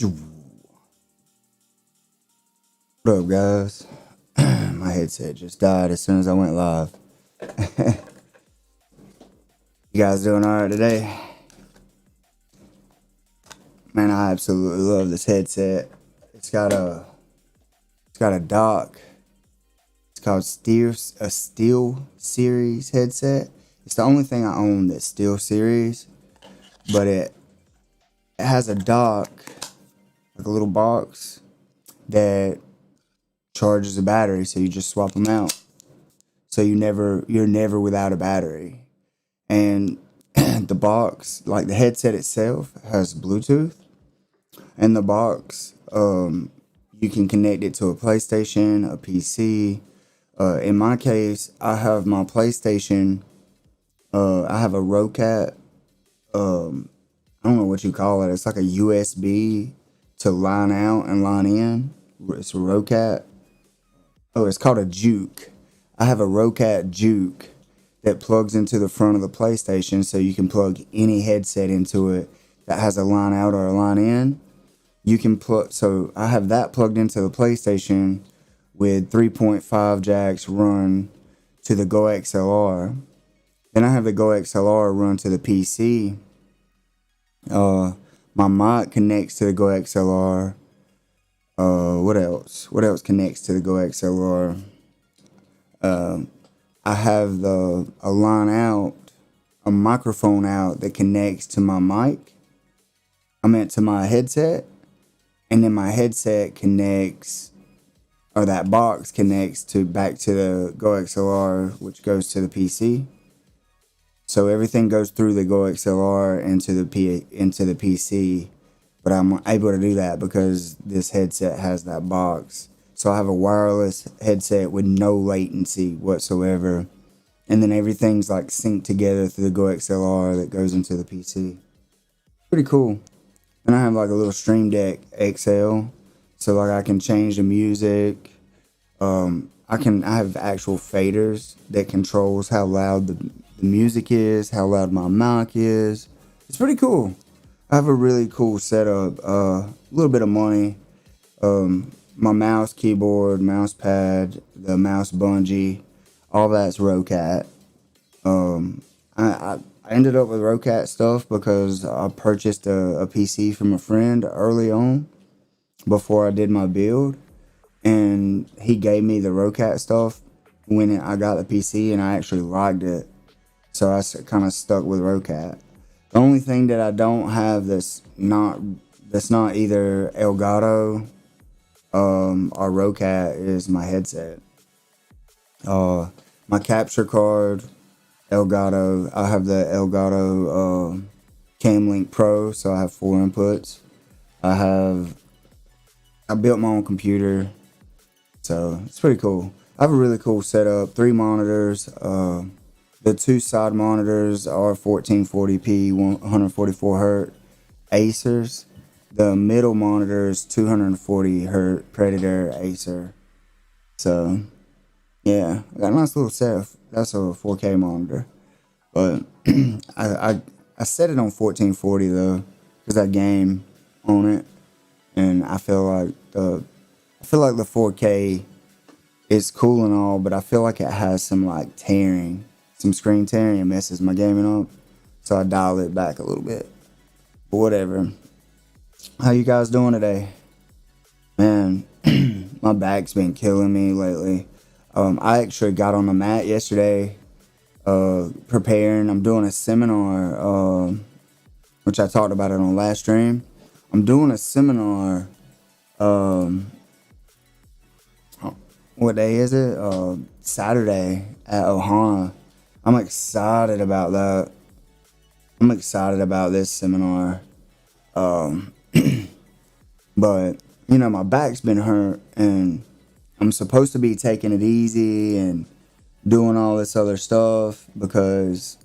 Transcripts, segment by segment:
What up, guys? My headset just died as soon as I went live. You guys doing alright today? Man, I absolutely love this headset. It's got a dock. It's called a Steel Series headset. It's the only thing I own that's Steel Series, but it has a dock, like a little box that charges a battery, so you just swap them out. So you're never without a battery. And the box, like the headset itself, has Bluetooth. And the box, you can connect it to a PlayStation, a PC. In my case, I have my PlayStation. I have a Rocat. I don't know what you call it. It's like a USB to line out and line in. It's a Rocat. Oh, it's called a Juke. I have a Rocat Juke that plugs into the front of the PlayStation, so you can plug any headset into it that has a line out or a line in. You can so I have that plugged into the PlayStation with 3.5 jacks run to the Go XLR. Then I have the Go XLR run to the PC. My mic connects to the Go XLR. What else? What else connects to the Go XLR? I have a line out, a microphone out that connects to my mic. To my headset. And then my headset connects, or that box connects back to the Go XLR, which goes to the PC. So everything goes through the Go XLR into the PC. But I'm able to do that because this headset has that box. So I have a wireless headset with no latency whatsoever. And then everything's like synced together through the Go XLR that goes into the PC. Pretty cool. And I have like a little Stream Deck XL. So like I can change the music. I have actual faders that controls how loud the music is, how loud my mic is. It's pretty cool. I have a really cool setup. A little bit of money. My mouse, keyboard, mouse pad, the mouse bungee, all that's Rocat. I ended up with Rocat stuff because I purchased a PC from a friend early on before I did my build. And he gave me the Rocat stuff when I got the PC, and I actually liked it. So I kind of stuck with Rocat. The only thing that I don't have that's not either Elgato or Rocat is my headset. My capture card, Elgato. I have the Elgato CamLink Pro, so I have 4 inputs. I built my own computer, so it's pretty cool. I have a really cool setup. 3 monitors. The 2 side monitors are 1440p, 144 hertz Acers. The middle monitor is 240 hertz Predator Acer. So, yeah, I got a nice little setup. That's a 4K monitor. But I set it on 1440 though, because I game on it, and I feel like the 4K is cool and all, but I feel like it has some screen tearing, and messes my gaming up. So I dial it back a little bit. But whatever. How you guys doing today? Man, my back's been killing me lately. I actually got on the mat yesterday, preparing. I'm doing a seminar, which I talked about it on last stream. I'm doing a seminar. What day is it? Saturday at Ohana. I'm excited about that. I'm excited about this seminar. But, my back's been hurt, and I'm supposed to be taking it easy and doing all this other stuff because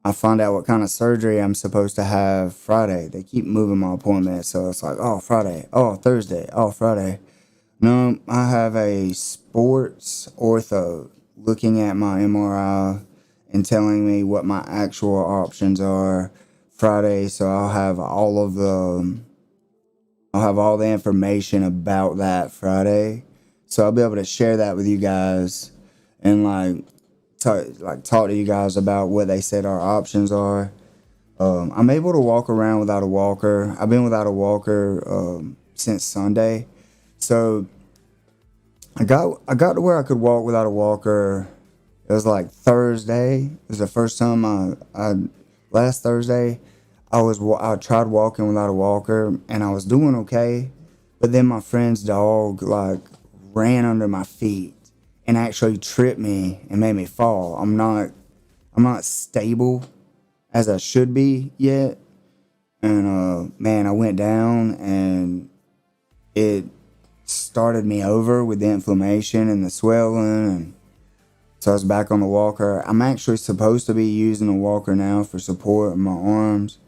I find out what kind of surgery I'm supposed to have Friday. They keep moving my appointment, so it's like, oh, Friday, oh, Thursday, oh, Friday. No, I have a sports ortho looking at my MRI and telling me what my actual options are Friday, so I'll have all of the I'll have all the information about that Friday. So I'll be able to share that with you guys and talk to you guys about what they said our options are. I'm able to walk around without a walker. I've been without a walker since Sunday. So I got to where I could walk without a walker. It was like Thursday. It was the first time I last Thursday I tried walking without a walker and I was doing okay, but then my friend's dog like ran under my feet and actually tripped me and made me fall. I'm not stable as I should be yet, and man, I went down and it started me over with the inflammation and the swelling, and so I was back on the walker. I'm actually supposed to be using a walker now for support in my arms.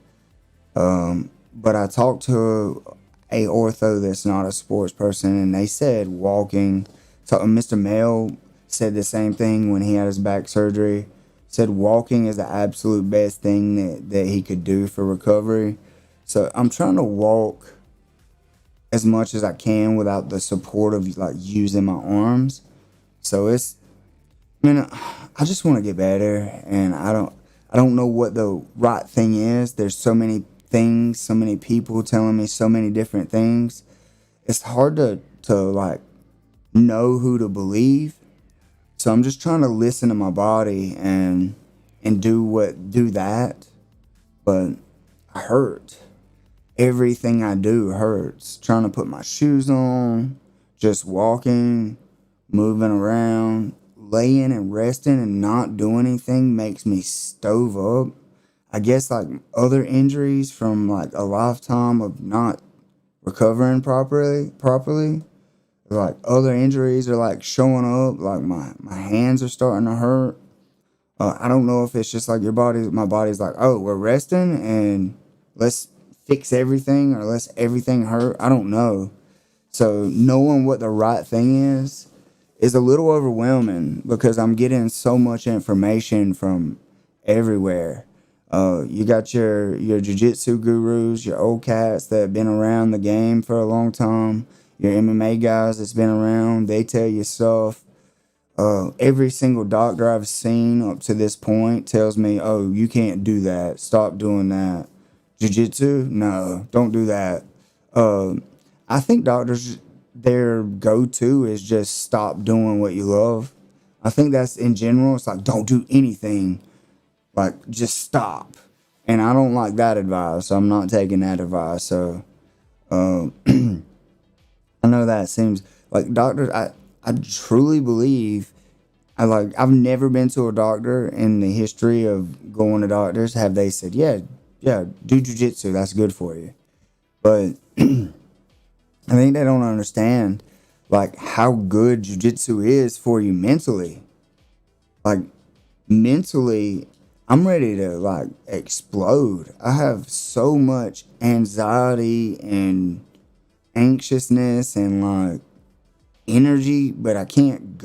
But I talked to a ortho that's not a sports person, and they said walking. So Mr. Mail said the same thing when he had his back surgery. Said walking is the absolute best thing that he could do for recovery. So I'm trying to walk as much as I can without the support of like using my arms. So I just want to get better, and I don't know what the right thing is. There's so many things, so many people telling me so many different things. It's hard to like know who to believe. So I'm just trying to listen to my body and do that. But I hurt. Everything I do hurts. Trying to put my shoes on, just walking, moving around, laying and resting and not doing anything makes me stove up. I guess like other injuries from like a lifetime of not recovering properly. Like other injuries are like showing up. Like my hands are starting to hurt. I don't know if it's just like my body's like, oh, we're resting and let's fix everything or let's everything hurt. I don't know. So knowing what the right thing is a little overwhelming because I'm getting so much information from everywhere. You got your jiu-jitsu gurus, your old cats that have been around the game for a long time, your MMA guys that's been around, they tell you stuff. Every single doctor I've seen up to this point tells me, oh, you can't do that. Stop doing that. Jiu-jitsu? No, don't do that. I think doctors, their go-to is just stop doing what you love. I think that's in general. It's like, don't do anything. Like, just stop. And I don't like that advice. So I'm not taking that advice. So, I know that seems like doctors. I truly believe. I've never been to a doctor in the history of going to doctors. Have they said, yeah, do jiu-jitsu. That's good for you. But I think they don't understand like how good jiu-jitsu is for you mentally. Like mentally, I'm ready to like explode. I have so much anxiety and anxiousness and like energy, but I can't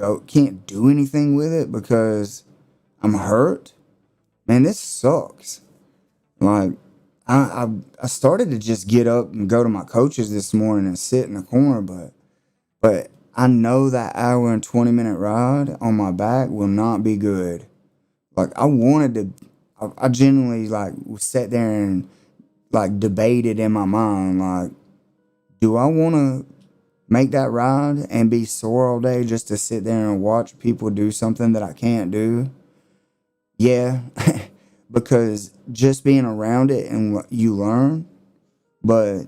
do anything with it because I'm hurt. Man, this sucks. Like I started to just get up and go to my coaches this morning and sit in the corner, but I know that hour and 20-minute ride on my back will not be good. Like I genuinely like sat there and like debated in my mind, like, do I want to make that ride and be sore all day just to sit there and watch people do something that I can't do? Yeah, because just being around it and you learn, but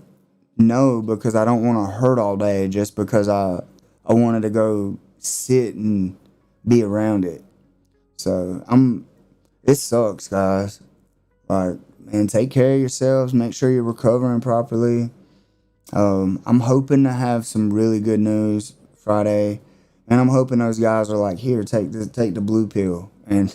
no, because I don't want to hurt all day just because I wanted to go sit and be around it. So it sucks, guys. Like, man, take care of yourselves. Make sure you're recovering properly. I'm hoping to have some really good news Friday, and I'm hoping those guys are like, here, take the blue pill, and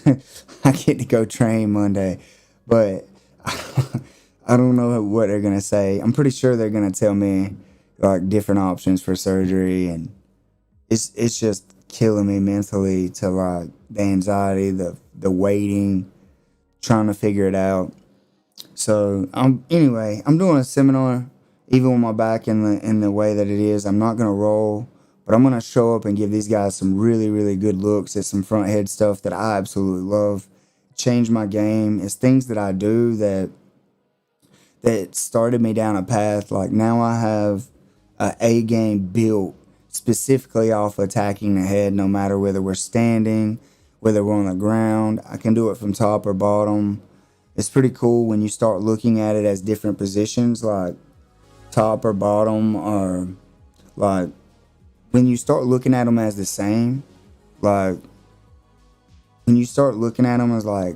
I get to go train Monday. But I don't know what they're gonna say. I'm pretty sure they're gonna tell me like different options for surgery, and it's just killing me mentally to like the anxiety, the waiting, trying to figure it out. So I'm doing a seminar. even with my back in the way that it is, I'm not gonna roll, but I'm gonna show up and give these guys some really, really good looks at some front head stuff that I absolutely love. Change my game. It's things that I do that started me down a path. Like now I have a game built specifically off attacking the head, no matter whether we're standing, whether we're on the ground. I can do it from top or bottom. It's pretty cool when you start looking at it as different positions, like top or bottom, or like when you start looking at them as the same, like when you start looking at them as like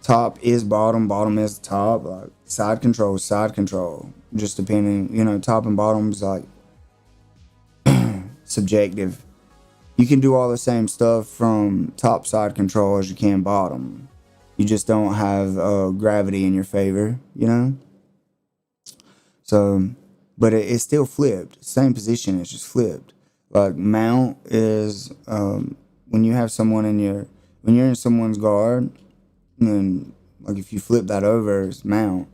top is bottom, bottom is top, like side control is side control, just depending, top and bottom's like subjective. You can do all the same stuff from top side control as you can bottom. You just don't have gravity in your favor, So, but it's still flipped. Same position, it's just flipped. Like mount is when you have someone when you're in someone's guard, and then like if you flip that over, it's mount.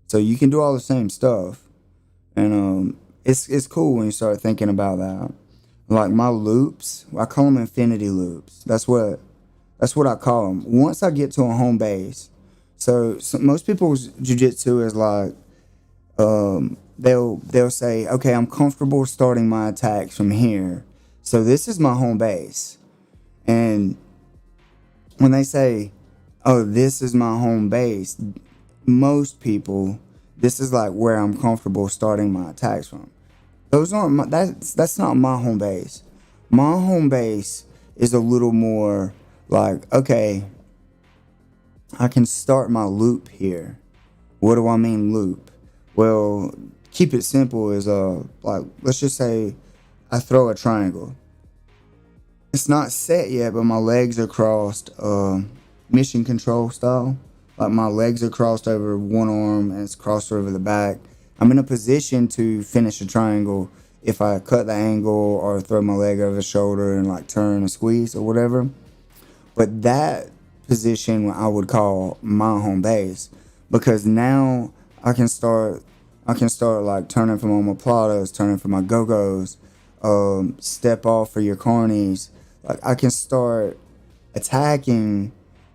So you can do all the same stuff, and it's cool when you start thinking about that. Like my loops, I call them infinity loops. That's what I call them. Once I get to a home base, so most people's jiu-jitsu is like, they'll say, okay, I'm comfortable starting my attacks from here. So this is my home base. And when they say, oh, this is my home base, most people, this is like where I'm comfortable starting my attacks from. Those aren't that's not my home base. My home base is a little more like, okay, I can start my loop here. What do I mean loop? Well, keep it simple is like, let's just say I throw a triangle. It's not set yet, but my legs are crossed, mission control style. Like my legs are crossed over one arm and it's crossed over the back. I'm in a position to finish a triangle if I cut the angle or throw my leg over the shoulder and like turn and squeeze or whatever. But that position I would call my home base, because now I can start like turning from omoplatas, turning from my go-go's, step off for your carnies. Like I can start attacking,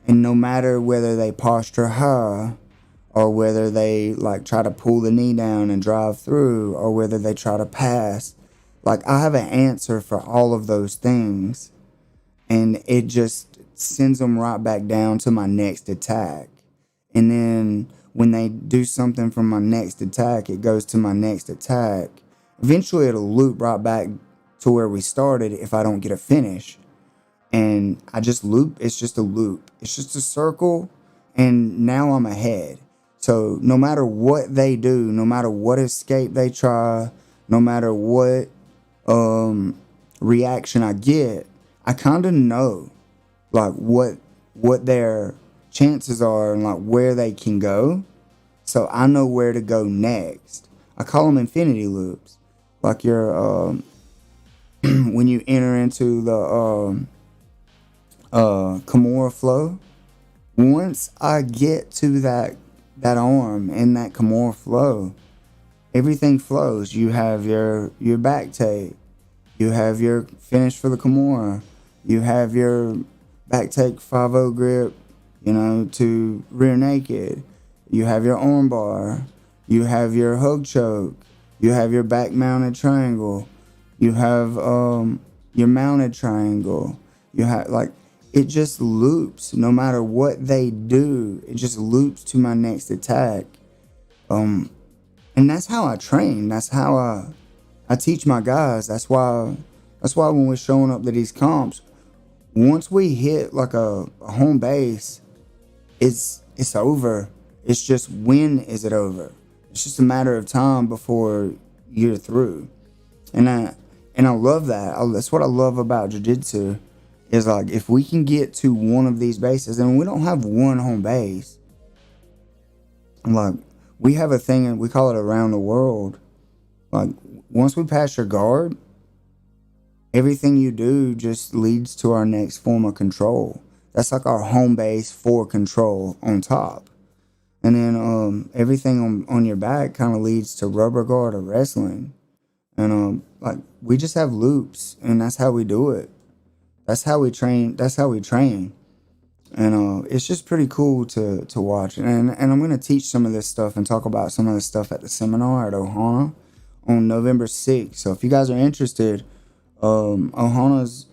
and no matter whether they posture high or whether they like try to pull the knee down and drive through, or whether they try to pass, like I have an answer for all of those things, and it just sends them right back down to my next attack. And then when they do something from my next attack, it goes to my next attack. Eventually it'll loop right back to where we started if I don't get a finish. And I just loop. It's just a loop. It's just a circle, and now I'm ahead. So no matter what they do, no matter what escape they try, no matter what reaction I get, I kind of know like what their chances are and like where they can go. So I know where to go next. I call them infinity loops. Like you're when you enter into the Kimura flow, once I get to that arm in that Kimura flow, everything flows. You have your back take, you have your finish for the Kimura, you have your back take 5-0 grip, to rear naked, you have your arm bar, you have your hug choke, you have your back mounted triangle, you have your mounted triangle, you have like, it just loops. No matter what they do, it just loops to my next attack. And that's how I train. That's how I teach my guys. That's why when we're showing up to these comps, once we hit like a home base, it's over. It's just, when is it over? It's just a matter of time before you're through. And I love that. That's what I love about jiu-jitsu. Is like, if we can get to one of these bases, and we don't have one home base, like we have a thing and we call it around the world. Like once we pass your guard, everything you do just leads to our next form of control. That's like our home base for control on top. And then everything on your back kind of leads to rubber guard or wrestling. And like we just have loops, and that's how we do it. That's how we train. That's how we train. And it's just pretty cool to watch. And I'm gonna teach some of this stuff and talk about some of this stuff at the seminar at Ohana on November 6th. So if you guys are interested, Ohana's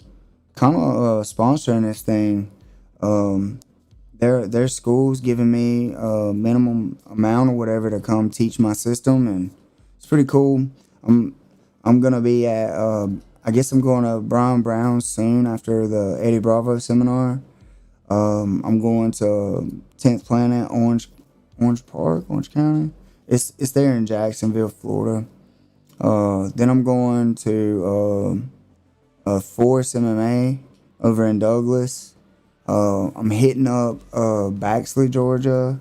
kind of sponsoring this thing. Their school's giving me a minimum amount or whatever to come teach my system, and it's pretty cool. I'm gonna be at I guess I'm going to Brian Brown soon after the Eddie Bravo seminar. I'm going to 10th Planet, Orange Park, Orange County. It's there in Jacksonville, Florida. Then I'm going to Force MMA over in Douglas. I'm hitting up Baxley, Georgia.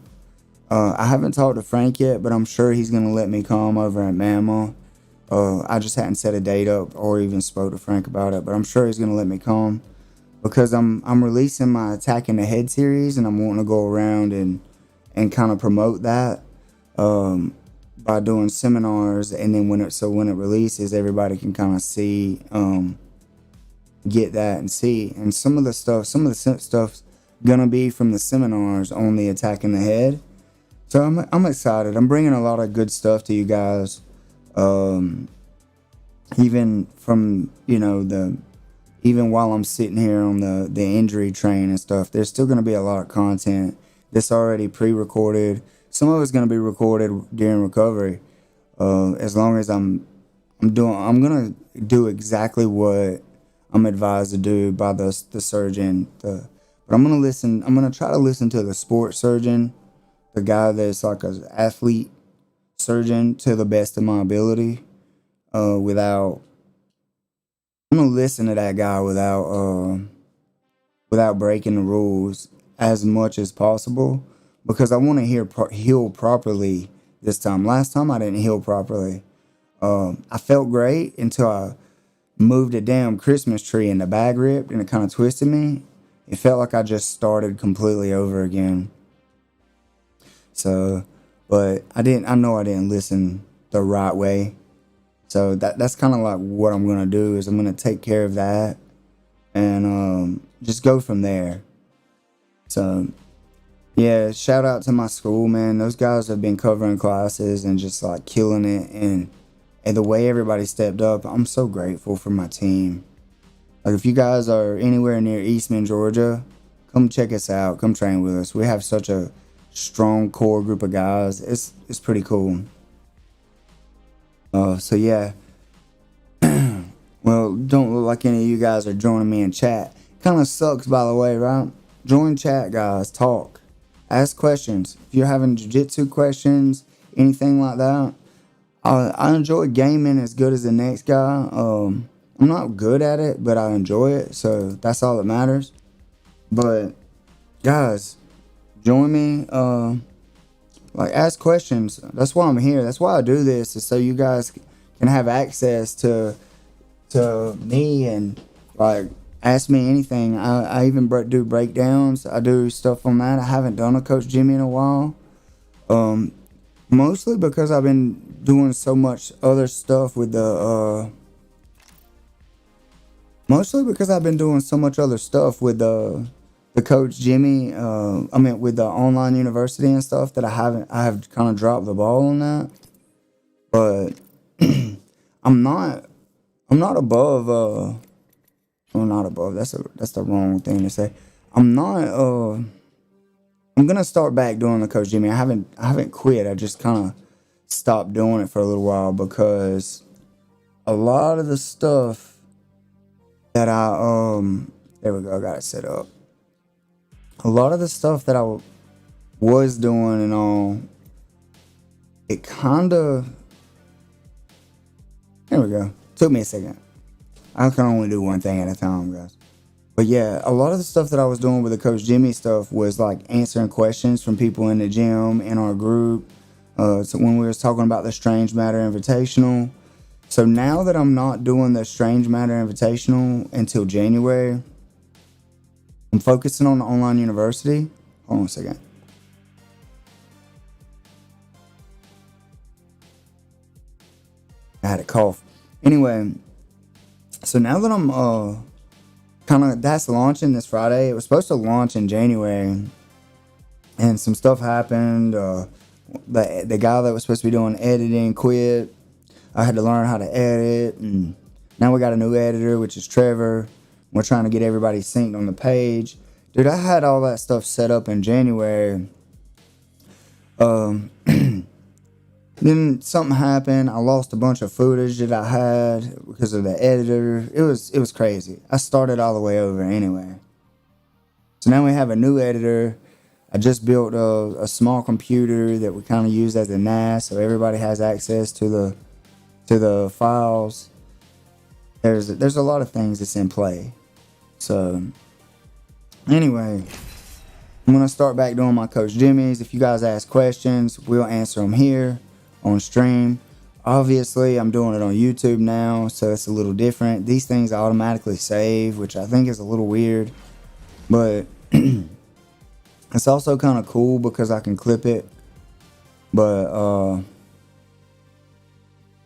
I haven't talked to Frank yet, but I'm sure he's gonna let me come over at Mama. I just hadn't set a date up or even spoke to Frank about it, but I'm sure he's gonna let me come because I'm releasing my Attacking the Head series, and I'm wanting to go around and kind of promote that by doing seminars, and then when it releases, everybody can kind of see. Get that and see. And some of the stuff's gonna be from the seminars on the Attacking the Head. So I'm excited. I'm bringing a lot of good stuff to you guys. Even from, even while I'm sitting here on the injury train and stuff, there's still gonna be a lot of content that's already pre-recorded. Some of it's gonna be recorded during recovery. As long as I'm gonna do exactly what I'm advised to do by the surgeon. But I'm gonna try to listen to the sports surgeon, the guy that's like an athlete surgeon, to the best of my ability. I'm gonna listen to that guy without breaking the rules as much as possible, because I want to heal properly this time. Last time I didn't heal properly. I felt great until I moved a damn Christmas tree and the bag ripped and it kind of twisted me. It felt like I just started completely over again. So, but I know I didn't listen the right way. So that's kind of like what I'm going to do is I'm going to take care of that and just go from there. So, yeah, shout out to my school, man. Those guys have been covering classes and just like killing it, and the way everybody stepped up, I'm so grateful for my team. Like, if you guys are anywhere near Eastman, Georgia, come check us out. Come train with us. We have such a strong core group of guys. It's pretty cool. So yeah. Well, don't look like any of you guys are joining me in chat. Kind of sucks, by the way, right? Join chat, guys. Talk. Ask questions. If you're having jiu-jitsu questions, anything like that, I enjoy gaming as good as the next guy. I'm not good at it, but I enjoy it, so that's all that matters. But guys, join me. Like, ask questions. That's why I'm here. That's why I do this, is so you guys can have access to me and like ask me anything. I even do breakdowns. I do stuff on that. I haven't done a Coach Jimmy in a while. Mostly because I've been doing so much other stuff with the Coach Jimmy, with the online university and stuff, that I have kind of dropped the ball on that. But I'm not above not above, that's the wrong thing to say. I'm gonna start back doing the Coach Jimmy. I haven't quit. I just kind of stopped doing it for a little while because a lot of the stuff that there we go, I got it set up. A lot of the stuff that I was doing and all, it kind of, there we go. Took me a second. I can only do one thing at a time, guys. But yeah, a lot of the stuff that I was doing with the Coach Jimmy stuff was like answering questions from people in the gym, in our group. So when we was talking about the Strange Matter Invitational. So now that I'm not doing the Strange Matter Invitational until January, I'm focusing on the online university. Hold on a second. I had a cough. Anyway, so now that I'm that's launching this Friday. It was supposed to launch in January, and some stuff happened. The guy that was supposed to be doing editing quit. I had to learn how to edit, and now we got a new editor, which is Trevor. We're trying to get everybody synced on the page. Dude, I had all that stuff set up in January. Then something happened. I lost a bunch of footage that I had because of the editor. It was crazy. I started all the way over anyway. So now we have a new editor. I just built a small computer that we kind of use as a NAS, so everybody has access to the files. There's a lot of things that's in play. So anyway, I'm gonna start back doing my Coach Jimmy's. If you guys ask questions, we'll answer them here on stream. Obviously, I'm doing it on YouTube now, so it's a little different. These things automatically save, which I think is a little weird, but it's also kind of cool because I can clip it. But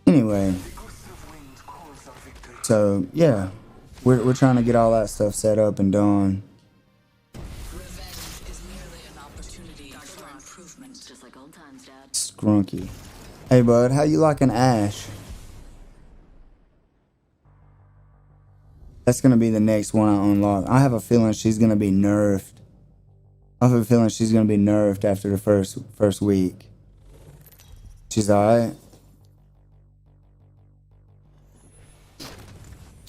anyway, so yeah, we're trying to get all that stuff set up and done. Scrunky. Hey bud, how you liking Ash? That's gonna be the next one I unlock. I have a feeling she's gonna be nerfed. I have a feeling she's gonna be nerfed after the first week. She's alright.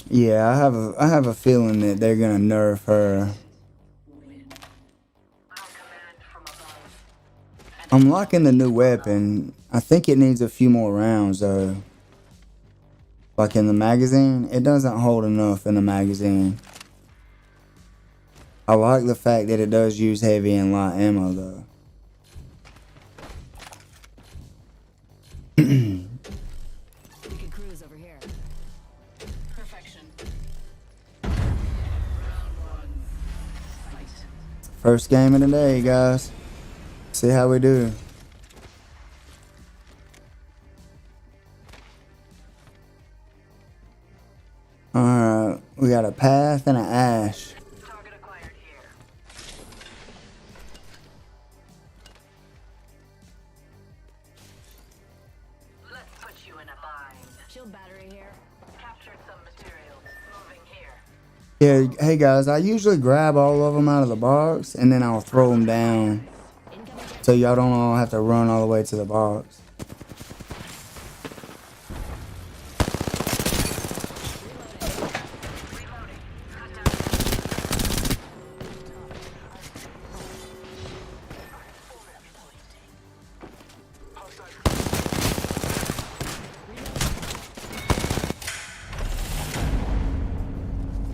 Yeah, I have a feeling that they're gonna nerf her. I'm locking the new weapon. I think it needs a few more rounds though. Like in the magazine, it doesn't hold enough in the magazine. I like the fact that it does use heavy and light ammo though. We can cruise over here. Perfection. Round one. Fight. First game of the day, guys. See how we do. Alright, we got a path and an Ash. Target acquired here. Let's put you in a bind. Shield battery here. Captured some materials. Moving here. Yeah, hey guys, I usually grab all of them out of the box and then I'll throw them down. So y'all don't all have to run all the way to the box.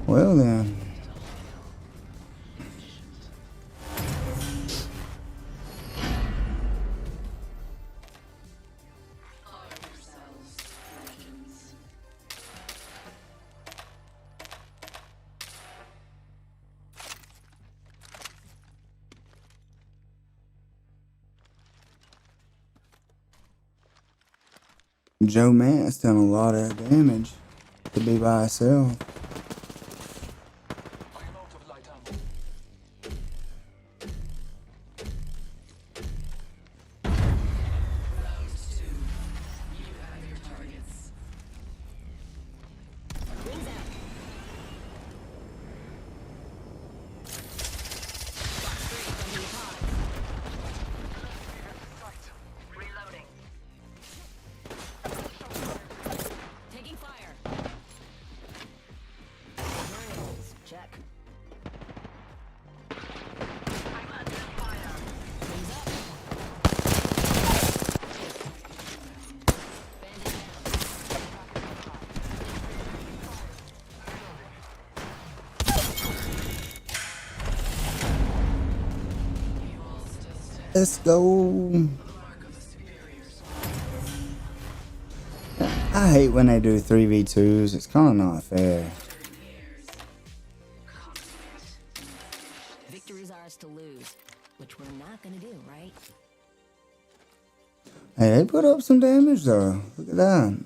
Well then. Joe Mant's done a lot of damage to be by himself. Reloading. Taking fire. Check. I'm under fire. Wings up. Bandit Let's go. I hate when they do 3v2s. It's kind of not fair. Victory's ours to lose, which we're not gonna do, right? Hey, they put up some damage though. Look at that.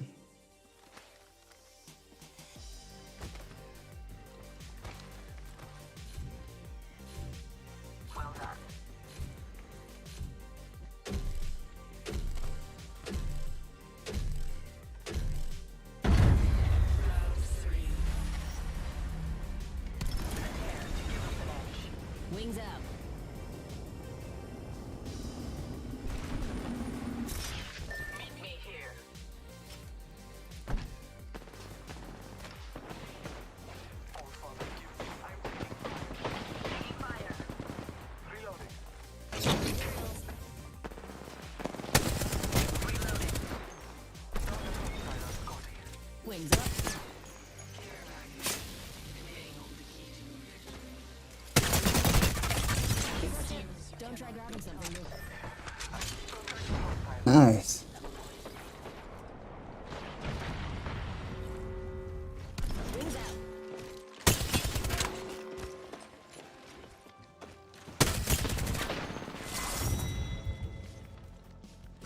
Nice. Wings out.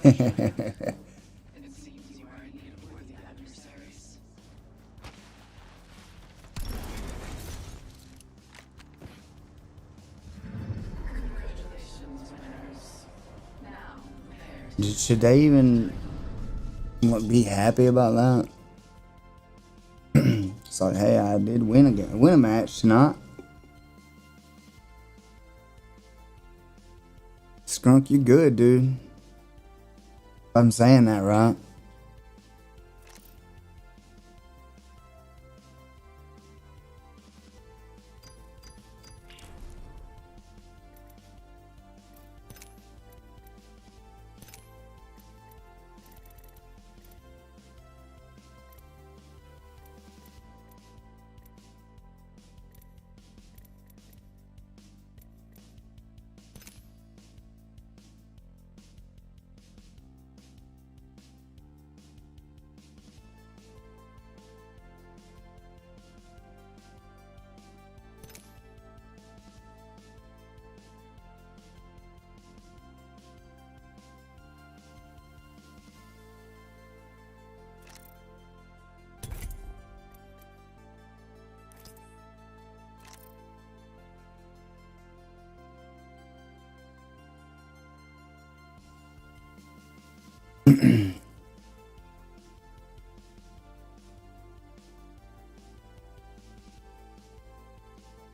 It seems you are indeed worthy adversaries. Congratulations, winners. Now, prepare Should they even be happy about that? It's like, hey, I did win a match tonight. Skunk, you're good, dude. I'm saying that right.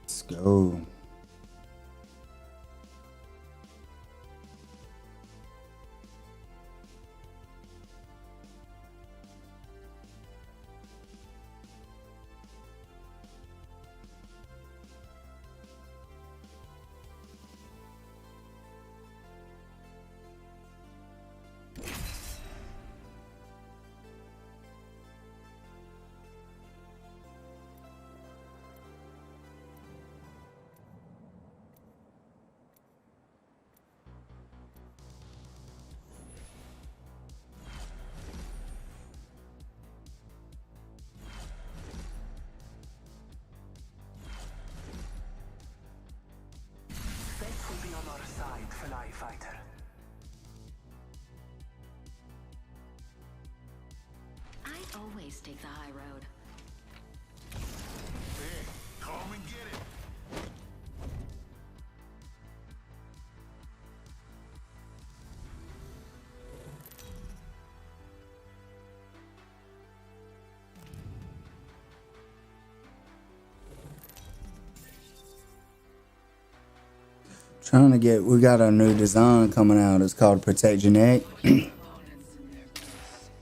Let's go. Fate will be on our side, Fly Fighter. I always take the high road. Hey, come and get it. Trying to get, we got a new design coming out. It's called Protect Your Neck. And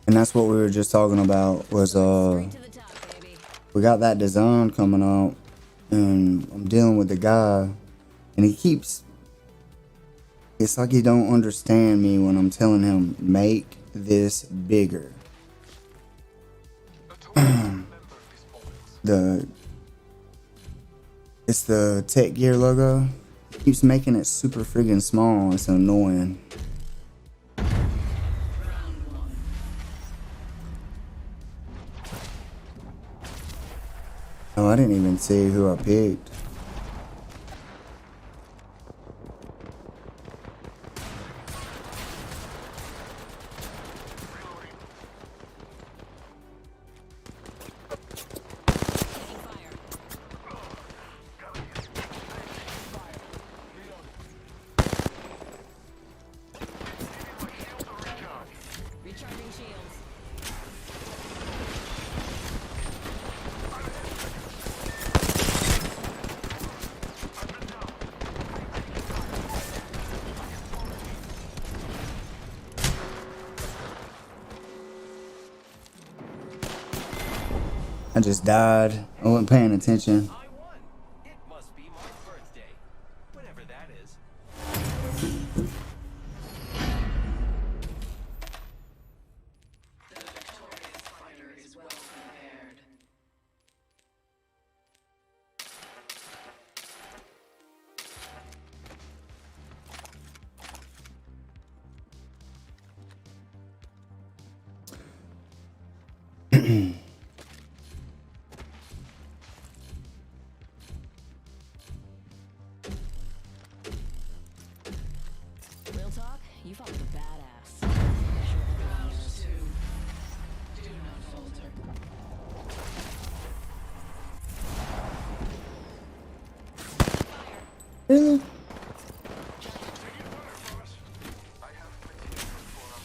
that's what we were just talking about was, Straight to the top, baby. we got that design coming out and I'm dealing with the guy and he keeps, it's like he don't understand me when I'm telling him, make this bigger. It's the Tech Gear logo. He keeps making it super friggin' small. It's annoying. Oh, I didn't even see who I picked. Taking fire. Recharging shields. I just died. I wasn't paying attention. I won. It must be my birthday. Whenever that is. the victorious fighter is well prepared. fought with a badass. I'm sure everyone Round knows. 2. Do not falter. Really? I have material for us.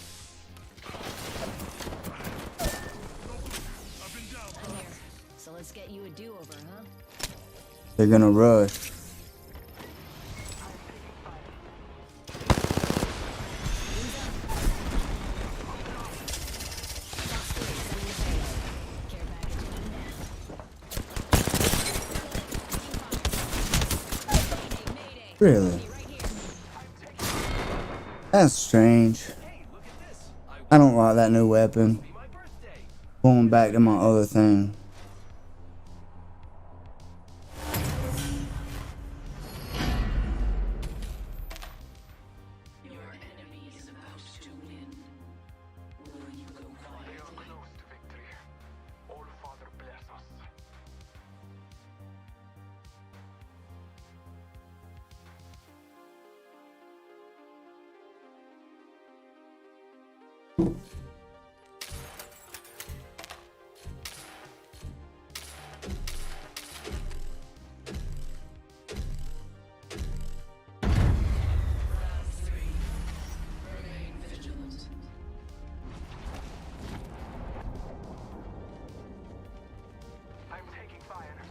I've been down. I'm here. So let's get you a do-over, huh? They're gonna rush. Care package inbound. Really? That's strange. Hey, look at this. I don't like that new weapon. Be my birthday. Going back to my other thing. Your enemy is about to win. Will you go We are quietly? close to victory. All Father bless us. Round 3. Remain vigilant. I'm taking fire.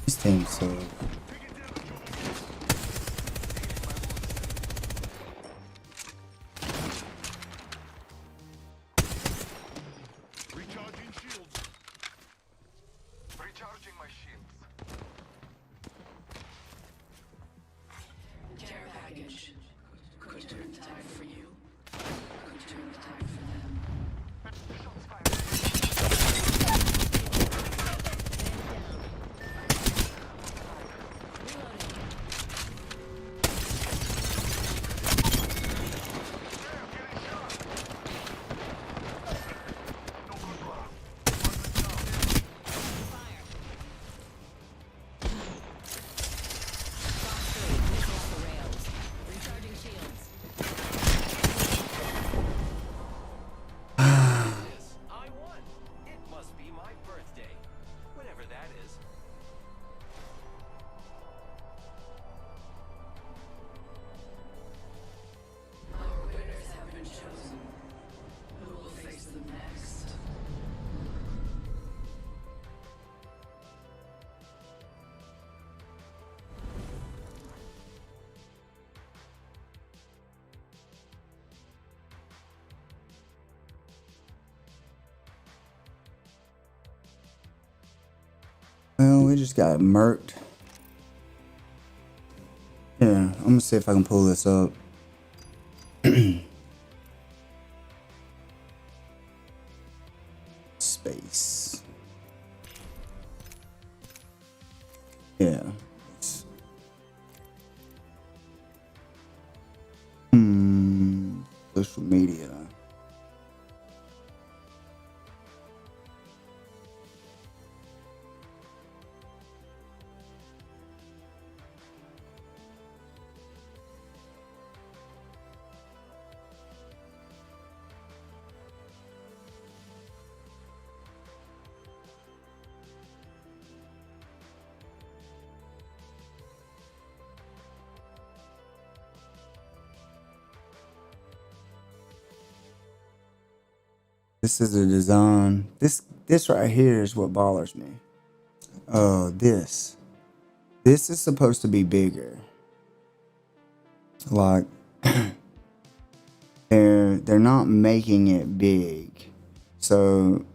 This team sucks. Recharging shields. Recharging my shields. Care package. Could turn the tide for you. Could turn the tide for them. Shots fired. Recharging shields. Yes, I won. It must be my birthday. Whatever that is. Our winners have been chosen. Who will face them next? Well, we just got murked. Yeah, I'm gonna see if I can pull this up. Space. Yeah. Social media. This is the design. This right here is what bothers me. This. This is supposed to be bigger. Like they're not making it big. So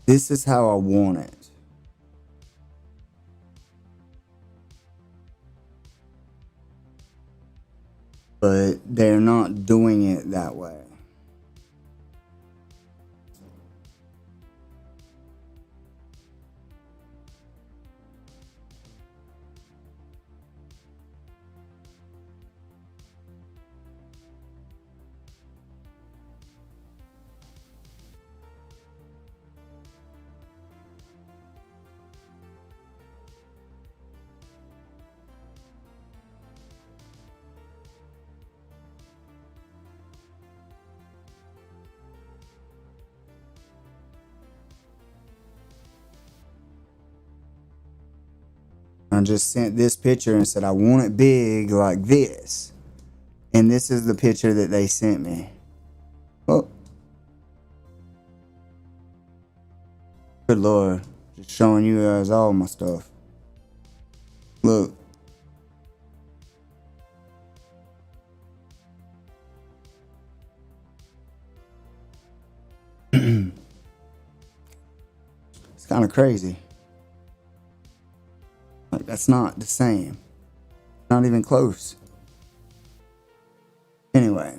this is how I want it. But they're not doing it that way. I just sent this picture and said I want it big like this. And this is the picture that they sent me. Oh. Good Lord. Just showing you guys all my stuff. Look. It's kind of crazy. Like, that's not the same. Not even close. Anyway.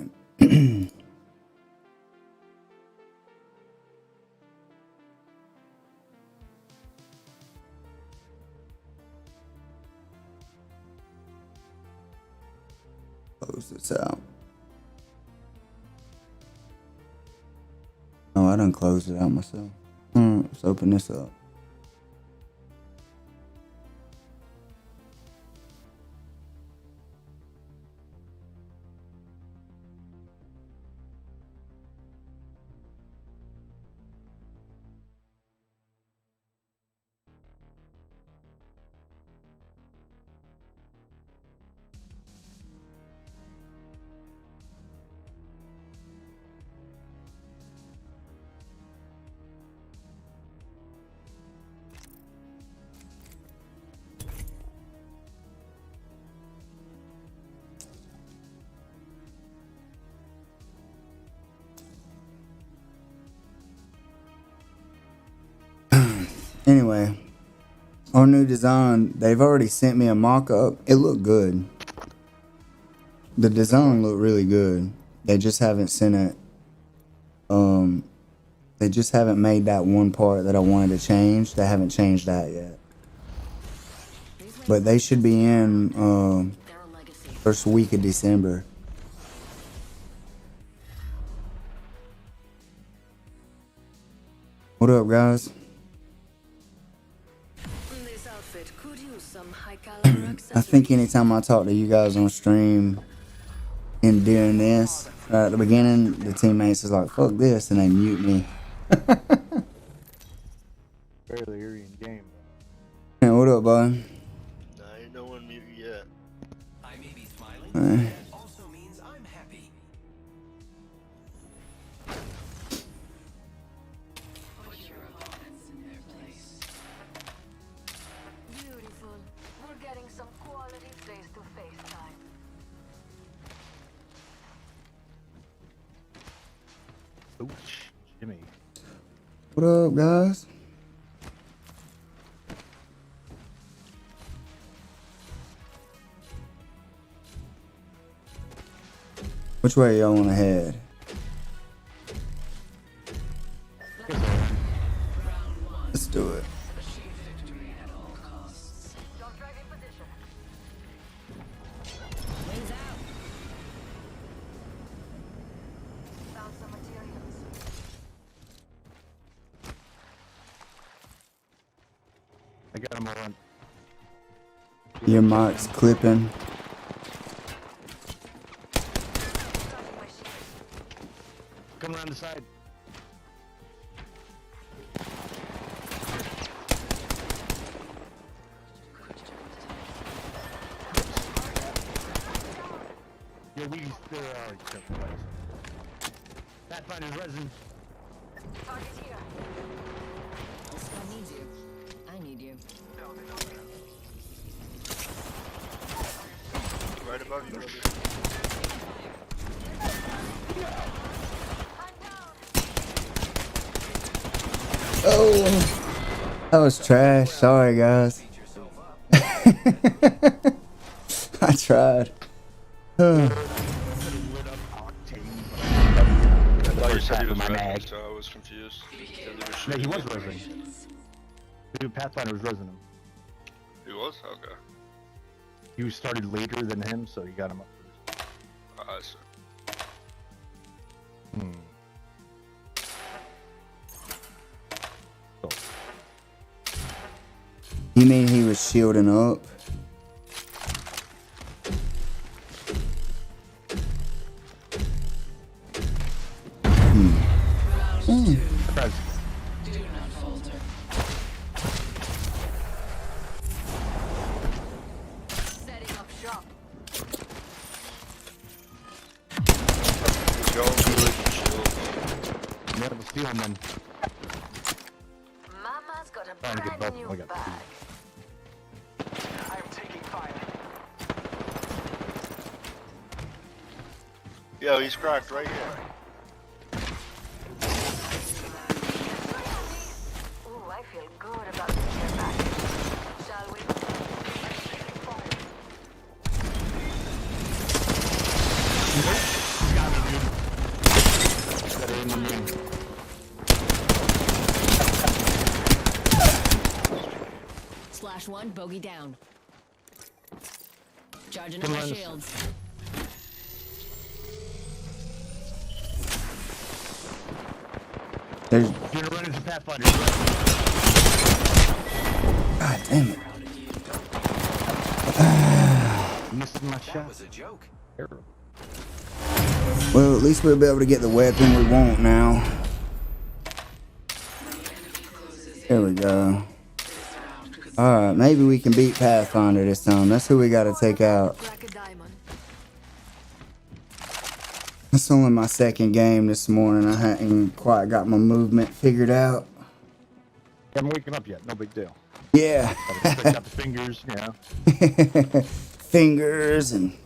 Close this out. Oh, I done closed it out myself. Let's open this up. Anyway, our new design, they've already sent me a mock-up. It looked good. The design looked really good. They just haven't sent it. They just haven't made that one part that I wanted to change. They haven't changed that yet. But they should be in They're a legacy. first week of December. What up, guys? This outfit could use some high-caliber accessories. I think anytime I talk to you guys on stream and doing this, at the beginning, the teammates is like, fuck this, and they mute me. Barely hear you in game. Hey, what up, bud? Nah, ain't no one mute you yet. I may be smiling, Uh. that also means I'm happy. Put your opponents in their place. Beautiful. We're getting some quality face-to-face time. Ouch, Jimmy. What up, guys? Which way y'all want to head? Let's do it. Achieve victory at all costs. Don't drag in position. Wings out. Found some materials. I got him on. Your mic's clipping. Starting my shield. Come around the side. Yeah, there are different ways. Pathfinder's resin. Target here. This guy needs you. I need you. Right above you, brother. Oh, that was trash. Sorry, guys. I tried. Lit up octane. I thought you said he was my resin, mag. so I was confused. No, he was resin. Dude, Pathfinder was resin him. He was? Okay. You started later than him, so you got him up first. I see. So, You mean he was shielding up? surprise. Do not falter. He's going for the shield. Yeah, the steel man. Mama's got a Trying to get brand both. new I got bag. I am taking fire. Yo, he's cracked right here. Ooh, I feel good about this here package. Shall we? Got it in the main. Slash one, bogey down. Charging up Come my on. shields. There's. You're gonna run into Pathfinder. God damn it. Missed my shot. Was a joke. Terrible. Well, at least we'll be able to get the weapon we want now. There we go. Alright, maybe we can beat Pathfinder this time. That's who we gotta take out. Crack a diamond. It's only my second game this morning. I hadn't quite got my movement figured out. Haven't waken up yet. No big deal. Yeah. Gotta pick up the fingers, you know. Fingers and...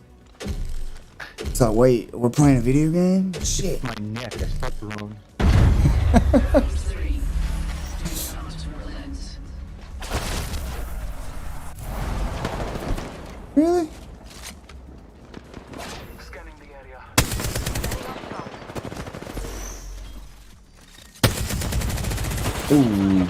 So wait, we're playing a video game? Shit. My neck. I slept wrong. Three. Count relent. Really? Scanning the area. Ooh.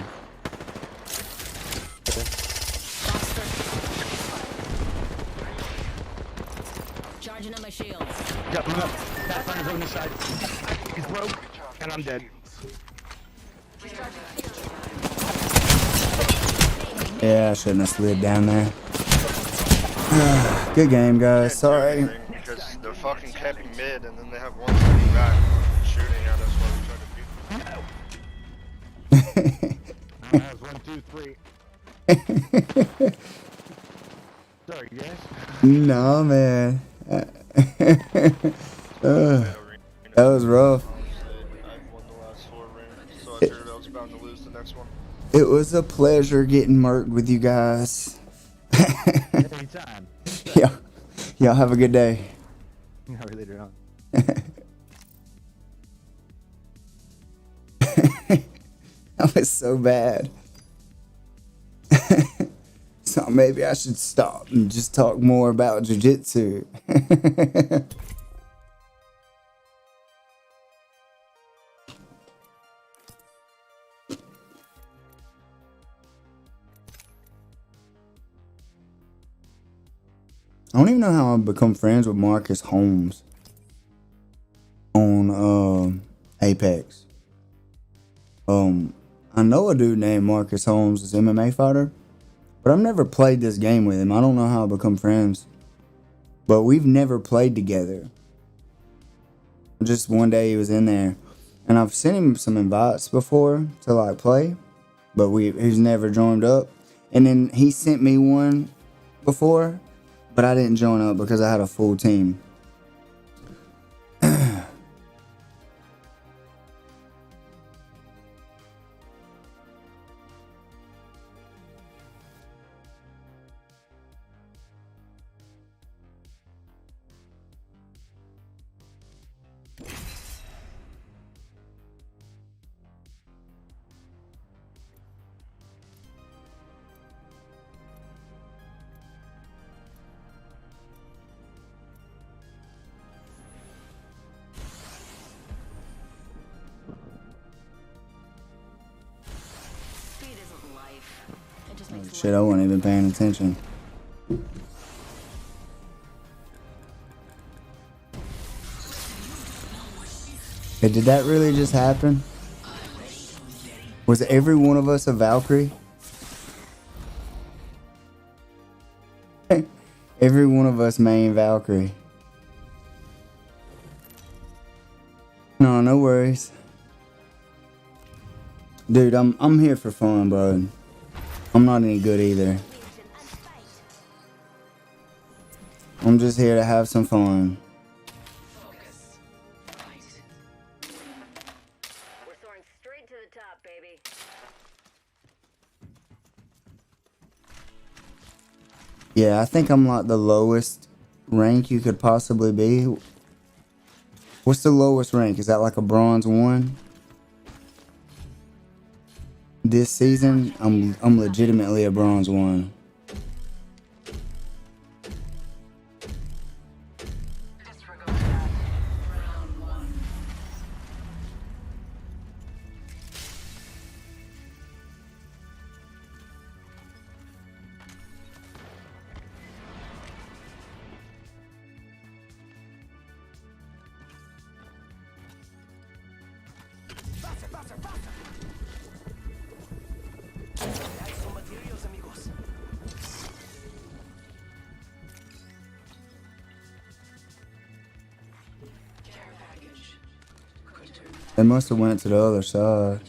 Charging up my shields. Got one up. Pathfinder's on this side. He's broke, and I'm dead. Yeah, I shouldn't have slid down there. Good game, guys. Sorry. Because they're fucking camping mid and then they have one sitting back shooting at us while we try to beat them. That was 1, 2, 3. Sorry, guys. No, man. That was rough. I've won the last 4 rings, so I figured I was bound to lose the next one. It was a pleasure getting murked with you guys. Anytime. Y'all have a good day. Or later on. That was so bad. So maybe I should stop and just talk more about jiu-jitsu. I don't even know how I become friends with Marcus Holmes on Apex. I know a dude named Marcus Holmes, this MMA fighter, but I've never played this game with him. I don't know how I become friends, but we've never played together. Just one day he was in there, and I've sent him some invites before to like play, but he's never joined up. And then he sent me one before, but I didn't join up because I had a full team. Speed isn't life. It just makes Shit, I wasn't even paying attention. Hey, did that really just happen? Was every one of us a Valkyrie? Every one of us main Valkyrie. No, no worries. Dude, I'm here for fun, bud. I'm not any good either. I'm just here to have some fun. Focus. Fight. We're soaring straight to the top, baby. Yeah, I think I'm like the lowest rank you could possibly be. What's the lowest rank? Is that like a bronze 1? This season, I'm legitimately a bronze 1. Disregard that. Round 1. Hay some materials, amigos. Care package. Could turn the They must have went to the other side.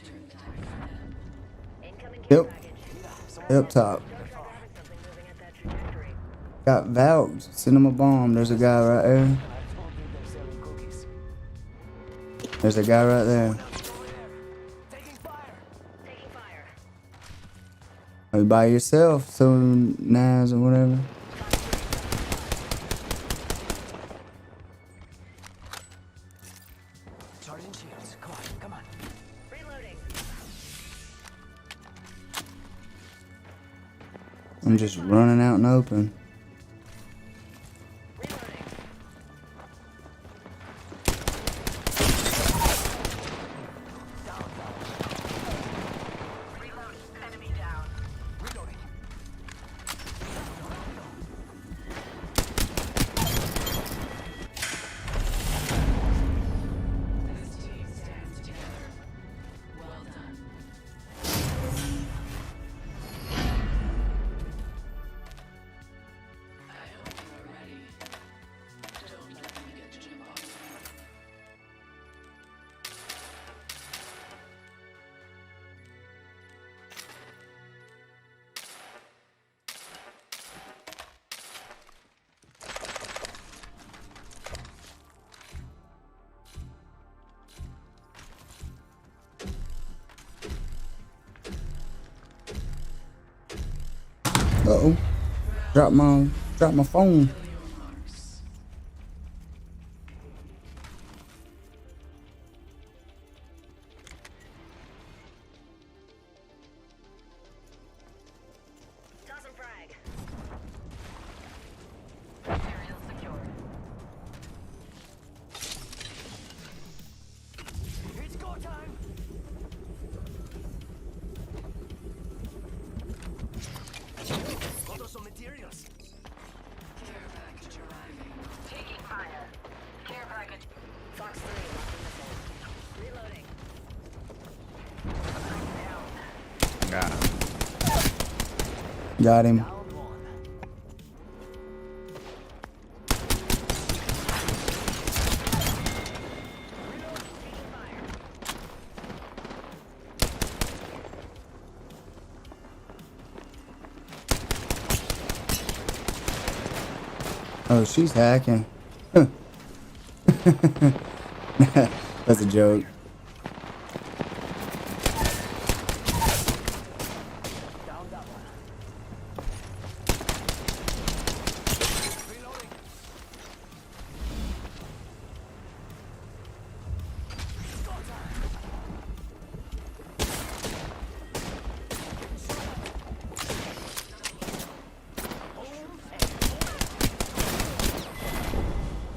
Incoming care Yep, package. up top. Don't try grabbing something moving at that trajectory. Got Valk. Send him a bomb. There's a guy right there. I told you they're selling cookies. There's a guy right there. Over there. Taking fire. Taking fire. Are you by yourself? So nice or whatever. Sergeant Shields, come on. Reloading. I'm just running out and open. Reloading. Reload. Enemy down. Reloading. This team stands together. Well done. I hope you are ready. Don't let them get to jump off. Uh-oh. Drop my phone. Kill your marks. Toss and frag. Material secured. It's go time. Got some materials. Care package arriving. Taking fire. Care package. Fox 3 locking the Down. Got him. Down one. Oh, she's hacking. That's a joke. Down that one. Reloading. It's go time.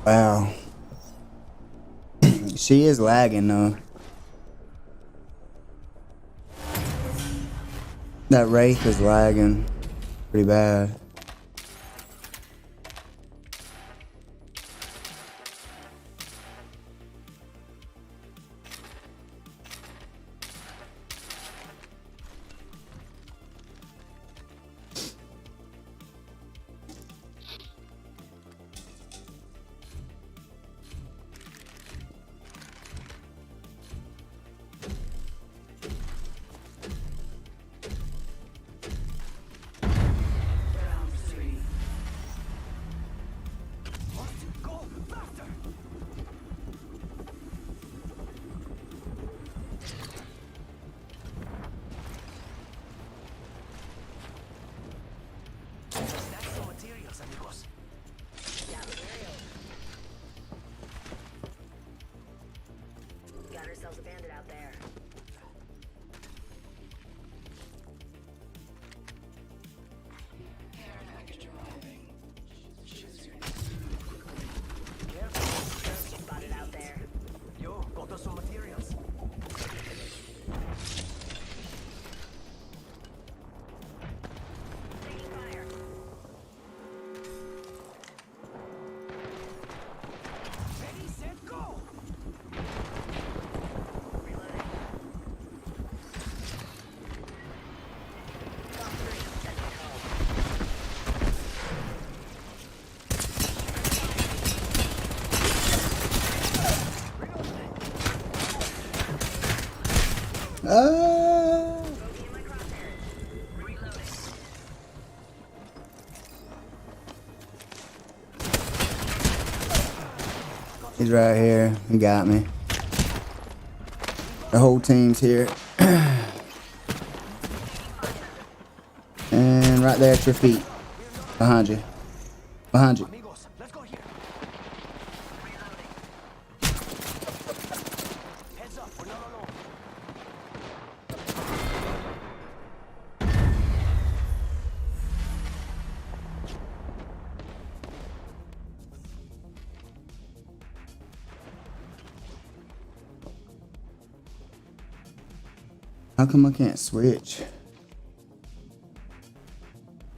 Wow. She is lagging though. That Wraith is lagging pretty bad. Round Ah! He's right here. He got me. The whole team's here. And right there at your feet. Behind you. Behind you. Amigos, let's go here. Heads up, we're not alone. How come I can't switch?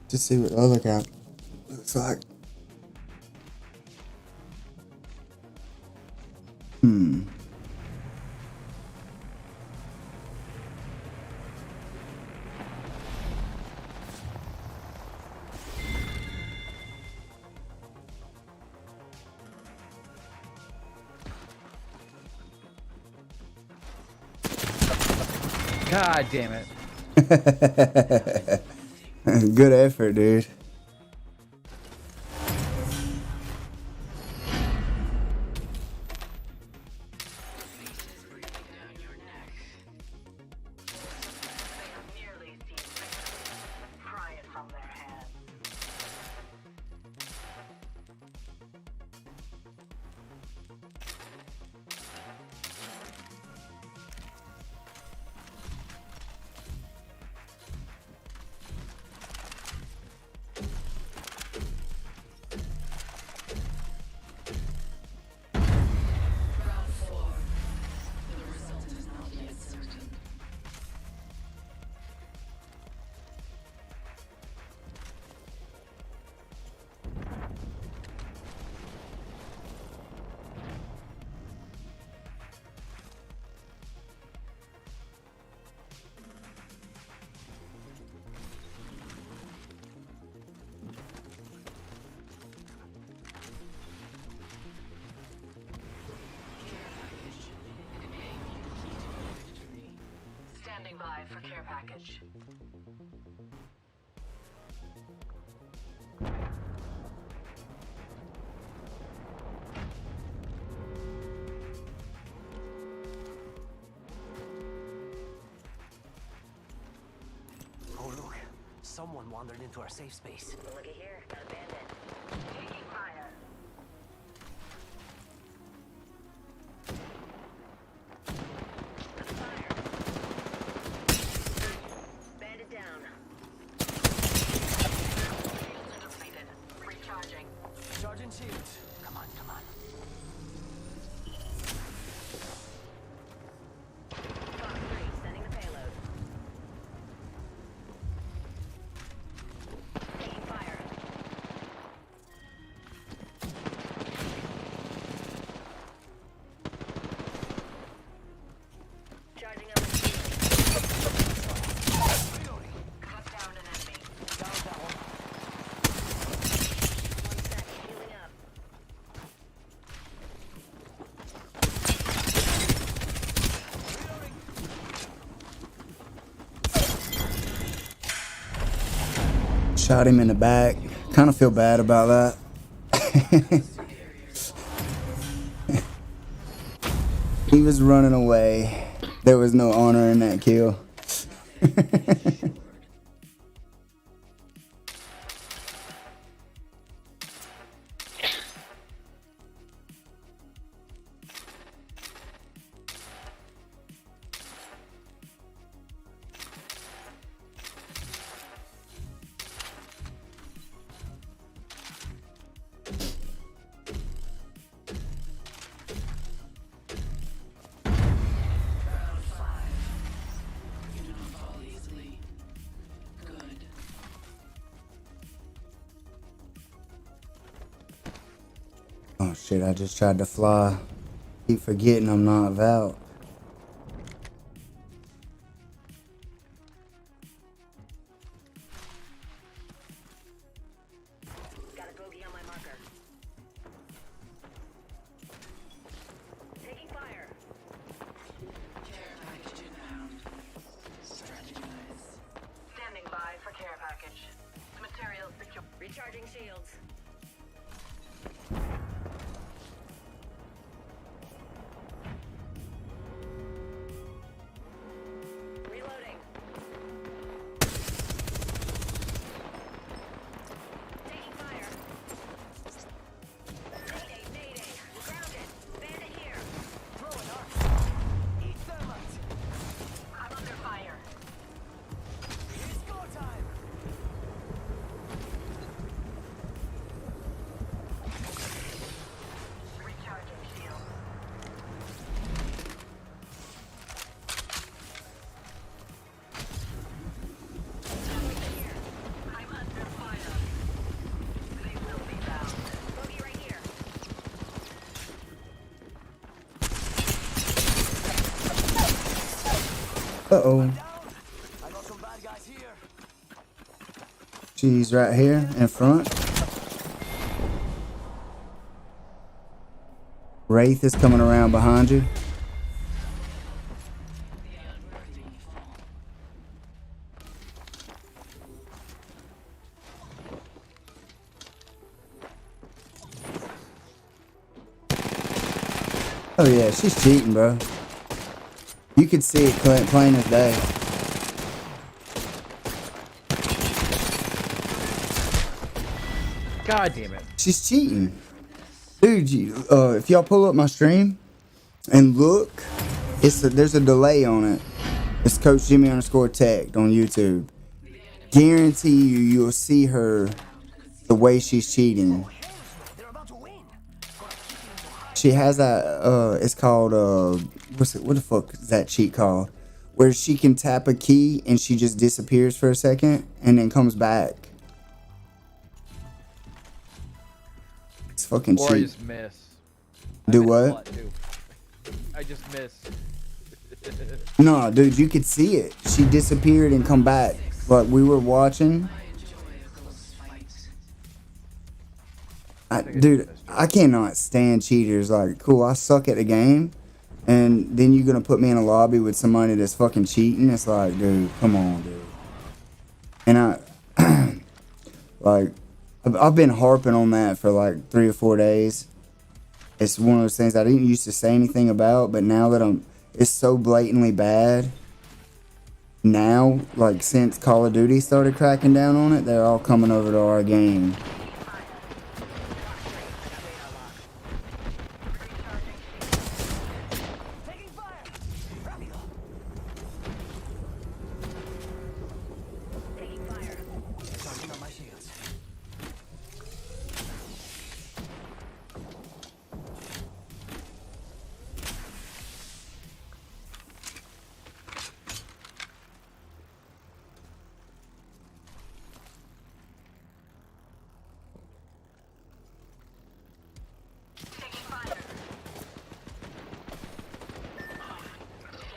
Just see what the other guy looks like. God damn it. Good effort, dude. Nearly seen pry it from their hands. Round 4. The result is not yet certain. Standing by for care package. Oh, look. Someone wandered into our safe space. Looky here, got a bandit. Taking fire. Fire. Bandit down. Shields are depleted. Recharging. Charging shields. Come on, come on. Fox 3, sending the payload. Taking fire. Charging up the shield. Cut down an enemy. Down that one. 1 sec, healing up. Shot him in the back. Kind of feel bad about that. He was running away. There was no honor in that kill. Round 5. You do not fall easily. Good. Oh shit, I just tried to fly. Keep forgetting I'm not Val. Got a bogey on my marker. Taking fire. Care package inbound. Uh-oh. I got some bad guys here. She's right here in front. Wraith is coming around behind you. Oh yeah, she's cheating, bro. You could see it plain as day. God damn it. She's cheating. Dude, if y'all pull up my stream and look, there's a delay on it. It's Coach Jimmy_Tech on YouTube. Guarantee you'll see her the way she's cheating. They're about to win. She has that, it's called, what the fuck is that cheat called? Where she can tap a key and she just disappears for a second and then comes back. It's fucking Or I cheat. just miss. Do I miss a what? lot, too. I just miss. No, dude, you could see it. She disappeared and come back. Like, we were watching. Dude, I cannot stand cheaters. Like, cool, I suck at the game. And then you're going to put me in a lobby with somebody that's fucking cheating. It's like, dude, come on, dude. And like, I've been harping on that for like 3 or 4 days. It's one of those things I didn't used to say anything about, but now that it's so blatantly bad. Now, like since Call of Duty started cracking down on it, they're all coming over to our game. Taking fire. Rápido. Taking fire. Charging on my shields.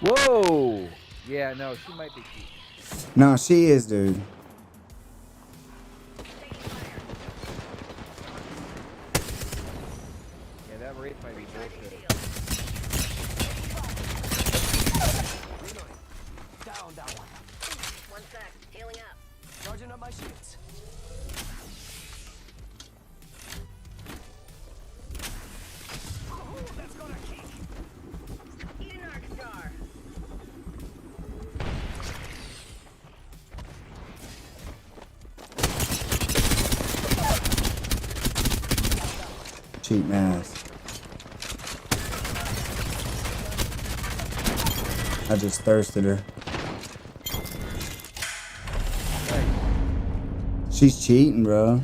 Whoa! Yeah, no, she might be cheating. No, she is, dude. Yeah, that Wraith might be bullshit. Down that one. One sec. Healing up. Charging up my shields. Oh, that's gonna kick. Eat an arc star. Cheap ass. I just thirsted her. She's cheating, bro.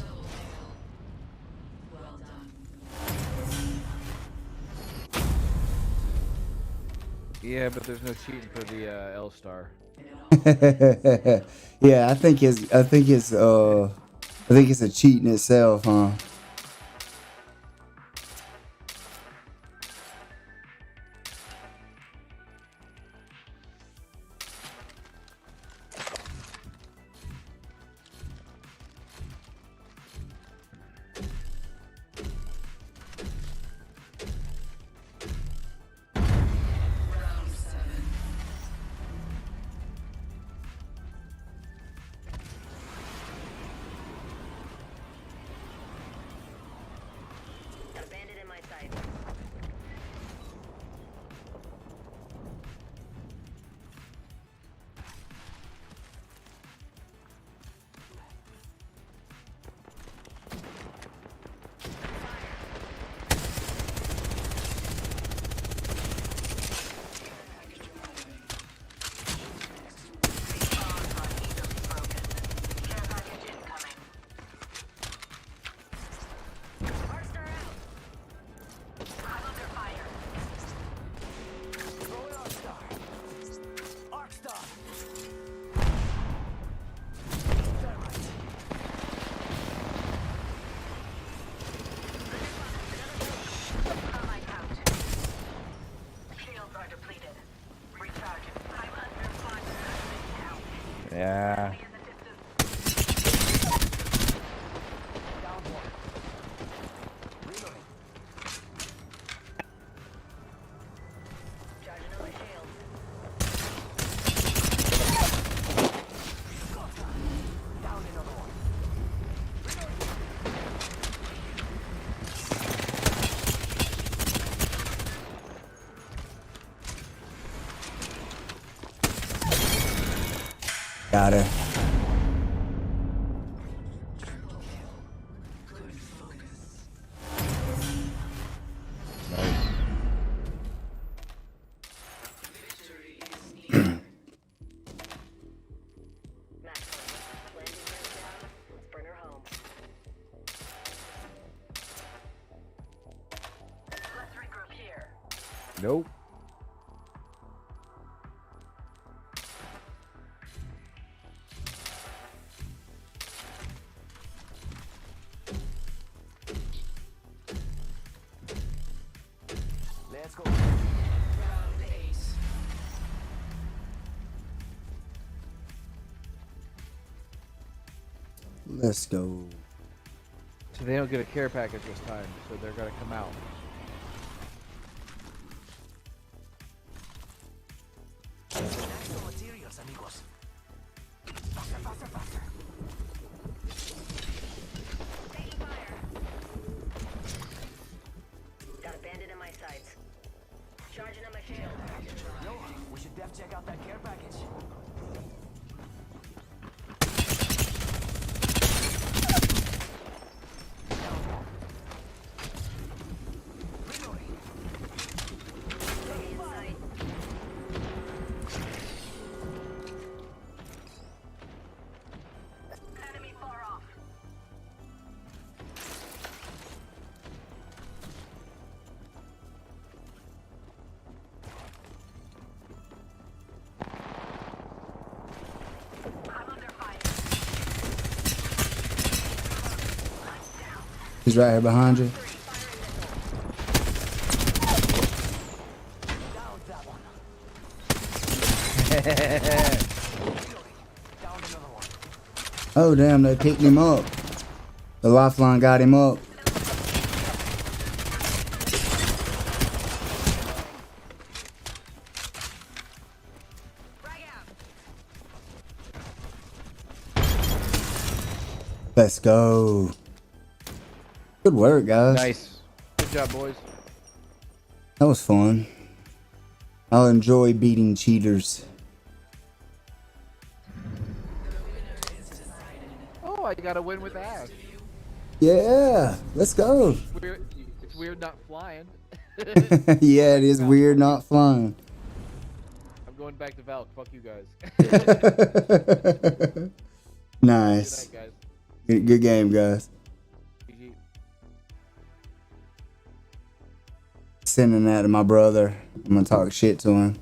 Yeah, but there's no cheating for the L star. Yeah, I think it's a cheat in itself, huh? Yeah. Down one. Reloading. Charging on my shield. Down another one. Got her. Maxwell, landing gear down. Let's bring her home. Let's regroup here. Nope. Let's go. Round ace. Let's go. So they don't get a care package this time, so they're gonna come out. Some materials, amigos. Faster, faster, faster. Taking fire. Got a bandit in my sights. Charging on my shield. Yo, we should def check out that care package. Down one. Reloading. Enemy in sight. Enemy far off. I'm under fire. He's right here behind you. Down that one. Reloading. Down another one. Oh damn, they picked him up. The lifeline got him up. Frag out. Let's go. Good work, guys. Nice. Good job, boys. That was fun. I'll enjoy beating cheaters. Oh, I got a win with Ash. Yeah, let's go. It's weird not flying. Yeah, it is weird not flying. I'm going back to Valk. Fuck you guys. Nice. Good night, guys. Good game, guys. GG. Sending that to my brother. I'm gonna talk shit to him.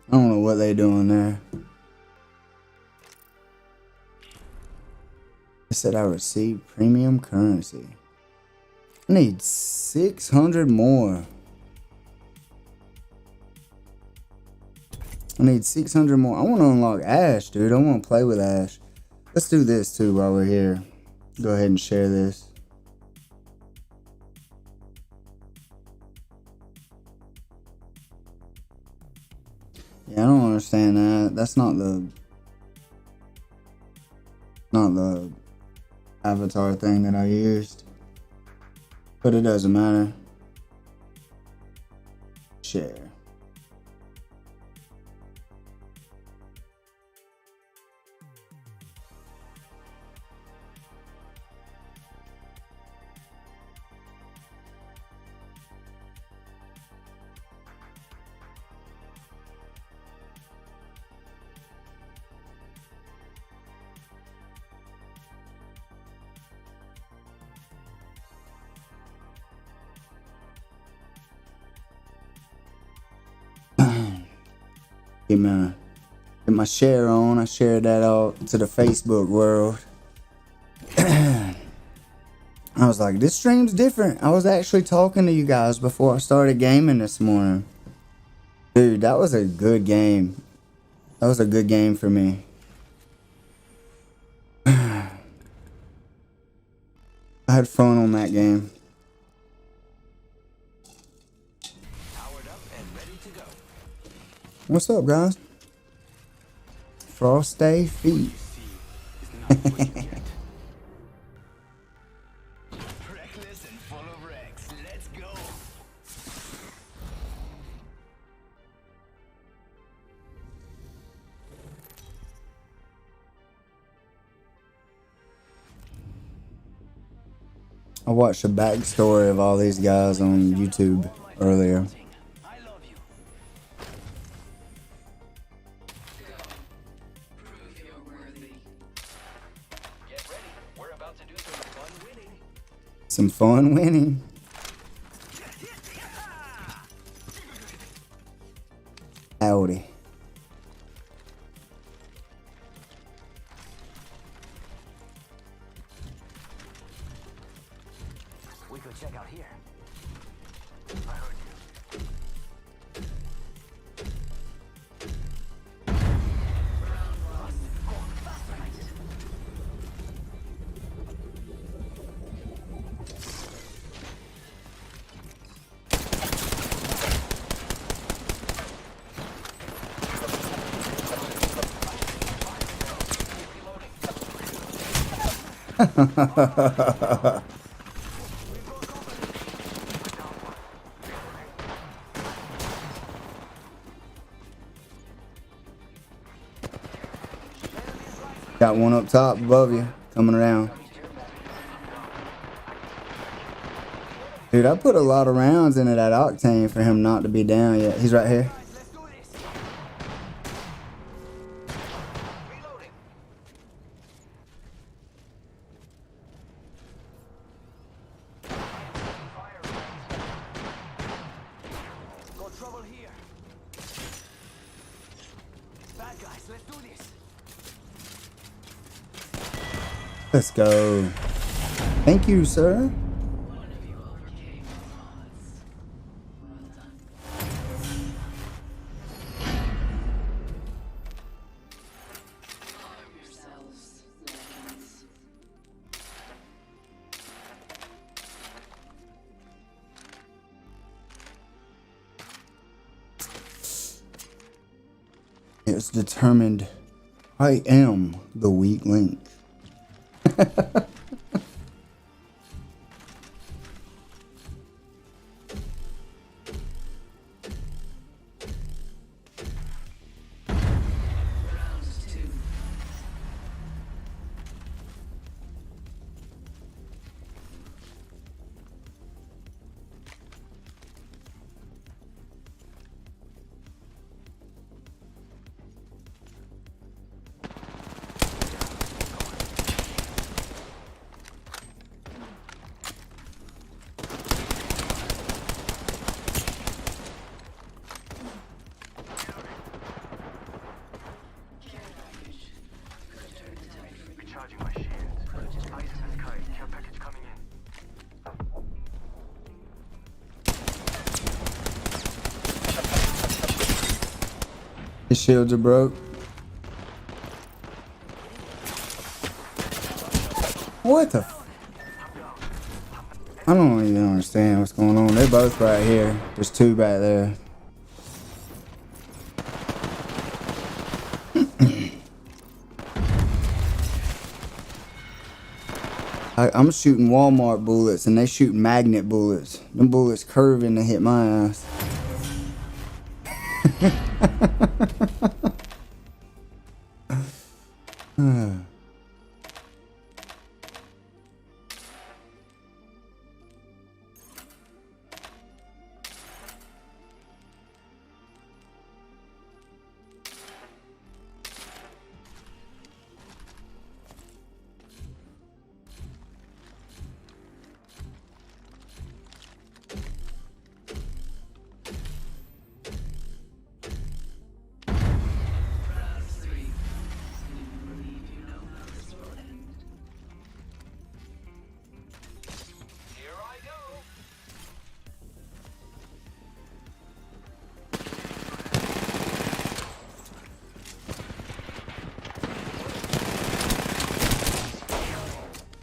I don't know what they doing there. They said I received premium currency. I need 600 more. I need 600 more. I want to unlock Ash, dude. I want to play with Ash. Let's do this too while we're here. Go ahead and share this. Yeah, I don't understand that. That's not the avatar thing that I used. But it doesn't matter. Share. Get my share on. I shared that out to the Facebook world. I was like, this stream's different. I was actually talking to you guys before I started gaming this morning. Dude, that was a good game. That was a good game for me. I had fun on that game. Powered up and ready to go. What's up, guys? Frosty feet. Reckless and full of wrecks. Let's go. I watched the backstory of all these guys on YouTube earlier. I love you. Prove you're worthy. Get ready. We're about to do some fun winning. Some fun winning. Howdy. We could check out here. I heard you. Got one up top above you, coming around. Dude, I put a lot of rounds into that Octane for him not to be down yet. He's right here. Let's do this. Reloading. Got trouble here. Bad guys, let's do this. Let's go. Thank you, sir. One of you overcame the odds. Well done. Arm yourselves, legends. It's determined I am the weak link. Round two. Care package. Could turn the tide for you. Recharging my shields. Ice in the sky. Care package coming in. His shields are broke. What the f- I don't even understand what's going on. They're both right here. There's two back there. I'm shooting Walmart bullets and they shooting magnet bullets. Them bullets curving to hit my ass. Here I go.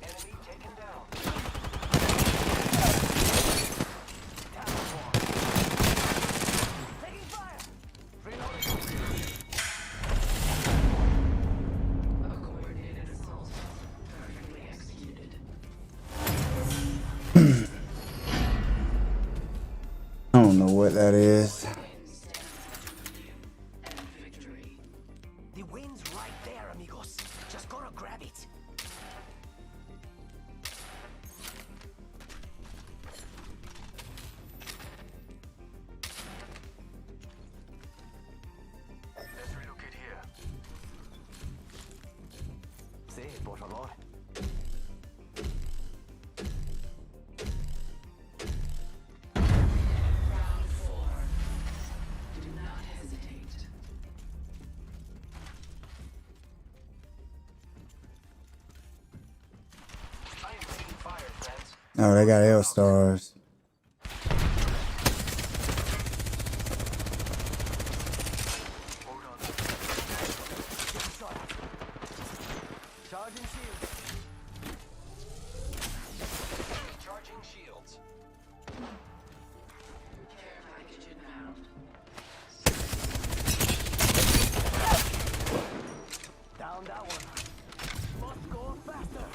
Enemy taken down. Taking fire. Reloading. A coordinated assault. Perfectly executed. I don't know what that is. And victory. The win's right there, amigos. Just gotta grab it. Let's relocate here. Sí, por favor. Round 4. Do not hesitate. I am taking fire, friends. Oh, they got L stars. Hold on. Getting shot at. Charging shield. Charging shields. Care package inbound. Down that one. Must go faster.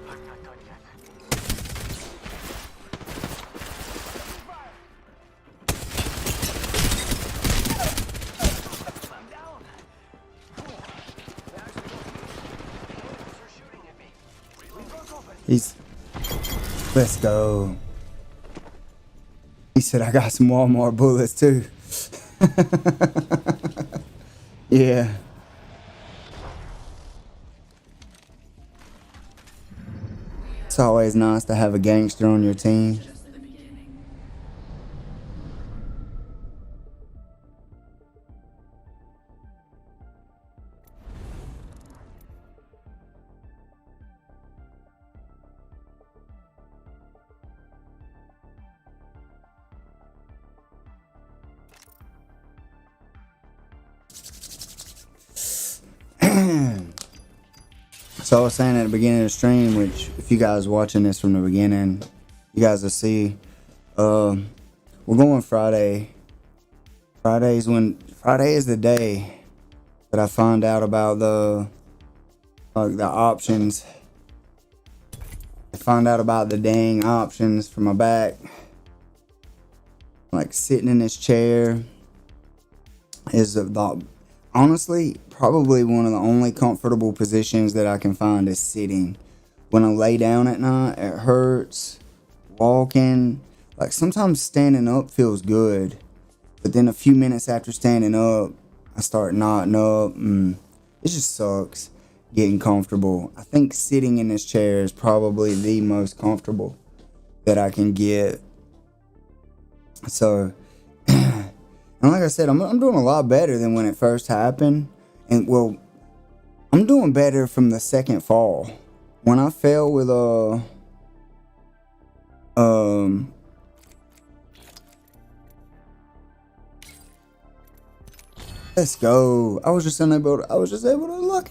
I'm not done yet. I'm down. Enemies are shooting at me. We broke open. He's. Let's go. He said I got some Walmart bullets too. Yeah. It's always nice to have a gangster on your team. Just the beginning. So I was saying at the beginning of the stream, which if you guys watching this from the beginning, you guys will see. We're going Friday. Friday is the day that I find out about the options. I find out about the dang options for my back. Like sitting in this chair is honestly probably one of the only comfortable positions that I can find is sitting. When I lay down at night, it hurts. Walking, like sometimes standing up feels good, but then a few minutes after standing up, I start knotting up. It just sucks getting comfortable. I think sitting in this chair is probably the most comfortable that I can get. So, and like I said, I'm doing a lot better than when it first happened. And well, I'm doing better from the second fall. When I fell with let's go. I was just able to look.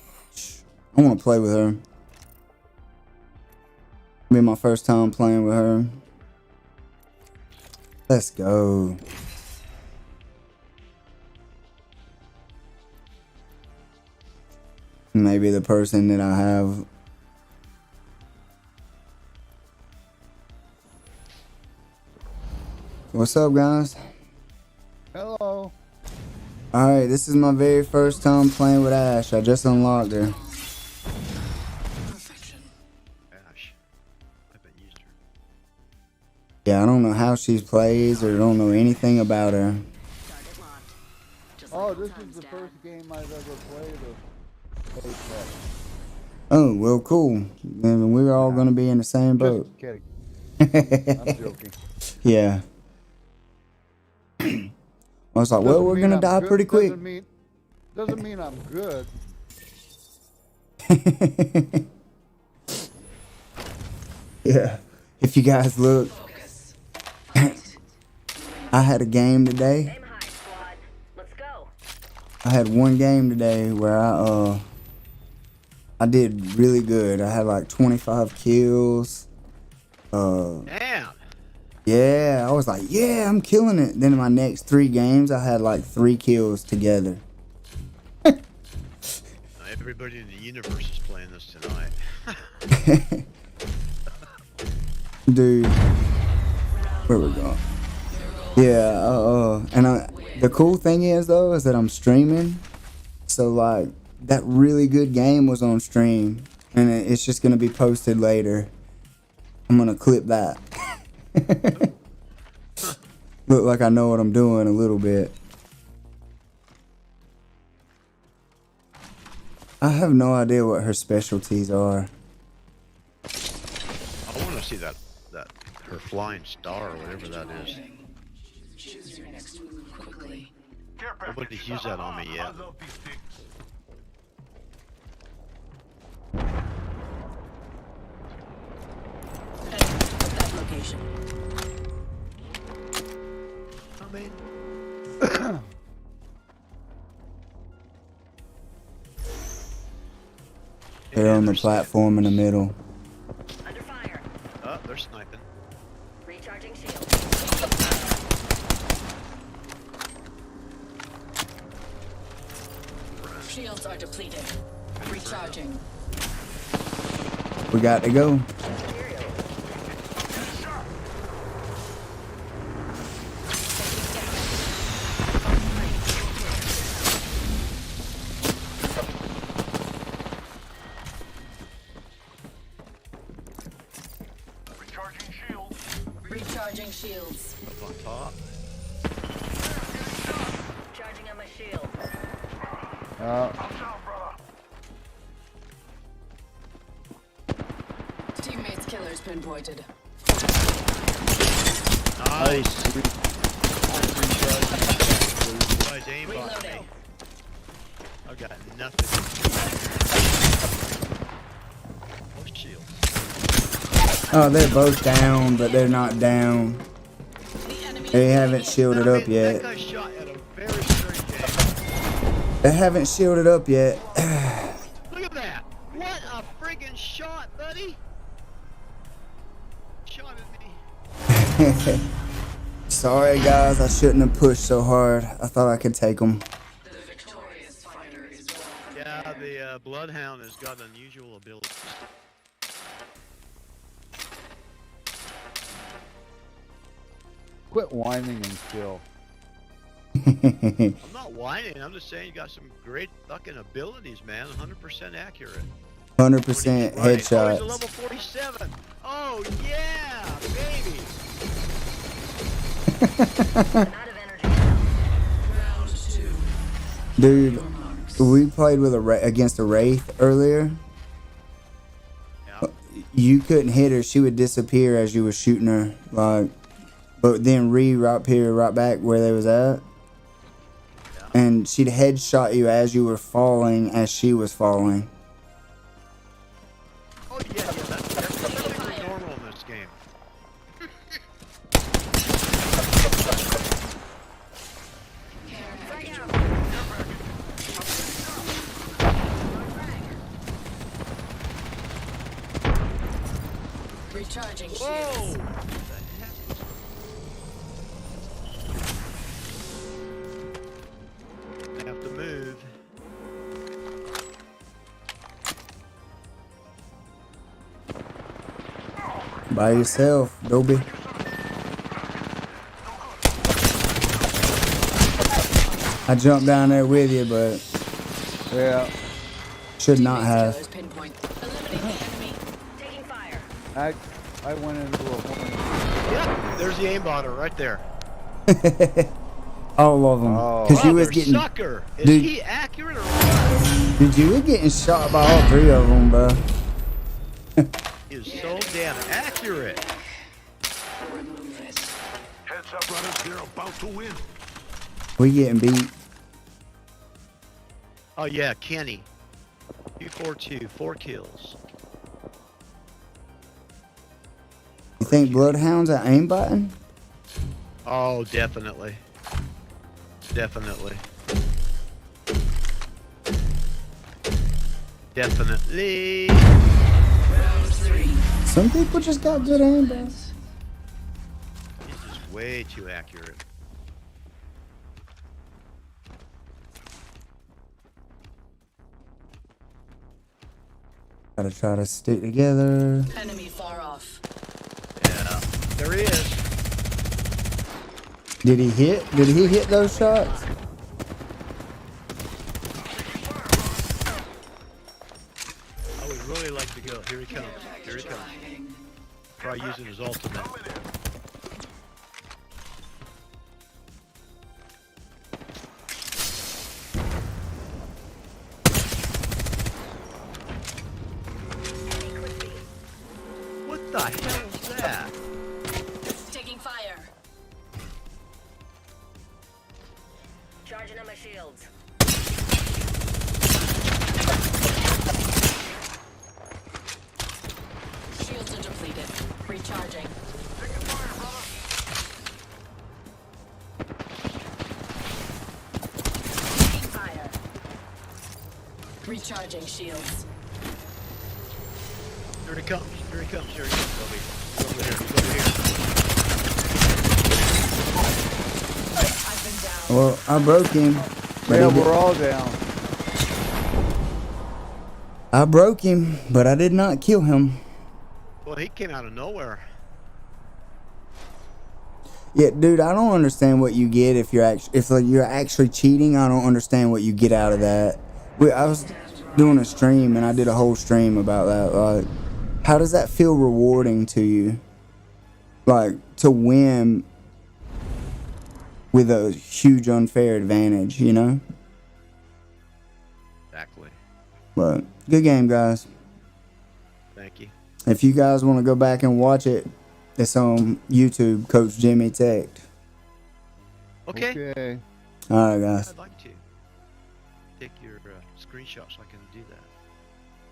I want to play with her. Be my first time playing with her. Let's go. maybe the person that I have. What's up, guys? Hello. Alright, this is my very first time playing with Ash. I just unlocked her. Ash. I haven't used her. Yeah, I don't know how she plays or don't know anything about her. Target locked. Just Oh, like this times, is the Dad. first game I've ever played of Apex. Oh, well, cool. Then we're all gonna be in the same boat. Just kidding. I'm joking. Yeah. I was like, well, Doesn't we're mean gonna I'm die good- pretty quick. Doesn't mean I'm good. Yeah. If you guys look, I had a game today. Aim high, squad. Let's go. I had one game today where I did really good. I had like 25 kills. Damn. Yeah, I was like, yeah, I'm killing it. Then in my next 3 games, I had like 3 kills together. Everybody in the universe is playing this tonight. Dude, where we going? Yeah, and the cool thing is though, is that I'm streaming. So like, that really good game was on stream. And it's just gonna be posted later. I'm gonna clip that. Look like I know what I'm doing a little bit. I have no idea what her specialties are. I want to see that her flying star or whatever that is. Choose your next move quickly. Nobody's used that on me yet. I love these things. That location. I mean, They're on the platform in the middle. Under fire. oh, they're sniping. Recharging shield. Shields are depleted. Recharging. We got to go. Recharging shields. Recharging shields. Up on top. Charging on my shield. I'm down, brother. Teammates killers pinpointed. Nice. Nice aim on me. Reloading. I've got nothing. Oh, shield. Oh, they're both down, but they're not down. The enemy They haven't shielded up That yet. guy shot at a very straight game. They haven't shielded up yet. Look at that! What a friggin' shot, buddy! Shot at me. Sorry, guys. I shouldn't have pushed so hard. I thought I could take them. The victorious fighter is well. Yeah, the Bloodhound has got unusual abilities. Quit whining and kill. I'm not whining, I'm just saying you got some great fucking abilities, man. 100% accurate. 100% Right. Oh, he's a headshots. level 47. Oh, yeah, baby. I'm out of energy now. Round 2. Dude, we played with against a Wraith earlier. Yeah. You couldn't hit her. She would disappear as you were shooting her. Like, but then reappear right back where they was at. And she'd headshot you as you were falling, as she was falling. Oh, yeah, that's perfectly normal in this game. Recharging shields. Whoa! I have to move. By yourself, Dobie. I jumped down there with you, but Yeah, should not have. Pinpoint. Eliminate the enemy. Taking fire. I went into a horn. Yeah, there's the aimbotter right there. All of them. Oh. Cause you was Brother getting, sucker. Is Dude. he accurate or what? dude, you were getting shot by all 3 of them, bro. He is so damn accurate. Heads up, brothers. They're about to win. We getting beat. Oh yeah, Kenny. 242, 4 kills. You think Bloodhound's are aimbotting? Oh, definitely. Definitely. Definitely. Round 3. Some people just got good aimbots. He's just way too accurate. Gotta try to stick together. Enemy far off. Yeah, there he is. Did he hit? Did he hit those shots? I would really like to go. Here he comes. Here he comes. Try using his ultimate. What the hell is that? Taking fire. Charging on my shields. Shields are depleted. Recharging. Taking fire. Recharging shields. Here he comes. Here he comes. Here he comes. Over here. He's over here. I've been down. Well, I broke him. But Yeah, he did- we're all down. I broke him, but I did not kill him. Well, he came out of nowhere. Yeah, dude, I don't understand what you get if you're actually cheating. I don't understand what you get out of that. I was doing a stream and I did a whole stream about that. Like, how does that feel rewarding to you? Like, to win with a huge unfair advantage, you know? Exactly. But good game, guys. Thank you. If you guys want to go back and watch it, it's on YouTube, Coach Jimmy Tech. Okay. Okay. All right, guys. I'd like to take your screenshot so I can do that.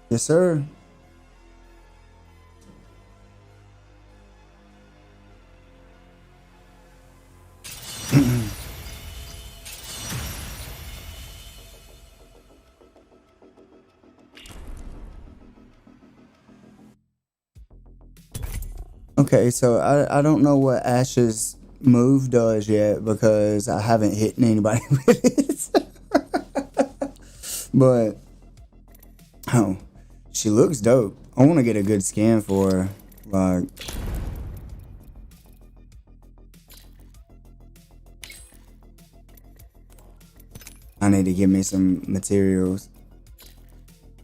Yes, sir. Okay, so I don't know what Ash's move does yet because I haven't hit anybody with it. But oh, she looks dope. I want to get a good scan for her. Like, I need to get me some materials.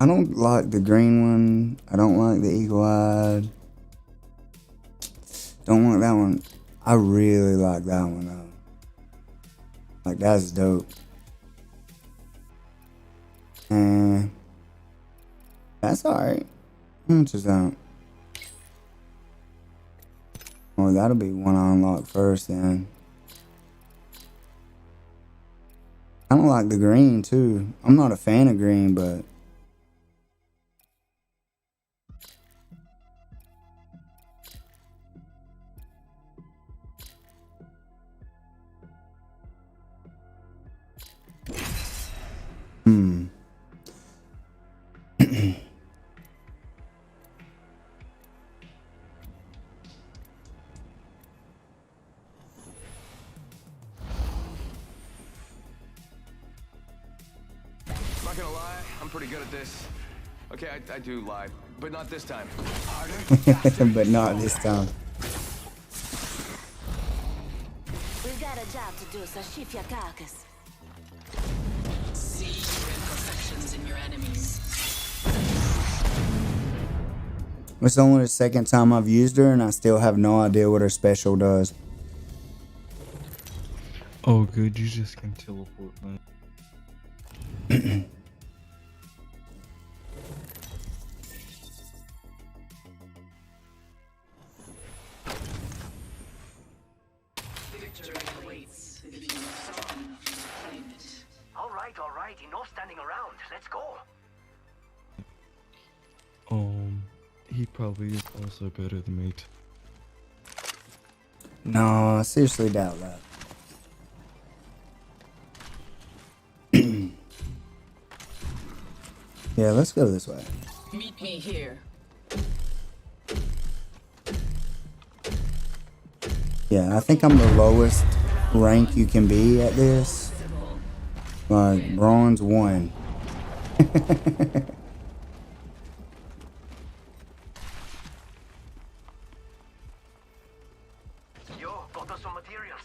I don't like the green one. I don't like the eagle-eyed. Don't like that one. I really like that one though. Like, that's dope. And that's alright. How much is that? Well, that'll be one I unlock first then. I don't like the green too. I'm not a fan of green, but Not gonna lie, I'm pretty good at this. Okay, I do lie. but not this time. But not this time. We've got a job to do, so shift your carcass. See your imperfections in your enemies. It's only the second time I've used her, and I still have no idea what her special does. Oh, good. You just can teleport, man. Victory awaits if you are strong enough to claim it. All right, enough standing around. Let's go. He probably is also better than me. No, I seriously doubt that. Yeah, let's go this way. Meet me here. Yeah, I think I'm the lowest rank you can be at this. Like, bronze 1. Yo, got us some materials.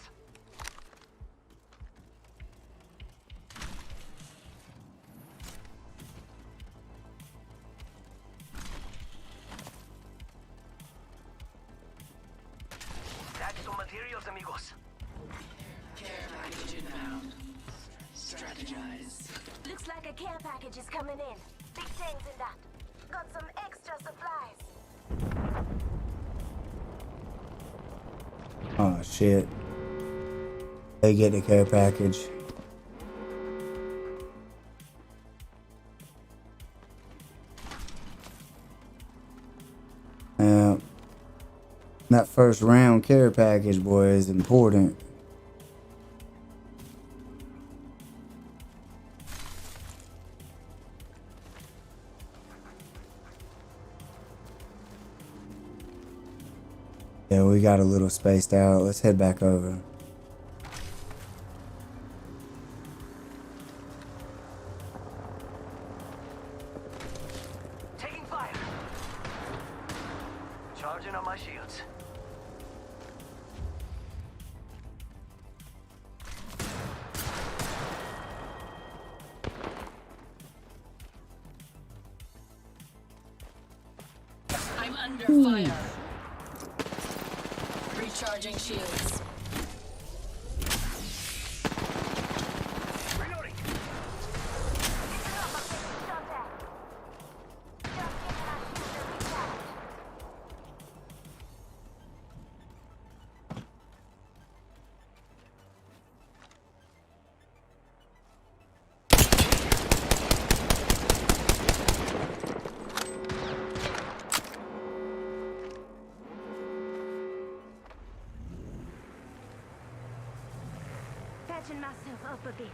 That's some materials, amigos. Care package inbound. Strategize. Looks like a care package is coming in. Big things in that. Got some extra supplies. Oh, shit. They get the care package. Yeah. That first round care package, boy, is important. Yeah, we got a little spaced out. Let's head back over. Taking fire. Charging on my shields. I'm under fire. Recharging shields. Reloading. Patching myself up a bit.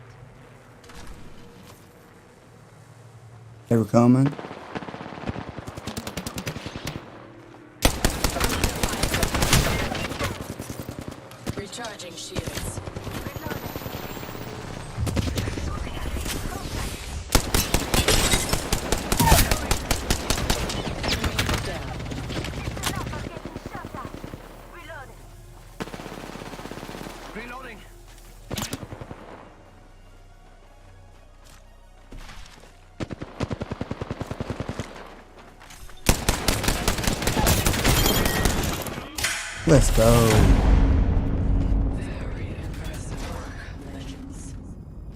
They were coming. Recharging shields. Reloading. Let's go. Very impressive work, legends.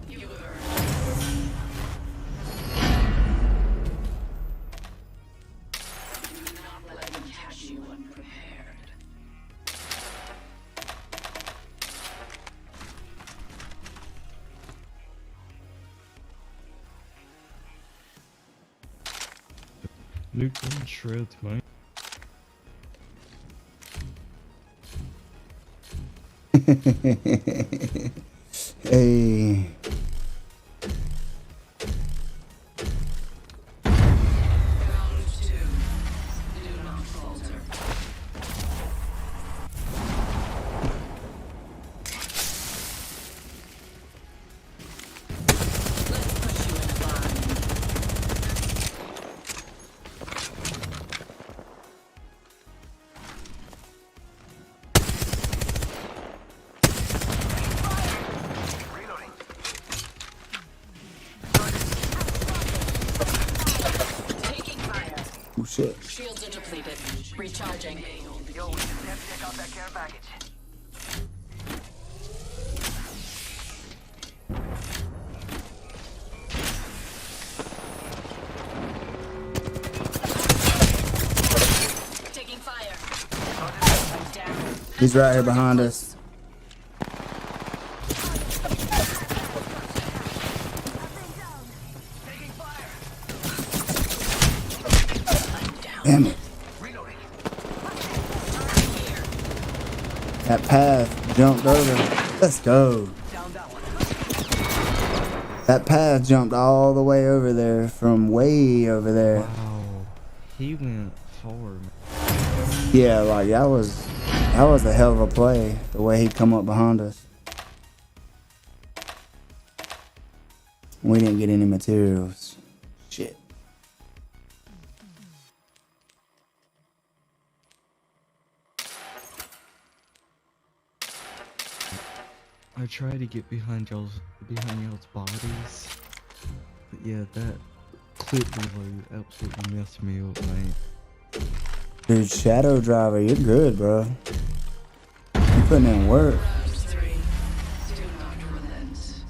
You earned this. Do not let them catch you unprepared. Luke and shreds, mate. Hey. Round 2. Do not falter. Let's push you in a bind. shit. Shields are depleted. Recharging. Yo, we just have to check out that care package. Taking fire. I'm down. He's right here behind us. Damn it. That path jumped over. Let's go. That path jumped all the way over there from way over there. Wow. He went hard. Yeah, like that was a hell of a play. The way he come up behind us. We didn't get any materials. Shit. I tried to get behind y'all's bodies, but yeah, that clip reload absolutely messed me up, man. Dude, Shadow Driver, you're good, bro. You putting in work. Round 3. Do not relent.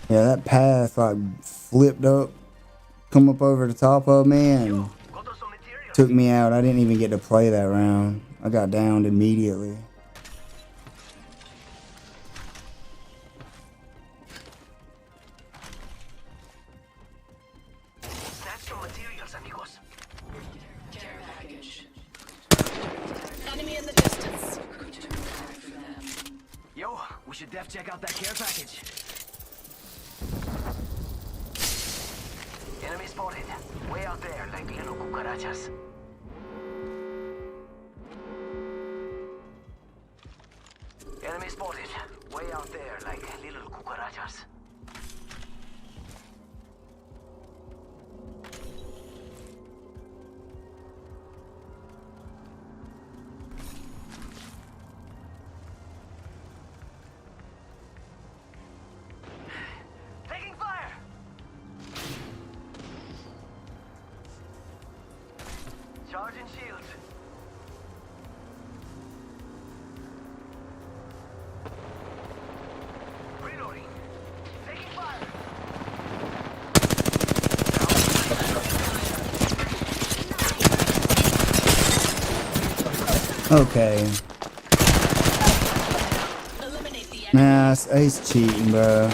Yeah, that path like flipped up, come up over the top of me, and took me out. I didn't even get to play that round. I got downed immediately. Snatch some materials, amigos. Care package. Enemy in the distance. Yo, we should def check out that care package. Enemy spotted. Way out there, like little cucarachas. Enemy spotted. Way out there, like little cucarachas. Taking fire! Charging shields. Reloading. Taking fire. Okay. Eliminate the enemy. Nah, he's cheating, bro.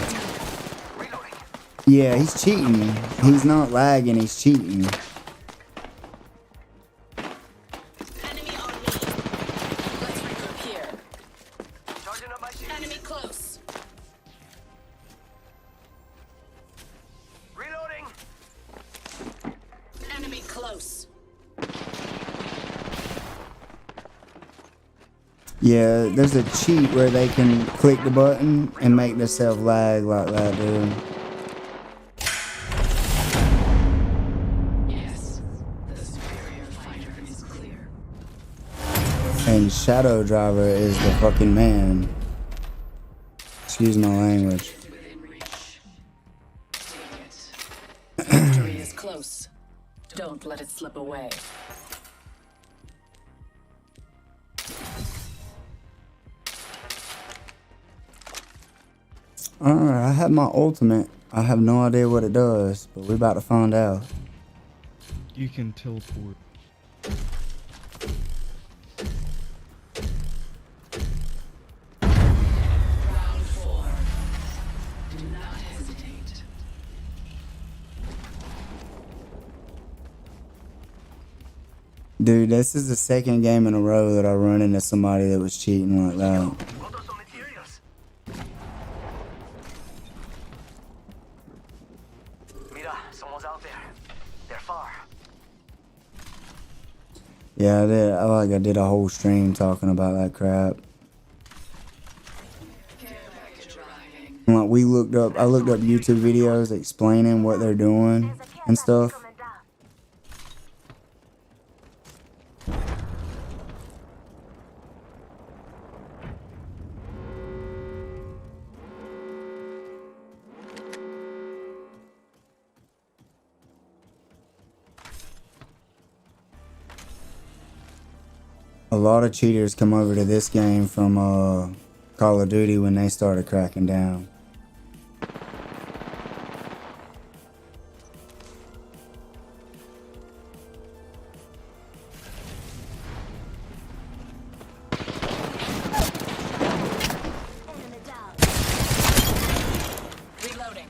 Yeah, he's cheating. He's not lagging, he's cheating. Enemy on me. Let's regroup here. Charging up my shield. Enemy close. Reloading. Enemy close. Yeah, there's a cheat where they can click the button and make themselves lag like that, dude. Yes. The superior fighter is clear. And Shadow Driver is the fucking man. Excuse my language. Within reach. Take it. Victory is close. Don't let it slip away. Alright, I have my ultimate. I have no idea what it does, but we're about to find out. You can teleport. Round 4. Do not hesitate. Dude, this is the second game in a row that I run into somebody that was cheating like that. Got us some materials. Mira, someone's out there. They're far. Yeah, I did a whole stream talking about that crap. Care package arriving. And, like I looked up YouTube videos explaining what they're doing and stuff. Coming down. A lot of cheaters come over to this game from Call of Duty when they started cracking down. Enemy down. Reloading.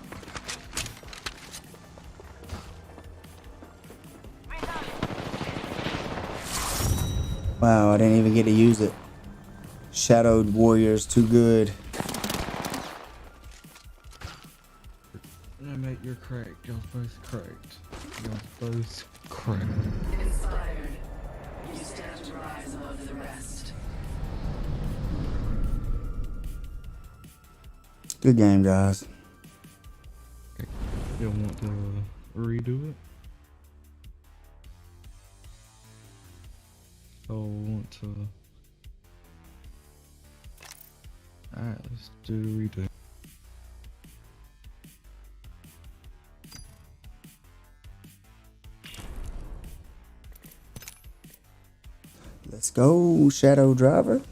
Wow, I didn't even get to use it. Shadowed Warrior's too good. No, mate, you're correct. Y'all both correct. Y'all both correct. Inspired. You stand to rise above the rest. Good game, guys. Y'all want to redo it? Oh, want to... Alright, let's do the redo. Let's go, Shadow Driver.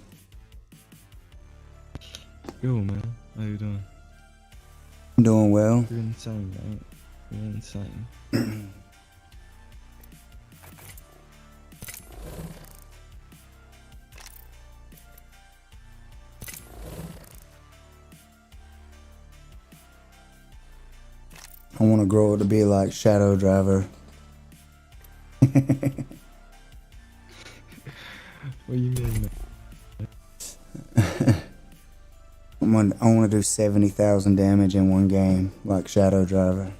Yo, man. How you doing? I'm doing well. You're insane, mate. You're insane. I want to grow up to be like Shadow Driver. What do you mean? I want to do 70,000 damage in one game, like Shadow Driver.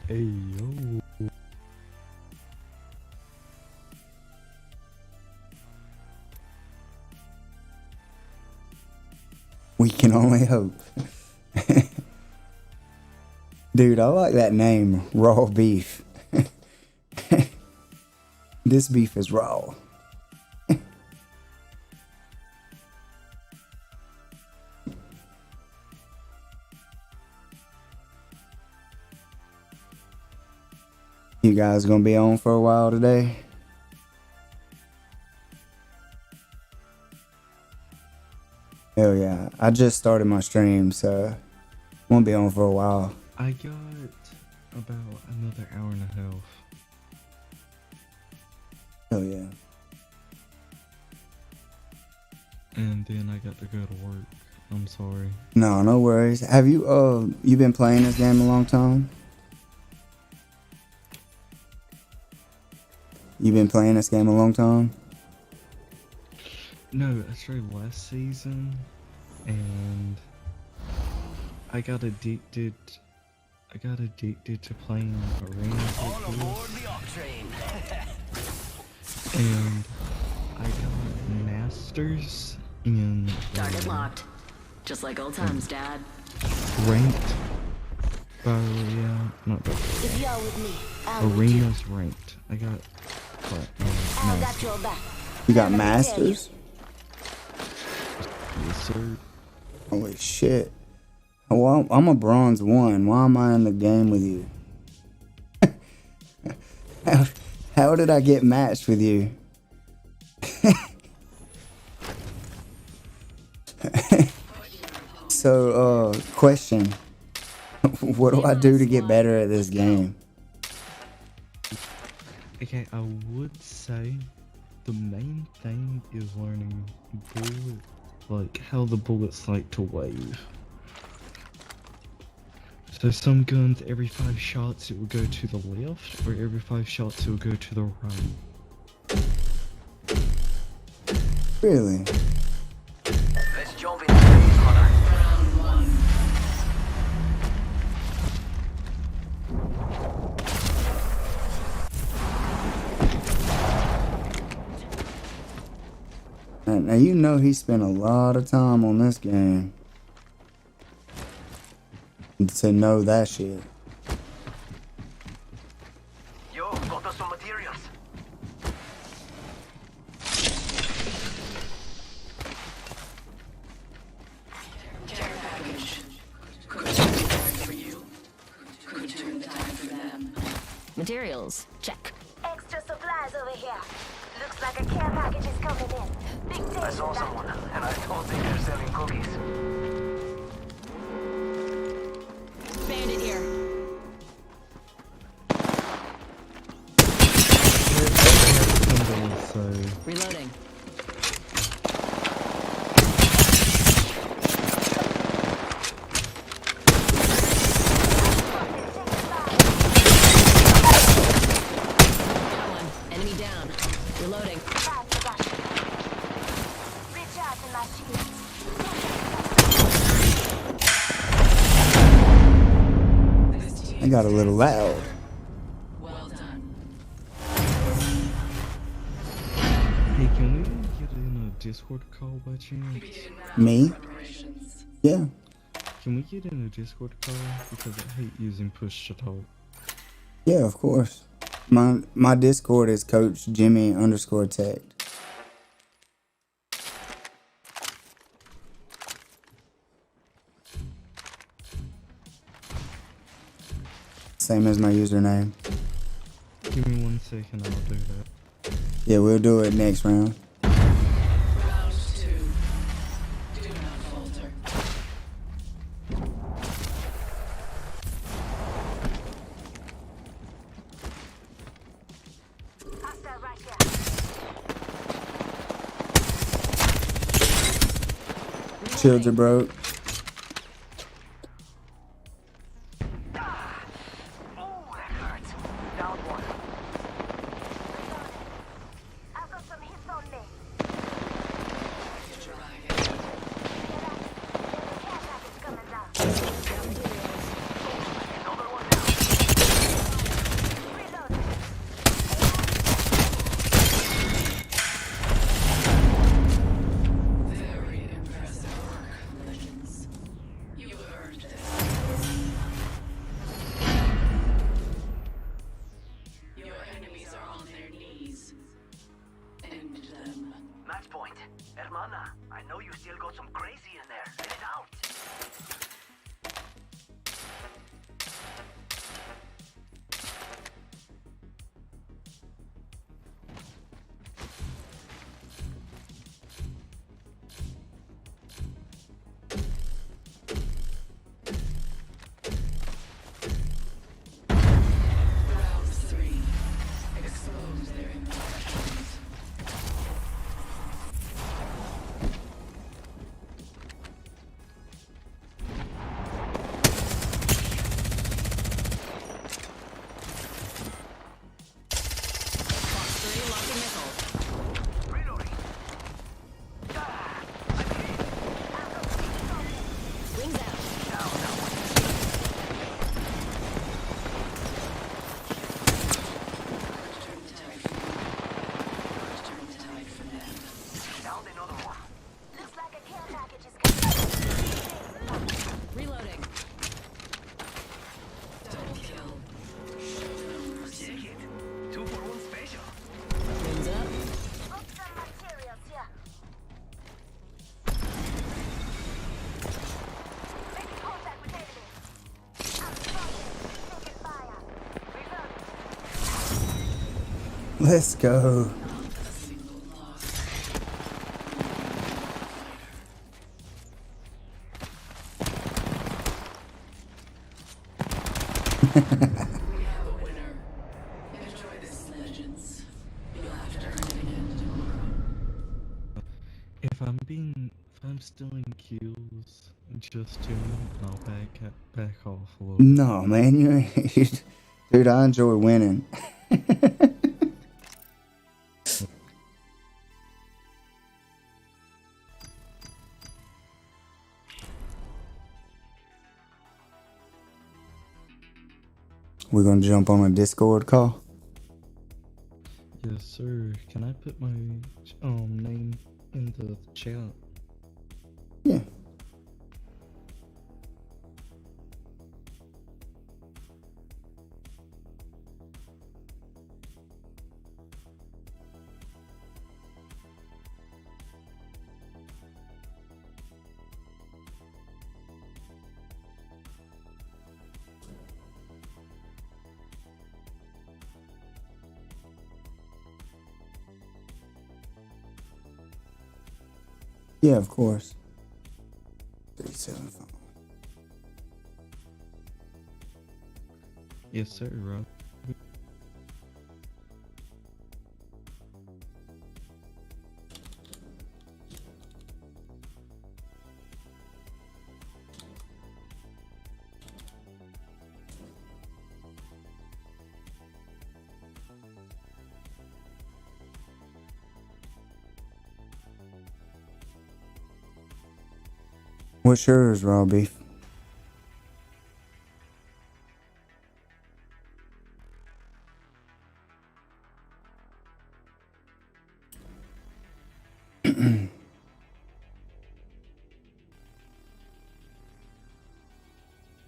Hey, yo. We can only hope. Dude, I like that name, Raw Beef. This beef is raw. You guys gonna be on for a while today? Hell yeah. I just started my stream, so won't be on for a while. I got about another hour and a half. Hell yeah. And then I got to go to work. I'm sorry. No, no worries. Have you you been playing this game a long time? You been playing this game a long time? No, I started last season, and I got addicted. I got addicted to playing arenas All like aboard this, the op train. and I got masters in Target locked. Just like old times, Dad. ranked. Yeah, not that. If you're with me, I'll with you. Arenas ranked. I got I got masters. your back. You got Let me tell you. masters? Yes, sir. Holy shit. Well, I'm a bronze 1. Why am I in the game with you? How did I get matched with you? So, question. What do I do to get better at this game? Okay, I would say the main thing is learning bullet, like how the bullets like to wave. So some guns, every 5 shots it will go to the left, or every 5 shots it will go to the right. Really? Let's jump in the phase, Connor. Round one. Now you know he spent a lot of time on this game to know that shit. Yo, got us some materials. Care package. Could turn the tide for you. Could turn the tide for them. Materials. Check. Extra supplies over here. Big things I saw in that. someone, and I don't think they're selling cookies. Bandit here. So Reloading. Got one. Enemy down. Reloading. Recharging my shields. I got a little loud. Well done. hey, can we get in a Discord call by chance? Begin round Me? preparations. Yeah. Can we get in a Discord call? Because I hate using push to talk. Yeah, of course. My Discord is Coach Jimmy _Tech. Same as my username. Give me 1 second, I'll do that. Yeah, we'll do it next round. Round 2. Do not falter. Hostile right here. Shields are broke. Oh, that hurts. Down one. I've got some hits on me. Dragon. There's a care package coming down. Another one down. Reloading. Very impressive work, Legends. You earned this. Your enemies are on their knees. End them. Match point. Hermana, I know you still got some crazy in there. Let it out. Round 3. Expose their imperfections. Fox 3 launching missile. Reloading. Wings out. Turn the tide for you. Turn the tide for them. Down another one. Looks like a care package is coming. Reloading. Double kill. Show them mercy. Take it. 2 for 1 special. Wings up. Got some materials here. Making contact with enemy. I'm spotted. Taking fire. Reloading. Let's go. Not a single loss. We have a winner. Enjoy this, Legends. You'll have to earn it again tomorrow. If I'm stealing kills, just tell me and I'll back off a little. No, man, you ain't. Dude, I enjoy winning. We're gonna jump on a Discord call. Yes, sir. Can I put my name in the chat? Yeah. Yeah, of course. 375. Yes, sir, Rob. What's yours, raw beef?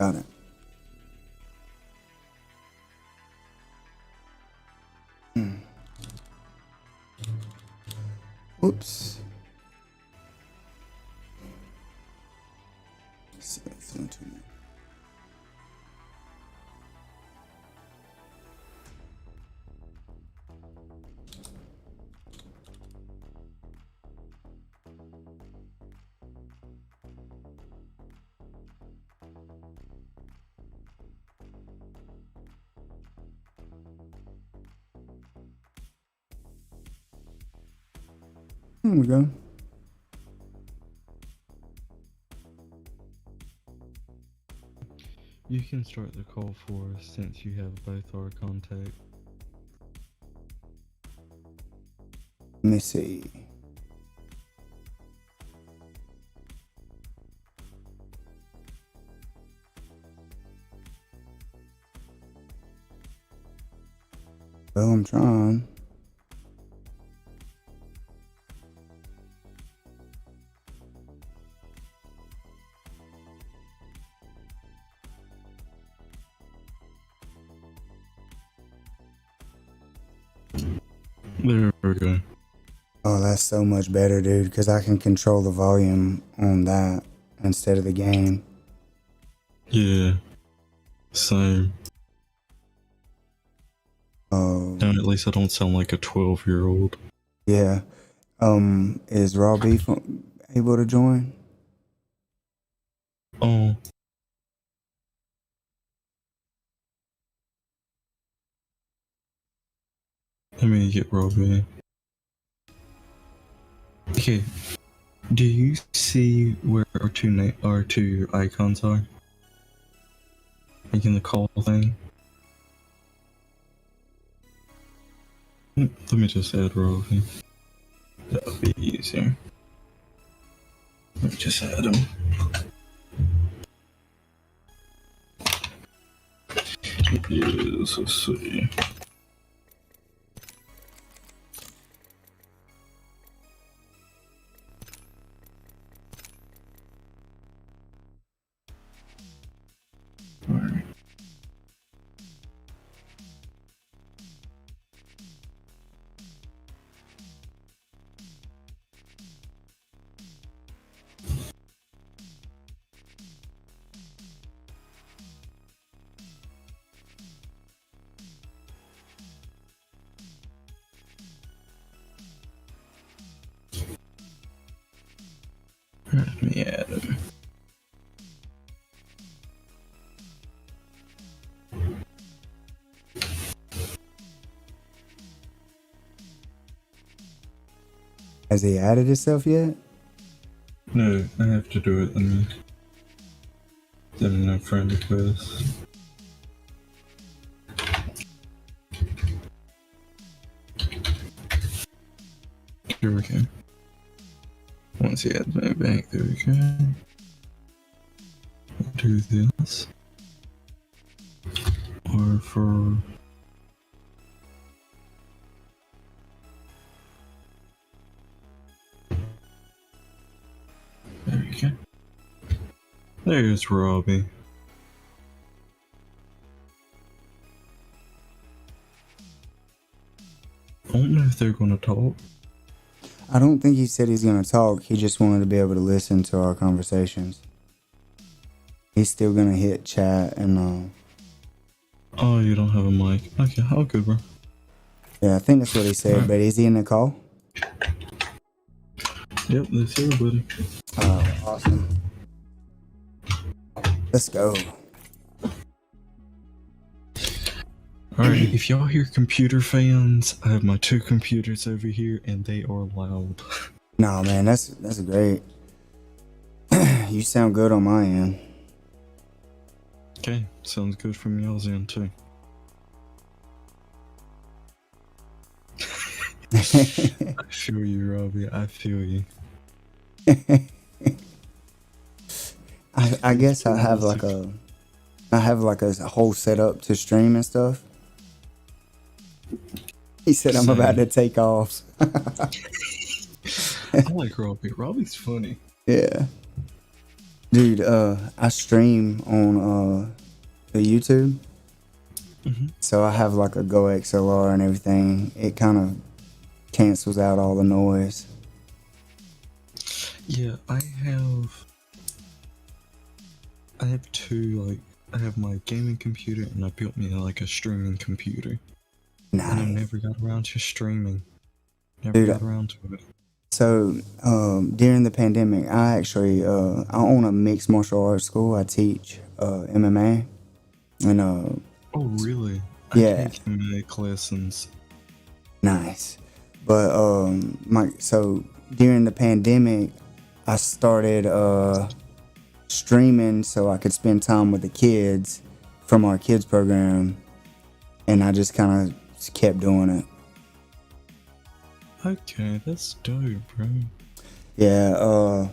Got it. Oops. There we go. You can start the call for us since you have both our contact. Let me see. Well, I'm trying. There we go. Oh, that's so much better, dude, because I can control the volume on that instead of the game. Yeah. Same. Oh. Now at least I don't sound like a 12-year-old. Yeah. Is Raw Beef able to join? Oh. Let me get Robbie. Okay. Do you see where our two icons are? Making the call thing? Let me just add Robbie. That'll be easier. Let me just add him. Yes, let's see. Alright. Let me add him. Has he added himself yet? No, I have to do it. Then a friend request. Here we go. Once he adds me back, there we go. Do this. Or for... There we go. There's Robbie. I don't know if they're gonna talk. I don't think he said he's gonna talk. He just wanted to be able to listen to our conversations. He's still gonna hit chat and Oh, you don't have a mic. Okay, all good, bro. yeah, I think that's what he said. Right. But is he in the call? Yep, that's everybody. Oh, awesome. Let's go. Alright, if y'all hear computer fans, I have my 2 computers over here and they are loud. No, man, that's great. You sound good on my end. Okay, sounds good from y'all's end too. I feel you, Robbie. I feel you. I guess I have like a whole setup to stream and stuff. He said I'm about to take off. I like Robbie. Robbie's funny. Yeah. Dude, I stream on the YouTube. So I have like a Go XLR and everything. It kind of cancels out all the noise. Yeah, I have 2, like, I have my gaming computer and I built me like a streaming computer. Nice. And I never got around to streaming. Never got around to it. So, during the pandemic, I actually, I own a mixed martial arts school. I teach MMA. And, oh, really? Yeah. I take MMA lessons. Nice. But, so during the pandemic, I started, streaming so I could spend time with the kids from our kids program. And I just kind of kept doing it. Okay, that's dope, bro. Yeah,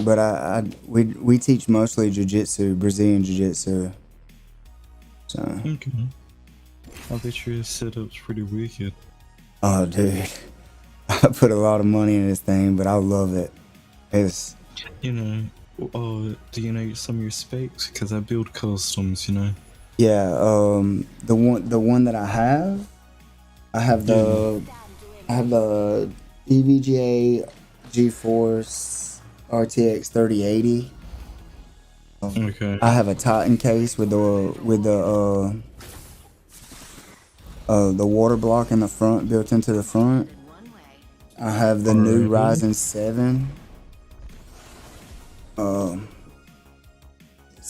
but we teach mostly jiu-jitsu, Brazilian jiu-jitsu. So. Okay. I bet your setup's pretty wicked. Oh, dude. I put a lot of money in this thing, but I love it. It's... You know, do you know some of your specs? Because I build customs, you know. Yeah, the one that I have the EVGA GeForce RTX 3080. Okay. I have a Titan case with the water block in the front, built into the front. I have the new Ryzen 7.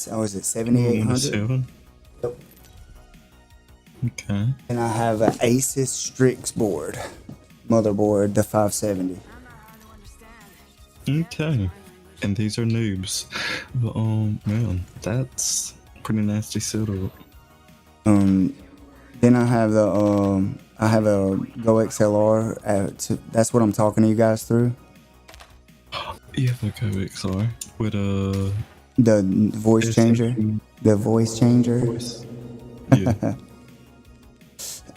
Is it 7800? Yep. Okay. And I have an Asus Strix board, motherboard, the 570. Okay. And these are noobs. But, man, that's pretty nasty setup. Then I have the I have a Go XLR. That's what I'm talking to you guys through. You have a Go XR with the voice changer. The voice changer. Yeah.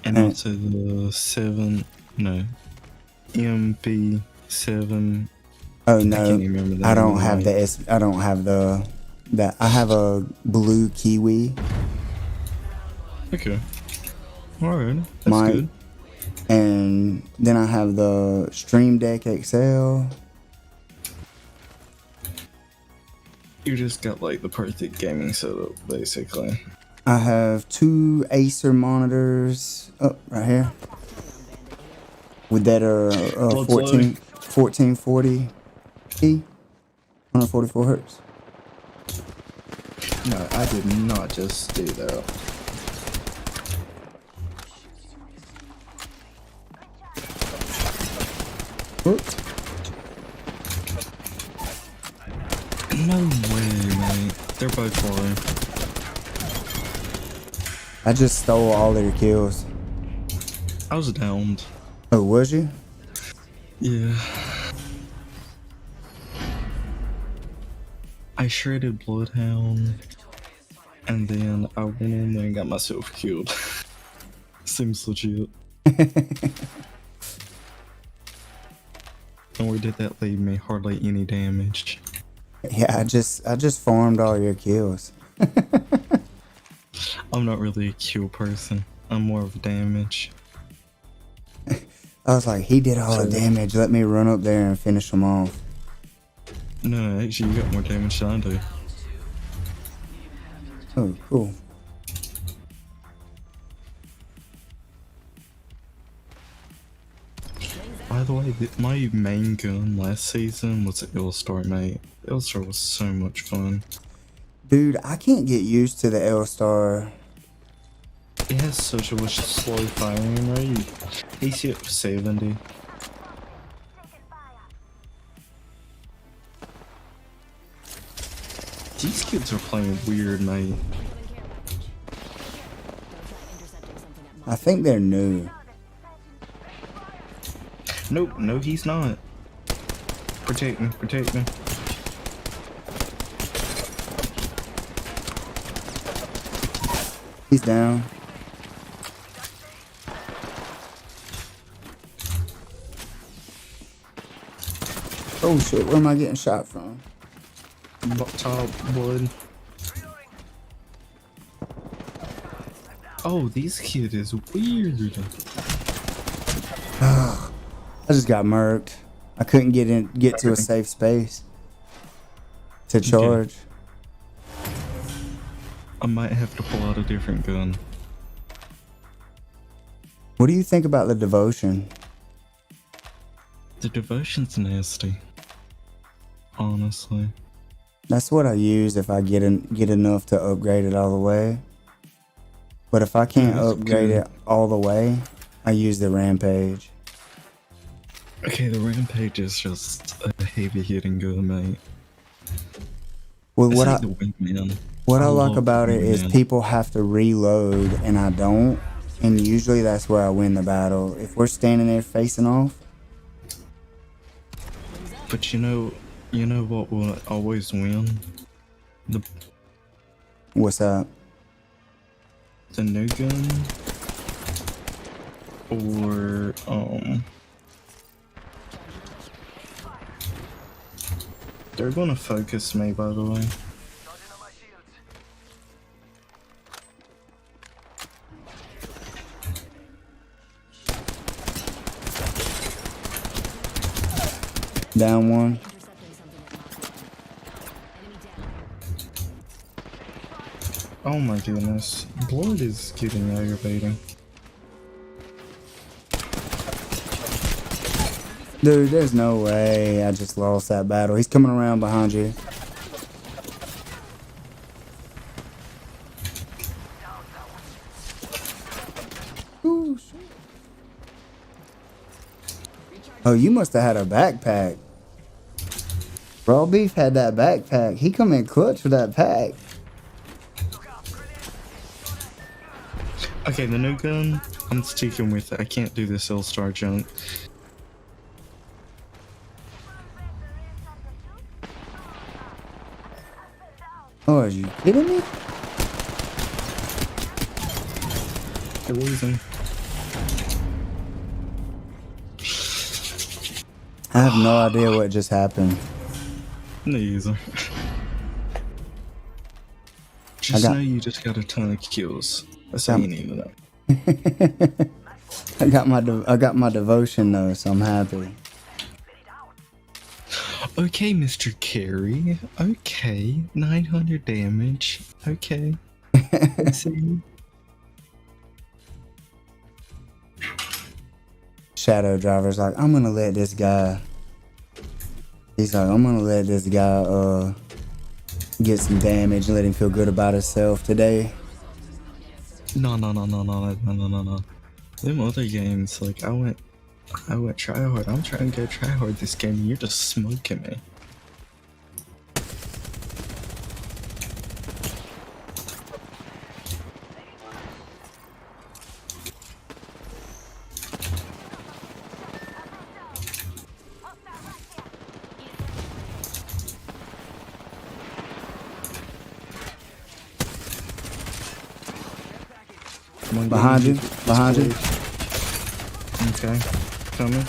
And also the MP7. Oh no, I don't have the I don't have the I have a blue Kiwi. Okay. Alright, that's good. And then I have the Stream Deck XL. You just got like the perfect gaming setup, basically. I have 2 Acer monitors right here with that 1440p, 144 hertz. No, I did not just do that. Oops. No way, mate. They're both flying. I just stole all of your kills. I was downed. Oh, was you? Yeah. I shredded Bloodhound, and then I went in there and got myself killed. Seems legit. And where did that leave me? Hardly any damage. Yeah, I just farmed all your kills. I'm not really a kill person. I'm more of damage. I was like, he did all the damage. Let me run up there and finish him off. No, actually, you got more damage than I do. Oh, cool. By the way, my main gun last season was the L-Star, mate. L-Star was so much fun. Dude, I can't get used to the L-Star. It has such a slow firing rate. AC up to 70. These kids are playing weird, mate. I think they're new. Nope, no he's not. Protect me, protect me. He's down. Oh shit, where am I getting shot from? Top blood. Oh, this kid is weird. I just got murked. I couldn't get to a safe space to charge. Okay. I might have to pull out a different gun. What do you think about the devotion? The devotion's nasty. Honestly. That's what I use if I get enough to upgrade it all the way. But if I can't upgrade it all the way, I use the rampage. Okay, the rampage is just a heavy hitting gun, mate. Well, It's what like I the wingman. what I like love about it is wingman. people have to reload and I don't, and usually that's where I win the battle. If we're standing there facing off. But you know what will always win? What's up? The new gun, or they're gonna focus me, by the way. Down one. Oh my goodness, blood is getting aggravating. Dude, there's no way I just lost that battle. He's coming around behind you. Ooh, shit. Oh, you must have had a backpack. Raw Beef had that backpack. He come in clutch with that pack. Okay, the new gun, I'm sticking with it. I can't do this L-Star junk. Oh, are you kidding me? They're losing. I have no idea what just happened. No user. Just know you just got a ton of kills. That's all you need to know. I got my devotion though, so I'm happy. Okay, Mr. Carey. Okay, 900 damage. Okay. I see. Shadow Driver's like, I'm gonna let this guy. He's like, I'm gonna let this guy get some damage and let him feel good about himself today. No. Them other games, like I went try hard. I'm trying to go try hard this game. You're just smoking me. Behind you, behind you. Okay, coming.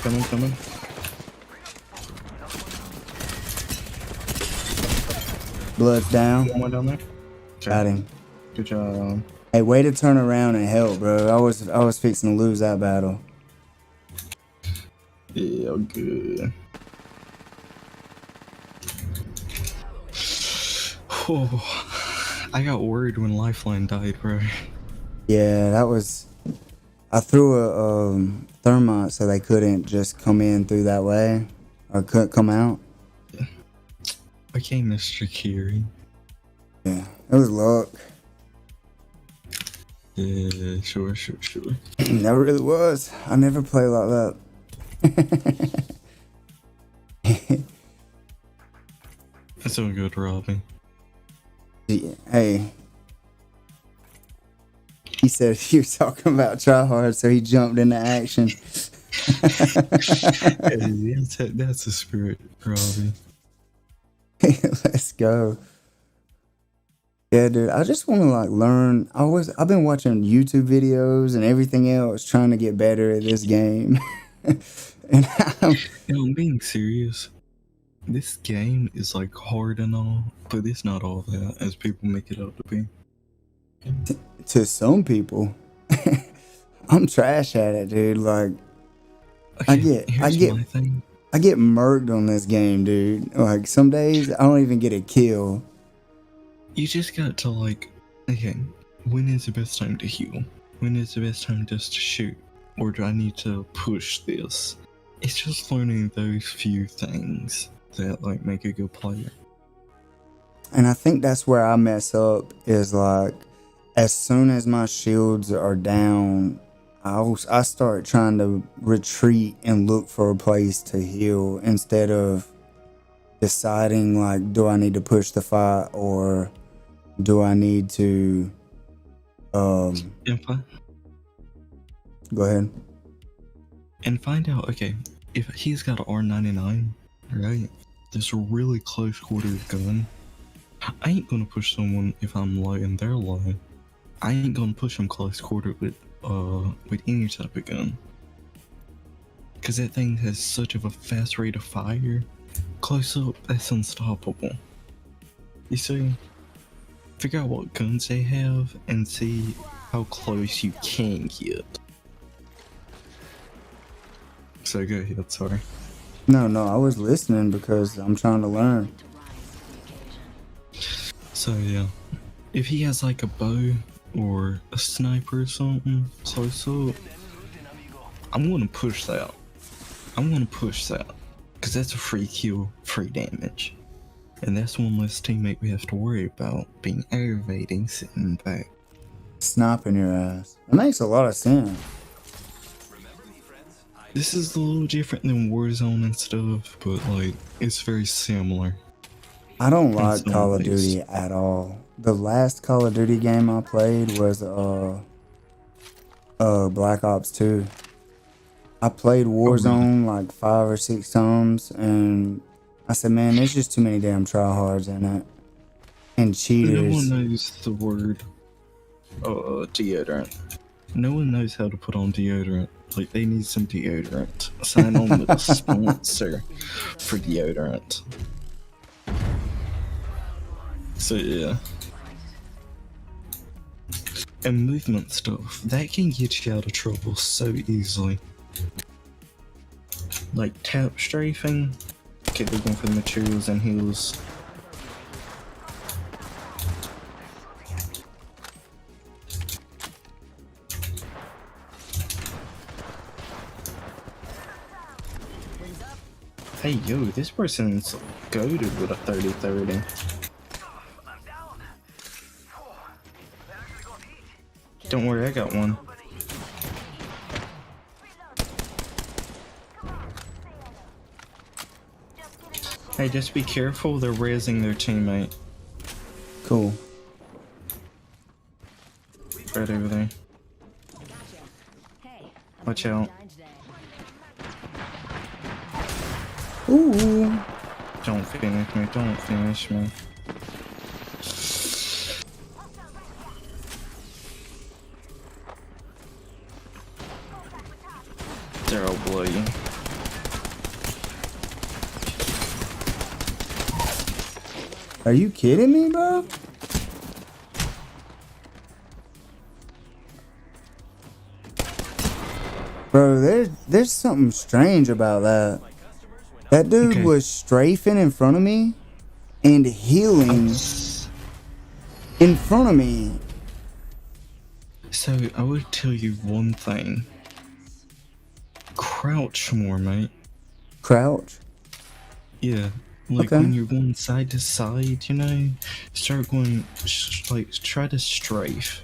Blood's down. One down there. Okay. Got him. Good job. Hey, way to turn around and help, bro. I was fixing to lose that battle. Yeah, good. Oh, I got worried when Lifeline died, bro. Yeah, that was I threw a thermite so they couldn't just come in through that way or couldn't come out. Okay, Mr. Kiri. Yeah, it was luck. Yeah, sure. Never really was. I never play like that. That's all good, Robbie. Hey. He said you were talking about try hard, so he jumped into action. Hey, that's the spirit, Robbie. Let's go. Yeah, dude. I just want to like learn. I've been watching YouTube videos and everything else, trying to get better at this game. And I'm being serious. This game is like hard and all, but it's not all that as people make it out to be. To some people, I'm trash at it, dude. Like, Okay, I get murked on this game, dude. Like some days I don't even get a kill. You just got to like, okay, when is the best time to heal? When is the best time just to shoot? Or do I need to push this? It's just learning those few things that like make a good player. And I think that's where I mess up is like, as soon as my shields are down, I start trying to retreat and look for a place to heal instead of deciding like, do I need to push the fight or do I need to go ahead and find out, okay, if he's got an R99, right, this really close quarter gun, I ain't gonna push someone if I'm low and they're low. I ain't gonna push them close quarter with any type of gun, cause that thing has such of a fast rate of fire. Close up, that's unstoppable. You see, figure out what guns they have and see how close you can get. So go ahead, sorry. No, I was listening because I'm trying to learn. So yeah, if he has like a bow or a sniper or something, so I'm gonna push that. Cause that's a free kill, free damage. And that's one less teammate we have to worry about being aggravating, sitting back. Sniping your ass. It makes a lot of sense. This is a little different than Warzone and stuff, but like, it's very similar. I don't like Call of Duty at all. The last Call of Duty game I played was Black Ops 2. I played Warzone like 5 or 6 times, and I said, man, there's just too many damn tryhards in it. And cheaters. No one knows the word deodorant. No one knows how to put on deodorant. Like, they need some deodorant. Sign on with a sponsor for deodorant. So yeah. And movement stuff, that can get you out of trouble so easily. Like tap strafing, keep looking for the materials and heals. Hey yo, this person's goated with a 30-30. Don't worry, I got one. Hey, just be careful, they're raising their teammate. Cool. Right over there. Watch out. Ooh. Don't finish me, don't finish me. They'll blow you. Are you kidding me, bro? Bro, there's something strange about that. That dude was strafing in front of me and healing in front of me. So I would tell you one thing. Crouch more, mate. Crouch. Yeah. Like Okay. when you're going side to side, you know, start going, like, try to strafe.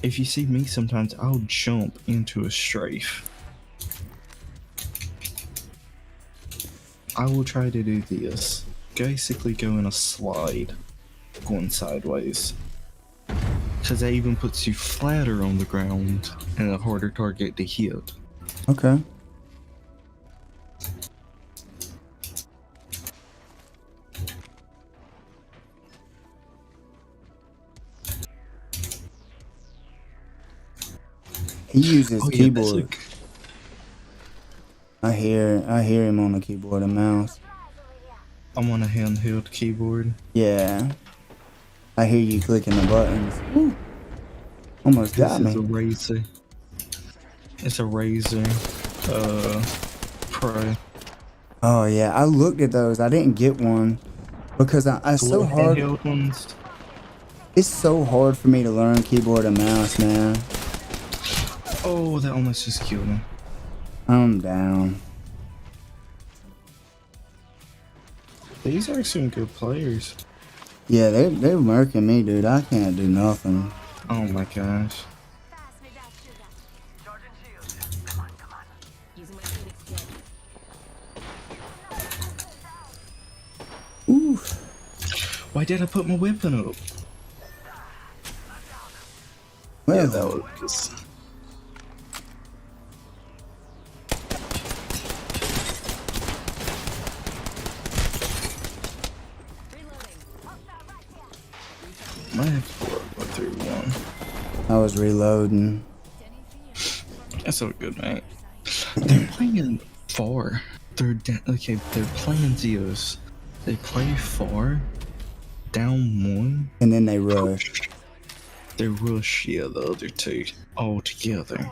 If you see me sometimes, I'll jump into a strafe. I will try to do this. Basically go in a slide, going sideways. Because that even puts you flatter on the ground and a harder target to hit. Okay. He uses Oh yeah, that's keyboard. I hear him on the keyboard and mouse. I'm on a handheld keyboard. Yeah. I hear you clicking the buttons. Woo. Almost This got is a me. Razer. It's a Razer, Pro. Oh yeah, I looked at those. I didn't get one because it's so hard. Handheld ones. It's so hard for me to learn keyboard and mouse, man. Oh, that almost just killed him. I'm down. These are some good players. Yeah, they're murking me, dude. I can't do nothing. Oh my gosh. Using my Phoenix kit. Ooh. Why did I put my weapon up? Well, Yeah, that was just... Might have to work through one. I was reloading. That's so good, mate. They're playing far. Okay, they're playing Zeus. They play far, down one. And then they rush. They rush, yeah, the other two all together.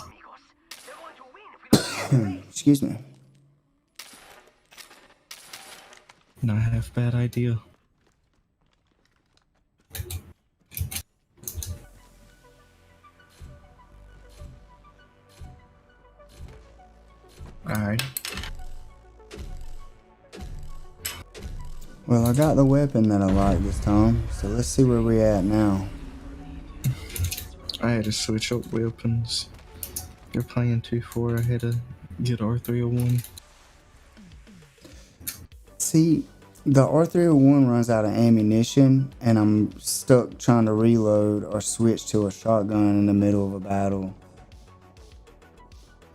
Excuse me. Not half bad idea. Alright. Well, I got the weapon that I like this time, so let's see where we at now. I had to switch up weapons. You're playing 2-4, I had to get R301. See, the R301 runs out of ammunition, and I'm stuck trying to reload or switch to a shotgun in the middle of a battle.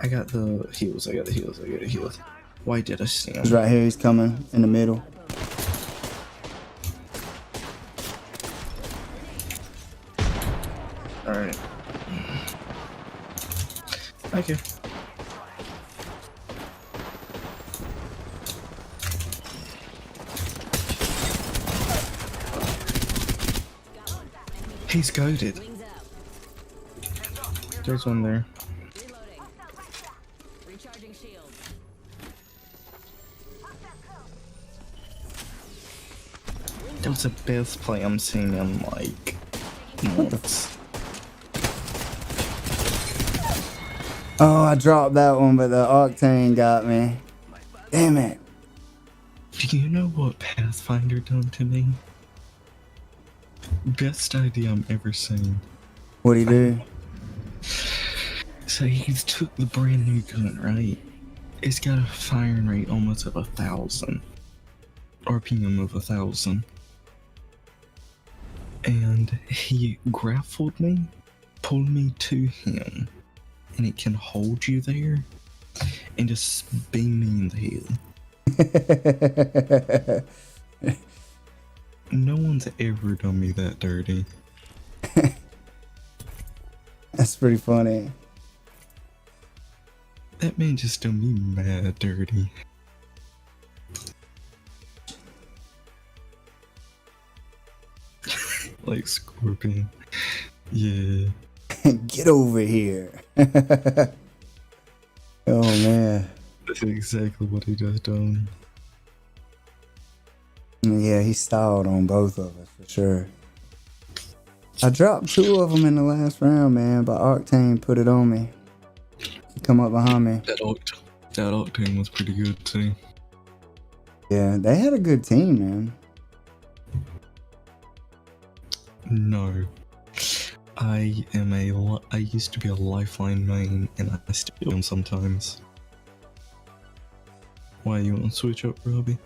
I got the heals, I got the heals. Why did I see him? He's right here, he's coming in the middle. Alright. Okay. He's goaded. There's one there. Reloading. Recharging shields. That was the best play I'm seeing in like months. Oh, I dropped that one, but the Octane got me. Damn it. Do you know what Pathfinder done to me? Best idea I'm ever seen. What'd he do? So he's took the brand new gun, right? It's got a firing rate almost of 1,000. RPM of 1,000. And he grappled me, pulled me to him, and it can hold you there and just beam me in the head. No one's ever done me that dirty. That's pretty funny. That man just done me mad dirty. Like Scorpion. Yeah. Get over here. Oh man. That's exactly what he just done. Yeah, he styled on both of us for sure. I dropped 2 of them in the last round, man, but Octane put it on me. He come up behind me. That Octane was pretty good too. Yeah, they had a good team, man. No. I used to be a Lifeline main, and I still am sometimes. Why, you want to switch up, Robbie?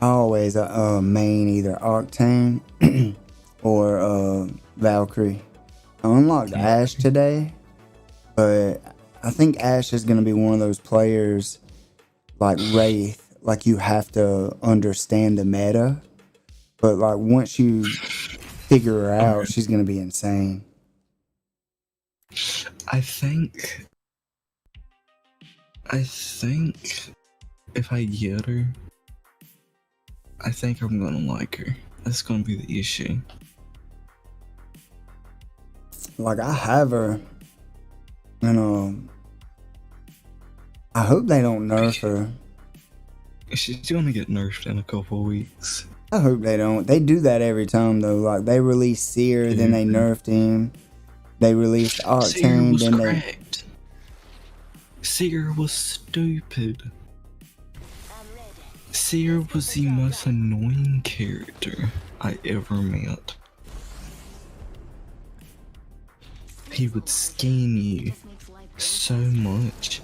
I always main either Octane or Valkyrie. I unlocked Ashe today, but I think Ashe is going to be one of those players like Wraith. Like, you have to understand the meta, but like once you figure her out, she's going to be insane. I think if I get her, I think I'm gonna like her. That's gonna be the issue. Like, I have her, and I hope they don't nerf her. She's gonna get nerfed in a couple of weeks. I hope they don't. They do that every time though. Like, they released Seer, then they nerfed him. They released Octane, then cracked. Seer was stupid. Seer was the most annoying character I ever met. He would scan you so much,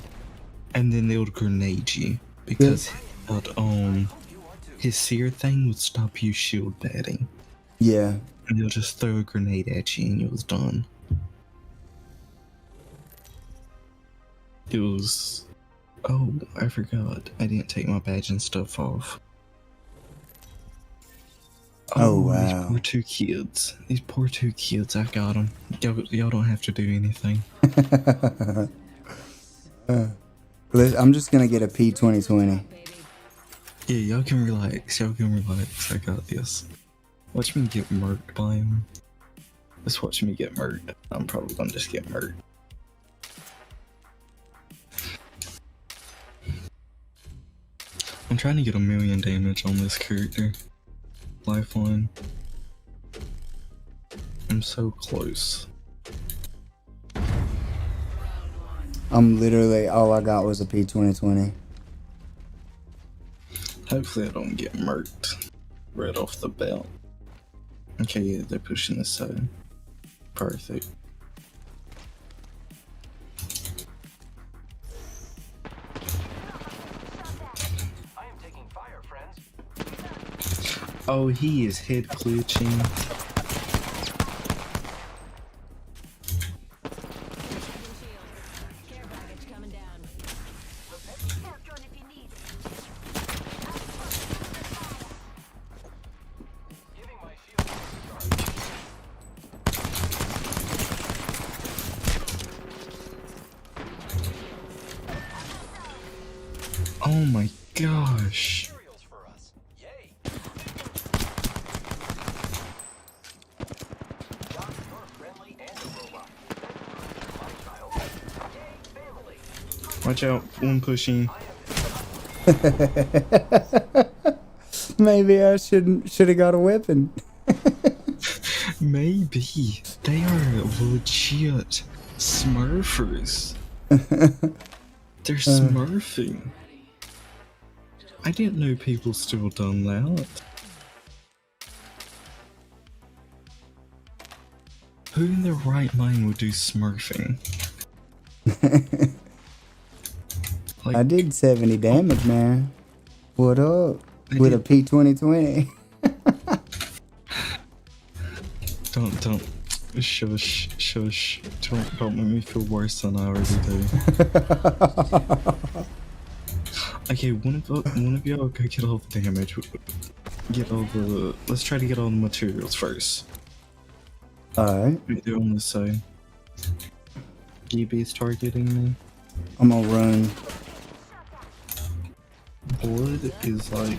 and then they would grenade you because his Seer thing would stop you shield batting. Yeah. And he'll just throw a grenade at you and it was done. It was... Oh, I forgot. I didn't take my badge and stuff off. Oh, wow. These poor 2 kids. These poor 2 kids, I got them. Y'all don't have to do anything. I'm just gonna get a P2020. Yeah, y'all can relax. Y'all can relax. I got this. Watch me get murked by him. Just watch me get murked. I'm probably gonna just get murked. I'm trying to get 1,000,000 damage on this character. Lifeline. I'm so close. I'm literally, all I got was a P2020. Hopefully I don't get murked right off the bat. Okay, yeah, they're pushing this side. Perfect. Oh, he is head glitching. Oh my gosh. Watch out, one pushing. Maybe I should have got a weapon. Maybe. They are legit smurfers. They're smurfing. I didn't know people still done that. Who in their right mind would do smurfing? Like, I did 70 damage, man. What up? With a P2020. Don't. Shush. Don't make me feel worse than I already do. Okay, one of y'all go get all the damage. Let's try to get all the materials first. Alright. They're on this side. EB's targeting me. I'm gonna run. Blood is like...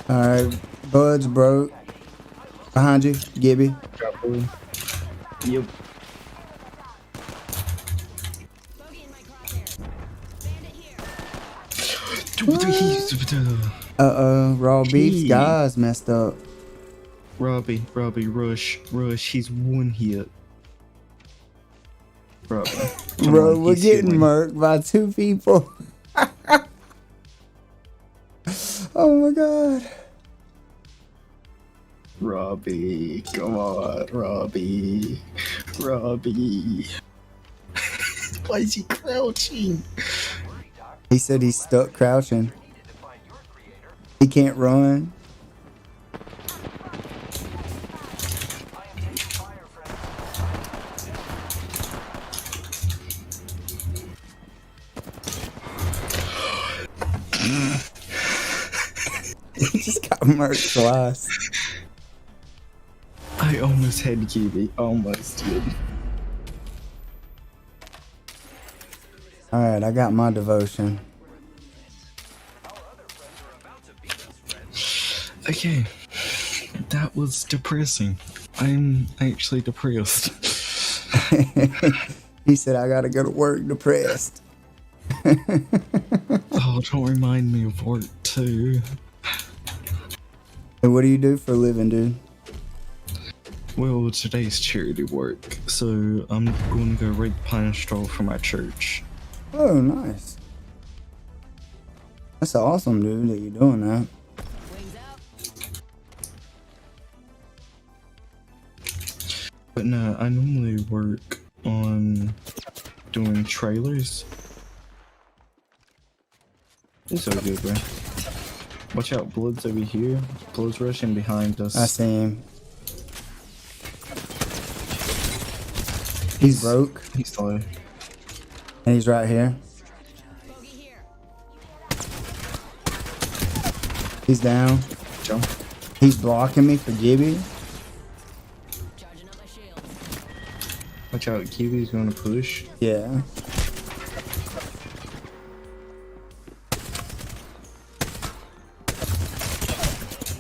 Alright, Bud's broke. Behind you, Gibby. Yep. Raw beef's guys messed up. Robbie, rush. He's one hit. Robbie, come Bro, on, we're he's getting healing. murked by 2 people. Oh my god. Robbie, come on, Robbie. Why is he crouching? He said he's stuck crouching. He can't run. He just got murked twice. I almost had Kiwi. Almost did. Alright, I got my devotion. Okay, that was depressing. I'm actually depressed. He said, I gotta go to work depressed. Oh, don't remind me of work too. Hey, what do you do for a living, dude? Well, today's charity work, so I'm going to go rake pine straw for my church. Oh, nice. That's awesome, dude, that you're doing that. But no, I normally work on doing trailers. It's so good, bro. Watch out, Blood's over here. Blood's rushing behind us. I see him. He's broke. He's low. And he's right here. He's down. Jump. He's blocking me for Gibby. Watch out, Kiwi's gonna push. Yeah.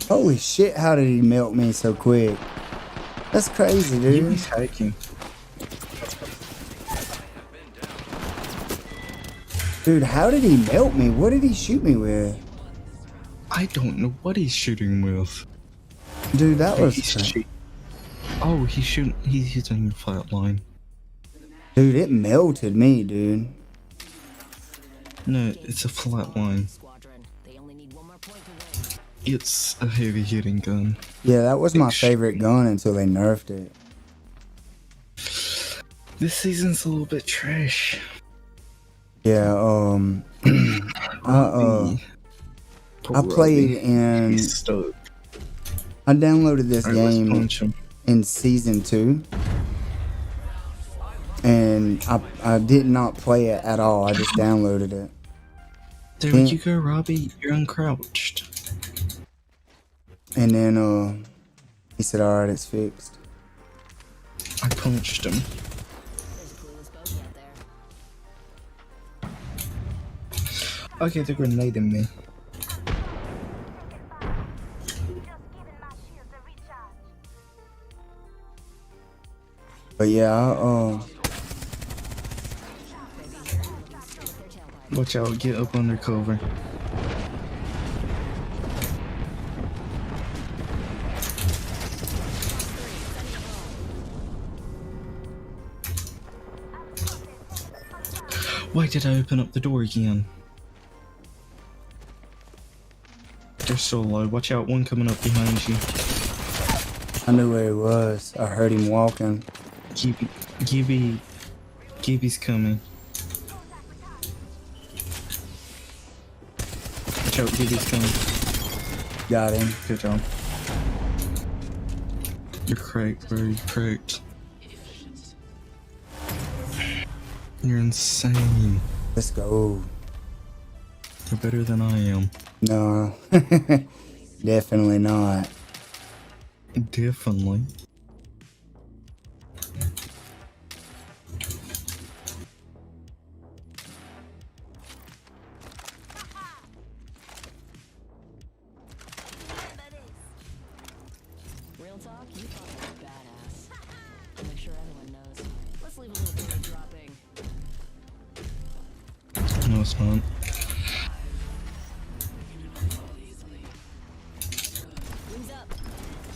Holy shit, how did he melt me so quick? That's crazy, dude. Kiwi's hiking. Dude, how did he melt me? What did he shoot me with? I don't know what he's shooting with. Dude, that was... Oh, he's hitting the flat line. Dude, it melted me, dude. No, it's a flat line. It's a heavy hitting gun. Yeah, that was my favorite gun until they nerfed it. This season's a little bit trash. Yeah, I played in... He's stuck. I downloaded this Alright, let's game punch him. in Season 2. And I did not play it at all. I just downloaded it. There you go, Robbie. You're uncrouched. And then he said, alright, it's fixed. I punched him. Okay, they're grenading me. But yeah, Watch out, get up under cover. Why did I open up the door again? They're so low. Watch out, one coming up behind you. I knew where he was. I heard him walking. Gibby's coming. Watch out, Gibby's coming. Got him. Good job. You're cracked, bro. You're cracked. You're insane. Let's go. You're better than I am. No. Definitely not. Definitely. Real talk, you thought you were badass. I'll make sure everyone knows. Let's leave a little bit of dropping. No, it's not.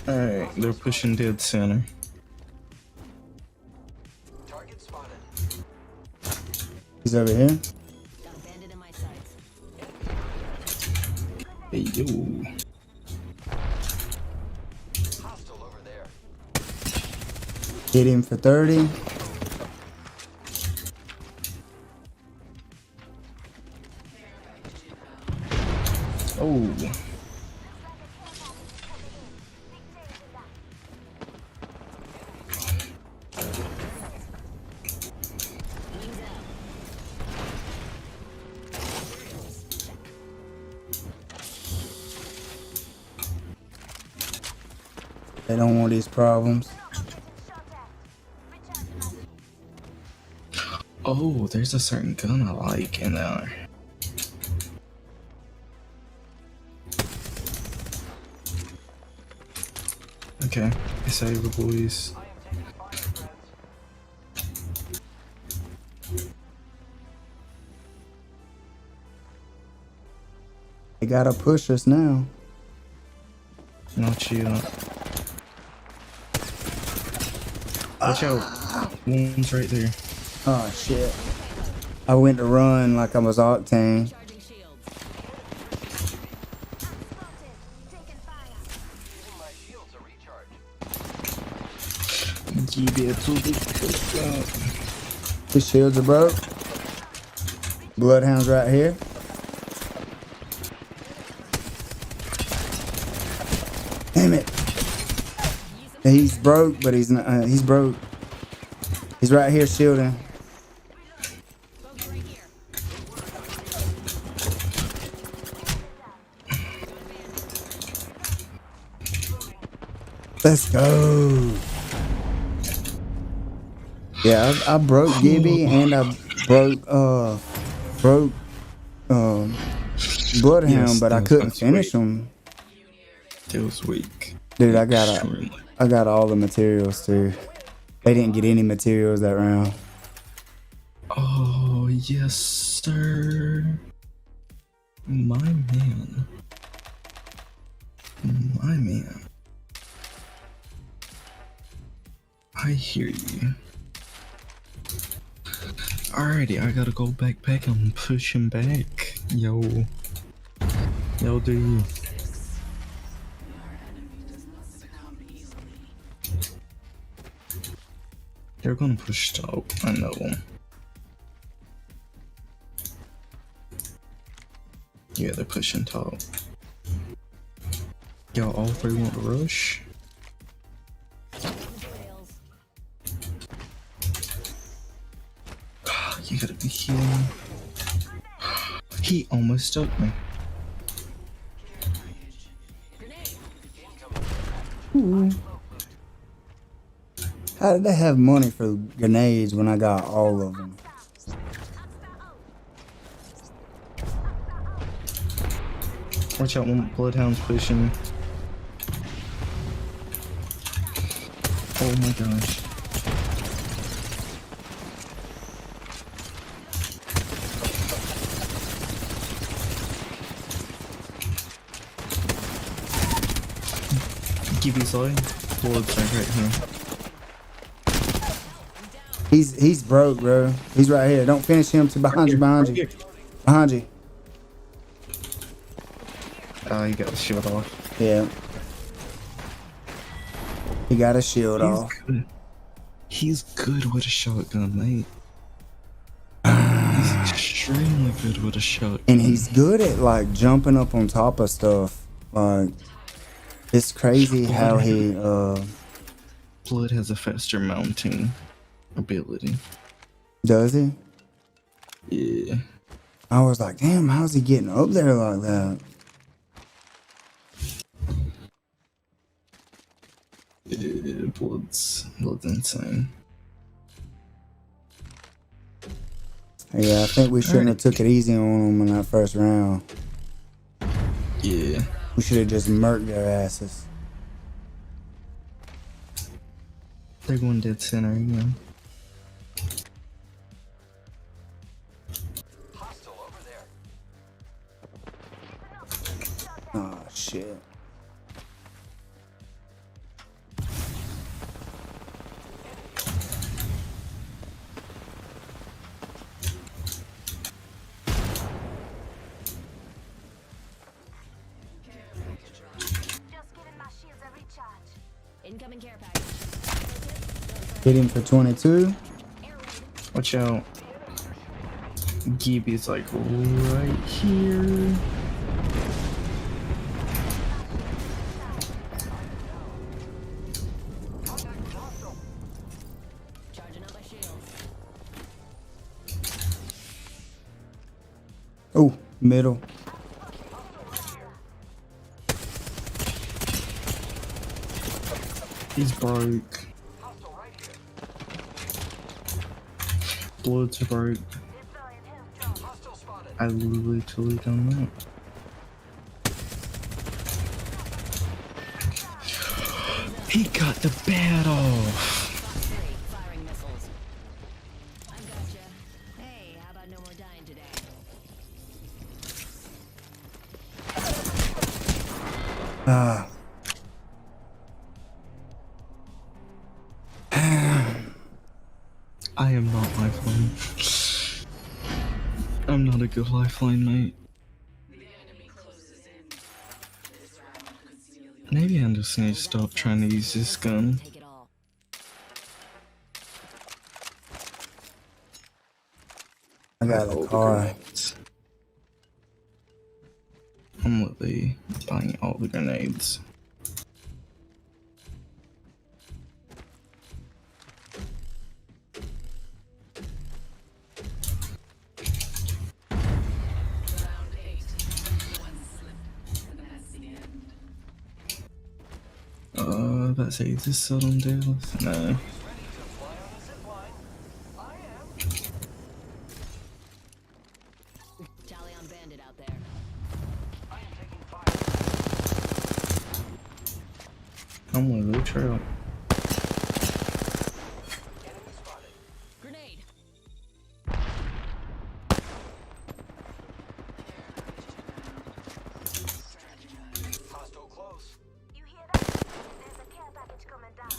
Alright, they're pushing dead center. Target spotted. He's over here. Got a bandit in my sights. Hey, yo. Hostile over there. Hit him for 30. Oh. They don't want these problems. Oh, there's a certain gun I like in there. Okay, save the boys. I am taking fire, friends. They gotta push us now. Not you. Watch out. One's right there. Oh shit. I went to run like I was Octane. Charging shields. Taking fire. Giving my shields a recharge. His shields are broke. Bloodhound's right here. Damn it. He's broke, but he's not. He's broke. He's right here shielding. Folks right here. Let's go. Yeah, I broke Gibby and I broke Bloodhound, Yes, but I that couldn't was finish weak. him. It was weak. Dude, I Extremely. got all the materials too. They didn't get any materials that round. Oh, yes, sir. My man. My man. I hear you. Alrighty, I gotta go backpack and push him back. Yo. Yo, do you? Your enemy does not succumb easily. They're gonna push top. I know. Yeah, they're pushing top. Y'all all three want to rush? Rails. You gotta be healing. He almost stuck me. How did they have money for grenades when I got all of them? Watch out, one bloodhound's pushing. Oh my gosh. Give you side. Blood's right here. He's broke, bro. He's right here. Don't finish him. To behind you, behind you, behind you. Oh, you got the shield off. Yeah. He got a shield off. Good. He's good with a shotgun, mate. He's extremely good with a shotgun. And he's good at like jumping up on top of stuff. Like it's crazy how he Blood has a faster mounting ability. does he? Yeah. I was like, damn, how's he getting up there like that? Yeah, blood's insane. Yeah, I think we shouldn't have took it easy on him in that first round. Yeah. We should have just murked their asses. They're going dead center again. Hostile over there. Oh shit. charge. Incoming care package. Hit him for 22. Watch out. Gibby's like right here. Charging up my shields. Oh, middle. He's broke. Blood's broke. I literally don't know. He got the bat off. Firing missiles. I gotcha. Hey, how about no more dying today? Ah. I am not lifeline. I'm not a good lifeline, mate. Maybe I just need to stop trying to use this gun. Take it all. I got a car. I'm literally buying all the grenades. Let's see, is this still on deals? No. Tally on bandit out there. I'm with the trail. Grenade. Hostile close. You hear that? There's a care package coming down.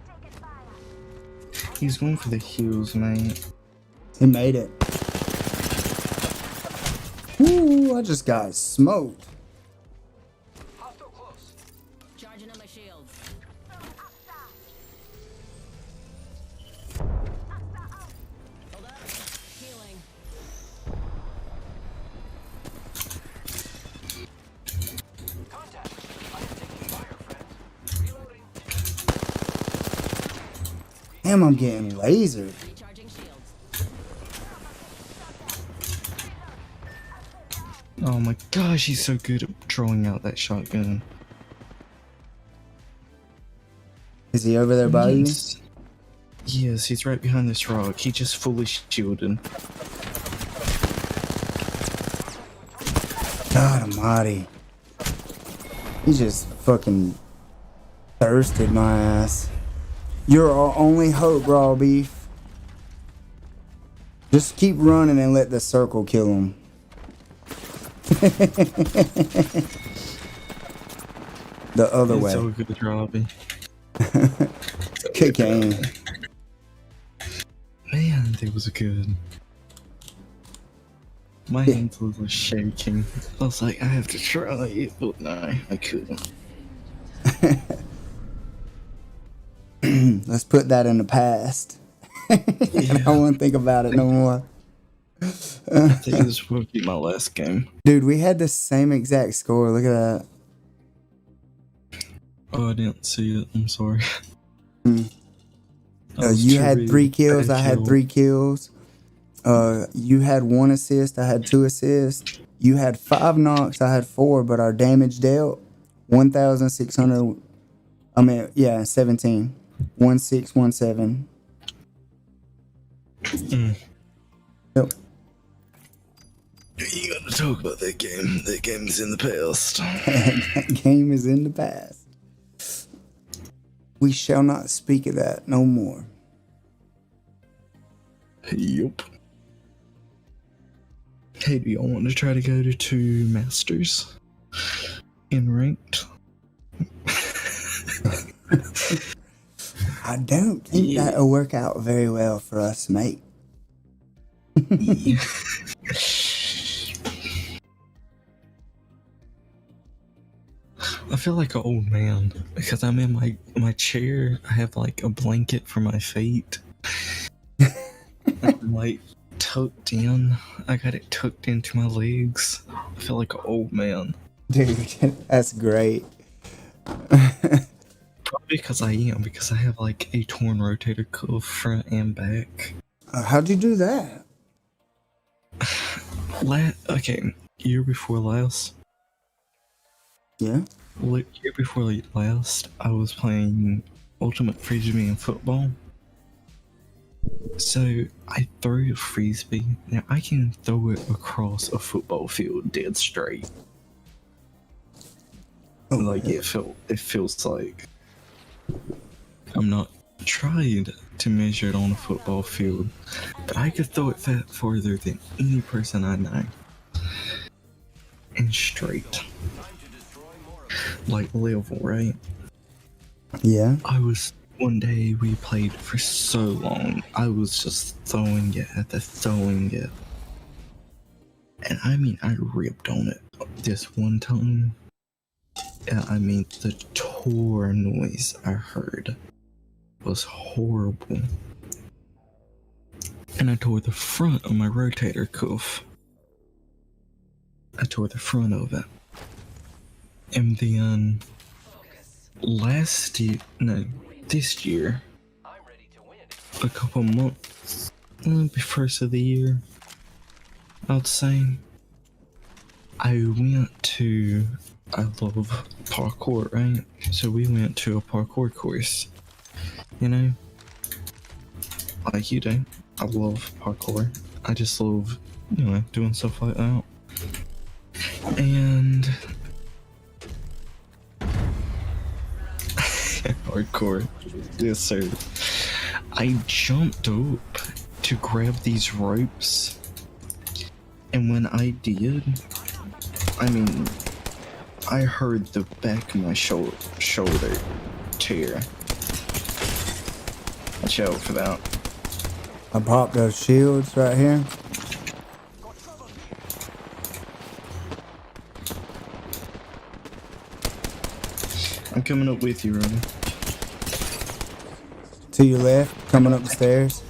Taking fire. He's going for the heels, mate. He made it. Ooh, I just got smoked. Hostile close. Charging up my shields. Hold up. Healing. Contact. I am taking fire, friends. Reloading. Damn, I'm getting lasered. Recharging shields. Oh my gosh, he's so good at drawing out that shotgun. Is he over there by you? Yes. Yes, he's right behind this rock. He just fully shielded. God almighty. He just fucking thirsted my ass. You're our only hope, raw beef. Just keep running and let the circle kill him. The other way. So good, Robbie. Good game. Man, that was good. My hands were shaking. I was like, I have to try it, but no, I couldn't. Let's put that in the past. I won't think about it no more. I think this will be my last game. Dude, we had the same exact score. Look at that. Oh, I didn't see it. I'm sorry. You had 3 kills. I had 3 kills. You had 1 assist. I had 2 assists. You had 5 knocks. I had 4, but our damage dealt 1,600. 17. 1617. Yep. You gotta talk about that game. That game's in the past. That game is in the past. We shall not speak of that no more. Yup. Hey, do y'all want to try to go to 2 masters in ranked? I don't think that'll work out very well for us, mate. I feel like an old man because I'm in my chair. I have like a blanket for my feet. I'm like tucked in. I got it tucked into my legs. I feel like an old man. Dude, that's great. Probably because I am, because I have like a torn rotator cuff front and back. How'd you do that? Okay, year before last. Yeah. Year before last, I was playing Ultimate Frisbee in football. So I threw a frisbee. Now I can throw it across a football field dead straight. Oh, like it feels like I'm not tried to measure it on a football field, but I could throw it farther than any person I know. And straight. Like level, right? Yeah. One day we played for so long, I was just throwing it after throwing it. And I mean, I ripped on it this one time. I mean, the tore noise I heard was horrible. And I tore the front of my rotator cuff. I tore the front of it. And then this year, a couple months, the first of the year, I'd say, I love parkour, right? So we went to a parkour course, you know? Like you do. I love parkour. I just love, doing stuff like that. And hardcore. Yes, sir. I jumped up to grab these ropes, and when I did, I mean, I heard the back of my shoulder tear. Watch out for that. I popped those shields right here. I'm coming up with you, Robbie. To your left, coming up the stairs.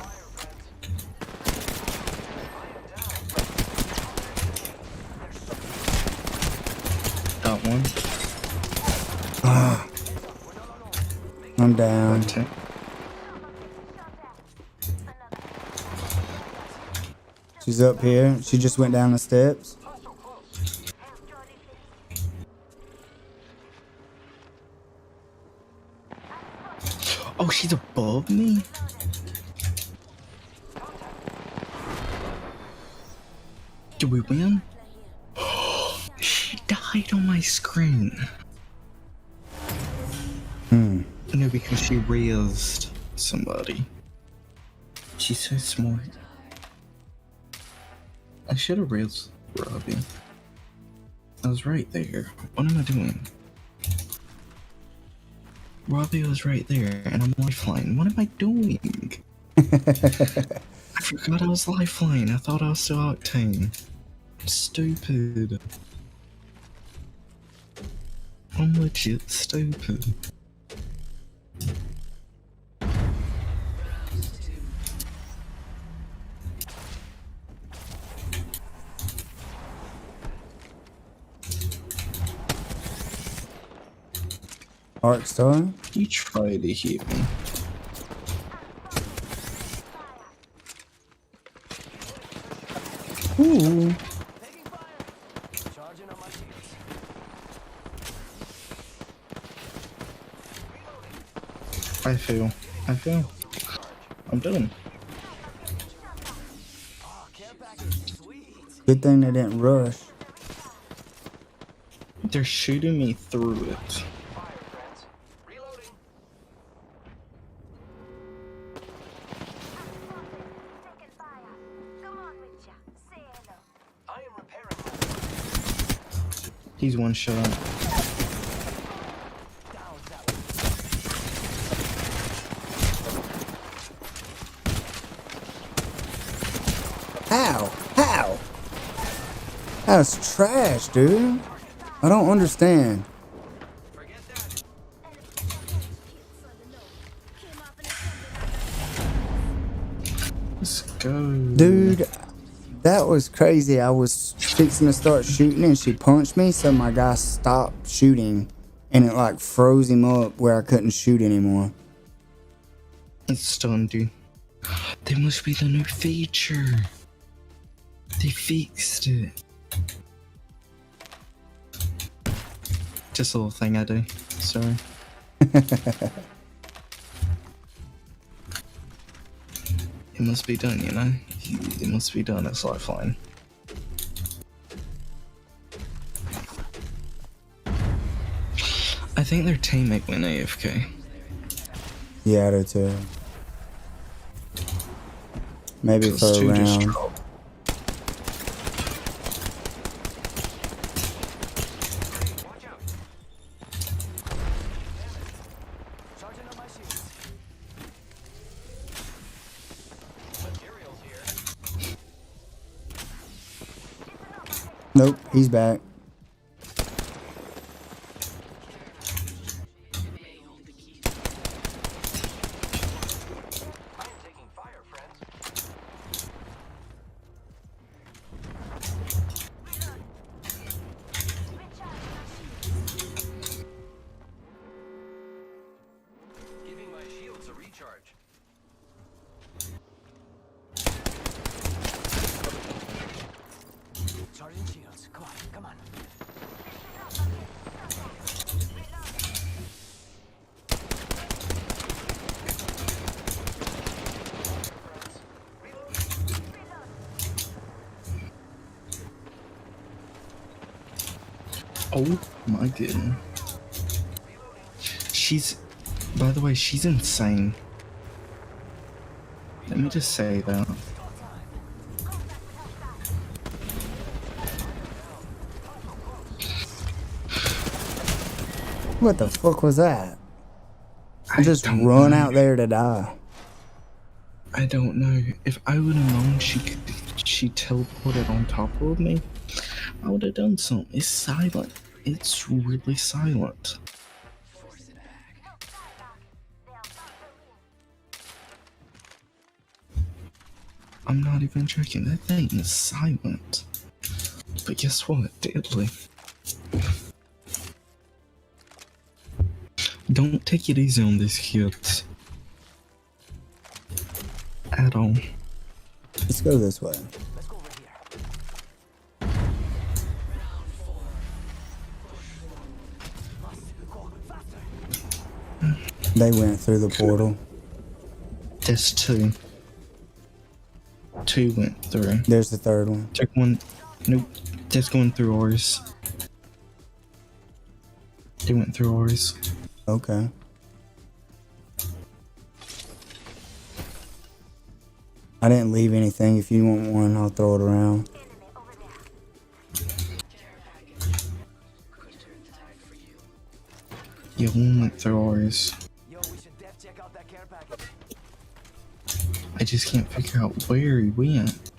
Got one. I'm down. Okay. She's up here. She just went down the steps. Oh, she's above me? Did we win? She died on my screen. No, because she raised somebody. She's so smart. I should have raised Robbie. I was right there. What am I doing? Robbie was right there, and I'm lifeline. What am I doing? I forgot I was lifeline. I thought I was still octane. Stupid. I'm legit stupid. Arc Star. You try to hit me. Ooh. I feel. I'm done. Good thing they didn't rush. They're shooting me through it. He's one shot. How? How? That's trash, dude. I don't understand. go. Dude, that was crazy. I was fixing to start shooting and she punched me, so my guy stopped shooting and it like froze him up where I couldn't shoot anymore. It's done, dude. They must be the new feature. They fixed it. Just a little thing I do. Sorry. It must be done, you know? It must be done. It's lifeline. I think their teammate went AFK. Yeah, I do too. Maybe for a Two just round. dropped. Watch out. Charging on my shields. Materials here. Nope, he's back. I am taking fire, friends. Giving my shields a recharge. Charging shields. Come on, come on. Oh my goodness. She's, by the way, she's insane. Let me just say that. What the fuck was that? I I just don't run know. out there to die. I don't know. If I would have known she teleported on top of me, I would have done something. It's silent. It's really silent. I'm not even joking. That thing is silent. But guess what? Deadly. Don't take it easy on these kids. At all. Let's go this way. Let's go over here. Must go faster. They went through the portal. There's two. Two went through. There's the third one. Took one. Nope. Just going through ours. They went through ours. Okay. I didn't leave anything. If you want one, I'll throw it around. Yeah, one went through ours. Yo, we should def check out that care package. I just can't figure out where he went.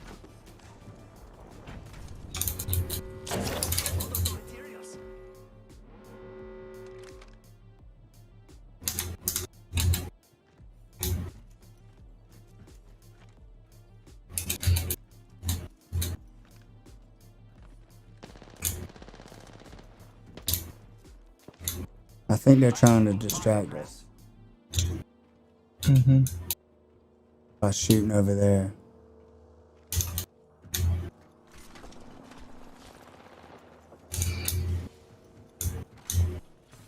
Materials. I think they're trying to distract us Mm-hmm. by shooting over there.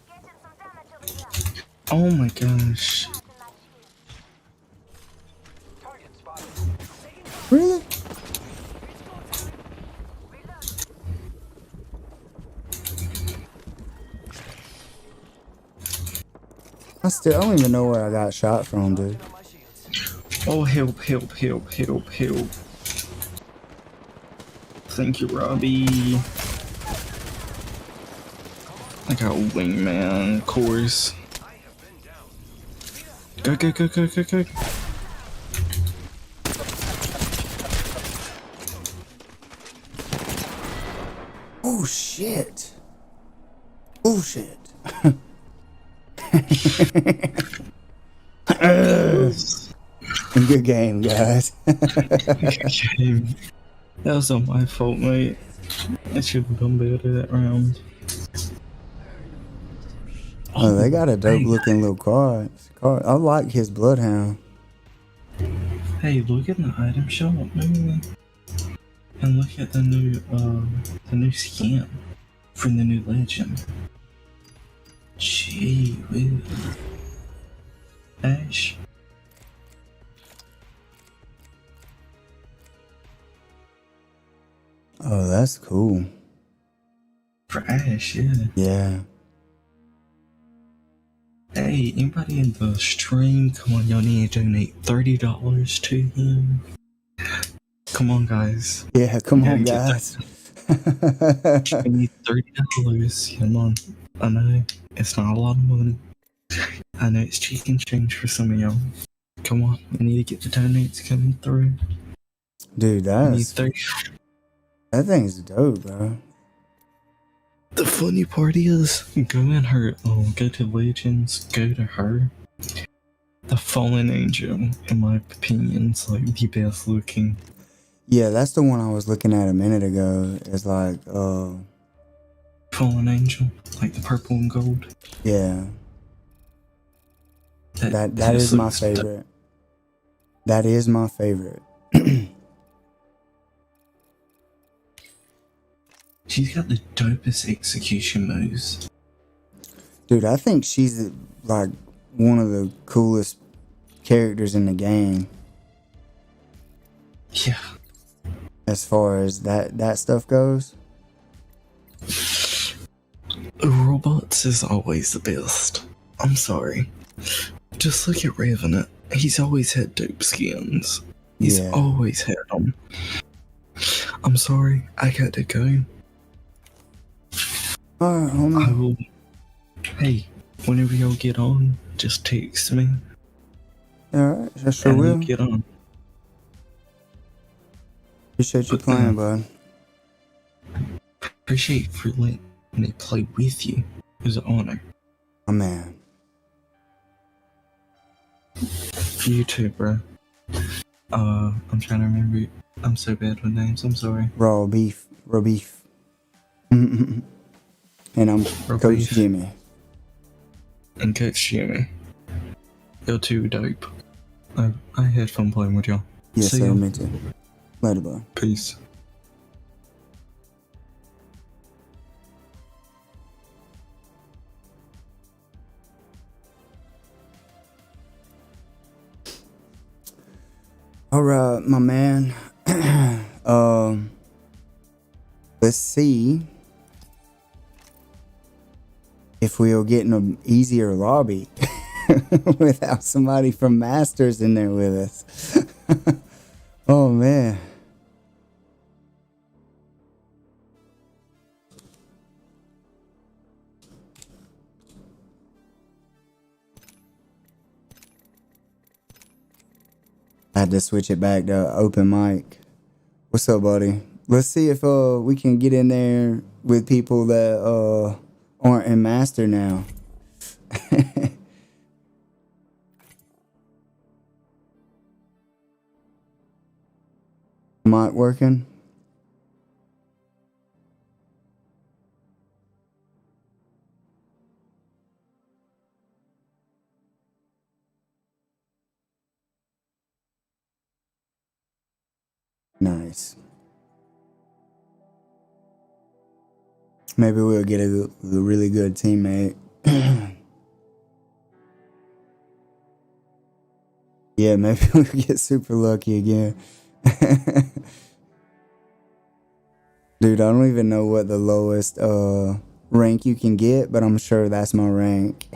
Getting some damage over here. Oh my gosh. Target spotted. Really? I don't even know where I got shot from, dude. On my shields. Oh, help, help, help, help, help. Thank you, Robbie. I got a wingman, of course. I have been down. Go, go, go, go, go, go. Oh shit. Oh shit. Good game, guys. Game. That was not my fault, mate. I should have done better that round. Oh, they got a dope hey, looking little card. I like his Bloodhound. Hey, look at the item shop, man. And look at the new skin from the new legend. Gee whiz. Ash. Oh, that's cool. For Ash, yeah. Yeah. Hey, anybody in the stream, come on, y'all need to donate $30 to him. Come on, guys. Yeah, come on, guys. We need $30. Come on. I know it's not a lot of money. I know it's chicken change for some of y'all. Come on, we need to get the donates coming through. Dude, that thing's dope, bro. The funny part is, go to Legends, go to her. The Fallen Angel, in my opinion, is like the best looking. Yeah, that's the one I was looking at a minute ago. It's like, Fallen Angel, like the purple and gold. Yeah. That is my favorite. That is my favorite. She's got the dopest execution moves. Dude, I think she's like one of the coolest characters in the game. Yeah. As far as that stuff goes. Robots is always the best. I'm sorry. Just look at Revenant. He's always had dope skins. He's always had them. I'm sorry, I got to go. Alright, homie. I will. Hey, whenever y'all get on, just text me. Alright, I sure will. Get on. Appreciate you playing, bud. Appreciate you for letting me play with you. It was an honor. My man. You too, bro. I'm trying to remember. I'm so bad with names. I'm sorry. Raw beef. And I'm Coach Jimmy. And Coach Jimmy. You're too dope. I had fun playing with y'all. Yes, See sir, ya. me too. Later, bud. Peace. Alright, my man. Let's see if we'll get in an easier lobby without somebody from Masters in there with us. Oh man. I had to switch it back to open mic. What's up, buddy? Let's see if we can get in there with people that aren't in Master now. Mic working? Nice. Maybe we'll get a really good teammate. Yeah, maybe we'll get super lucky again. Dude, I don't even know what the lowest rank you can get, but I'm sure that's my rank.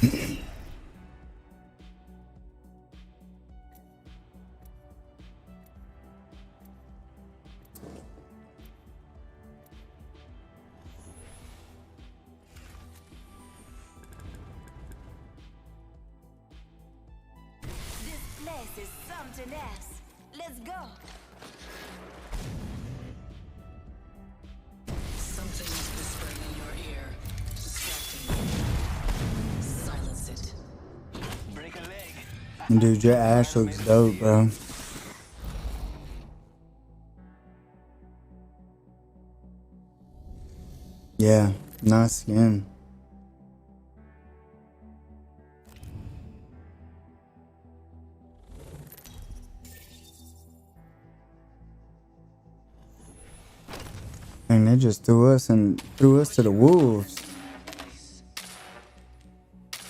This place is something else. Let's go. Something's whispering in your ear, distracting you. Silence it. Break a leg. Dude, your ass looks dope, bro. Yeah, nice skin. And they just threw us to the wolves.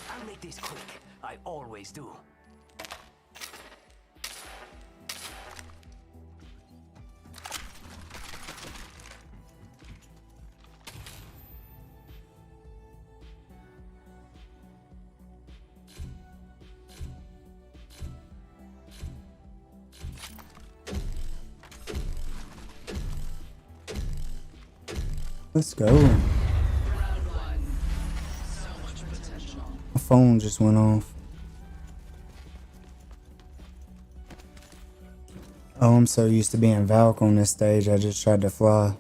I'll make this quick. I always do. Let's go. Round one. So much potential. My phone just went off. Oh, I'm so used to being Valk on this stage, I just tried to fly.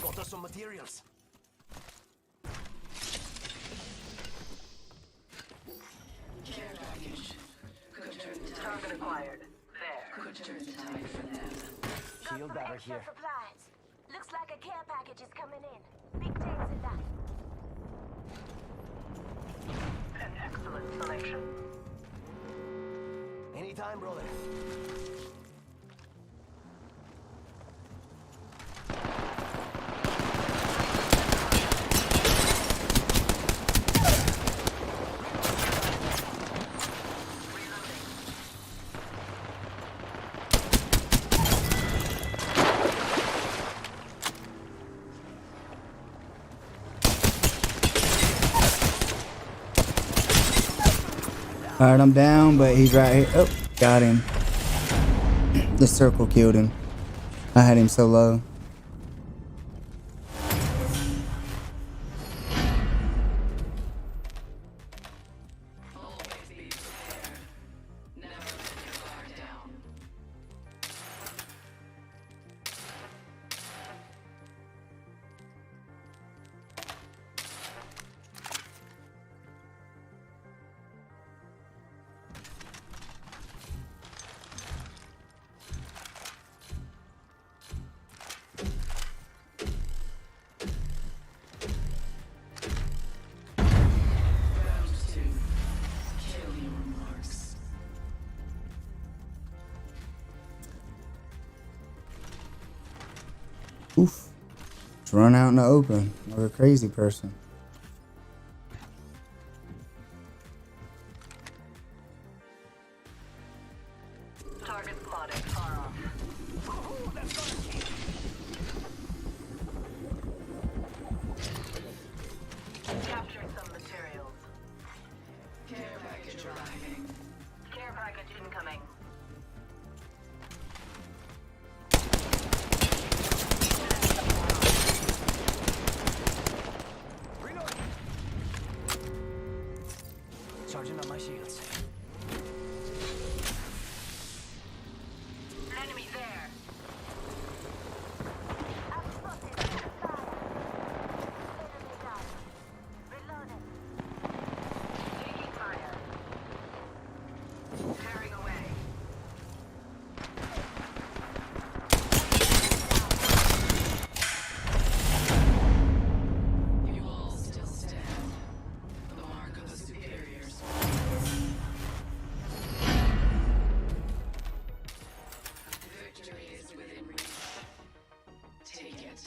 Got us some materials. Care package. Could turn the tide acquired. There. Could turn the tide for them. Got Shield some battery extra here. supplies. Looks like a care package is coming in. Big things in that. An excellent selection. Anytime, brother. Alright, I'm down, but he's right here. Oh, got him. The circle killed him. I had him so low. Always be prepared. Never let your guard down. Round two. Kill your marks. Oof. Just run out in the open like a crazy person. Target spotted. Far off. Captured some materials. Care package arriving. Care package incoming. Reload. Charging on my shields. Enemy there. I've spotted the fire. Enemy down. Reloading. Taking fire. Tearing away. You all still stand. The mark of the superiors. Victory is within reach. Take it.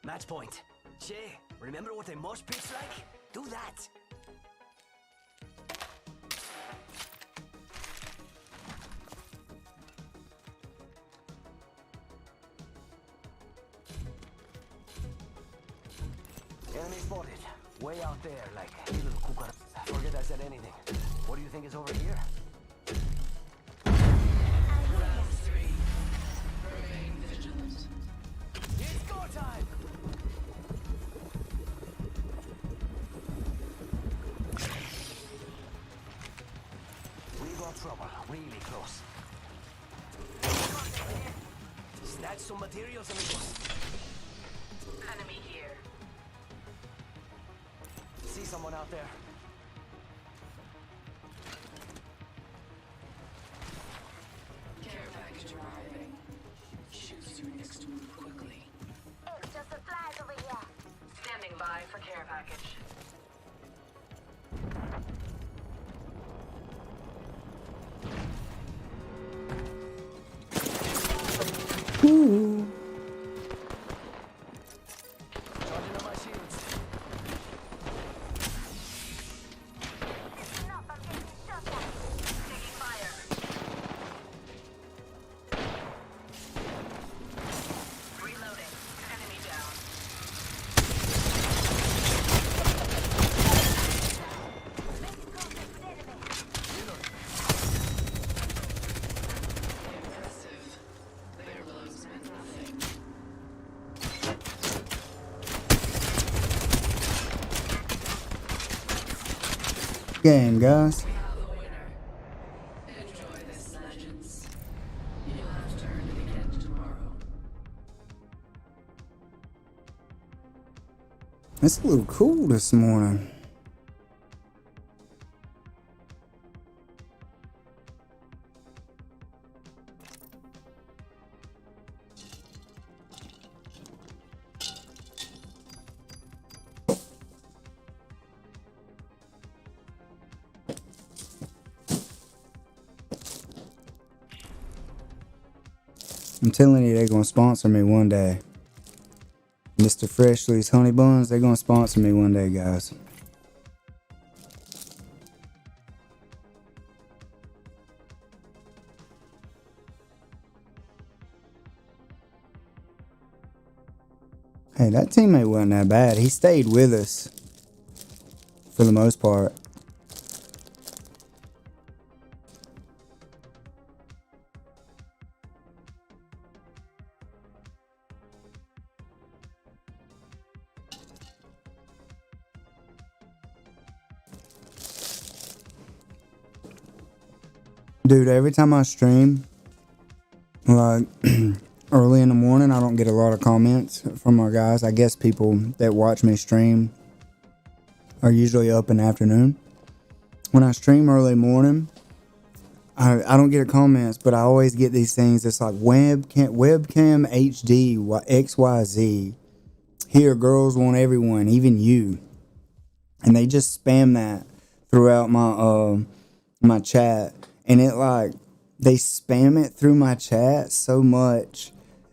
Match point. Che, remember what a mosh pit's like? Do that. Enemy spotted. Way out there, like a little cucaracha. Forget I said anything. What do you think is over here? Round 3. Remain vigilant. It's go time! We got trouble, really close. Snatch some materials, amigos. Enemy here. See someone out there? Care package arriving. Choose your next move quickly. Extra supplies over here. Standing by for care package. Charging on my shields. Listen up, I'm getting shot at. Taking fire. Reloading. Enemy down. Make contact with enemy. Impressive. Their blows meant nothing. Game, guys. We have a winner. Enjoy this, legends. You'll have to earn it again tomorrow. It's a little cool this morning. I'm telling you, they're gonna sponsor me one day. Mr. Freshly's Honey Buns, they're gonna sponsor me one day, guys. Hey, that teammate wasn't that bad. He stayed with us for the most part. Dude, every time I stream, like early in the morning, I don't get a lot of comments from my guys. I guess people that watch me stream are usually up in the afternoon. When I stream early morning, I don't get comments, but I always get these things. It's like webcam HD XYZ. Here, girls want everyone, even you. And they just spam that throughout my chat. And it like, they spam it through my chat so much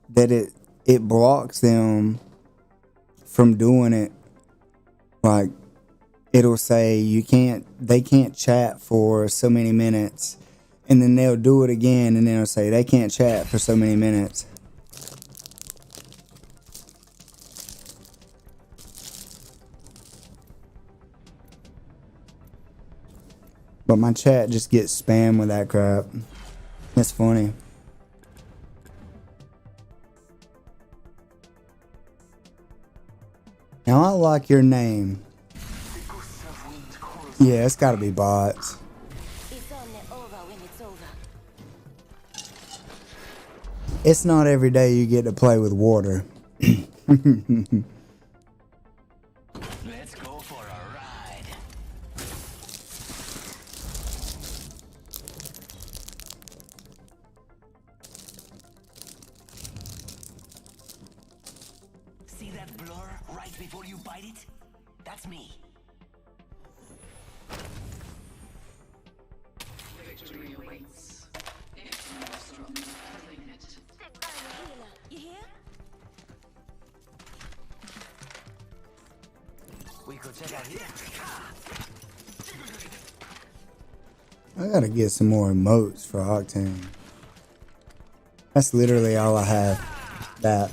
that it blocks them from doing it. Like, it'll say they can't chat for so many minutes. And then they'll do it again and then it'll say they can't chat for so many minutes. But my chat just gets spammed with that crap. It's funny. Now I like your name. Yeah, it's gotta be bots. It's only over when it's over. It's not every day you get to play with water. Let's go for a ride. See that blur right before you bite it? That's me. Victory awaits. If you are strong enough to claim it. Stick by the healer. You hear? We could check out here. I gotta get some more emotes for Octane. That's literally all I have. That.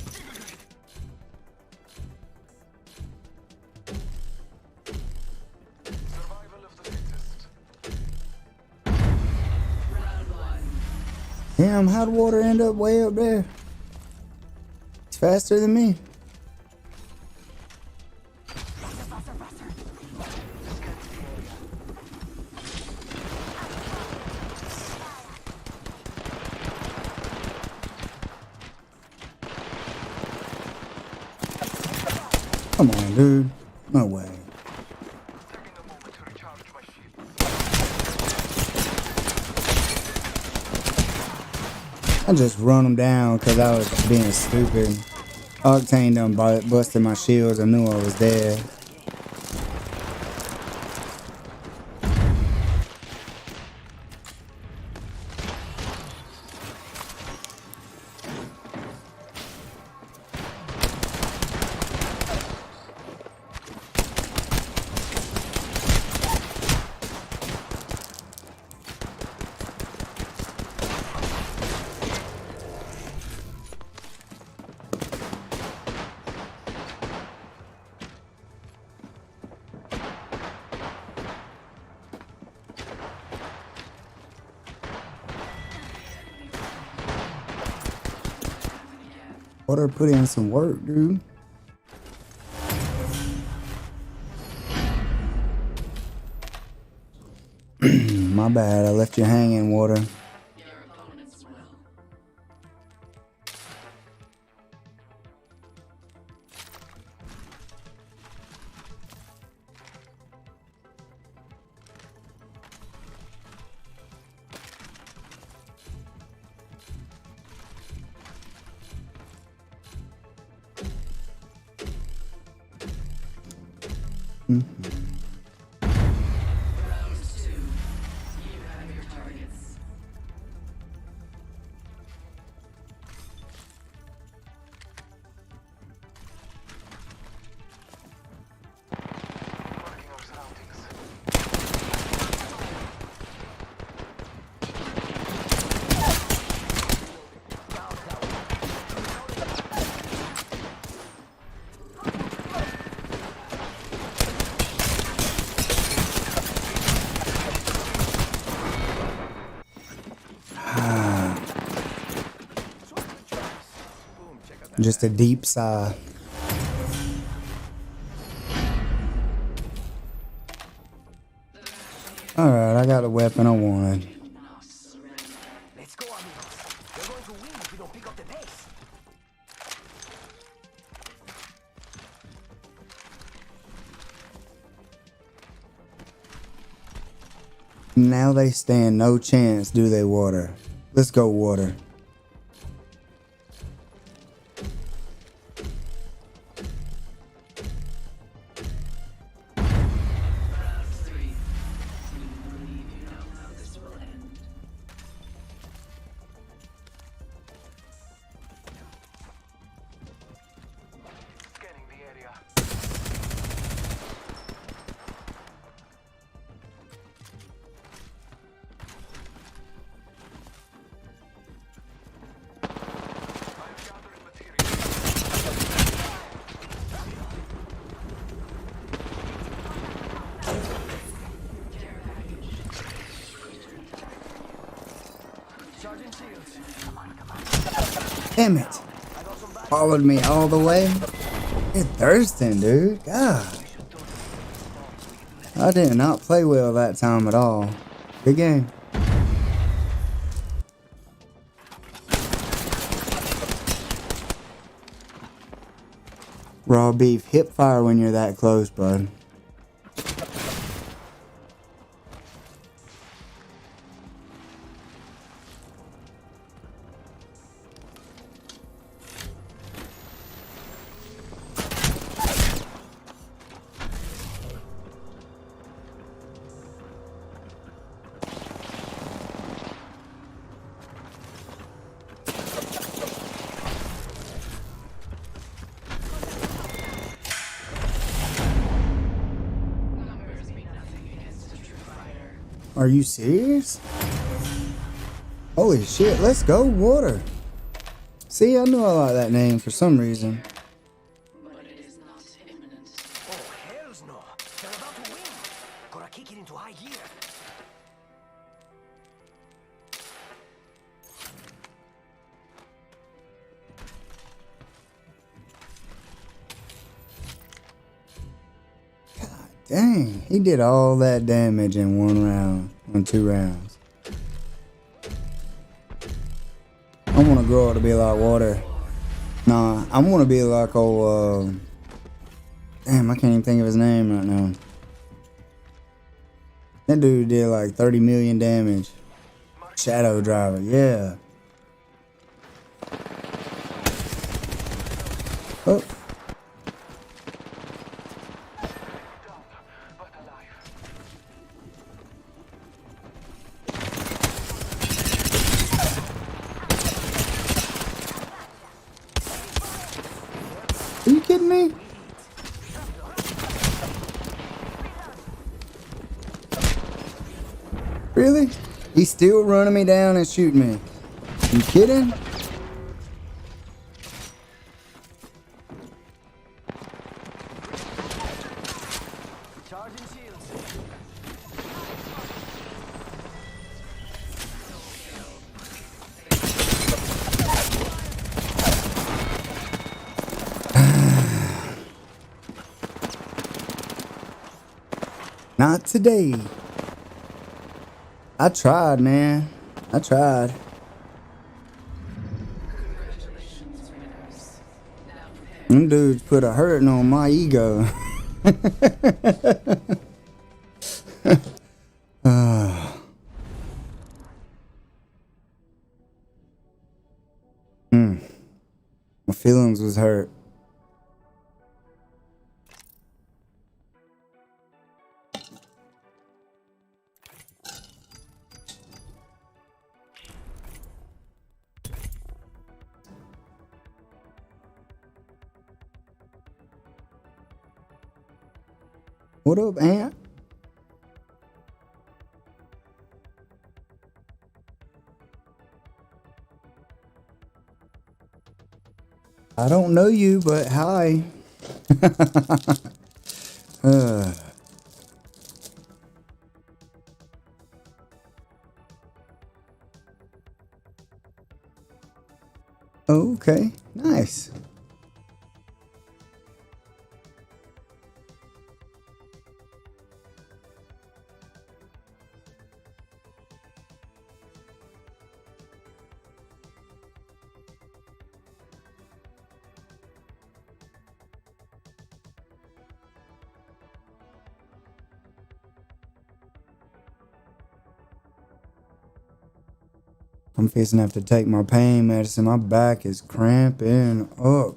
Damn, how'd water end up way up there? It's faster than me. Come on, dude. No way. I just run them down because I was being stupid. Octane done busted my shields. I knew I was dead. Water put in some work, dude. My bad, I left you hanging, Water. Your opponents will. Round 2. You have your targets. Just a deep sigh. Alright, I got the weapon I wanted. Let's go, amigos. We're going to win if we don't pick up the pace. Now they stand no chance, do they, Water? Let's go, Water. Round 3. You believe you know how this will end. Scanning the area. Sergeant Shields. Come on, come on. Damn it. Followed me all the way. It's thirsting, dude. God. I did not play well that time at all. Good game. Raw beef, hip fire when you're that close, bud. Numbers mean nothing against a true fighter. Are you serious? Holy shit, let's go, Water. See, I knew I liked that name for some reason. But it is not imminent. Oh, hells no. They're about to win. Gotta kick it into high gear. Dang, he did all that damage in 2 rounds. I want to grow up to be like water. Nah, I want to be like old, damn, I can't even think of his name right now. That dude did like 30 million damage. Shadow Driver, yeah. Oh. Are you kidding me? Really? He's still running me down and shooting me. You kidding? Charging shields. Not today. I tried, man. I tried. Congratulations, winners. Now prepare. Them dudes put a hurting on my ego. My feelings was hurt. What up, Ant? I don't know you, but hi. Okay, nice. I'm fixing to have to take my pain medicine. My back is cramping up.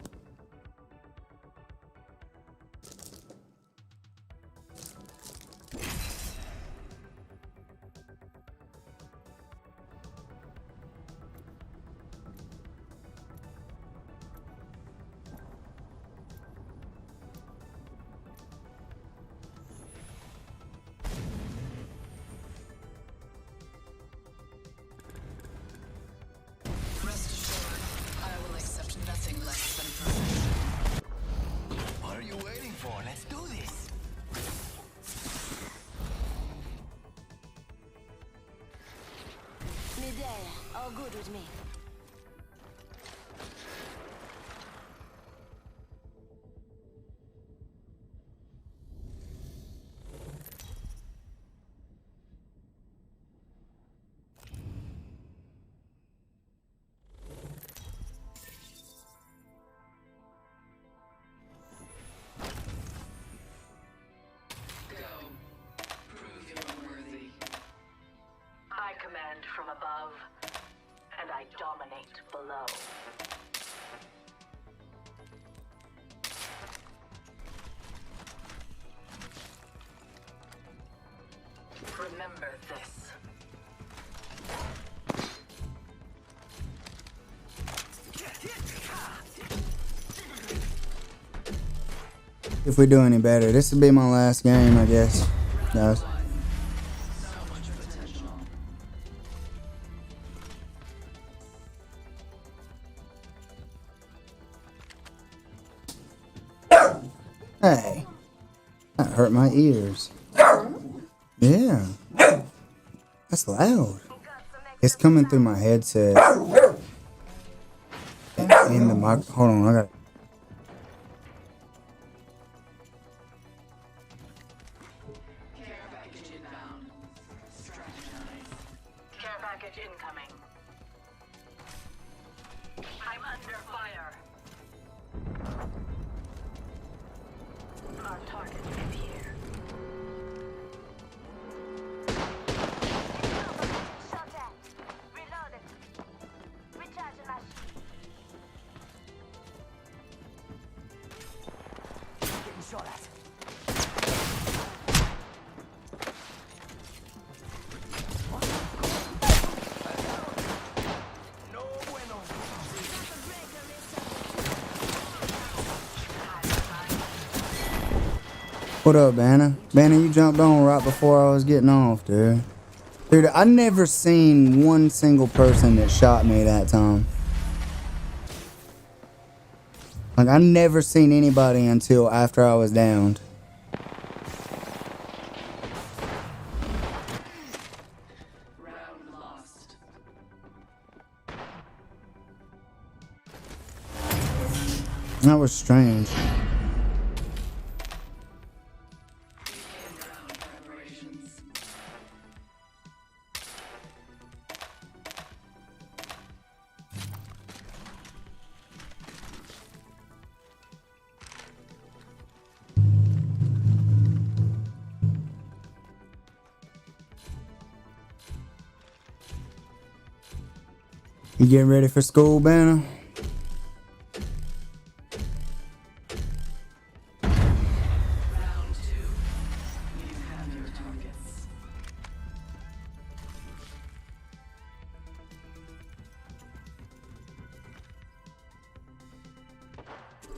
Rest assured, I will accept nothing less than perfection. What are you waiting for? Let's do this. Midday, all good with me. Go. Prove you're worthy. I command from above, and I dominate below. Remember this. If we do any better, this will be my last game, I guess. Guys. So much potential. Hey, that hurt my ears. Yeah, that's loud. It's coming through my headset. In the mic. Hold on, I got. saw that. No bueno. What up, Banner? Banner, you jumped on right before I was getting off, dude. Dude, I never seen one single person that shot me that time. Like, I never seen anybody until after I was downed. Round lost. That was strange. Round preparations. You getting ready for school, Banner? Round 2. You have your targets.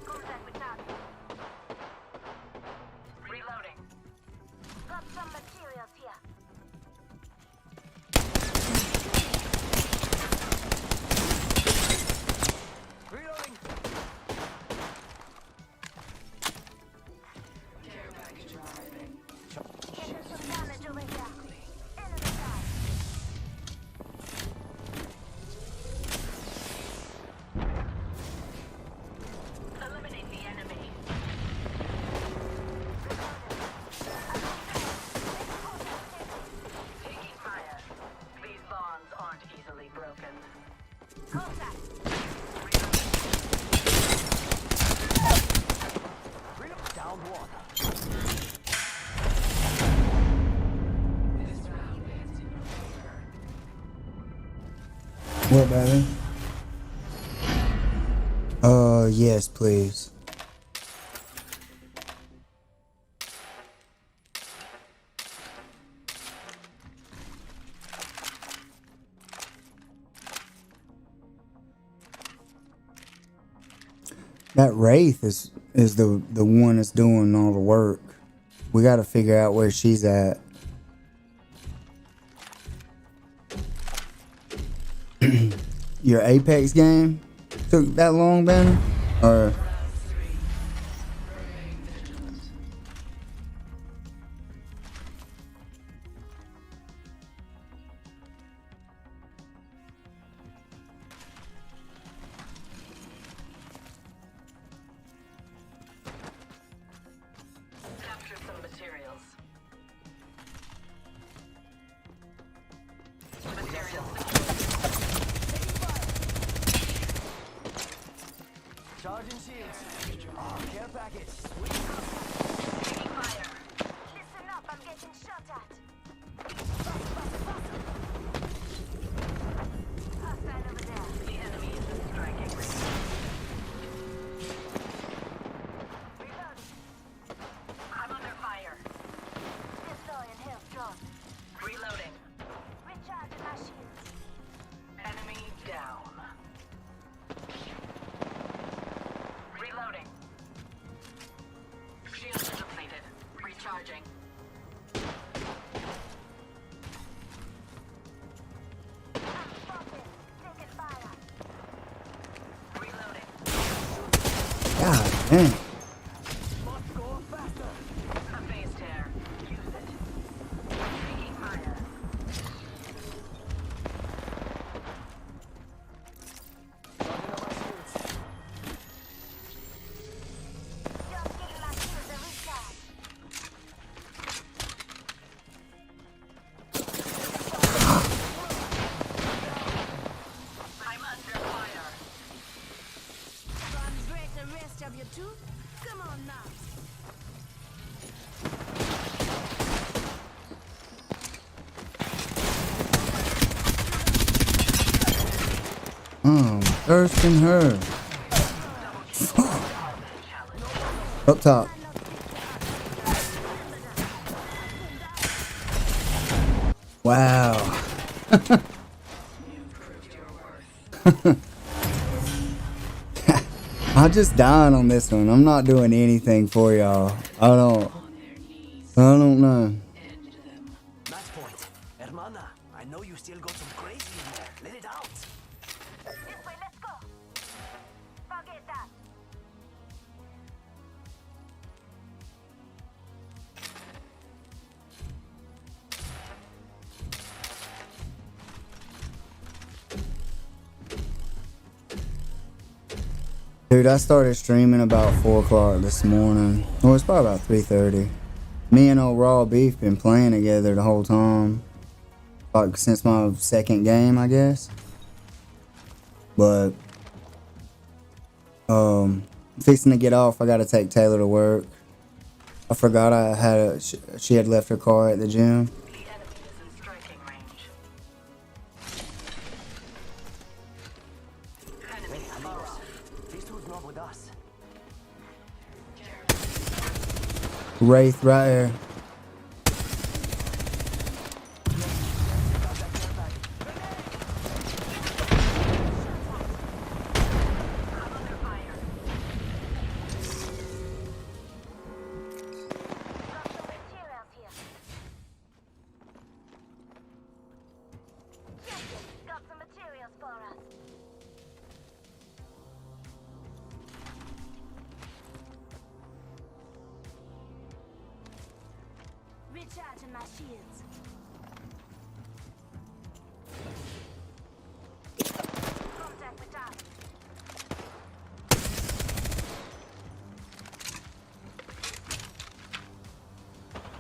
Contact with target. Reloading. Got some materials here. Reloading. Care package arriving. Getting some damage over here. Enemy side. Eliminate the enemy. Taking fire. These bonds aren't easily broken. Contact. Reload. Down one. This round ends in your favor. What, baby? Yes, please. That Wraith is the one that's doing all the work. We got to figure out where she's at. Your Apex game took that long, Banner? Or Round 3. Remain vigilant. Captured some materials. Charging shields. Care package. Sweet. Taking fire. Listen up, I'm getting shot at. Hostile over there. The enemy is in striking range. Reloading. I'm under fire. Destroy and health drawn. Reloading. Recharging my shields. Enemy down. Reloading. Shields depleted. Recharging. I'm spotted. Taking fire. Reloading. God damn. Must go faster. A phase tear. Use it. Taking fire. Charging on my shields. Just getting my shields a recharge. I'm under fire. Guns ready the rest of you too? Come on now. Thirsting her. Up top. Wow. I'm just dying on this one. I'm not doing anything for y'all. I don't know. Match point. Hermana, I know you still got some crazy in there. Let it out. This way, let's go. Forget that. Dude, I started streaming about 4 o'clock this morning. Well, it's probably about 3:30. Me and old Raw Beef been playing together the whole time. Like, since my second game, I guess. But, fixing to get off, I gotta take Taylor to work. I forgot I had she had left her car at the gym. The enemy is in striking range. Enemy Amigos, this dude's not with us. Wraith right here. Got some materials for us. Recharging my shields. Contact with us.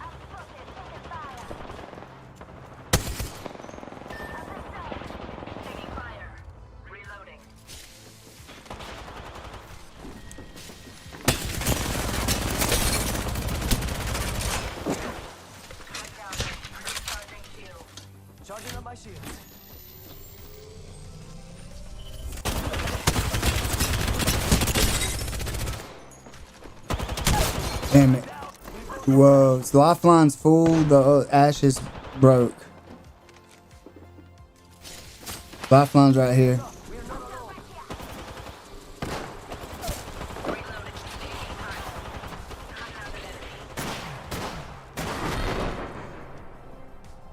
I'm spotted. Taking fire. taking fire. Reloading. Recharging shield. Charging up my shields. Damn it. Whoa, the lifeline's full, the ashes broke. Lifeline's right here.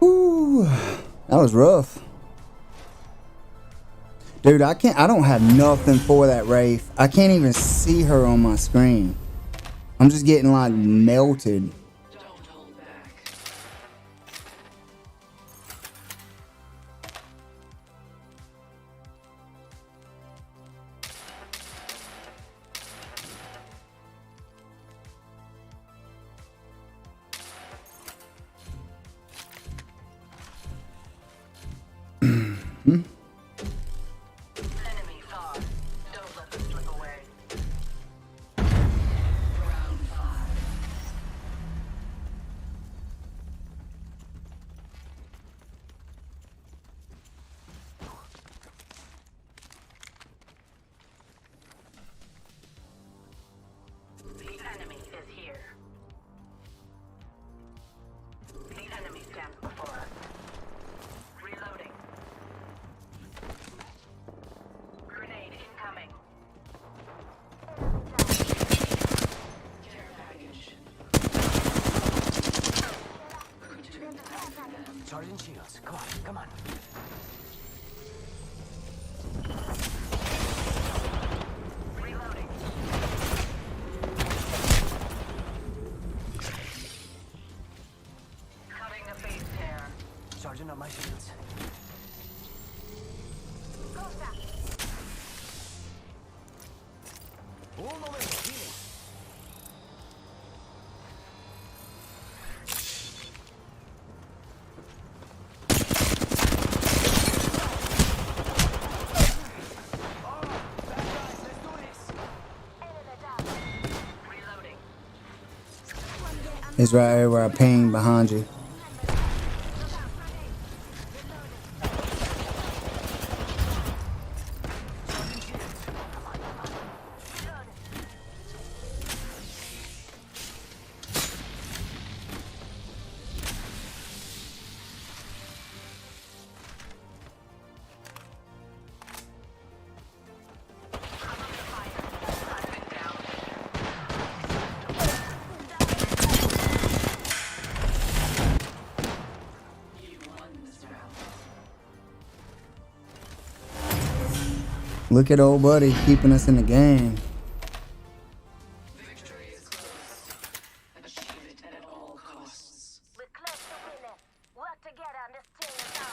Woo, that was rough. Dude, I don't have nothing for that Wraith. I can't even see her on my screen. I'm just getting like melted. Don't hold back. Enemy far. Don't let them slip away. Round 5. The enemy is here. The enemy stands before us. Reloading. Grenade incoming. Care package. Charging shields. Come on, come on. Reloading. Cutting the base tear. Charging up my shields. Un momento, healing. It's right here where I pinged behind you. Look at old buddy keeping us in the game. Victory is close. Achieve it at all costs. We're close to winning. Work together on this team down.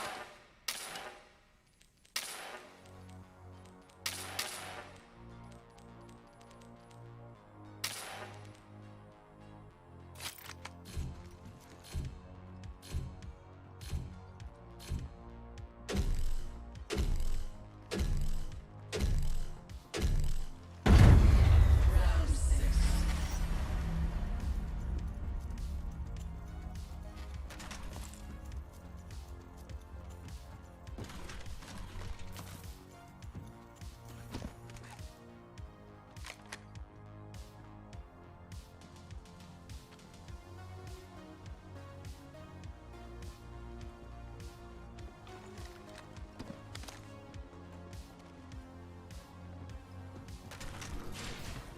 Round 6.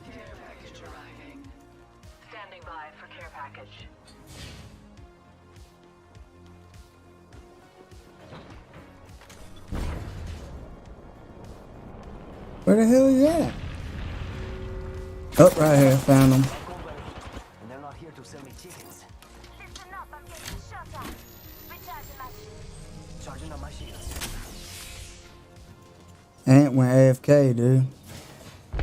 Care package arriving. Standing by for care package. Where the hell is that? Up right here, found him. And they're not here to sell me chickens. Listen up, I'm getting shot at. Recharging my shield. Charging on my shields. Ant went AFK, dude. I'm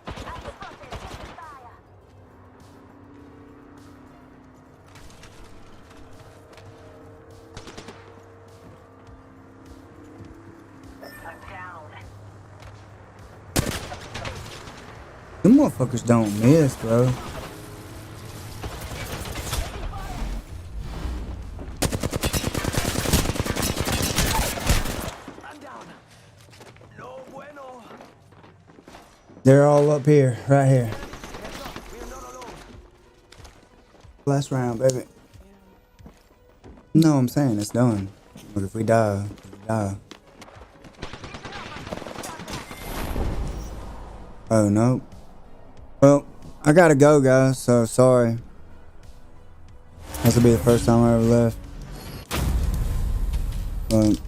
spotted. Taking fire. I'm down. Them motherfuckers don't miss, bro. I'm down. No bueno. They're all up here, right here. Heads up. We are not alone. Last round, baby. No, I'm saying it's done. But if we die, we die. Oh, no. Well, I gotta go, guys, so sorry. This will be the first time I ever left. But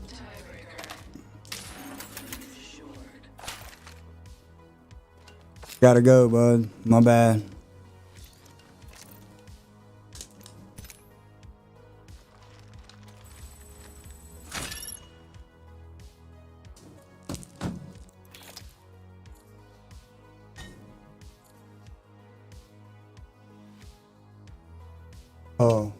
Tiebreaker. Assured. gotta go, bud. My bad. Oh.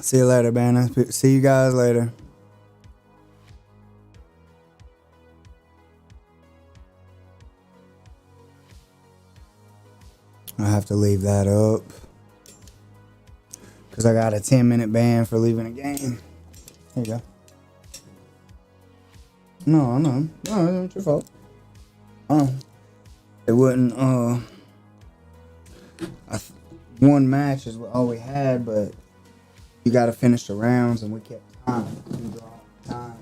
See you later, Banner. See you guys later. I have to leave that up. Because I got a 10-minute ban for leaving a game. There you go. No, I know. No, it wasn't your fault. Oh. It wasn't, one match is all we had, but you got to finish the rounds, and we kept time. Time.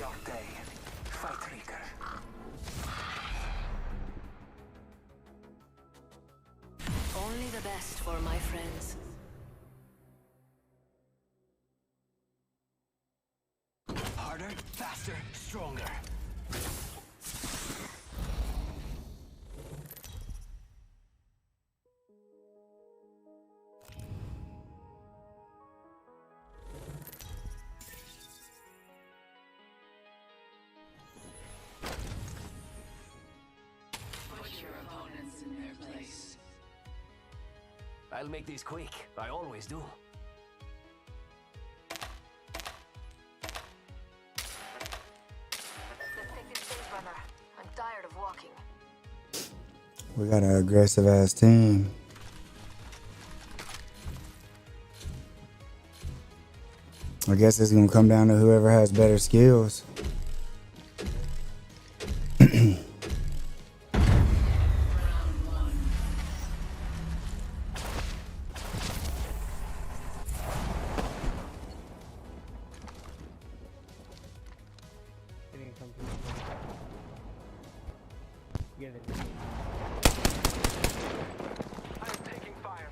your day. Fight Reaker. Only the best for my friends. Harder, faster, stronger. Put your opponents in their place. I'll make these quick. I always do. Let's take this phase runner. I'm tired of walking. We got an aggressive ass team. I guess it's gonna come down to whoever has better skills. I'm taking fire.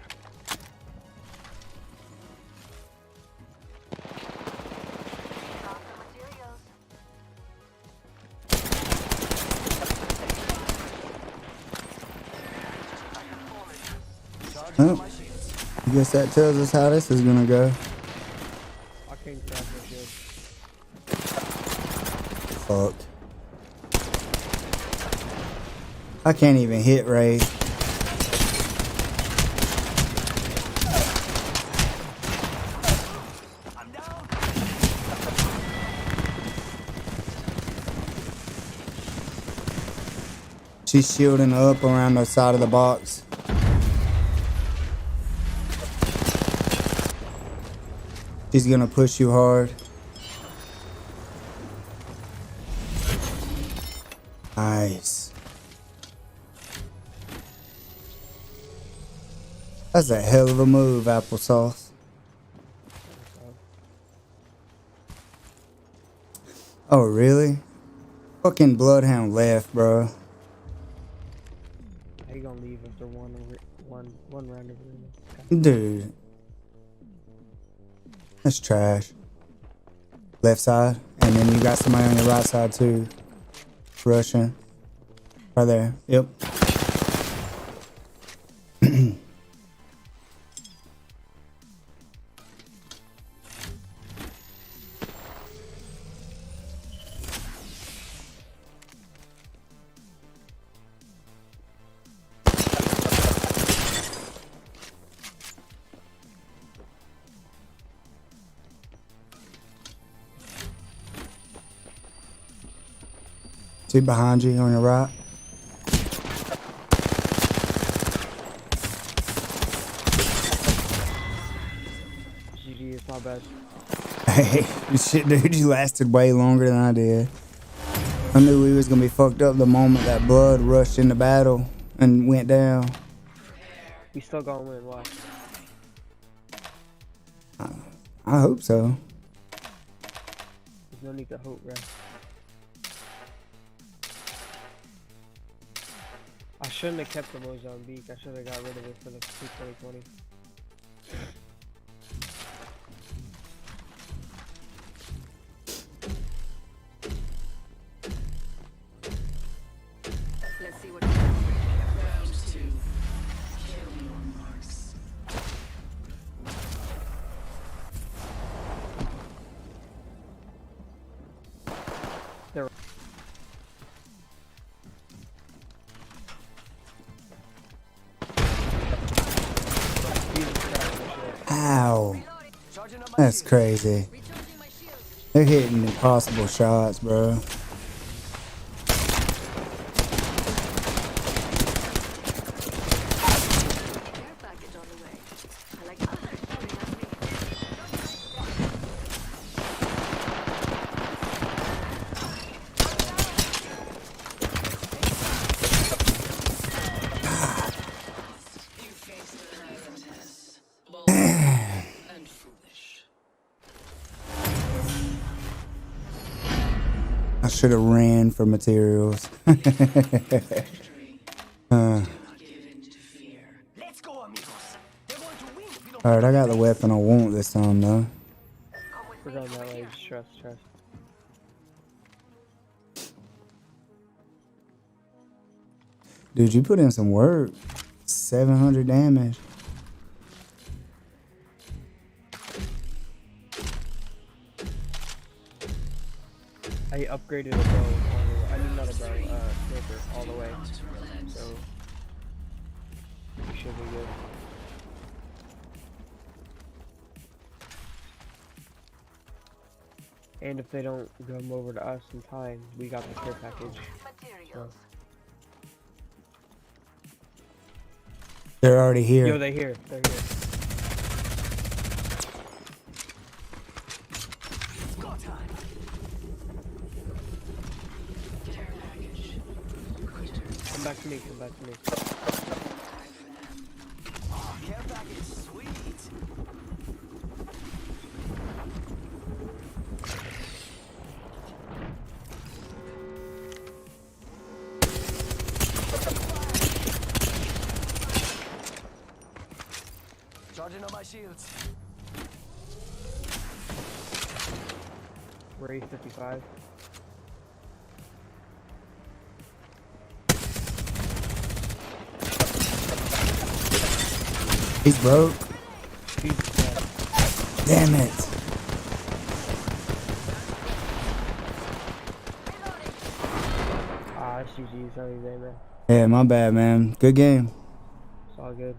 Got the materials. Oh, I guess that tells us how this is gonna go. I can't grab my shield. Fuck. I can't even hit Ray. I'm down. She's shielding up around the side of the box. She's gonna push you hard. Nice. That's a hell of a move, applesauce. Oh, really? Fucking Bloodhound left, bro. How you gonna leave after one round of arena? Dude. That's trash. Left side. And then you got somebody on your right side, too. Russian. Right there. Yep. See behind you on your right. GG, it's my best. Hey, shit, dude, you lasted way longer than I did. I knew we was gonna be fucked up the moment that blood rushed into battle and went down. We still gonna win, why? I hope so. There's no need to hope, bro. I shouldn't have kept the Mozambique. I should have got rid of it for the 2020. Let's see what. Round 2. Kill your marks. They're Ow. Charging up my That's shield. crazy. They're hitting impossible shots, bro. Care package on the way. I like others shooting at me. You face the present test. Bold and foolish. should have ran for materials. Let's go, amigos. They're going to win if we don't. Alright, I got the weapon I want this time though. We're going that way. Trust. Dude, you put in some work. 700 damage. I upgraded a bow. I mean, not a bow. Sniper all the way. So we should be good. And if they don't come over to us in time, we got the care package. So. They're already here. Yo, they're here. They're here. Come back to me. Oh, care package, sweet. Charging on my shields. Ray 55. He's broke. He's dead. Damn it. It's GG. Sorry, man. Yeah, my bad, man. Good game. It's all good.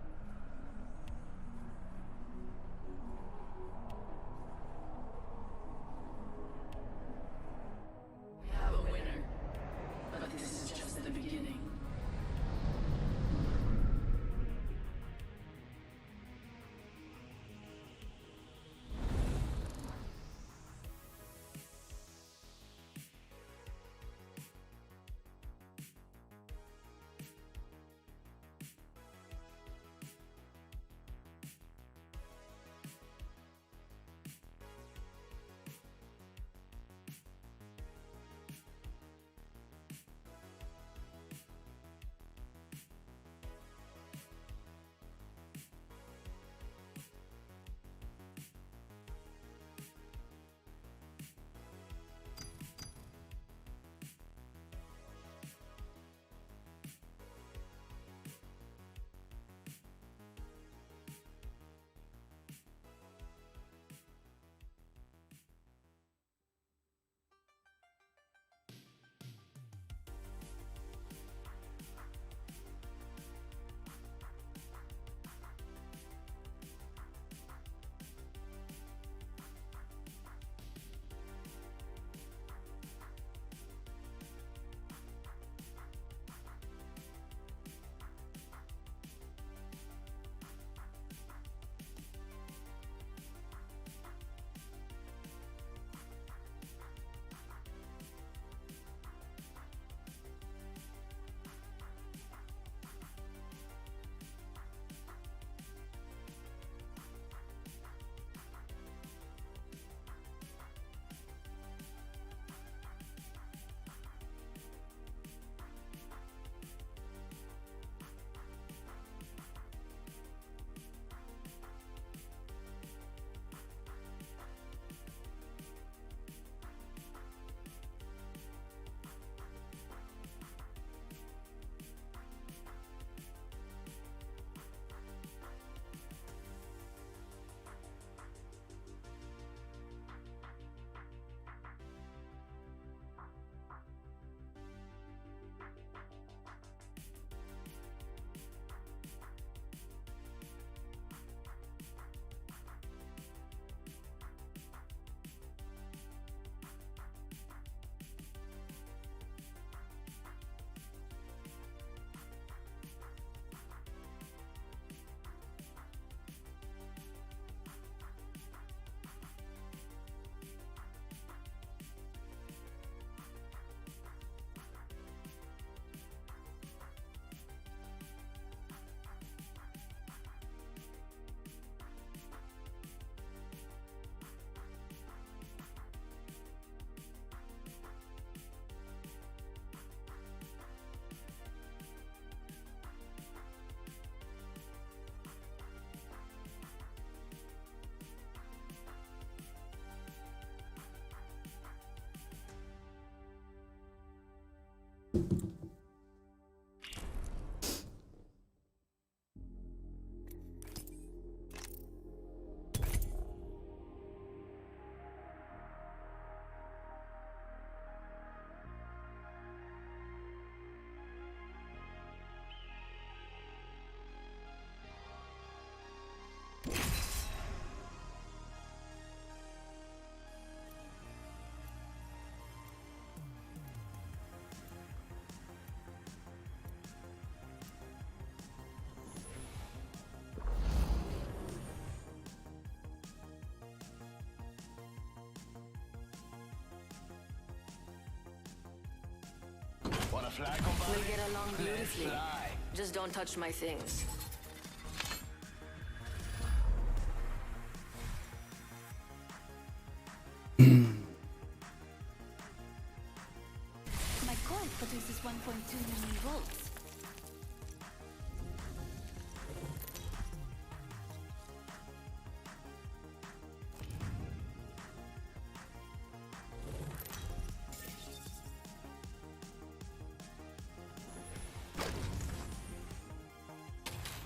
We'll get along beautifully. Just don't touch my things. My coil produces 1.2 million volts.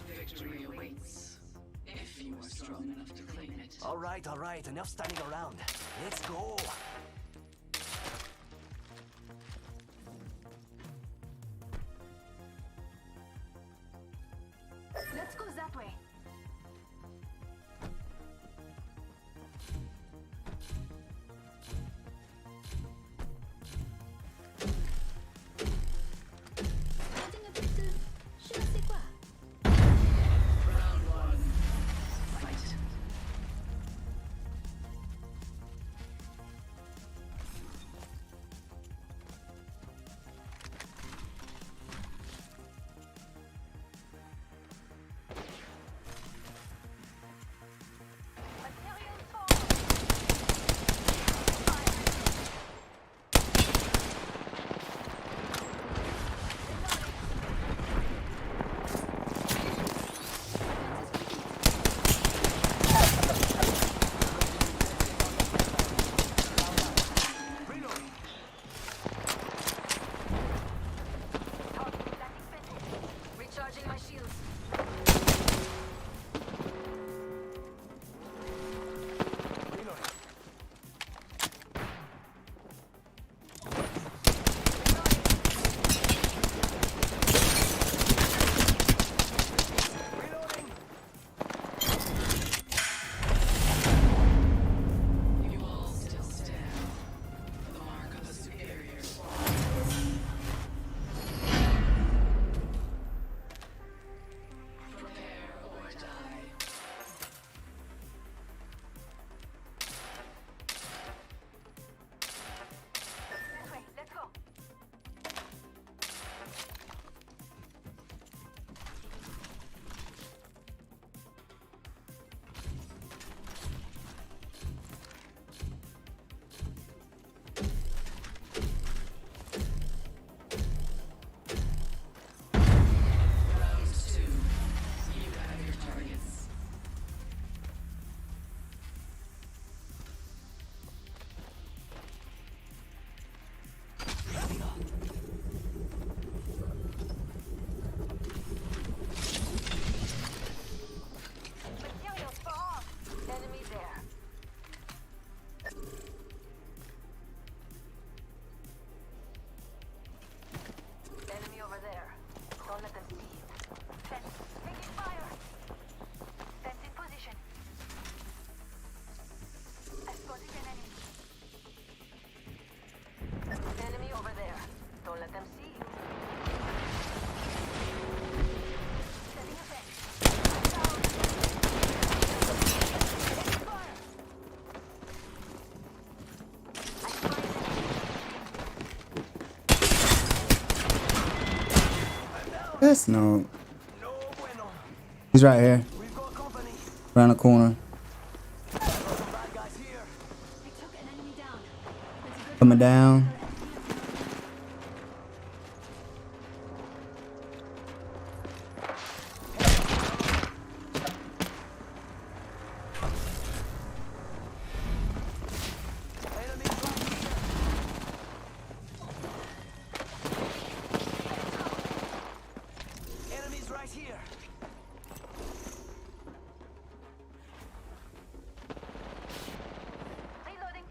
Victory awaits. If you are strong enough to claim it. All right. Enough standing around. Let's go. Let's go that way. Starting a bit je ne sais quoi. Round one. Fight. Materials for Recharging my shields. You all still stand. The mark of a superior squad. Prepare or die. this way. Let's go. Round two. You have your targets. Materials for all. Enemy there. Enemy over there. Don't let them see it. Fence. Taking fire. Fence in position. I spotted an enemy. Enemy over there. Don't let them see you. Setting a fence. Down. Taking fire. I spotted an enemy. That's no. He's right here. We've got company. Around the corner. Some bad guys here. We took an enemy down. Let's go. Coming down. Enemies right here. Enemies right here. Reloading.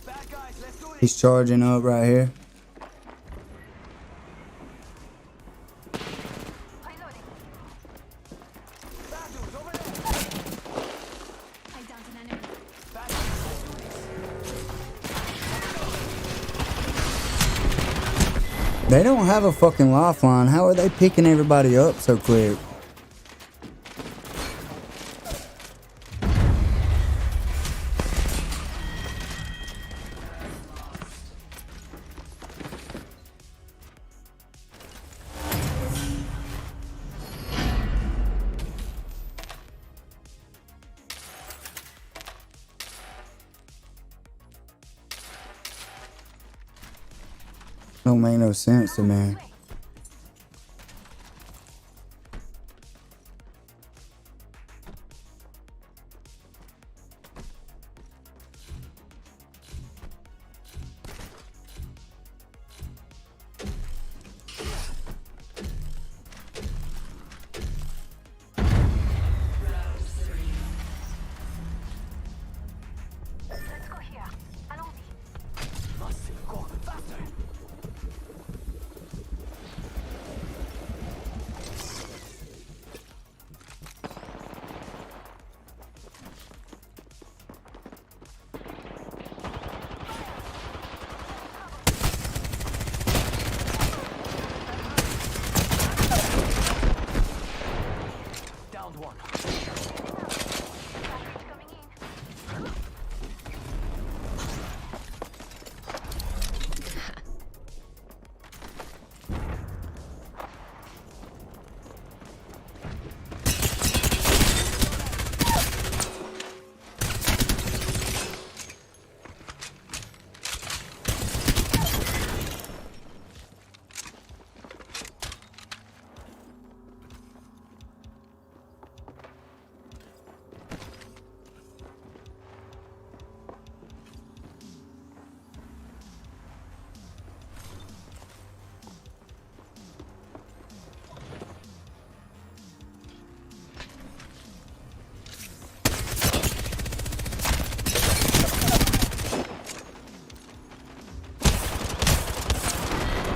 Bad guys, let's do this. He's charging up right here. Reloading. Bad dudes over there. I downed an enemy. Bad guys, let's do this. They don't have a fucking lifeline. How are they picking everybody up so quick? Don't make no sense to me. Let's go here. Allons-y. Massive, go faster. Downed one. Package coming in.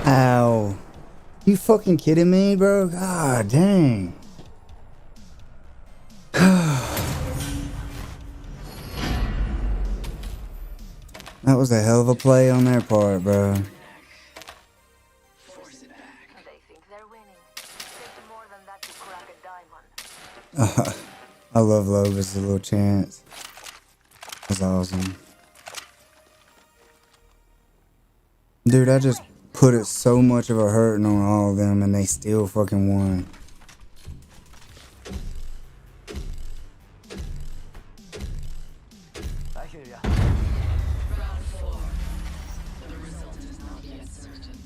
Ow. You fucking kidding me, bro? God dang. That was a hell of a play on their part, bro. Force it back. They think they're winning. Takes more than that to crack a diamond. I love Lova's little chance. That's awesome. Dude, I just put it so much of a hurting on all of them and they still fucking won. I hear ya. Round 4. The result is not yet certain.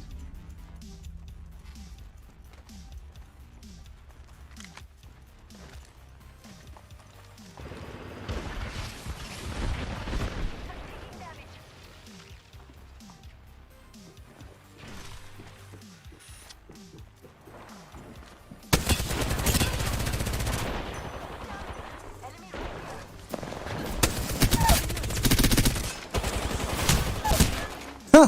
Taking damage. Enemy right Huh.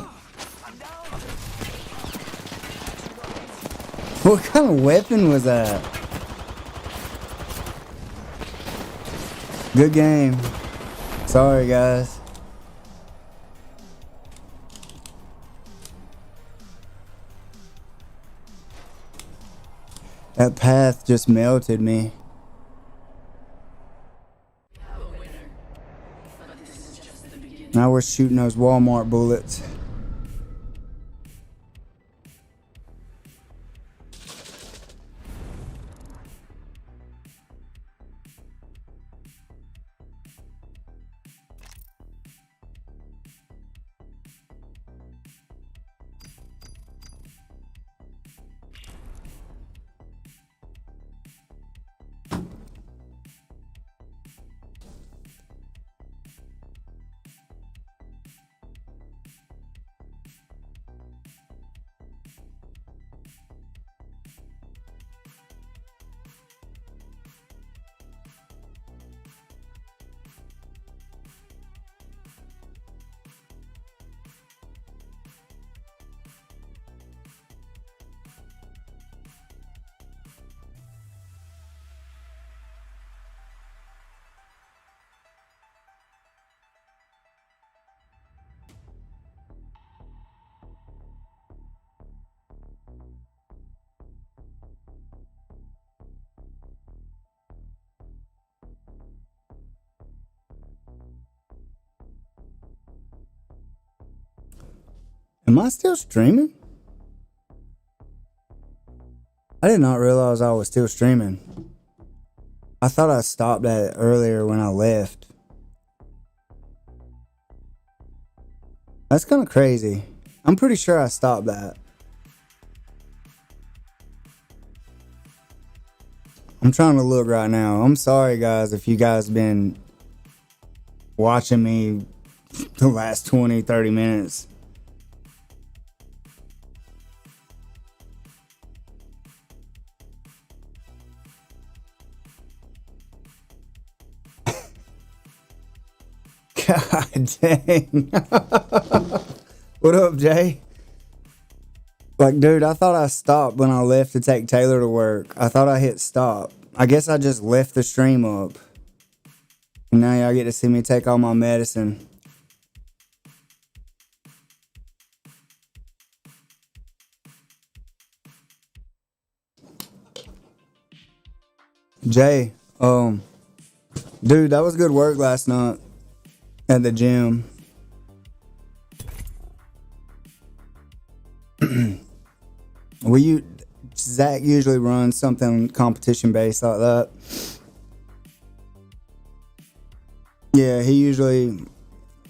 What kind of weapon was that? Good game. Sorry, guys. That path just melted me. Have a winner. But this is just the beginning. Now we're shooting those Walmart bullets. Am I still streaming? I did not realize I was still streaming. I thought I stopped that earlier when I left. That's kind of crazy. I'm pretty sure I stopped that. I'm trying to look right now. I'm sorry, guys, if you guys been watching me the last 20, 30 minutes. God dang. What up, Jay? Like, dude, I thought I stopped when I left to take Taylor to work. I thought I hit stop. I guess I just left the stream up. And now y'all get to see me take all my medicine. Jay, dude, that was good work last night at the gym. Zach usually runs something competition based like that. Yeah, he usually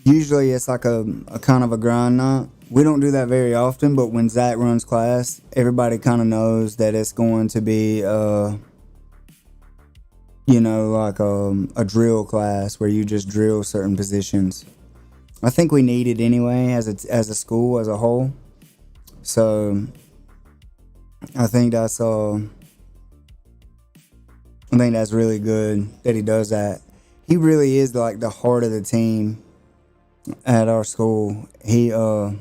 it's like a kind of a grind night. We don't do that very often, but when Zach runs class, everybody kind of knows that it's going to be like a drill class where you just drill certain positions. I think we need it anyway as a school as a whole. So I think that's really good that he does that. He really is like the heart of the team at our school. He like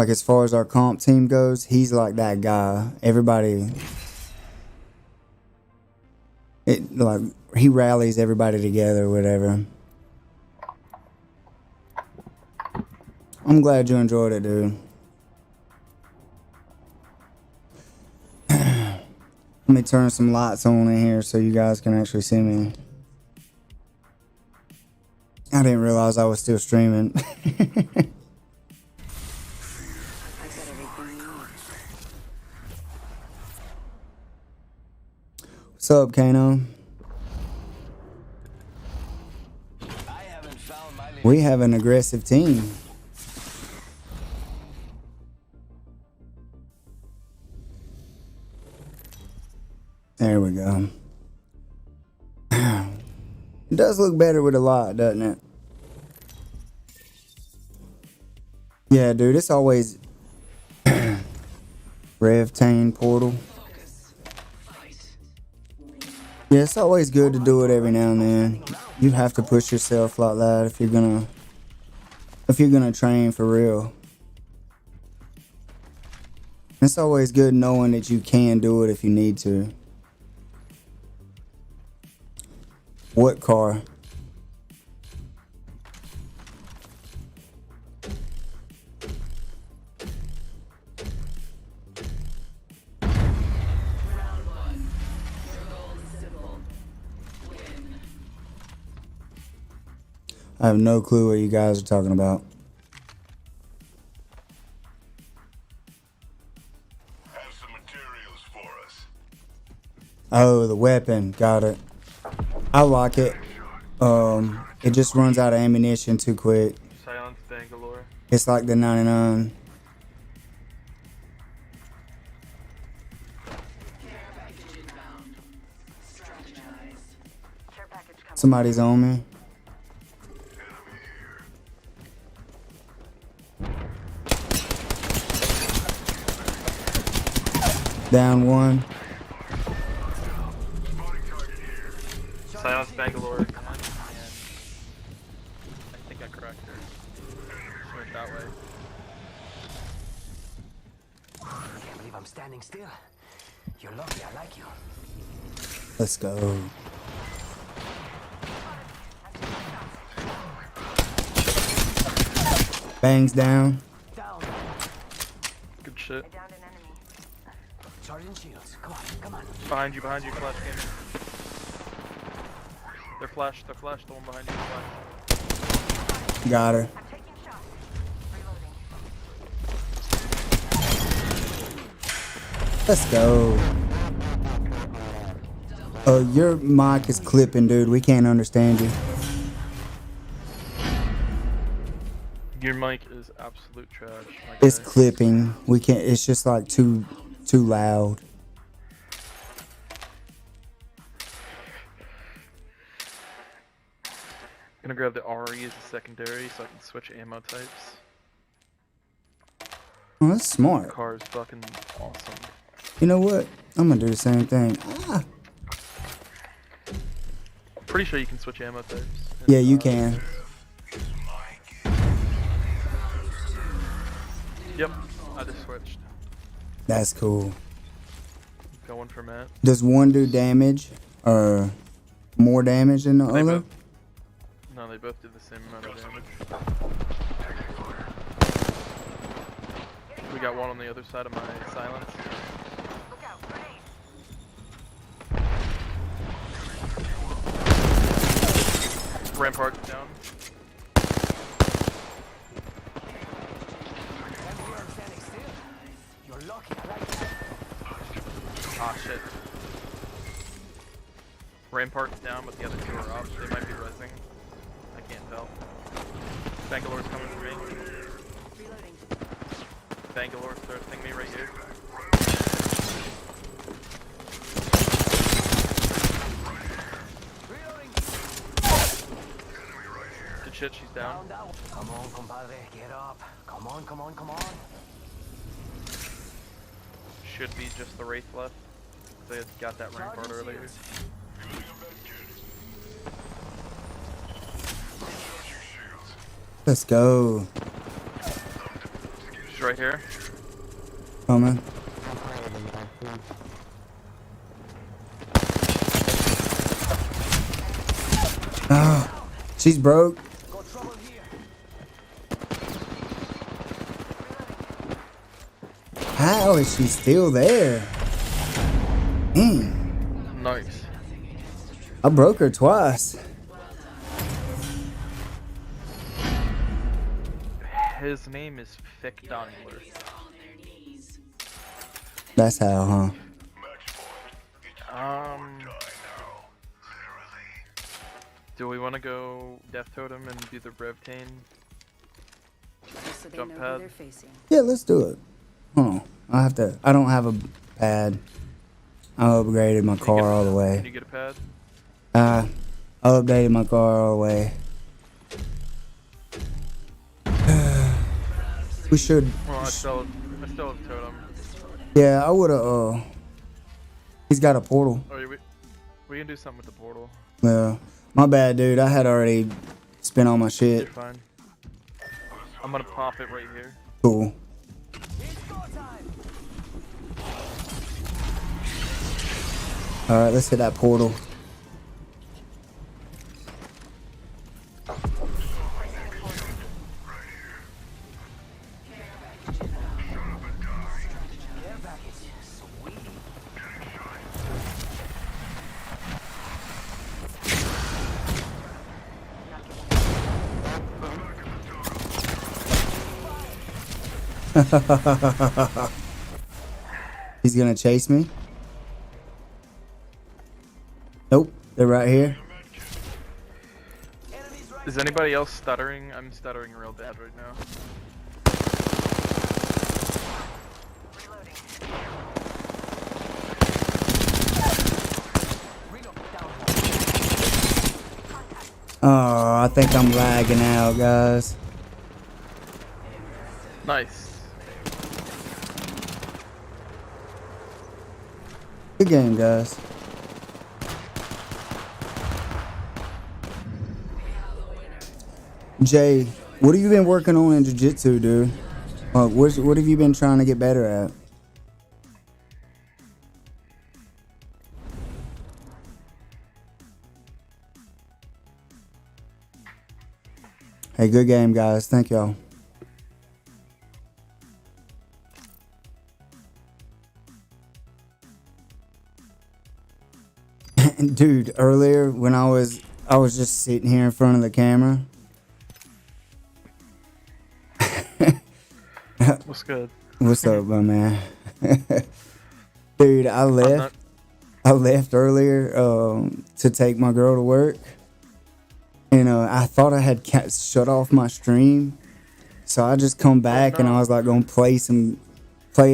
as far as our comp team goes, he's like that guy. Everybody, he rallies everybody together or whatever. I'm glad you enjoyed it, dude. Let me turn some lights on in here so you guys can actually see me. I didn't realize I was still streaming. What's up, Kano? We have an aggressive team. There we go. It does look better with a lot, doesn't it? Yeah, dude, it's always Revtane portal. Yeah, it's always good to do it every now and then. You have to push yourself like that if you're gonna train for real. It's always good knowing that you can do it if you need to. What car? I have no clue what you guys are talking about. Have some materials for us. Oh, the weapon. Got it. I like it. It just runs out of ammunition too quick. Silence Bangalore. It's like the 99. Somebody's on me. Down one. Silence Bangalore. And I think I correct her. She went that way. Can't believe I'm standing still. You're lucky I like you. Let's go. Bangs down. Good shit. Sergeant Shields, come on. Behind you, flash cannon. They're flashed, the one behind you, flash. Got her. Let's go. Your mic is clipping, dude. We can't understand you. Your mic is absolute trash. My It's guy. clipping. We can't. It's just like too loud. Gonna grab the RE as a secondary so I can switch ammo types. Oh, that's smart. The car is fucking awesome. You know what? I'm gonna do the same thing. Ah. Pretty sure you can switch ammo types. Yeah, you can. Yep, I just switched. That's cool. Going for Matt. Does one do damage or more damage than the They other? both, no, they both do the same amount of damage. We got one on the other side of my silence. Look out, grenade. Rampart down. You're lucky, I like that. Ah, shit. Rampart's down, but the other two are up. They might be rising. I can't tell. Bangalore's coming for me. Reloading. Bangalore's thirsting me right here. Good shit, she's down. Come on, compadre, get up. Come on, come on, come on. Should be just the Wraith left. They had got that Rampart earlier. Let's go. She's right here. Coming. Ah, she's broke. How is she still there? Dang. Nice. I broke her twice. His name is Fick Dongler. That's how, huh? Do we want to go Death Totem and do the Revtane? Just so they Jump know who pad. they're facing. Yeah, let's do it. Hold on. I don't have a pad. I upgraded my car all the Can way. you get a pad? I updated my car all the way. We should. Well, I still have Totem. Yeah, I would've, he's got a portal. Oh, we can do something with the portal. Yeah. My bad, dude. I had already spent all my You're shit. fine. I'm gonna pop it right here. Cool. Alright, let's hit that portal. He's gonna chase me. Nope, they're right here. Is anybody else stuttering? I'm stuttering real bad right now. Oh, I think I'm lagging out, guys. Nice. Good game, guys. Jay, what have you been working on in jiu-jitsu, dude? What have you been trying to get better at? Hey, good game, guys. Thank y'all. Dude, earlier when I was just sitting here in front of the camera. What's good? What's up, my man? Dude, I left earlier to take my girl to work. And I thought I had shut off my stream. So I just come back and I was like gonna play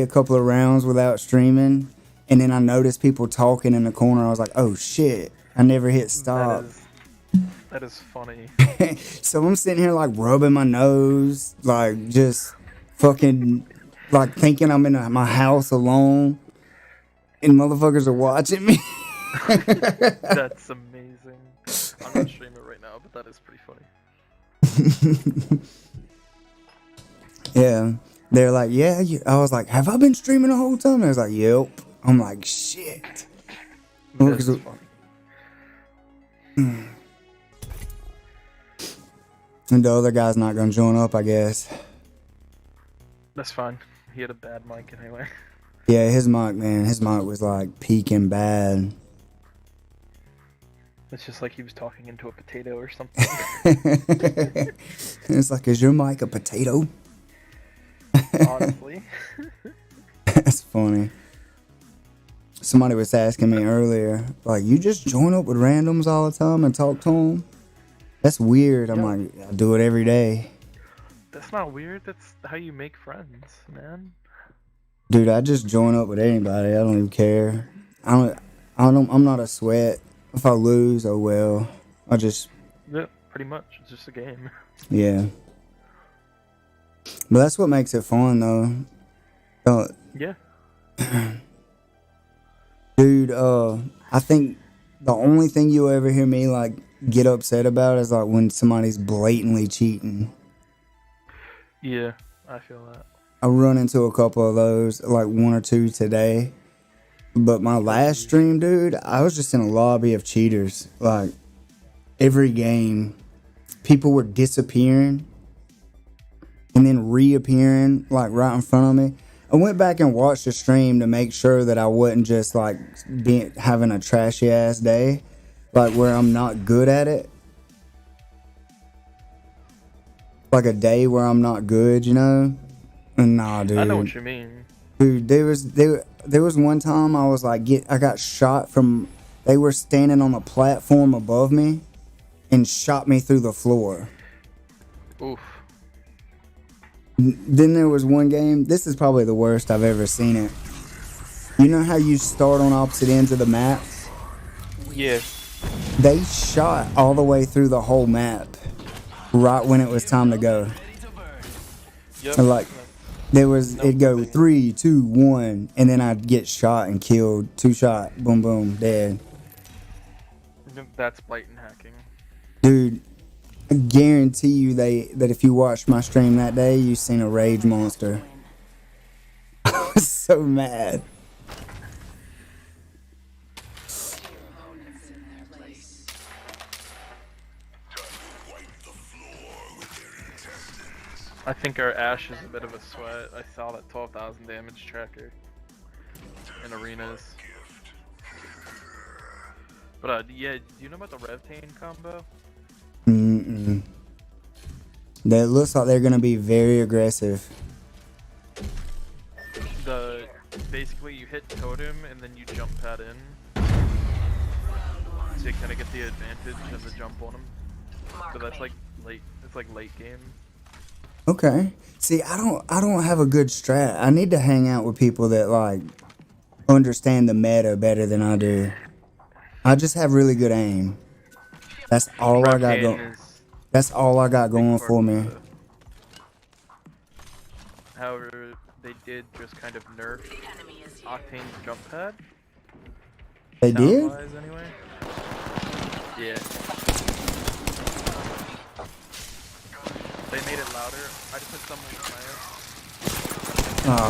a couple of rounds without streaming, and then I noticed people talking in the corner. I was like, oh shit! I never hit stop. That is funny. So I'm sitting here like rubbing my nose, like just fucking like thinking I'm in my house alone, and motherfuckers are watching me. That's amazing. I'm not streaming right now, but that is pretty funny. Yeah, they're like, yeah. I was like, have I been streaming the whole time? I was like, yep. I'm like, shit. That's funny. And the other guy's not gonna join up, I guess. That's fine. He had a bad mic anyway. Yeah, his mic was like peaking bad. It's just like he was talking into a potato or something. It's like, is your mic a potato? Honestly. That's funny. Somebody was asking me earlier, like, you just join up with randoms all the time and talk to them? That's weird. I'm like, I do it every day. That's not weird. That's how you make friends, man. Dude, I just join up with anybody. I don't even care. I'm not a sweat. If I lose, oh well. I just... Yeah, pretty much. It's just a game. Yeah. But that's what makes it fun, though. Yeah. Dude, I think the only thing you'll ever hear me, like, get upset about is, like, when somebody's blatantly cheating. Yeah, I feel that. I run into a couple of those, like, one or two today. But my last stream, dude, I was just in a lobby of cheaters. Like, every game, people were disappearing and then reappearing, like, right in front of me. I went back and watched the stream to make sure that I wasn't just, like, having a trashy-ass day, like, where I'm not good at it. Like, a day where I'm not good, you know? And nah, dude. I know what you mean. Dude, there was one time I was like, I got shot from, they were standing on the platform above me and shot me through the floor. Oof. Then there was one game, this is probably the worst I've ever seen it. You know how you start on opposite ends of the map? Yeah. They shot all the way through the whole map right when it was time to go. Yep. And like, it'd go 3, 2, 1, and then I'd get shot and killed. 2 shot, boom, boom, dead. That's blatant hacking. Dude, I guarantee you that if you watched my stream that day, you seen a rage monster. I was so mad. I think our Ash is a bit of a sweat. I saw that 12,000 damage tracker in arenas. But yeah, do you know about the Revtane combo? Mm-mm. That looks like they're gonna be very aggressive. Basically you hit totem and then you jump pad in. So you kind of get the advantage of the jump on them. So that's like late. It's like late game. Okay. See, I don't have a good strat. I need to hang out with people that like understand the meta better than I do. I just have really good aim. That's all I got going. That's all I got going for me. However, they did just kind of nerf Octane's jump pad. They did? Anyway. Yeah. They made it louder. I just hit someone with my ass.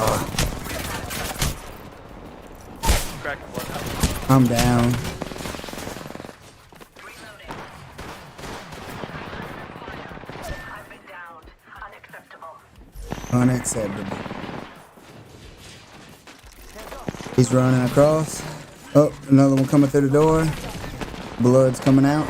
Crack bloodhouse. I'm down. I've been downed. Unacceptable. Unacceptable. He's running across. Oh, another one coming through the door. Blood's coming out.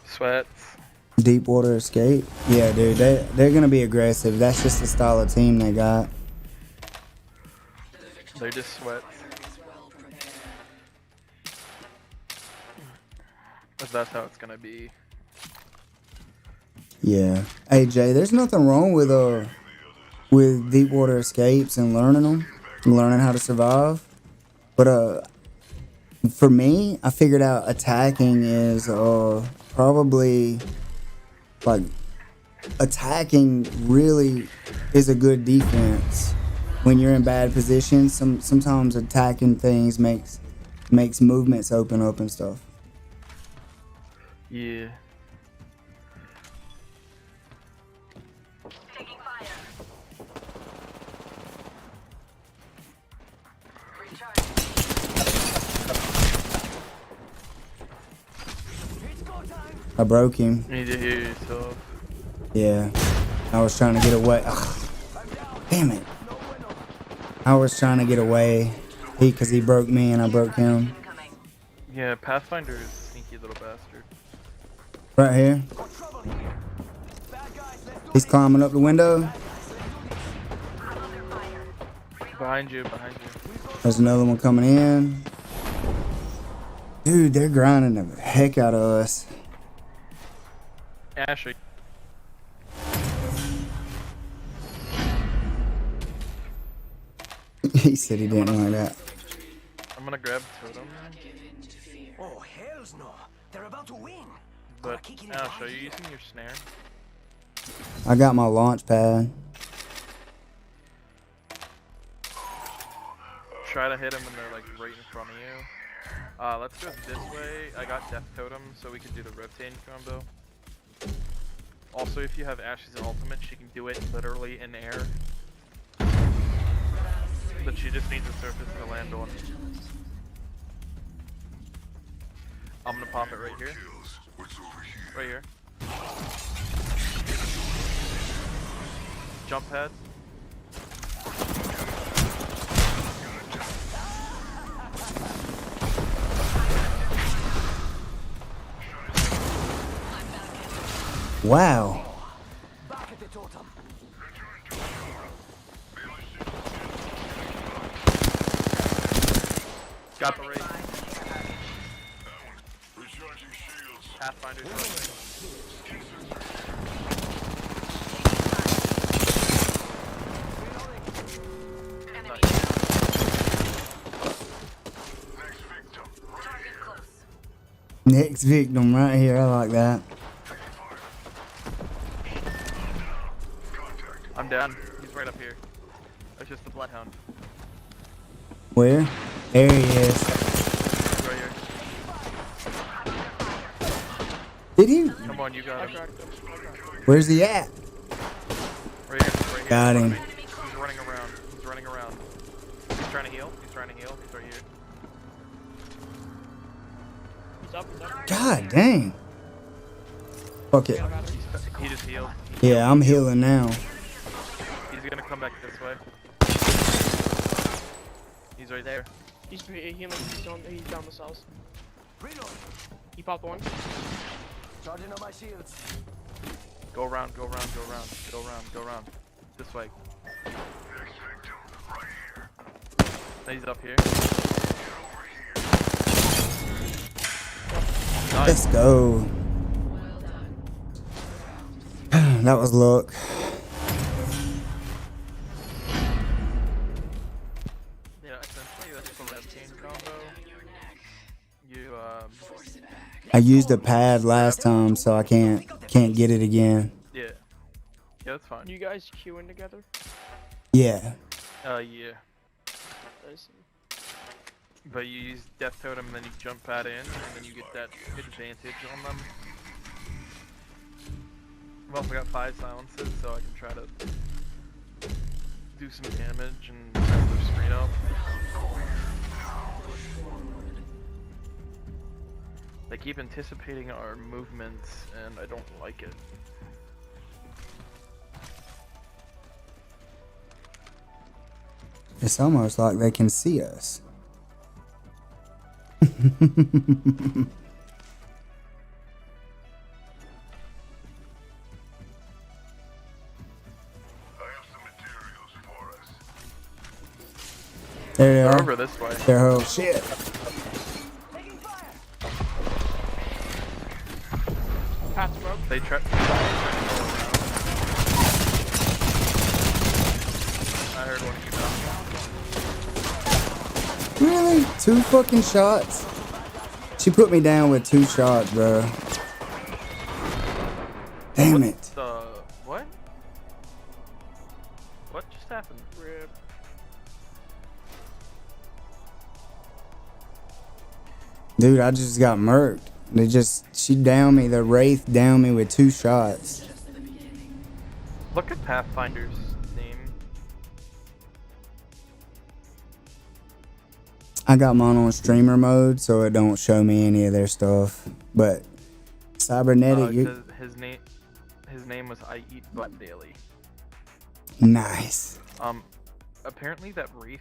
Sweats. Deep water escape. Yeah, dude, they're gonna be aggressive. That's just the style of team they got. They're just sweats. But that's how it's gonna be. Yeah. Hey Jay, there's nothing wrong with deep water escapes and learning them, and learning how to survive. But for me, I figured out attacking is probably like attacking really is a good defense when you're in bad positions. Sometimes attacking things makes movements open up and stuff. Yeah. Taking fire. Recharge. It's go time. I broke him. You need to heal yourself. Yeah. I was trying to get away. Ugh. Damn it. I was trying to get away. Because he broke me and I broke him. Yeah, Pathfinder is a sneaky little bastard. Right here. He's climbing up the window. Behind you, behind you. There's another one coming in. Dude, they're grinding the heck out of us. Asher. He said he didn't like that. I'm gonna grab totem. Oh, hells no. They're about to win. But, Ash, are you using your snare? I got my launch pad. Try to hit them when they're like right in front of you. Let's go this way. I got death totem, so we can do the rotating combo. Also, if you have Ash's ultimate, she can do it literally in air. But she just needs a surface to land on. I'm gonna pop it right here. Right here. Jump pad. Wow. Back at the totem. Got the race. Pathfinder's running. Next victim right here. I like that. I'm down. He's right up here. That's just the bloodhound. Where? There he is. Right here. Did he? Come on, you got him. Where's he at? Right here. Right here. Got him. He's running around. He's running around. He's trying to heal. He's trying to heal. He's right here. He's up, he's up. God dang. Fuck it. He just healed. Yeah, I'm healing now. He's gonna come back this way. He's right there. He's healing. He's down the cells. He popped one. Charging on my shields. Go around, go around, go around, go around, go around. This way. He's up here. Nice. Let's go. That was luck. Yeah, essentially that's the left chain combo. You I used a pad last time, so I can't get it again. yeah. Yeah, that's fine. You guys queuing together? Yeah. Yeah. But you use Death Totem, and then you jump pad in, and then you get that advantage on them. I've also got 5 silences, so I can try to do some damage and mess their screen up. They keep anticipating our movements, and I don't like it. It's almost like they can see us. There they are. Over this way. They're oh shit. Path smoke. They try. 2 fucking shots. She put me down with 2 shots, bro. Damn it. What? What just happened? Rip. Dude, I just got murked. She downed me. The Wraith downed me with 2 shots. Look at Pathfinder's name. I got mine on streamer mode, so it don't show me any of their stuff. But Cybernetic, his name was I Eat Butt Daily. Nice. Apparently that Wraith.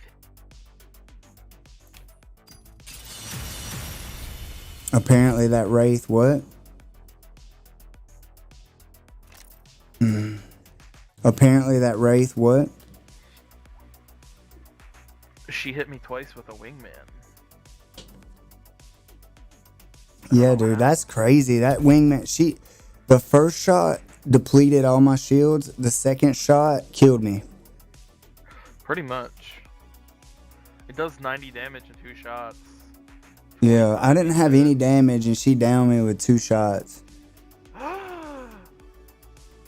Apparently that Wraith what? Apparently that Wraith what? She hit me twice with a wingman. Yeah, dude, that's crazy. That wingman, the first shot depleted all my shields. The second shot killed me. Pretty much. It does 90 damage in 2 shots. Yeah, I didn't have any damage and she downed me with 2 shots.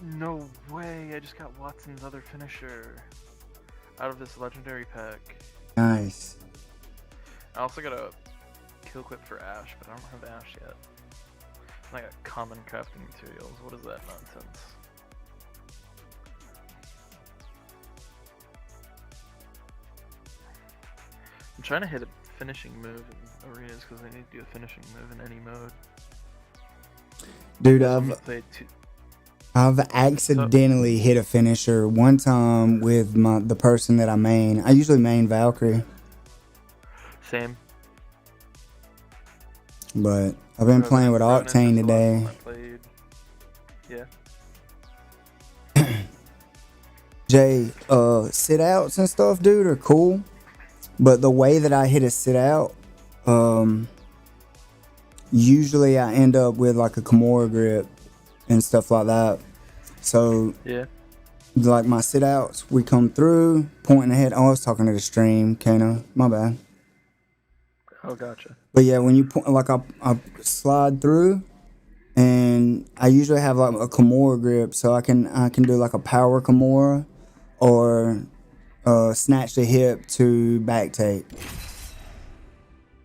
No way, I just got Watson's other finisher out of this legendary pack. Nice. I also got a kill clip for Ash, but I don't have Ash yet. I got common crafting materials. What is that nonsense? I'm trying to hit a finishing move in arenas because I need to do a finishing move in any mode. Dude, I've accidentally hit a finisher one time with the person that I main. I usually main Valkyrie. Same. But I've been playing with Octane today. Yeah. Jay, sit outs and stuff, dude, are cool. But the way that I hit a sit out, usually I end up with like a Kimura grip and stuff like that. So, yeah, like my sit outs, we come through, pointing ahead. Oh, I was talking to the stream, Kano. My bad. Oh, gotcha. But yeah, when you point, like I slide through, and I usually have like a Kimura grip, so I can do like a power Kimura, or snatch the hip to back take.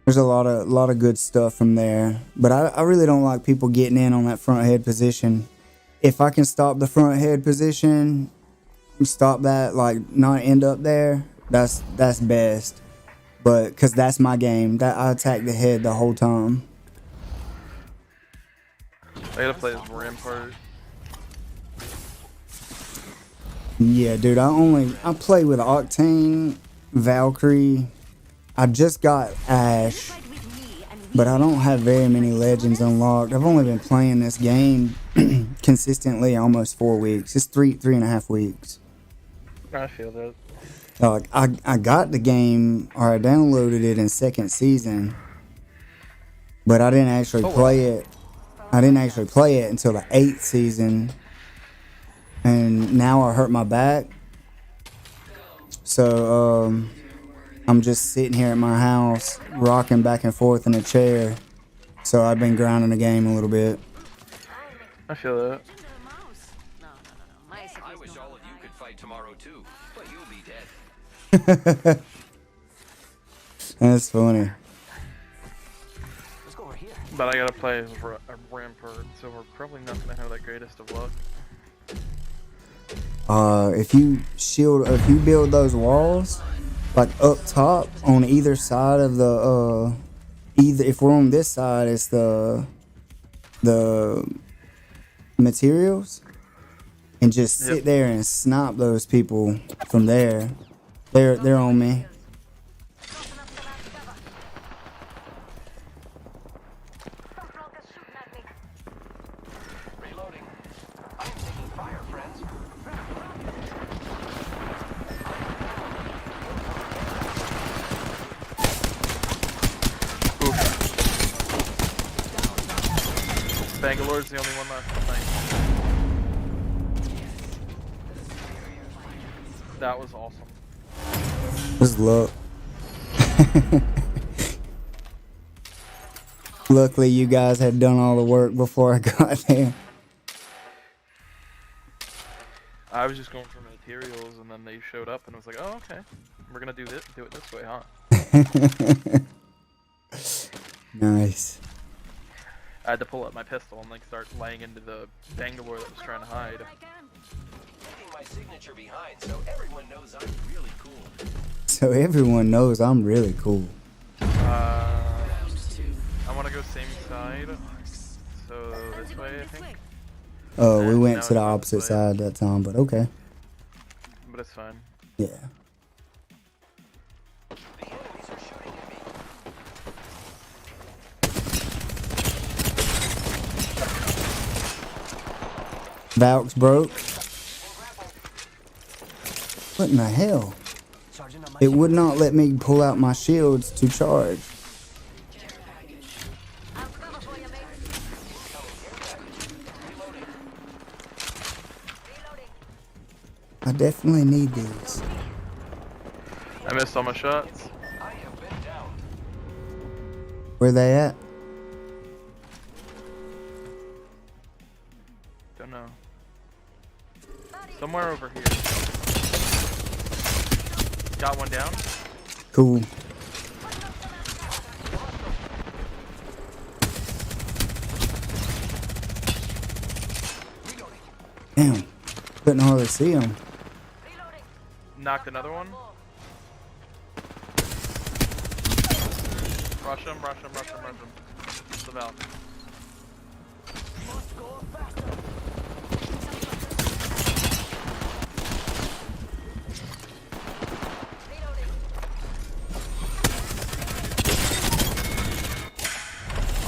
There's a lot of good stuff from there, but I really don't like people getting in on that front head position. If I can stop the front head position, stop that, like not end up there, that's best. But because that's my game, that I attack the head the whole time. I gotta play as Rampart. Yeah, dude, I play with Octane, Valkyrie. I just got Ash, but I don't have very many legends unlocked. I've only been playing this game consistently almost 4 weeks. It's 3.5 weeks. I feel that. Like I got the game, or I downloaded it in 2nd season, but I didn't actually play it. I didn't actually play it until the 8th season, and now I hurt my back. So I'm just sitting here at my house, rocking back and forth in a chair. So I've been grinding the game a little bit. I feel that. I wish all of you could fight tomorrow too, but you'll be dead. That's funny. But I gotta play as a Rampart, so we're probably not gonna have the greatest of luck. If you build those walls, like up top on either side of the if we're on this side, it's the materials, and just sit there and snipe those people from there. They're on me. Reloading. I am taking fire, friends. Bangalore's the only one left. Nice. That was awesome. This is luck. Luckily, you guys had done all the work before I got there. I was just going for materials, and then they showed up, and I was like, "Oh, okay, we're gonna do it this way, huh?" Nice. I had to pull out my pistol and like start laying into the Bangalore that was trying to hide. Leaving my signature behind so everyone knows I'm really cool. So everyone knows I'm really cool. I want to go same side, so this way I think. Oh, we And went now to the it's opposite this way. side that time, but okay. But it's fine. Yeah. The enemies are shooting at me. Valks broke. What in the hell? It would not let me pull out my shields to charge. I definitely need these. I missed all my shots. Where they at? Don't know. Somewhere over here. Got one down. Cool. Damn. Couldn't hardly see him. Knocked another one. Rush him, rush him, rush him, rush him. The valve.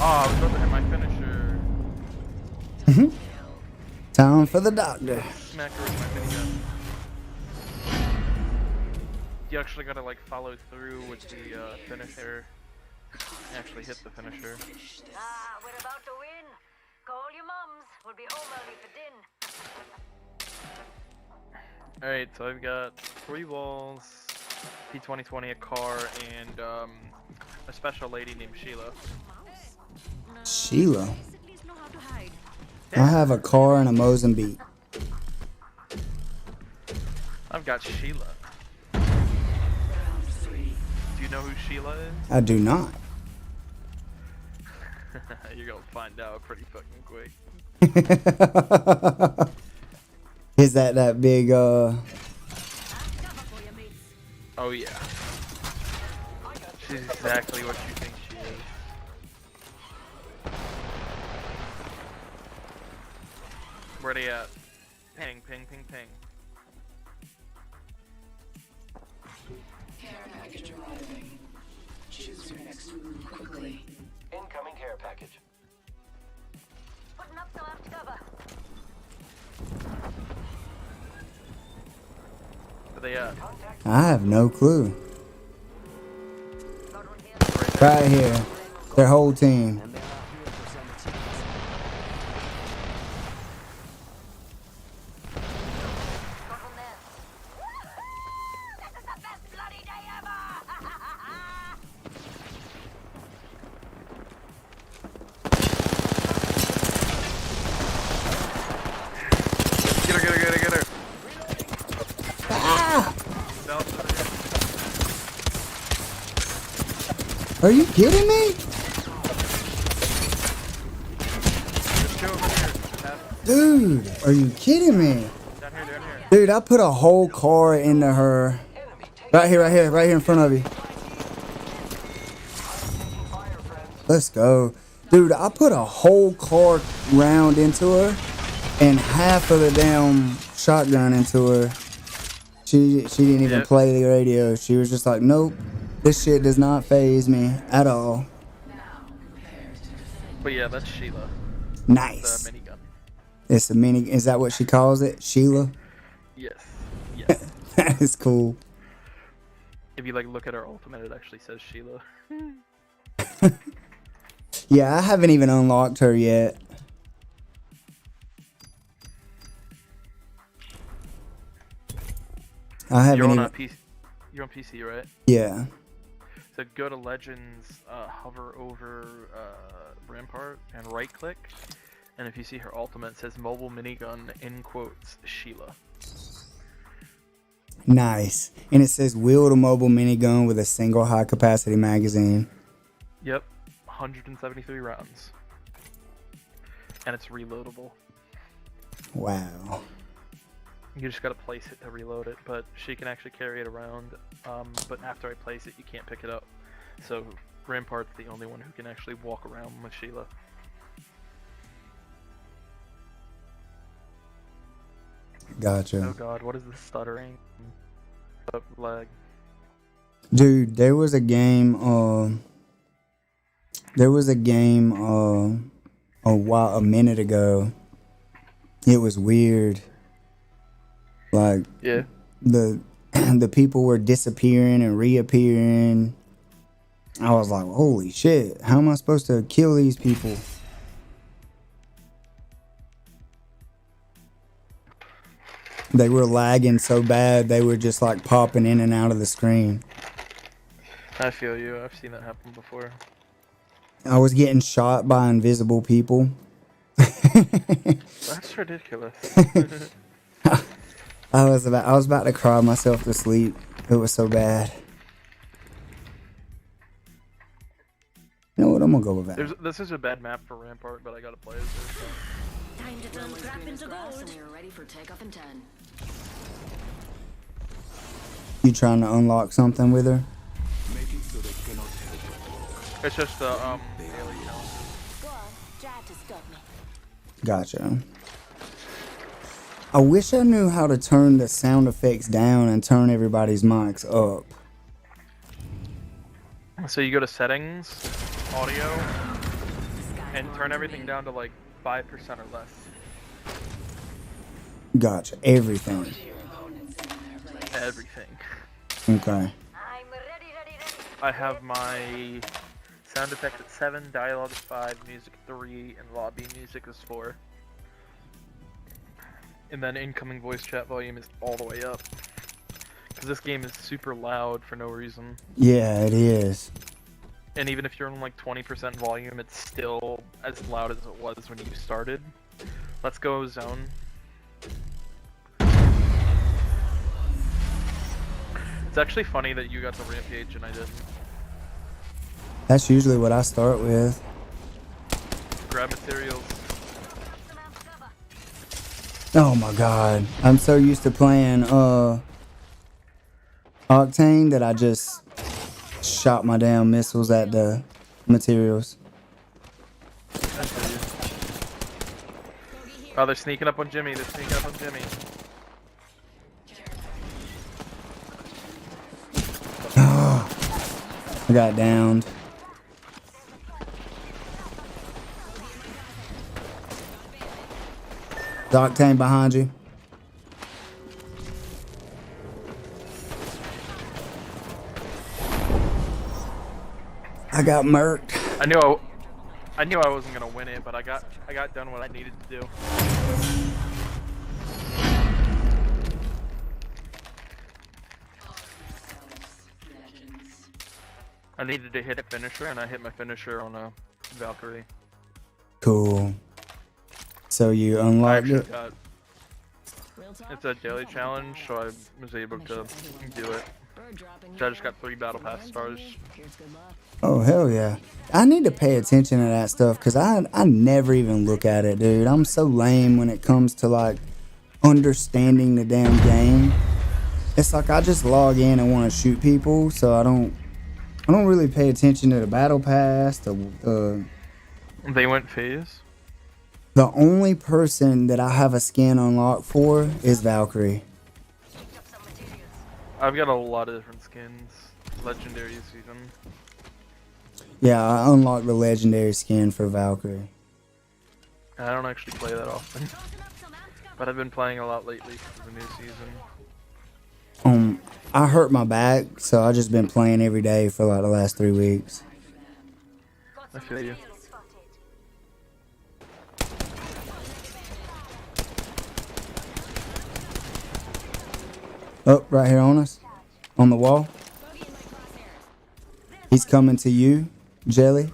Oh, I was about to hit my finisher. Time for the doctor. Smack her with my minigun. You actually gotta like follow through with the finisher. Actually hit the finisher. Ah, we're about to win. Call your mums. We'll be home early for din. Alright, so I've got 3 walls, P2020, a car, and a special lady named Sheila. Sheila? I have a car and a Mozambique. I've got Sheila. Do you know who Sheila is? I do not. You're gonna find out pretty fucking quick. Is that big, Oh yeah. She's exactly what you think she is. Where they at? Ping, ping, ping, ping. Care package arriving. Choose your next move quickly. Incoming care package. Putting up some left cover. Where they at? I have no clue. Right here. Their whole team. Get her, get her, get her, get her. Ah! No, it's over here. Are you kidding me? There's 2 over here. Dude, are you kidding me? Down here, down here. Dude, I put a whole car into her. Right here, right here, right here in front of you. Let's go. Dude, I put a whole car round into her and half of the damn shotgun into her. She didn't even play the radio. She was just like, nope, this shit does not faze me at all. But yeah, that's Sheila. Nice. The minigun. It's a mini. Is that what she calls it? Sheila? Yes. Yes. That is cool. If you like look at her ultimate, it actually says Sheila. Yeah, I haven't even unlocked her yet. I haven't You're on even. a PC. You're on PC, right? Yeah. to go to Legends, hover over Rampart and right click, and if you see her ultimate, it says mobile minigun in quotes Sheila. Nice. And it says wield a mobile minigun with a single high capacity magazine. Yep, 173 rounds, and it's reloadable. Wow. You just gotta place it to reload it, but she can actually carry it around. But after I place it, you can't pick it up. So Rampart's the only one who can actually walk around with Sheila. Gotcha. Oh god, what is this stuttering? Lag. Dude, there was a game a minute ago. It was weird. Like, yeah, the people were disappearing and reappearing. I was like, holy shit, how am I supposed to kill these people? They were lagging so bad, they were just like popping in and out of the screen. I feel you. I've seen that happen before. I was getting shot by invisible people. That's ridiculous. I was about to cry myself to sleep. It was so bad. You know what? I'm gonna go with that. This is a bad map for Rampart, but I gotta play as her. So. Time to turn crap into gold. We are ready for takeoff in 10. You trying to unlock something with her? It's just daily challenge. Go on, try to stop me. Gotcha. I wish I knew how to turn the sound effects down and turn everybody's mics up. So you go to settings, audio, and turn everything down to like 5% or less. Gotcha. Everything. Everything. Okay. I have my sound effects at 7, dialogue is 5, music 3, and lobby music is 4. And then incoming voice chat volume is all the way up. Because this game is super loud for no reason. Yeah, it is. And even if you're on like 20% volume, it's still as loud as it was when you started. Let's go zone. It's actually funny that you got the rampage and I didn't. That's usually what I start with. Grab materials. Oh my god. I'm so used to playing Octane that I just shot my damn missiles at the materials. Oh, they're sneaking up on Jimmy. They're sneaking up on Jimmy. I got downed. Octane behind you. I got murked. I knew I wasn't gonna win it, but I got done what I needed to do. I needed to hit a finisher, and I hit my finisher on a Valkyrie. Cool. So you unlocked it? It's a daily challenge, so I was able to do it. So I just got 3 battle pass stars. Oh hell yeah. I need to pay attention to that stuff because I never even look at it, dude. I'm so lame when it comes to like understanding the damn game. It's like I just log in and want to shoot people, so I don't really pay attention to the battle pass. They went phase. The only person that I have a skin unlocked for is Valkyrie. I've got a lot of different skins. Legendaries even. Yeah, I unlocked the legendary skin for Valkyrie. I don't actually play that often. But I've been playing a lot lately for the new season. I hurt my back, so I've just been playing every day for like the last 3 weeks. I feel you. Oh, right here on us. On the wall. He's coming to you, Jelly.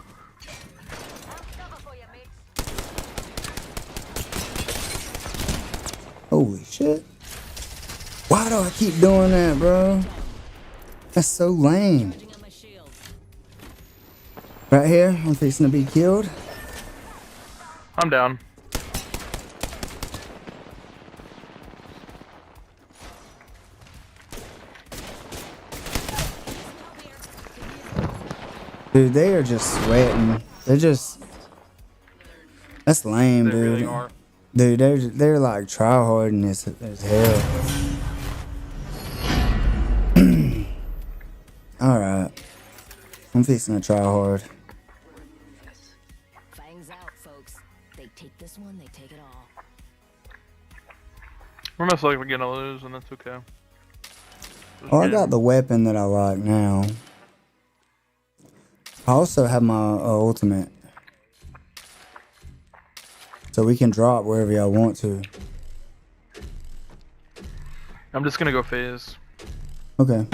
Holy shit. Why do I keep doing that, bro? That's so lame. Right here, I'm fixing to be killed. I'm down. Dude, they are just sweating. They're just... That's lame, They dude. really are. Dude, they're like tryharding as hell. Alright. I'm fixing to try hard. Fangs out, folks. They take this one, they take it all. We're most likely gonna lose, and that's okay. Oh, I got the weapon that I like now. I also have my ultimate. So we can drop wherever y'all want to. I'm just gonna go phase. Okay.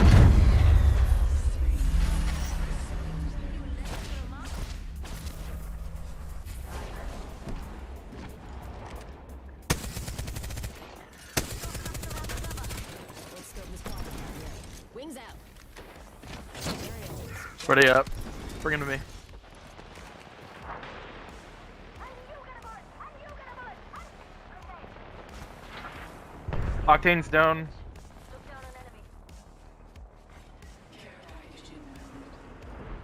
Wings out. Ready up. Bring him to me. Octane's down.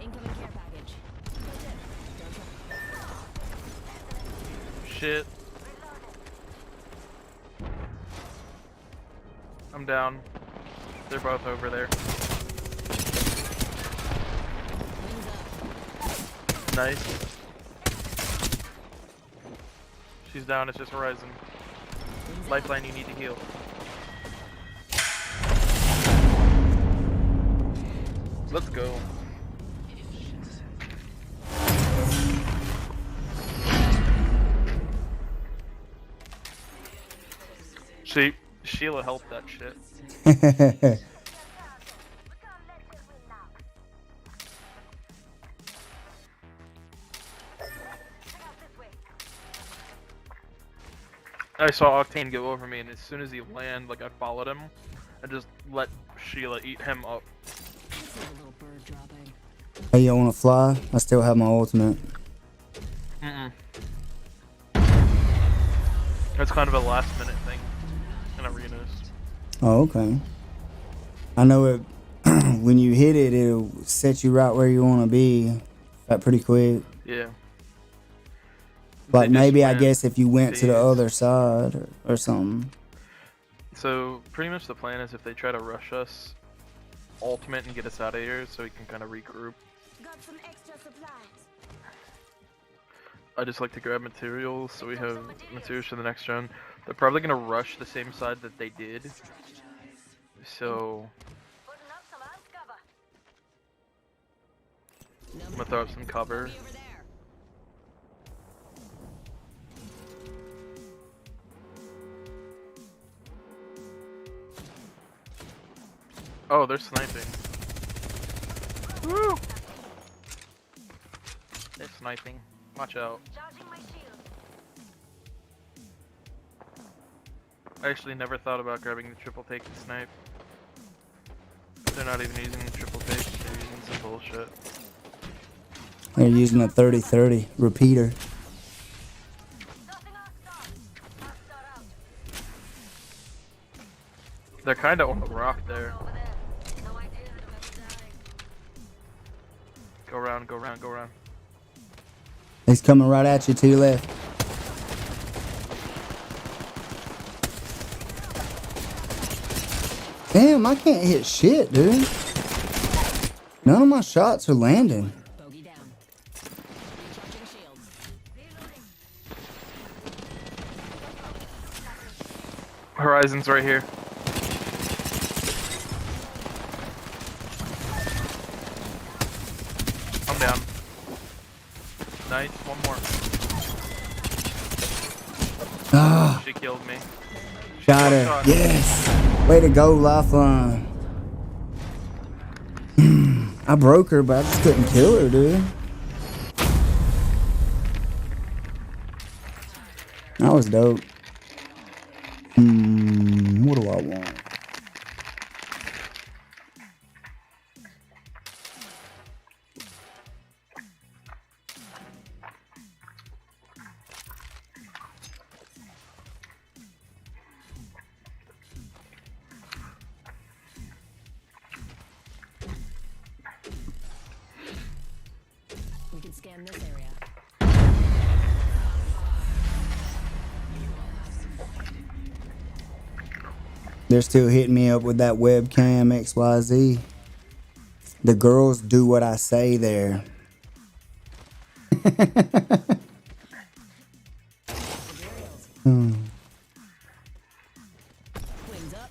Incoming care package. Shit. I'm down. They're both over there. Nice. She's down, it's just Horizon. Lifeline, you need to heal. Let's go. Sheila helped that shit. I saw Octane go over me, and as soon as he landed, like I followed him, and just let Sheila eat him up. Hey, you wanna fly? I still have my ultimate. That's kind of a last minute thing in arenas. Oh, okay. I know it. When you hit it, it'll set you right where you want to be. That pretty quick. Yeah. Like They just maybe I went guess if you went to the phase. other side or something. So pretty much the plan is if they try to rush us, ultimate and get us out of here so we can kind of regroup. Got some extra supplies. I just like to grab materials so we have materials for the next gen. They're probably gonna rush the same side that they did. So I'm gonna throw up some cover. Oh, they're sniping. Woo! They're sniping. Watch out. I actually never thought about grabbing the triple take to snipe. They're not even using the triple take, they're using some bullshit. They're using a 30-30 repeater. They're kinda on the rock there. Go around, go around, go around. He's coming right at you to your left. Damn, I can't hit shit, dude. None of my shots are landing. Horizon's right here. I'm down. Nice, one more. Ah, She killed me. got her. Shot. Yes. Way to go, Lifeline. I broke her, but I just couldn't kill her, dude. That was dope. What do I want? We can scan this area. They're still hitting me up with that webcam XYZ. The girls do what I say there. Wings up.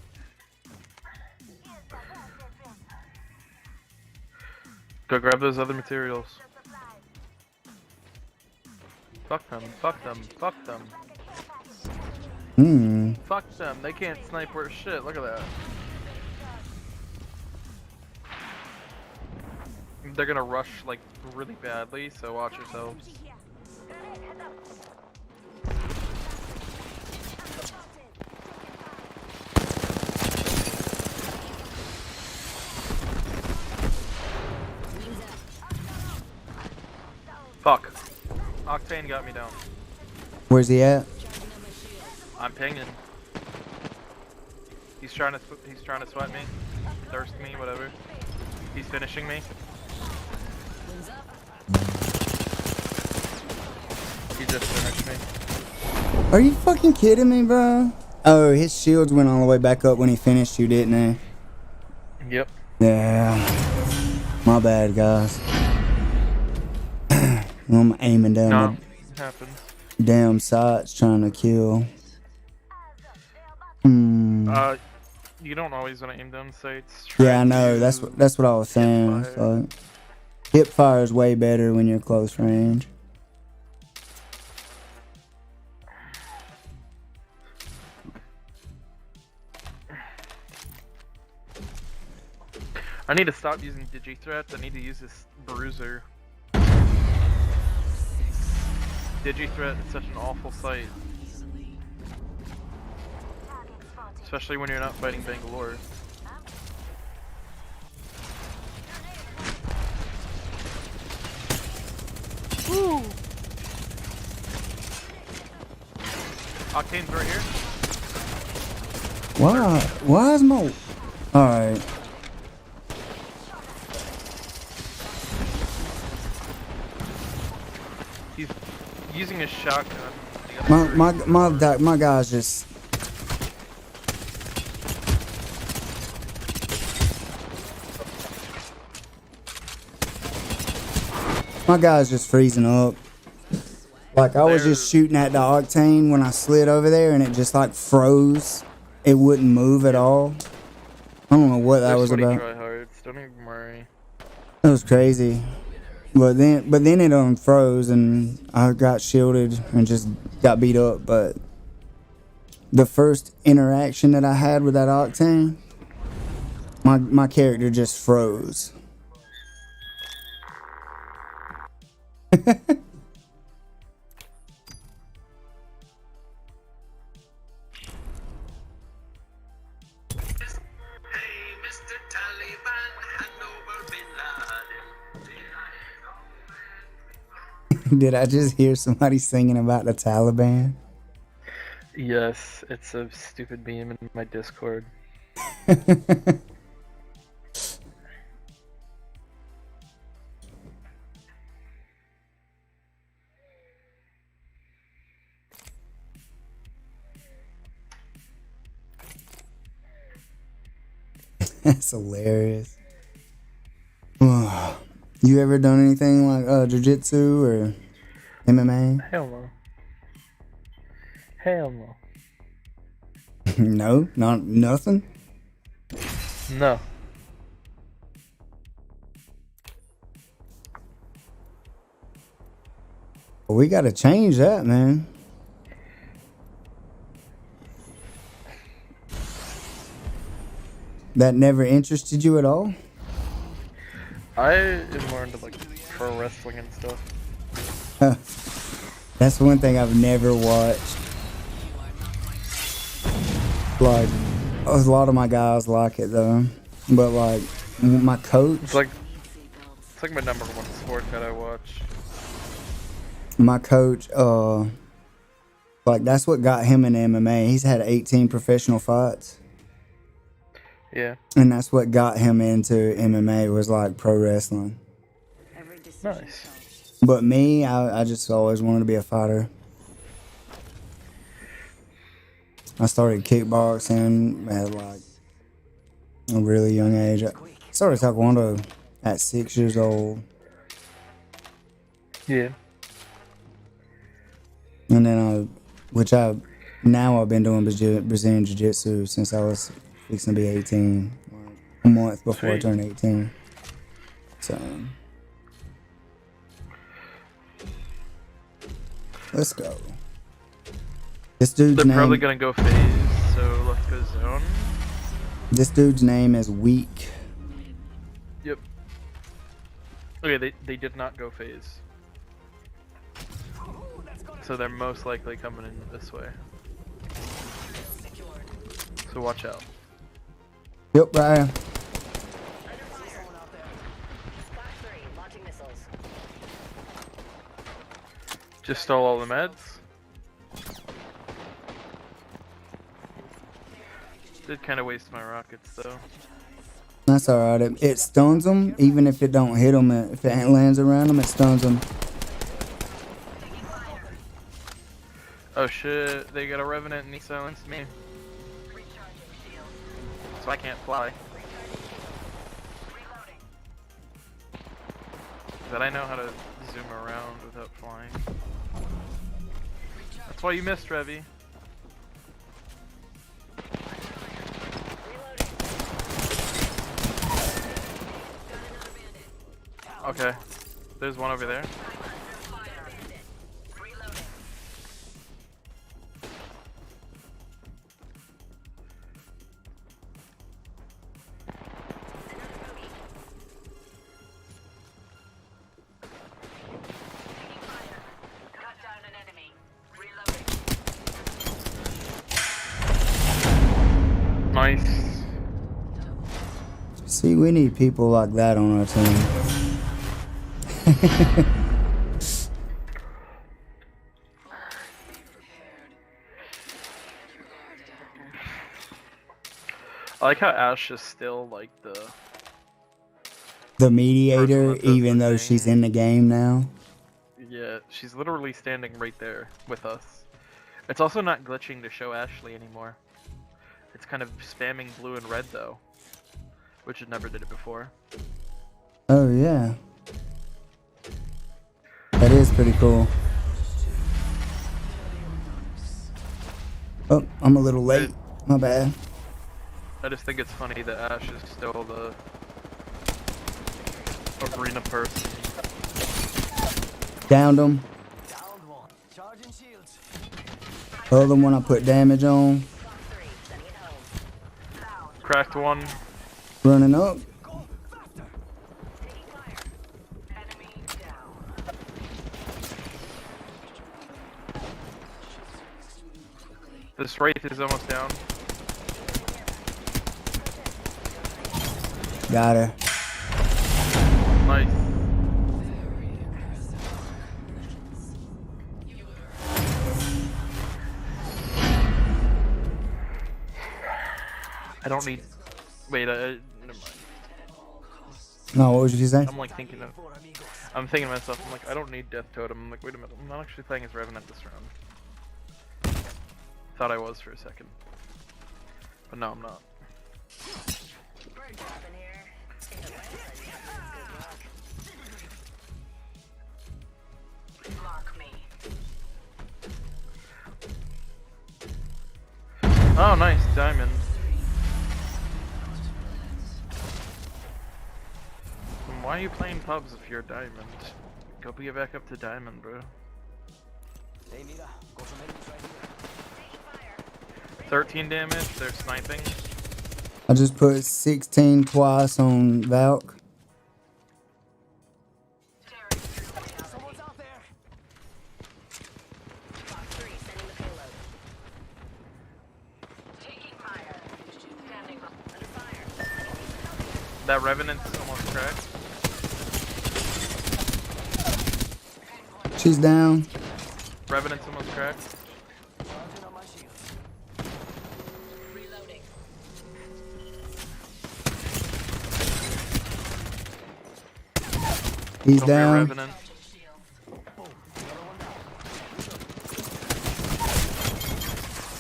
Go grab those other materials. Fuck them, fuck them, fuck them. Fuck them, they can't snipe worth shit, look at that. They're gonna rush like really badly, so watch yourselves. Fuck. Octane got me down. Where's he at? I'm pinging. He's trying to sweat me, thirst me, whatever. He's finishing me. He just finished me. Are you fucking kidding me, bro? Oh, his shields went all the way back up when he finished you, didn't they? Yep. Yeah. My bad, guys. I'm aiming down No, the happens. damn sights trying to kill. You don't always want to aim down sights. Yeah, I know. That's what I was saying. So, hip fire is way better when you're close range. I need to stop using digi-threats. I need to use this bruiser. Digi-threat is such an awful sight. Especially when you're not fighting Bangalore. Woo! Octane's right here. Why is my... Alright. He's using a shotgun. My guy's just... My guy's just freezing up. Like, I was just shooting at the Octane when I slid over there and it just like froze. It wouldn't move at all. I don't know what that was about. Don't even worry. That was crazy. But then it unfroze and I got shielded and just got beat up. But the first interaction that I had with that Octane, my character just froze. Did I just hear somebody singing about the Taliban? Yes, it's a stupid meme in my Discord. That's hilarious. You ever done anything like jiu-jitsu or MMA? Hell no. Hell no. No? Nothing? No. Well, we gotta change that, man. That never interested you at all? I am more into like pro wrestling and stuff. That's one thing I've never watched. Like, a lot of my guys like it though, but like my coach. It's like my number one sport that I watch. My coach, like that's what got him in MMA. He's had 18 professional fights. Yeah. And that's what got him into MMA was like pro wrestling. Nice. But me, I just always wanted to be a fighter. I started kickboxing at like a really young age. I started taekwondo at 6 years old. Yeah. And then now I've been doing Brazilian jiu-jitsu since I was fixing to be 18, like a month before I turned 18. So let's go. This dude's They're name. probably gonna go phase, so let's go zone. This dude's name is Weak. Yep. Okay, they did not go phase. So they're most likely coming in this way. So watch out. Yep, right here. Just stole all the meds. Did kind of waste my rockets though. That's alright. It stuns them, even if it don't hit them. If it lands around them, it stuns them. Oh shit, they got a revenant and he silenced me. So I can't fly. But I know how to zoom around without flying. That's why you missed, Revy. Okay, there's one over there. Nice. See, we need people like that on our team. I like how Ash is still like the mediator, even though she's in the game now. Yeah, she's literally standing right there with us. It's also not glitching to show Ashley anymore. It's kind of spamming blue and red though, which it never did it before. Oh yeah. That is pretty cool. Oh, I'm a little late. My bad. I just think it's funny that Ash is still the arena person. Downed him. Other one I put damage on. Cracked one. Running up. This Wraith is almost down. Got her. Nice. I don't need. Wait, never mind. No, what was you saying? I'm like thinking of. I'm thinking to myself. I'm like, I don't need Death Totem. I'm like, wait a minute. I'm not actually playing as Revenant this round. Thought I was for a second, but no, I'm not. Oh, nice diamond. Why are you playing pubs if you're a diamond? Go be back up to diamond, bro. 13 damage, they're sniping. I just put 16 twice on Valk. That Revenant's almost cracked. She's down. Revenant's almost cracked. He's Don't be a down. Revenant.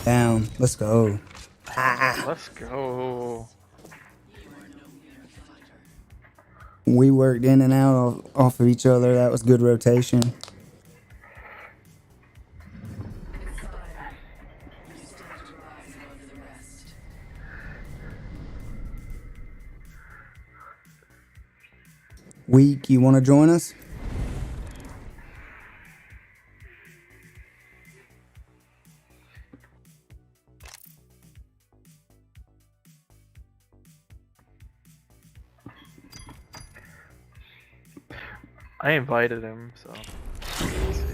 Down. Let's go. Let's go. We worked in and out off of each other. That was good rotation. Week, you want to join us? I invited him, so. Let's see.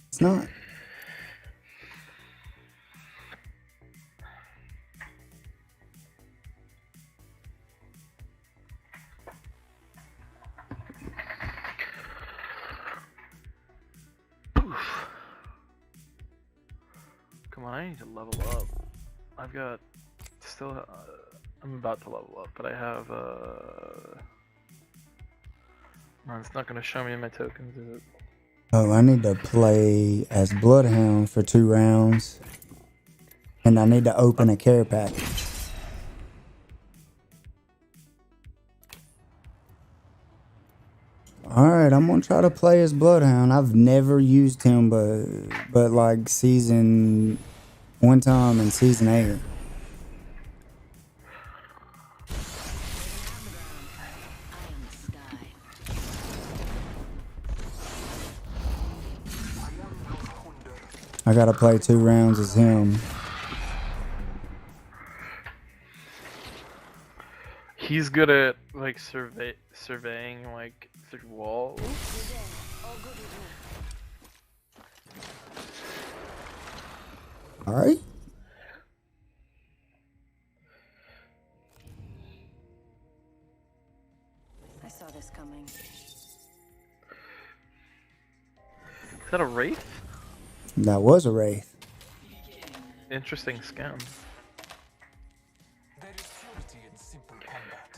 It's not. Come on, I need to level up. I've got still. I'm about to level up, but I have. No, it's not gonna show me my tokens, is it? Oh, I need to play as Bloodhound for 2 rounds. And I need to open a care package. Alright, I'm gonna try to play as Bloodhound. I've never used him but like season 1 time in season 8. I gotta play 2 rounds as him. He's good at like surveying like through walls. Alright. I saw this coming. Is that a wraith? That was a wraith. Interesting scam.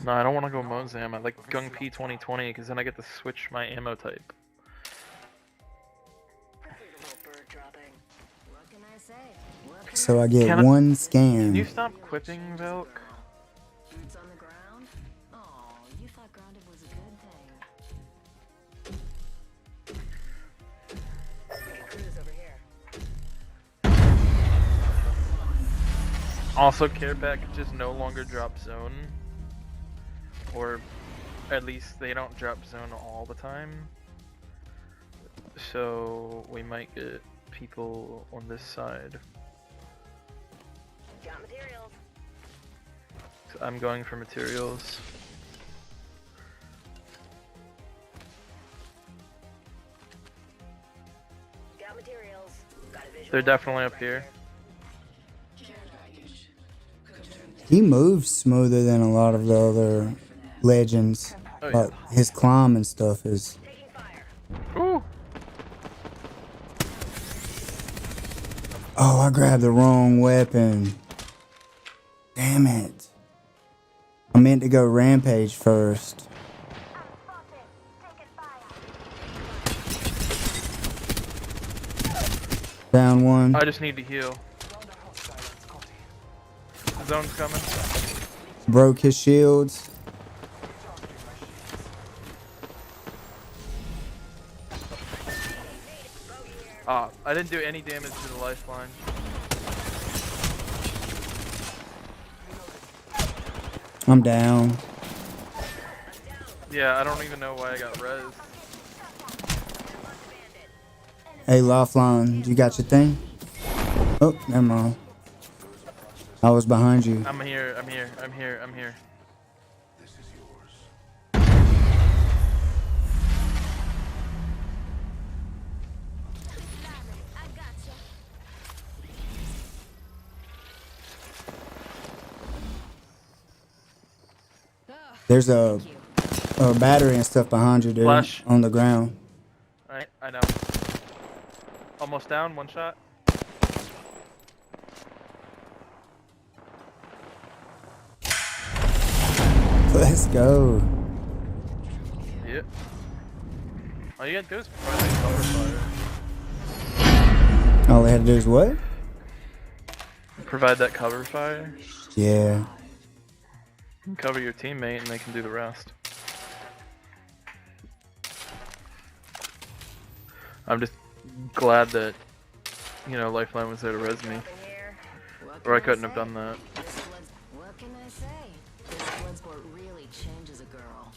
No, I don't want to go Mozam. I like Gung P 2020 because then I get to switch my ammo type. So I get Can 1 scan. Can you stop quipping, Velk? Boots on the ground? Oh, you thought grounded was a good thing. Cruise over here. Also, care packages no longer drop zone. Or at least they don't drop zone all the time. So we might get people on this side. Got materials. So I'm going for materials. Got materials. Got a visual. They're definitely up here. He moves smoother than a lot of the other legends. Oh, Like his climb and stuff is. Ooh. Oh, I grabbed the wrong weapon. Damn it. I meant to go rampage first. Down 1. I just need to heal. The zone's coming. Broke his shields. Ah, I didn't do any damage to the lifeline. I'm down. Yeah, I don't even know why I got res. Hey, Lifeline, you got your thing? Oh, never mind. I was behind you. I'm here, I'm here, I'm here, I'm here. There's a battery and stuff behind you, dude. Flash. On the ground. Alright, I know. Almost down, one shot. Let's go. Yep. All you gotta do is provide that cover fire. All I had to do is what? Provide that cover fire. Yeah. Cover your teammate and they can do the rest. I'm just glad that, you know, Lifeline was there to res me. Or I couldn't have done that. What can I say? This blood sport really changes a girl.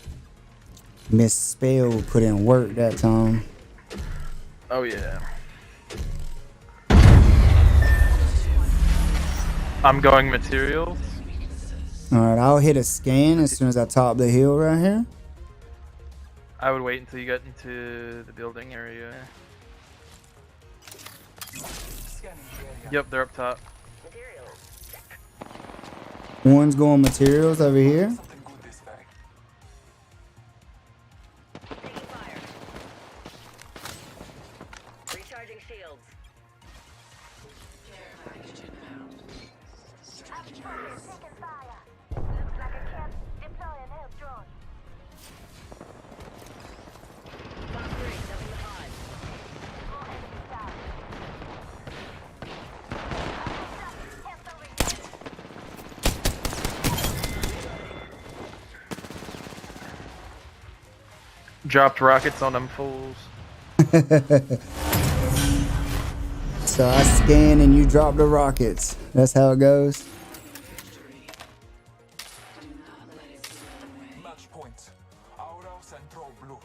Miss Spell put in work that time. Oh yeah. I'm going materials. Alright, I'll hit a scan as soon as I top the hill right here. I would wait until you get into the building area. Yep, they're up top. One's going materials over here. Recharging shields. Dropped rockets on them fools. So I scan and you drop the rockets. That's how it goes. Match point. Aura Central Blue.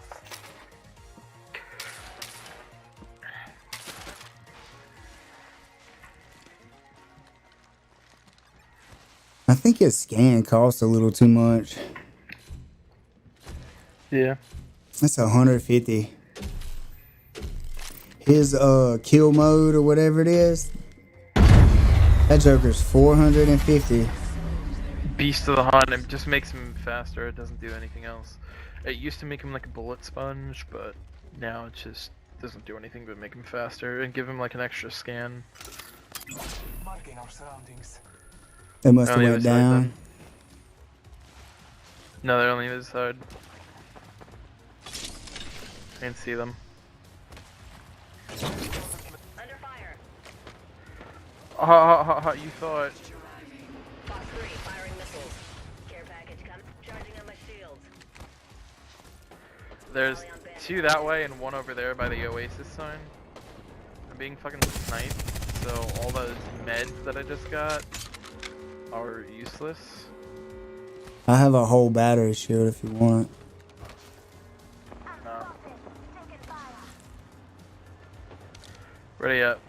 I think his scan costs a little too much. Yeah. That's 150. His kill mode or whatever it is, that Joker's 450. Beast of the Hunt, it just makes him faster, it doesn't do anything else. It used to make him like a bullet sponge, but now it just doesn't do anything but make him faster and give him like an extra scan. Marking our surroundings. They must have On the went other side, down. then. No, they're on the other side. I can see them. Under fire. You thought. Fox 3 firing missiles. Care package coming. Charging on my shields. There's two that way and one over there by the Oasis sign. I'm being fucking sniped, so all those meds that I just got are useless. I have a whole battery shield if you want. No. Ready up.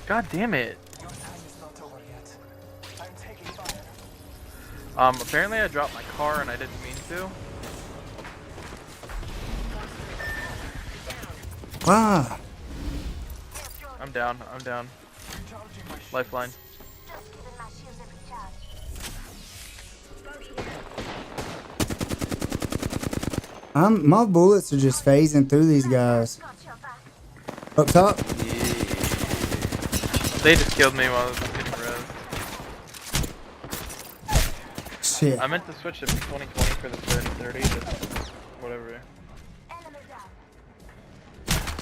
God damn it. Apparently I dropped my car and I didn't mean to. Ah! I'm down, I'm down. Lifeline. My bullets are just phasing through these guys. Up top? They just killed me while I was getting res. Shit. I meant to switch to 2020 for the 3030, but whatever.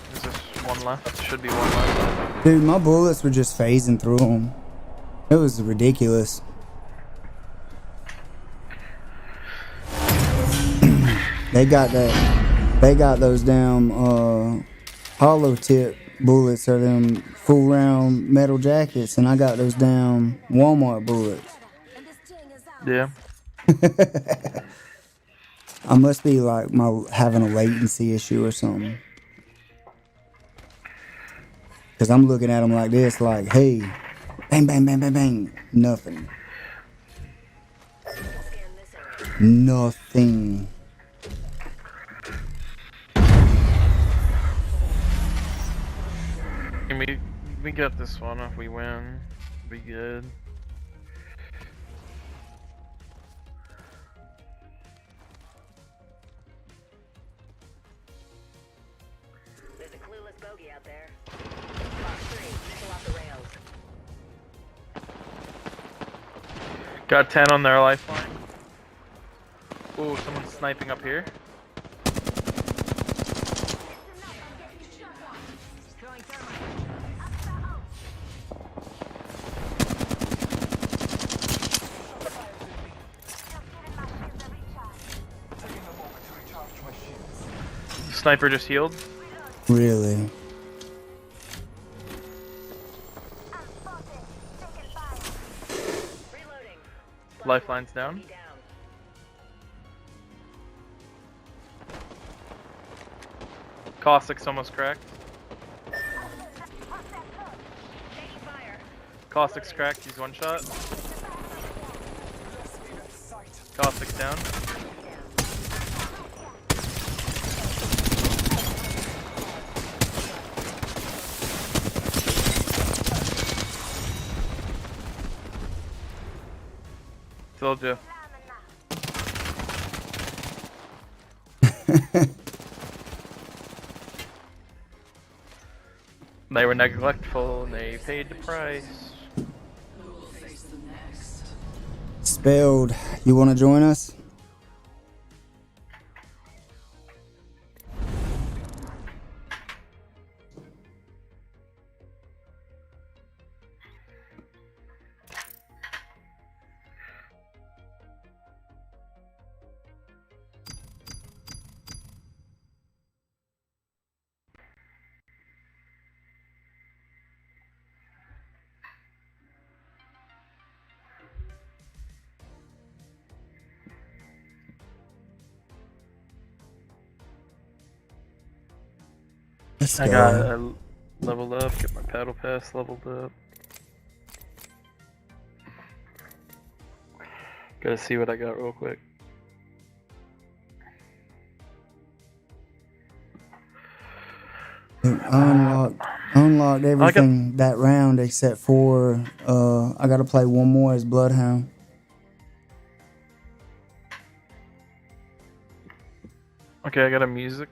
There's just one left. Should be one left. Dude, my bullets were just phasing through them. It was ridiculous. They got that. They got those damn hollow tip bullets or them full round metal jackets, and I got those damn Walmart bullets. Yeah. I must be like having a latency issue or something. Cause I'm looking at them like this, like, hey, bang, bang, bang, bang, bang, nothing. Nothing. And we get this one if we win. Be good. There's a clueless bogey out there. Box 3, missile off the rails. Got 10 on their lifeline. Ooh, someone's sniping up here. Throwing thermite. Sniper just healed. Really? Lifeline's down. Caustic's almost cracked. Caustic's cracked, he's one shot. Caustic's down. Told you. They were neglectful and they paid the price. Who will face them next? Spelled, you want to join us? Let's I go. got leveled up, get my paddle pass leveled up. Gotta see what I got real quick. Unlocked everything that round except for I gotta play one more as Bloodhound. Okay, I got a music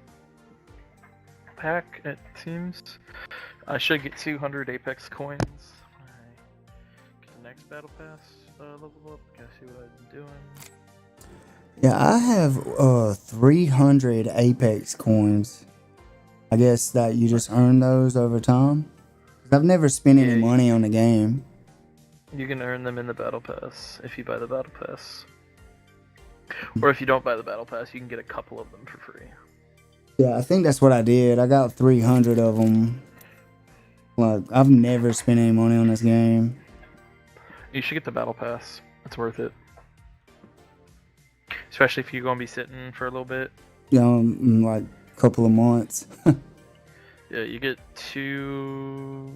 pack, it seems. I should get 200 Apex coins. Get the next battle pass level up. Gotta see what I'm doing. Yeah, I have 300 Apex coins. I guess that you just earn those over time. I've never spent any money on the game. You can earn them in the battle pass if you buy the battle pass. Or if you don't buy the battle pass, you can get a couple of them for free. Yeah, I think that's what I did. I got 300 of them. Like, I've never spent any money on this game. You should get the battle pass. It's worth it. Especially if you're going to be sitting for a little bit. You know, in like a couple of months. Yeah, you get two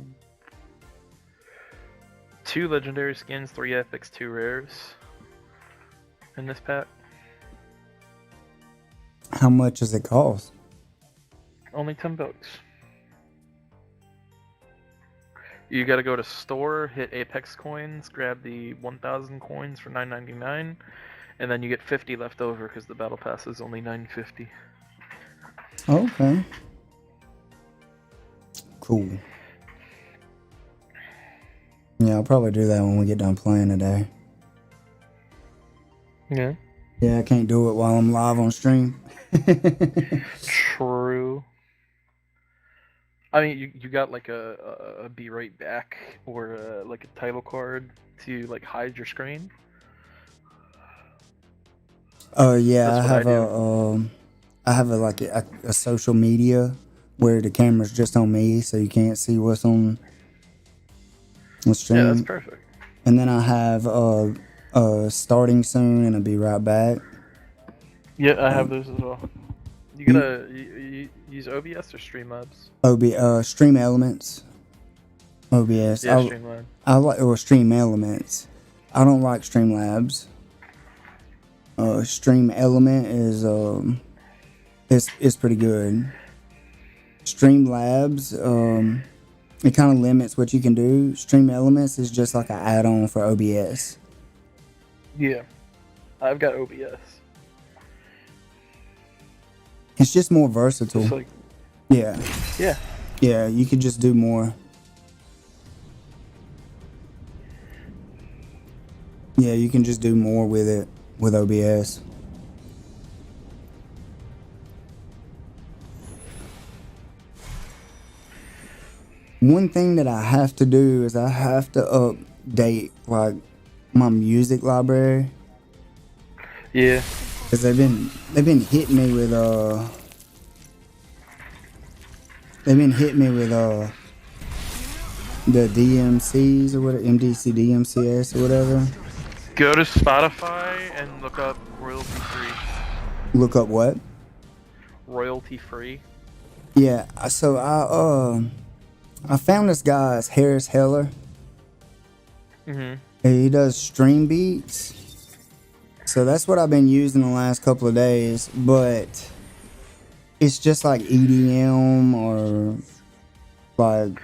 legendary skins, 3 epics, 2 rares in this pack. How much does it cost? Only $10. You gotta go to store, hit Apex coins, grab the 1,000 coins for $9.99, and then you get 50 left over because the battle pass is only $9.50. Okay. Cool. Yeah, I'll probably do that when we get done playing today. Yeah. Yeah, I can't do it while I'm live on stream. True. I mean, you got like a be right back or like a title card to like hide your screen. Oh yeah, That's I have a social media where the camera's just on me, so you can't see what's on the stream. Yeah, that's perfect. And then I have starting soon, and I'll be right back. Yeah, I have those as well. You gotta you use OBS or Streamlabs? Stream Elements. OBS. Yeah, Streamlabs. I like or Stream Elements. I don't like Streamlabs. Stream Element is it's pretty good. Streamlabs It kind of limits what you can do. Stream Elements is just like an add-on for OBS. Yeah, I've got OBS. It's just more versatile. Just like, yeah. yeah. Yeah, you could just do more. Yeah, you can just do more with it with OBS. One thing that I have to do is I have to update like my music library. Yeah. Cause they've been hitting me with the DMCs or whatever, MDC DMCS or whatever. Go to Spotify and look up royalty free. Look up what? Royalty free. Yeah, so I found this guy, it's Harris Heller. He does stream beats. So that's what I've been using the last couple of days, but it's just like EDM or like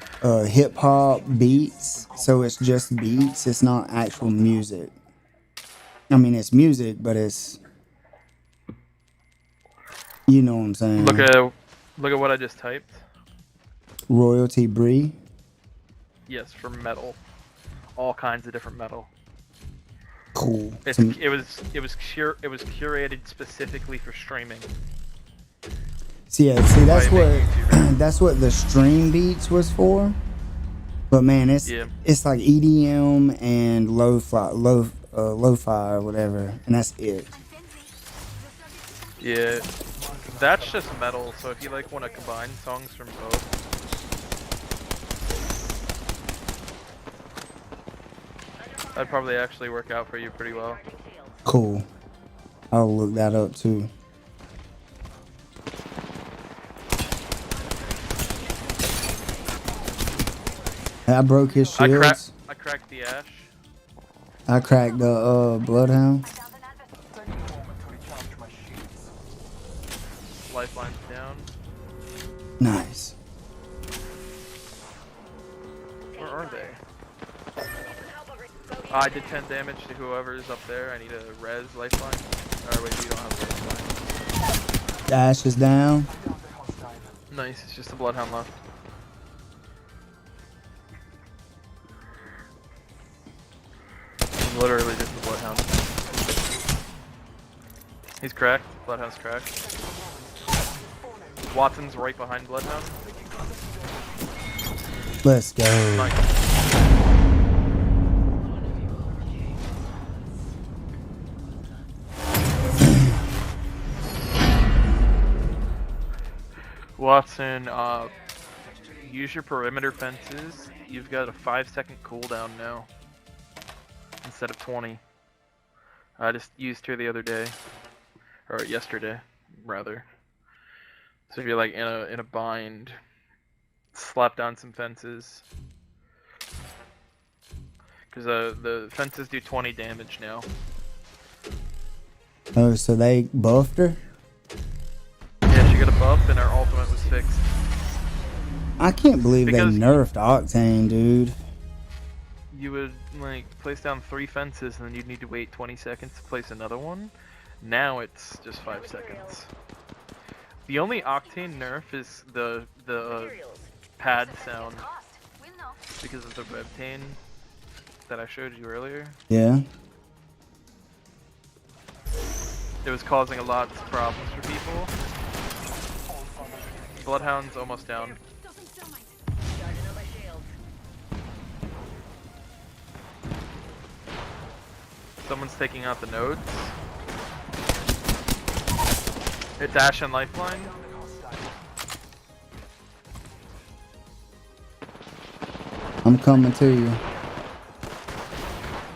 hip hop beats. So it's just beats, it's not actual music. I mean, it's music, but it's, you know what I'm saying. Look at what I just typed. Royalty Bree. Yes, for metal. All kinds of different metal. Cool. It was curated specifically for streaming. See, that's what the stream beats was for. But man, it's like EDM and lo-fi or whatever, and that's it. Yeah, that's just metal. So if you like want to combine songs from both. That'd probably actually work out for you pretty well. Cool. I'll look that up too. I broke his shields. I cracked the Ash. I cracked the Bloodhound. Lifeline's down. Nice. Where are they? I did 10 damage to whoever's up there. I need a res lifeline. Or wait, you don't have a lifeline. Ash is down. Nice, it's just a Bloodhound left. Literally just the Bloodhound. He's cracked. Bloodhound's cracked. Watson's right behind Bloodhound. Let's go. Nice. Watson, use your perimeter fences. You've got a 5-second cooldown now instead of 20. I just used her the other day, or yesterday, rather. So if you're like in a bind, slap down some fences, because the fences do 20 damage now. Oh, so they buffed her? Yeah, she got a buff and her ultimate was fixed. I can't believe they nerfed Octane, dude. You would like place down 3 fences and then you'd need to wait 20 seconds to place another one. Now it's just 5 seconds. The only Octane nerf is the pad sound because of the Reptane that I showed you earlier. Yeah. It was causing a lot of problems for people. Bloodhound's almost down. Someone's taking out the nodes. It's Ash and Lifeline. I'm coming to you.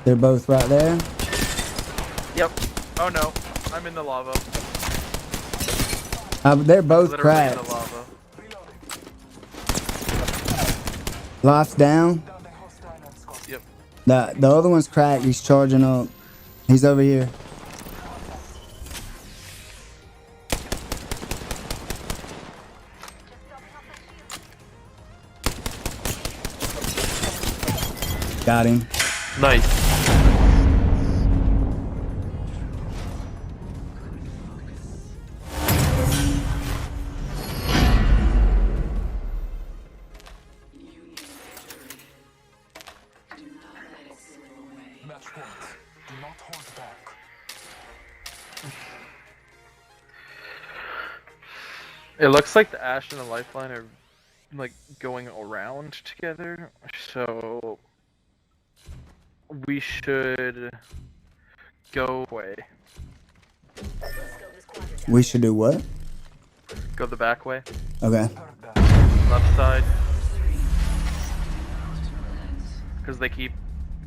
They're both right there. Yep. Oh no, I'm in the lava. They're both cracked. In the lava. Life's down. Yep. The other one's cracked. He's charging up. He's over here. Got him. Nice. Match point. Do not hold back. It looks like the Ash and the Lifeline are like going around together, so we should go away. We should do what? Go the back way. Okay. Left side. Because they keep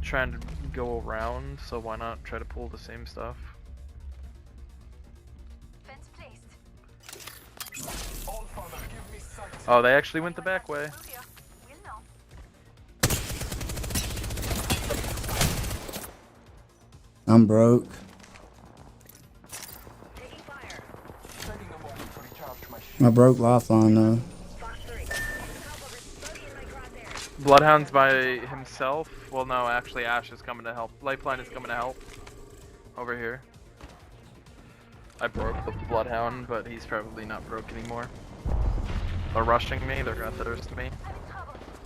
trying to go around, so why not try to pull the same stuff? Fence placed. Allfather, give me sight. Oh, they actually went the back way. We'll know. I'm broke. Taking fire. Taking a moment to recharge my shield. I broke lifeline though. Fox 3. Bogey in my crosshairs. Bloodhound's by himself. Well, no, actually, Ash is coming to help. Lifeline is coming to help. Over here. I broke the Bloodhound, but he's probably not broke anymore. They're rushing me. They're gonna thirst me.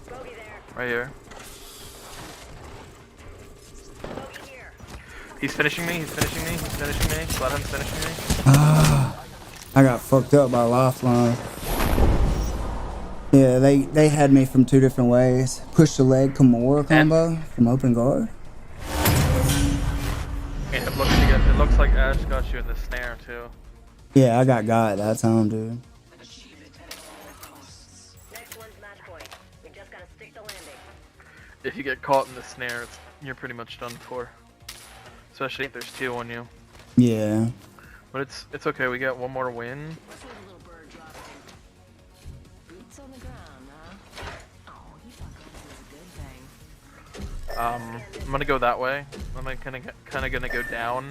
Bogey there. Right here. Bogey here. He's finishing me. He's finishing me. He's finishing me. Bloodhound's finishing me. Ah, I got fucked up by lifeline. Yeah, they had me from two different ways. Push the leg Kimura combo from open guard. And it looks like Ash got you in the snare too. Yeah, I got that time, dude. Next one's match point. We just gotta stick the landing. If you get caught in the snare, you're pretty much done for. Especially if there's two on you. Yeah. But it's okay. We got one more win. Boots on the ground, huh? Oh, you thought that was a good thing. I'm gonna go that way. I'm kind of gonna go down.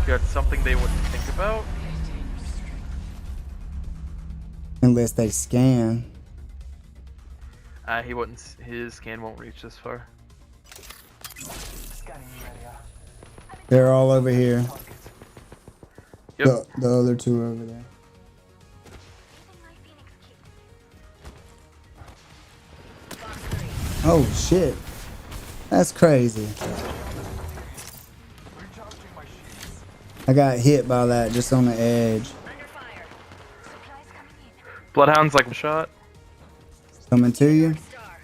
Got something they wouldn't think about. Unless they scan. He wouldn't. His scan won't reach this far. Scanning area. They're all over here. Yep. The other two are over there. Oh shit. That's crazy. Recharging my shields. I got hit by that just on the edge. Under fire. Supplies coming in. Bloodhound's like a shot. Coming to you. Star.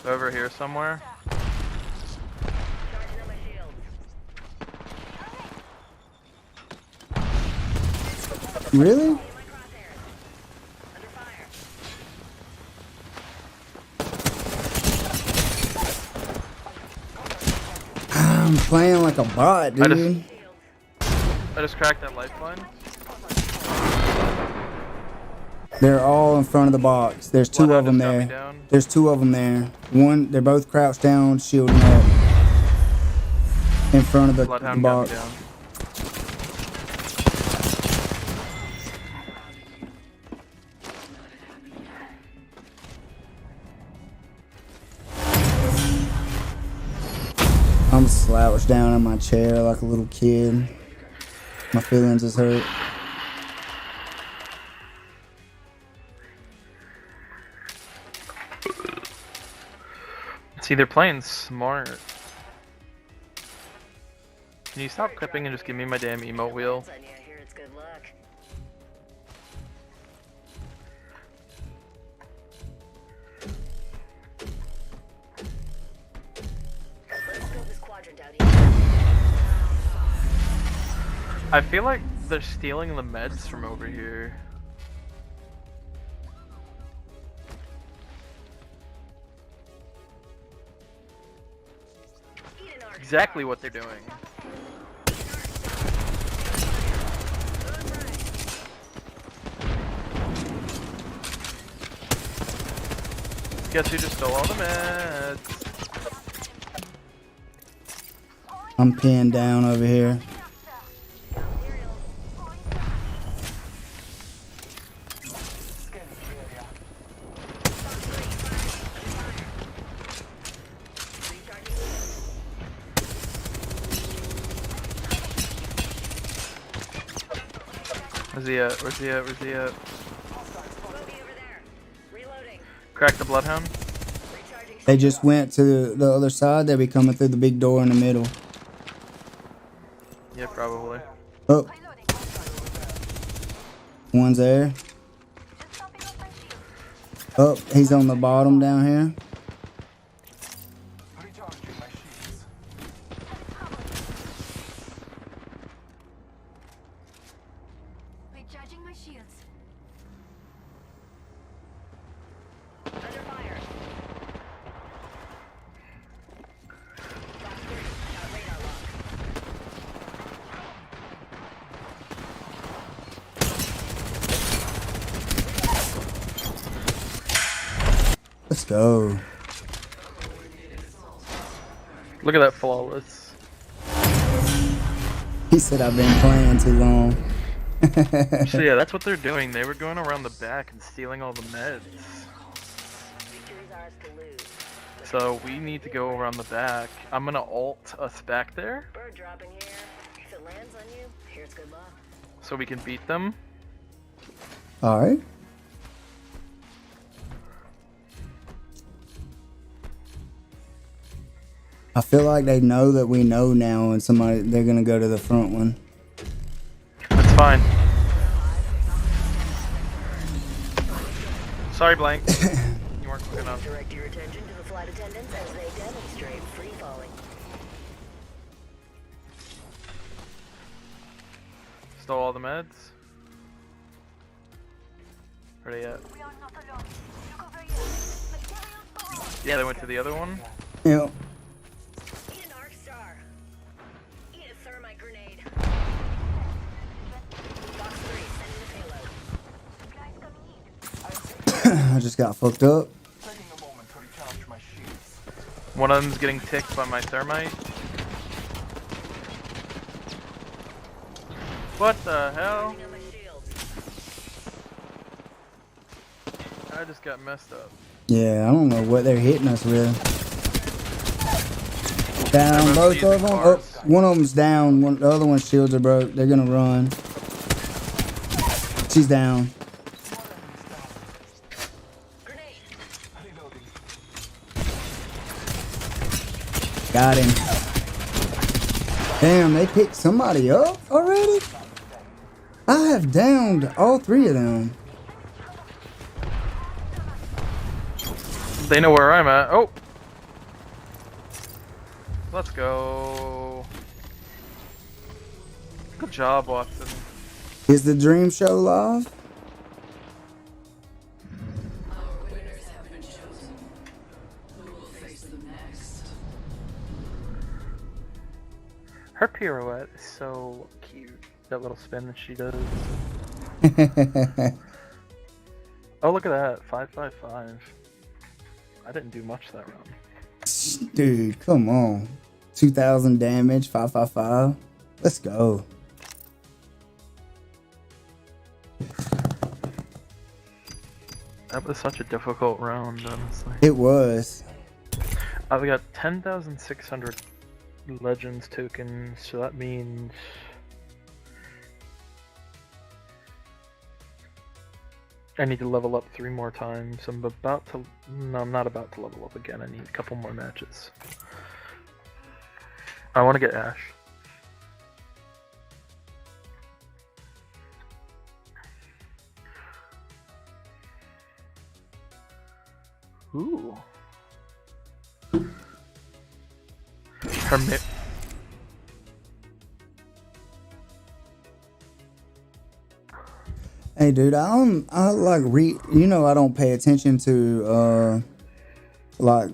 Over here somewhere. Charging on my shields. Really? In my crosshairs. Under fire. I'm playing like a bot, dude. I just cracked that lifeline. They're all in front of the box. There's two of them Bloodhound just got me there. down. There's two of them there. One, they're both crouched down, shielding up in front of the Bloodhound box. got me down. I'm slouched down in my chair like a little kid. My feelings is hurt. See, they're playing smart. Can you stop clipping and just give me my damn emote wheel? I hear it's good luck. Let's build this quadrant out here. I feel like they're stealing the meds from over here. Exactly what they're doing. Guess who just stole all the meds? I'm pinned down over here. Where's he at? Where's he at? Where's he at? Crack the bloodhound. They just went to the other side. They'll be coming through the big door in the middle. Yeah, probably. Oh. One's there. Oh, he's on the bottom down here. Recharging my shields. Let's go. Look at that flawless. He said I've been playing too long. So yeah, that's what they're doing. They were going around the back and stealing all the meds. So we need to go around the back. I'm gonna ult us back there. Bird dropping here. If it lands on you, here's good luck. So we can beat them. Alright. I feel like they know that we know now, and they're gonna go to the front one. That's fine. Sorry, Blank. You weren't quick enough. Direct your attention to the flight attendants as they demonstrate free falling. Stole all the meds. Where are they at? Yeah, they went to the other one. Yep. Eat an arc star. Eat a thermite grenade. Box 3, sending the payload. I just got fucked up. One of them's getting ticked by my thermite. What the hell? I just got messed up. Yeah, I don't know what they're hitting us with. Down, both of them. Oh, one of them's down. The other one's shields are broke. They're gonna run. She's down. Got him. Damn, they picked somebody up already? I have downed all three of them. They know where I'm at. Oh! Let's go. Good job, Watson. Is the dream show live? Our winners have been chosen. Who will face them next? Her pirouette is so cute. That little spin that she does. Oh, look at that. 555. I didn't do much that round. Dude, come on. 2,000 damage, 555. Let's go. That was such a difficult round, honestly. It was. I've got 10,600 Legends tokens, so that means... I need to level up 3 more times. I'm about to... No, I'm not about to level up again. I need a couple more matches. I want to get Ash. Ooh. Hermit. Hey, dude, I like you know, I don't pay attention to like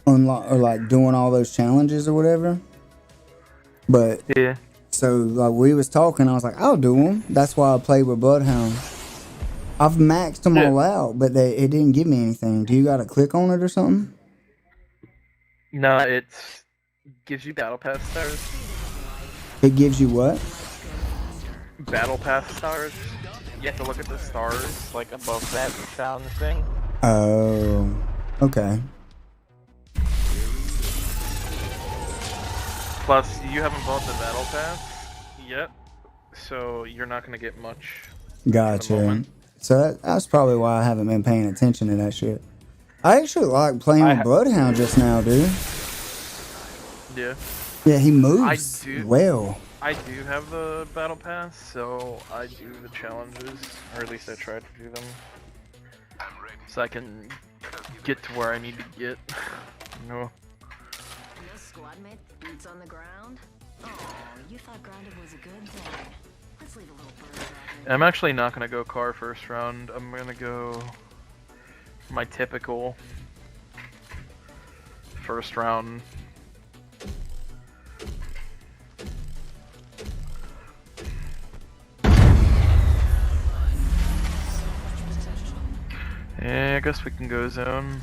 unlock or like doing all those challenges or whatever. But yeah, so like we was talking, I was like, I'll do them. That's why I play with Bloodhound. I've maxed them all out, but it didn't give me anything. Do you got to click on it or something? No, it gives you battle pass stars. It gives you what? Battle pass stars. You have to look at the stars, like above that sound thing. Oh, okay. Plus, you haven't bought the battle pass yet, so you're not gonna get much. Gotcha. So that's probably why I haven't been paying attention to that shit. I actually like playing with Bloodhound just now, dude. Yeah. Yeah, he moves well. I do have the battle pass, so I do the challenges, or at least I try to do them, so I can get to where I need to get. You know. No squad mate boots on the ground. Oh, you thought grounded was a good thing. Let's leave a little bird. I'm actually not gonna go car first round. I'm gonna go my typical first round. Yeah, I guess we can go zone.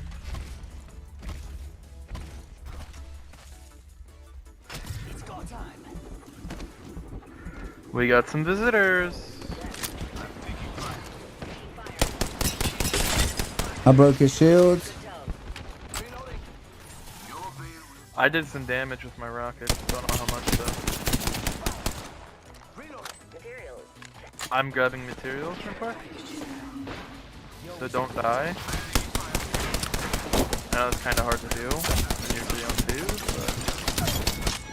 We got some visitors. I broke his shields. I did some damage with my rocket. Don't know how much though. I'm grabbing materials real quick, so don't die. I know it's kind of hard to do when you're 3 on 2,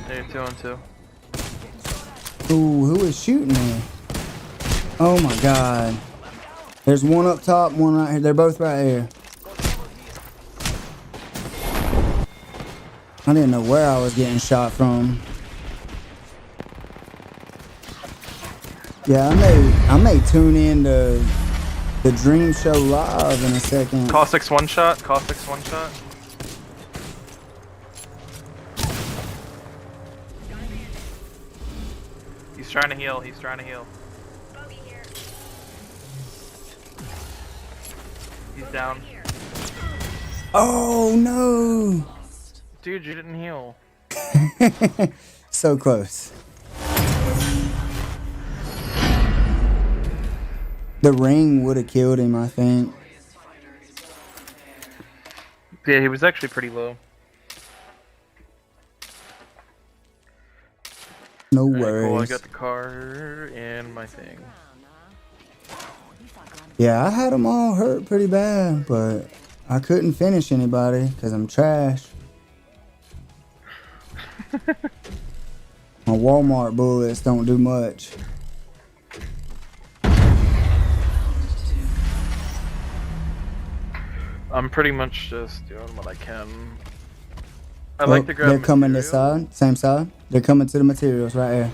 but you're 2 on 2. Ooh, who is shooting me? Oh my god. There's one up top, one right here. They're both right here. I didn't know where I was getting shot from. Yeah, I may tune in to the Dream Show live in a second. Caustic's one shot. Caustic's one shot. He's trying to heal. He's trying to heal. He's down. Oh no! Dude, you didn't heal. So close. The ring would have killed him, I think. Yeah, he was actually pretty low. No Cool, I worries. got the car and my thing. Yeah, I had them all hurt pretty bad, but I couldn't finish anybody because I'm trash. My Walmart bullets don't do much. I'm pretty much just doing what I can. I like to grab They're coming material. this side, same side. They're coming to the materials right here.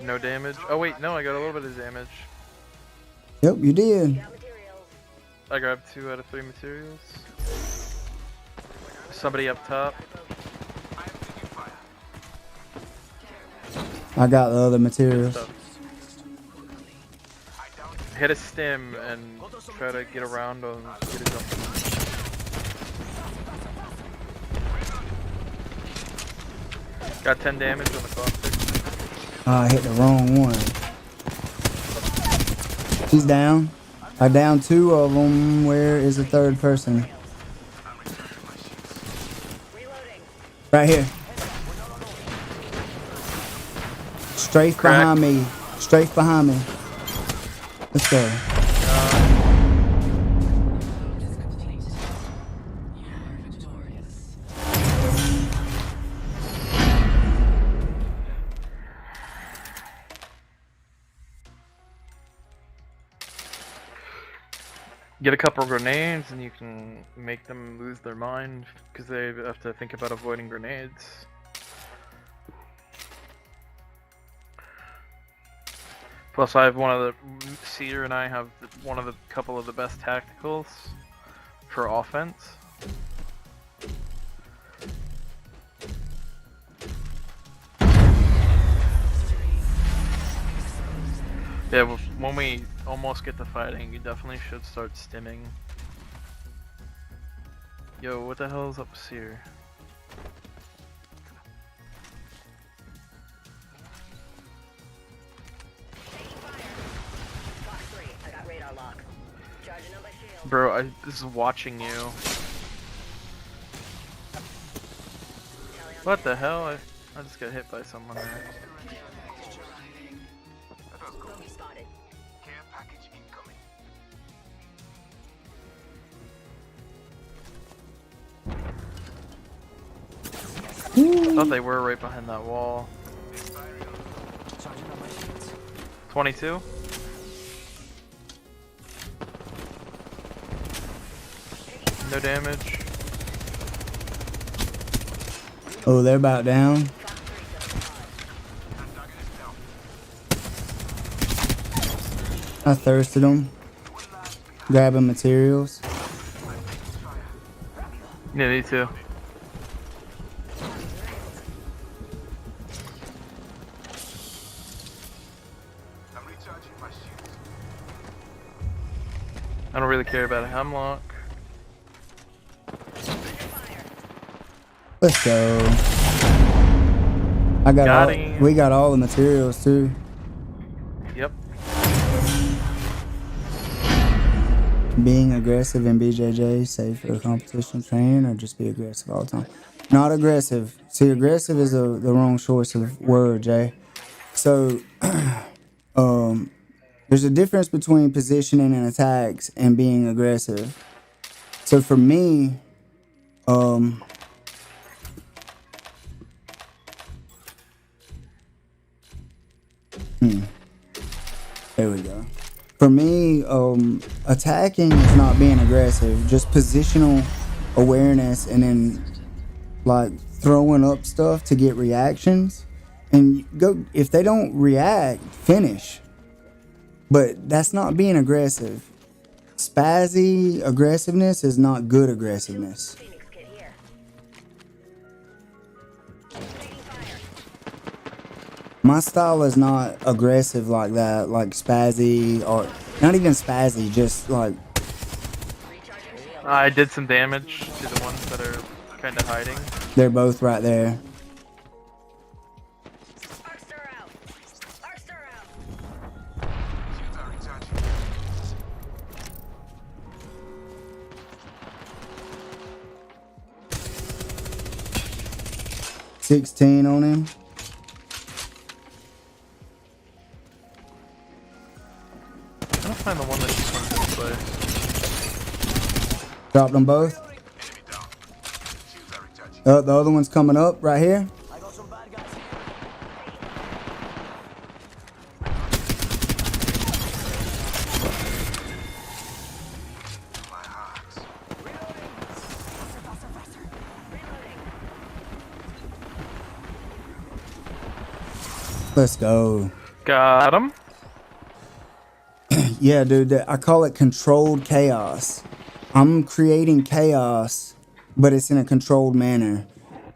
No damage. Oh wait, no, I got a little bit of damage. Yep, you did. I grabbed 2 out of 3 materials. Somebody up top. I got the other materials. Hit a stim and try to get around on get a jump. Got 10 damage on the caustic. I hit the wrong one. He's down. I downed 2 of them. Where is the third person? Right here. Strafe behind me. Strafe behind me. Let's go. Get a couple grenades and you can make them lose their mind because they have to think about avoiding grenades. Plus I have one of the, Seer and I have one of the couple of the best tacticals for offense. Yeah, well, when we almost get to fighting, you definitely should start stimming. Yo, what the hell is up here? Bro, I was watching you. What the hell? I just got hit by someone there. Bogey spotted. Care package incoming. I thought they were right behind that wall. 22. No damage. Oh, they're about down. I thirsted them. Grabbing materials. Yeah, me too. I don't really care about a hemlock. Let's go. I got all, him. we got all the materials too. Yep. Being aggressive in BJJ, safe for competition training, or just be aggressive all the time? Not aggressive. See, aggressive is the wrong choice of word, Jay. So, there's a difference between positioning and attacks and being aggressive. So for me, there we go. For me, attacking is not being aggressive, just positional awareness, and then like throwing up stuff to get reactions. And go, if they don't react, finish. But that's not being aggressive. Spazzy aggressiveness is not good aggressiveness. My style is not aggressive like that, like spazzy, or not even spazzy, just like... I did some damage to the ones that are kind of hiding. They're both right there. $16 on him. I don't find the one that just went this way. Dropped them both. The other one's coming up right here. Let's go. Got him. Yeah, dude, I call it controlled chaos. I'm creating chaos, but it's in a controlled manner.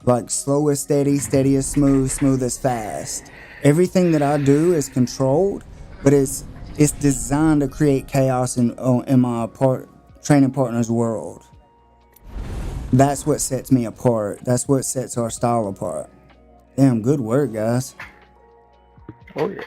Like slow as steady, steady as smooth, smooth as fast. Everything that I do is controlled, but it's designed to create chaos in my training partner's world. That's what sets me apart. That's what sets our style apart. Damn, good work, guys. Oh yeah.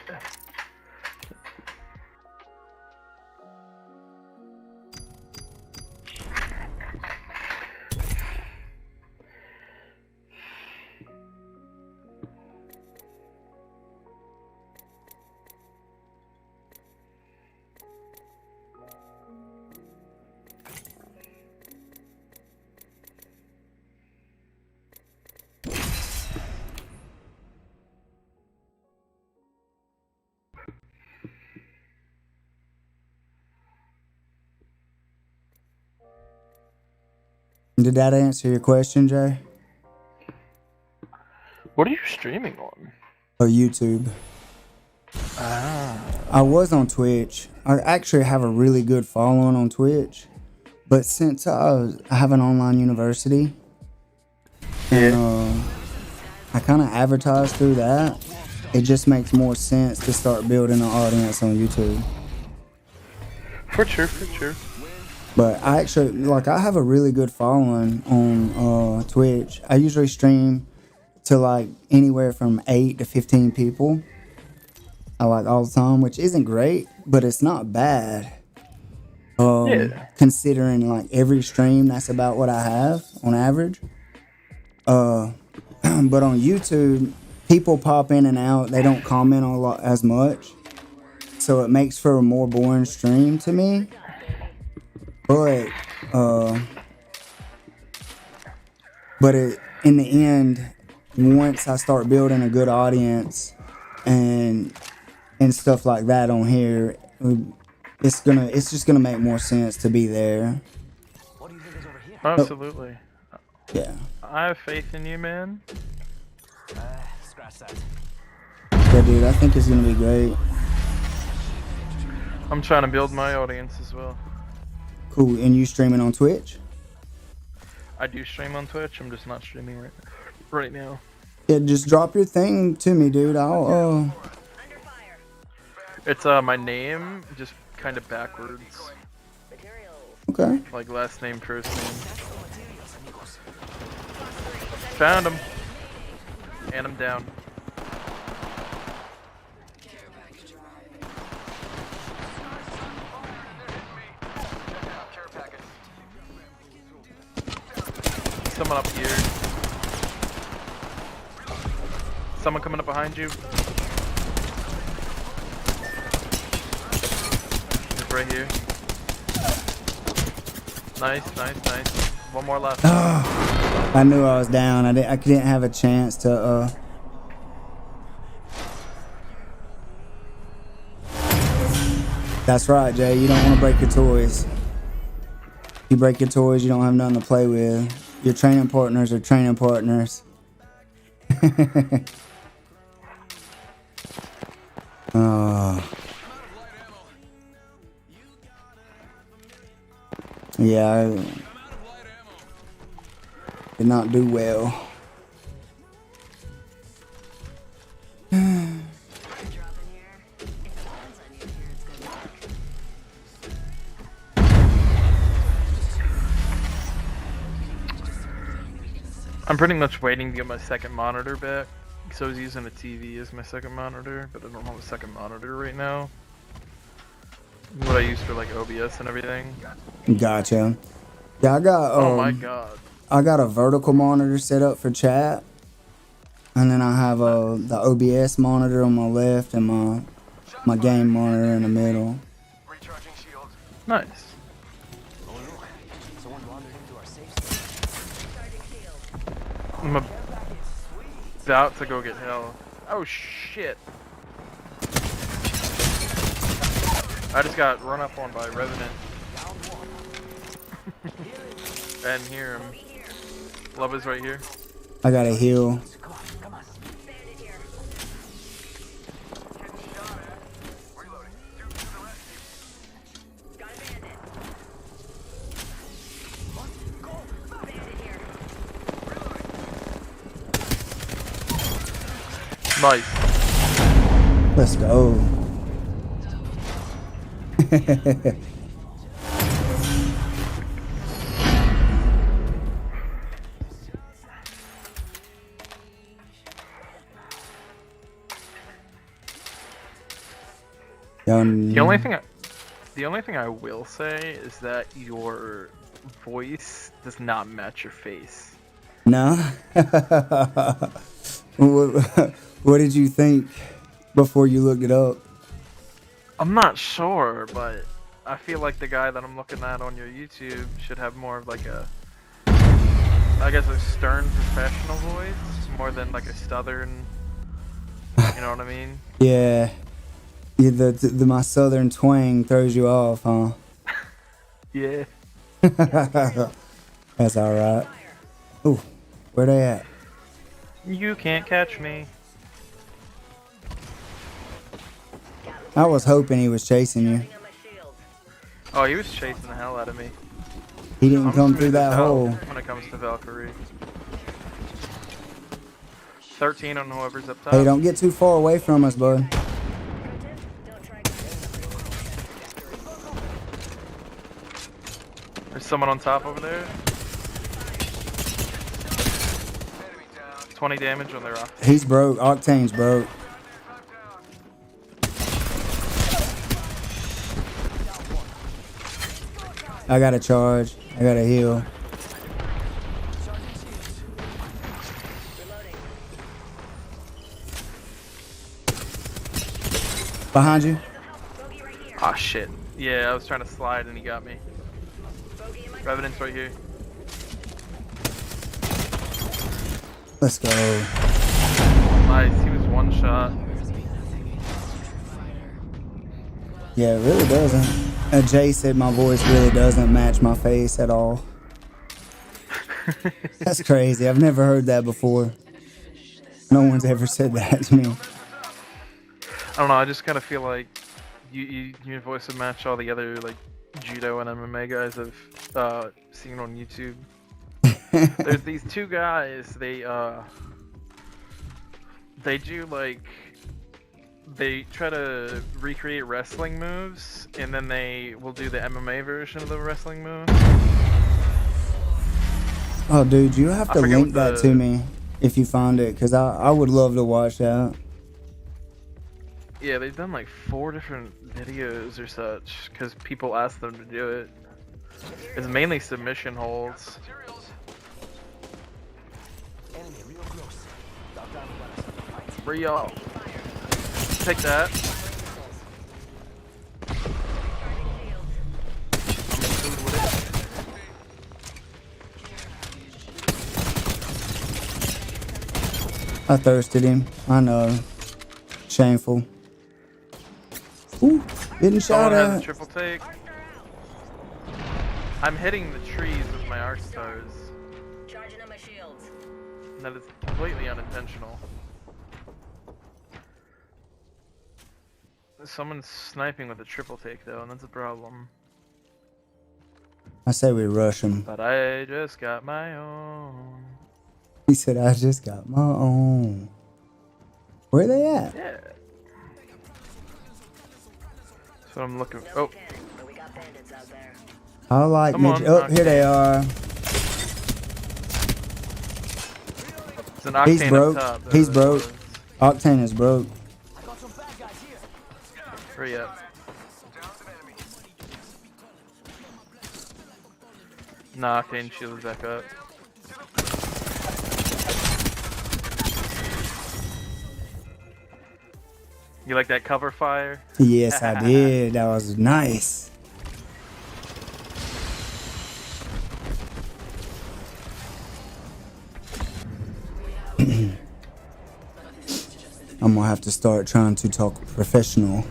Did that answer your question, Jay? What are you streaming on? Oh, YouTube. I was on Twitch. I actually have a really good following on Twitch. But since I have an online university, and I kind of advertise through that, it just makes more sense to start building an audience on YouTube. For sure, for sure. But I actually, like, I have a really good following on Twitch. I usually stream to like anywhere from 8 to 15 people. I like all the time, which isn't great, but it's not bad. Considering like every stream, that's about what I have on average. But on YouTube, people pop in and out. They don't comment a lot as much, so it makes for a more boring stream to me. But in the end, once I start building a good audience and stuff like that on here, it's just gonna make more sense to be there. Absolutely. Yeah. I have faith in you, man. Scratch that. Yeah, dude, I think it's gonna be great. I'm trying to build my audience as well. Cool. And you streaming on Twitch? I do stream on Twitch. I'm just not streaming right now. Yeah, just drop your thing to me, dude. I'll It's my name, just kind of backwards. Okay. Like last name, first name. Found him. And I'm down. Someone up here. Someone coming up behind you. Just right here. Nice. One more left. I knew I was down. I didn't have a chance to That's right, Jay. You don't want to break your toys. If you break your toys, you don't have nothing to play with. Your training partners are training partners. Yeah, I did not do well. I'm pretty much waiting to get my second monitor back. So I was using a TV as my second monitor, but I don't have a second monitor right now. What I use for like OBS and everything. Gotcha. Yeah, I got. Oh my god. I got a vertical monitor set up for chat, and then I have the OBS monitor on my left and my game monitor in the middle. Nice. I'm about to go get hell. Oh shit. I just got run up on by Revenant. And hear him. Love is right here. I got a heal. Nice. Let's go. The only thing I will say is that your voice does not match your face. No. What did you think before you looked it up? I'm not sure, but I feel like the guy that I'm looking at on your YouTube should have more of like a, I guess, a stern professional voice, more than like a southern, you know what I mean? Yeah. My southern twang throws you off, huh? Yeah. That's alright. Ooh, where they at? You can't catch me. I was hoping he was chasing you. Oh, he was chasing the hell out of me. He didn't come through that hole. When it comes to Valkyrie. 13 on whoever's up top. Hey, don't get too far away from us, bud. There's someone on top over there. 20 damage on their rock. He's broke. Octane's broke. I got a charge. I got a heal. Behind you. Ah, shit. Yeah, I was trying to slide and he got me. Revenant's right here. Let's go. Nice, he was one shot. Yeah, it really doesn't. Jay said my voice really doesn't match my face at all. That's crazy. I've never heard that before. No one's ever said that to me. I don't know, I just kind of feel like your voice would match all the other like judo and MMA guys I've seen on YouTube. There's these two guys, they do like, they try to recreate wrestling moves and then they will do the MMA version of the wrestling move. Oh dude, you have to link that to me if you find it, because I would love to watch that. Yeah, they've done like 4 different videos or such because people ask them to do it. It's mainly submission holds. Real. Take that. I thirsted him. I know. Shameful. Ooh, getting shot Someone has a at. triple take. I'm hitting the trees with my arc stars. Charging on my shields. That is completely unintentional. Someone's sniping with a triple take though, and that's a problem. I say we rush him. But I just got my own. He said, I just got my own. Where are they at? Yeah. So I'm looking. Oh. I like Come on, oh, here they are. It's an Octane He's broke. up top, He's broke. Octane is broke. Hurry up. Nah, Octane shield back up. You like that cover fire? Yes, I did. That was nice. I'm gonna have to start trying to talk professional.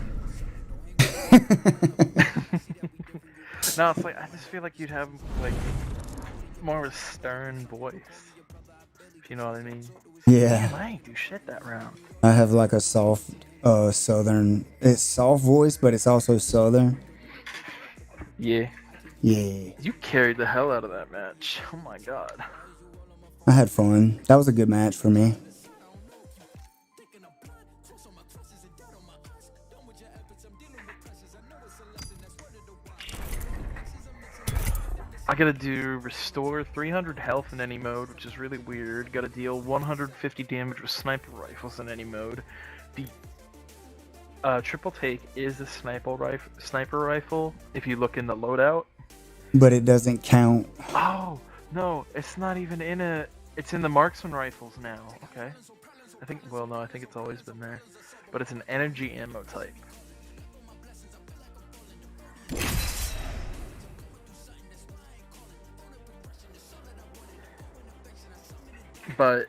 No, it's like I just feel like you'd have like more of a stern voice, if you know what I mean. Yeah. Damn, I ain't do shit that round. I have like a soft southern, it's soft voice, but it's also southern. Yeah. Yeah. You carried the hell out of that match. Oh my god. I had fun. That was a good match for me. I gotta do restore 300 health in any mode, which is really weird. Gotta deal 150 damage with sniper rifles in any mode. The triple take is a sniper rifle if you look in the loadout. But it doesn't count. Oh no, it's not even in a. It's in the marksman rifles now. Okay, I think. Well, no, I think it's always been there, but it's an energy ammo type. But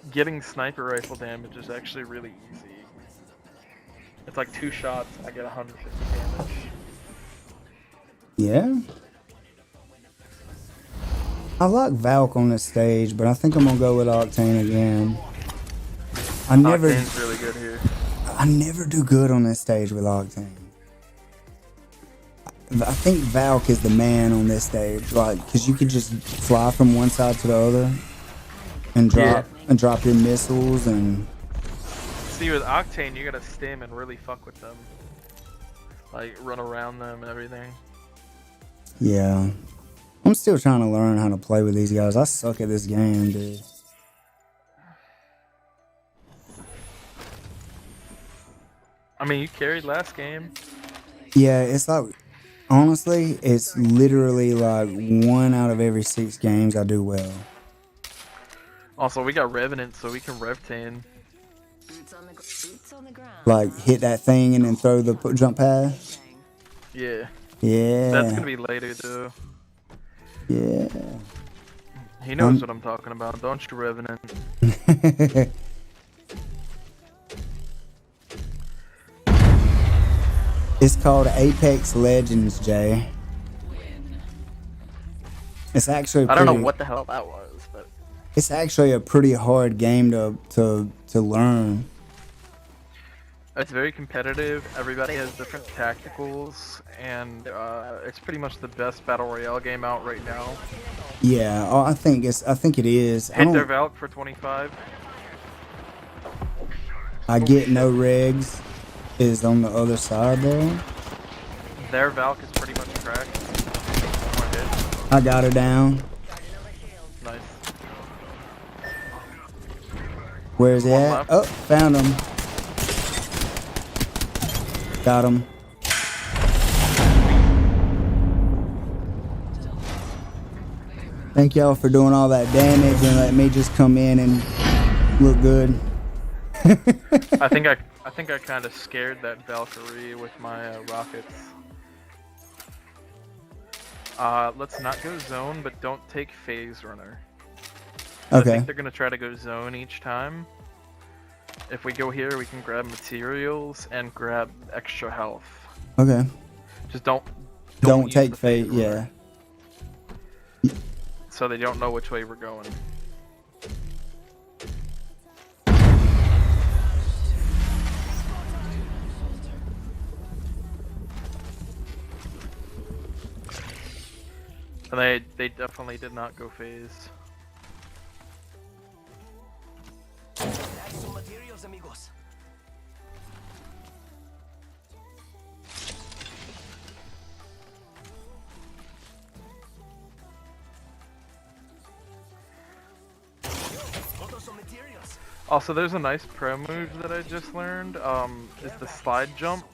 getting sniper rifle damage is actually really easy. It's like 2 shots, I get 150 damage. Yeah. I like Valk on this stage, but I think I'm gonna go with Octane again. Octane's really good here. I never do good on this stage with Octane. I think Valk is the man on this stage, like, cause you can just fly from one side to the other, and drop your missiles and. See, with Octane, you gotta stim and really fuck with them, like run around them and everything. Yeah, I'm still trying to learn how to play with these guys. I suck at this game, dude. I mean, you carried last game. Yeah, it's like. Honestly, it's literally like 1 out of every 6 games I do well. Also, we got Revenant, so we can Revtane. Boots on the ground. Like hit that thing and then throw the jump pad? Yeah. Yeah. That's gonna be later though. Yeah. He knows what I'm talking about, don't you, Revenant? It's called Apex Legends, Jay. It's actually I don't know what the hell that was, but it's actually a pretty hard game to learn. it's very competitive. Everybody has different tacticals, and it's pretty much the best battle royale game out right now. Yeah, I think it is. Hit their Valk for 25. I get no regs is on the other side there. Their Valk is pretty much cracked. One more hit. I got her down. Nice. Where's he at? Oh, found him. Got him. Thank y'all for doing all that damage and letting me just come in and look good. I think I kind of scared that Valkyrie with my rockets. Let's not go zone, but don't take phase runner. Okay. I think they're gonna try to go zone each time. If we go here, we can grab materials and grab extra health. Okay. Just don't take phase. Yeah. So they don't know which way we're going. And they definitely did not go phase. Some materials, amigos. Also, there's a nice pro move that I just learned. Is the slide jump.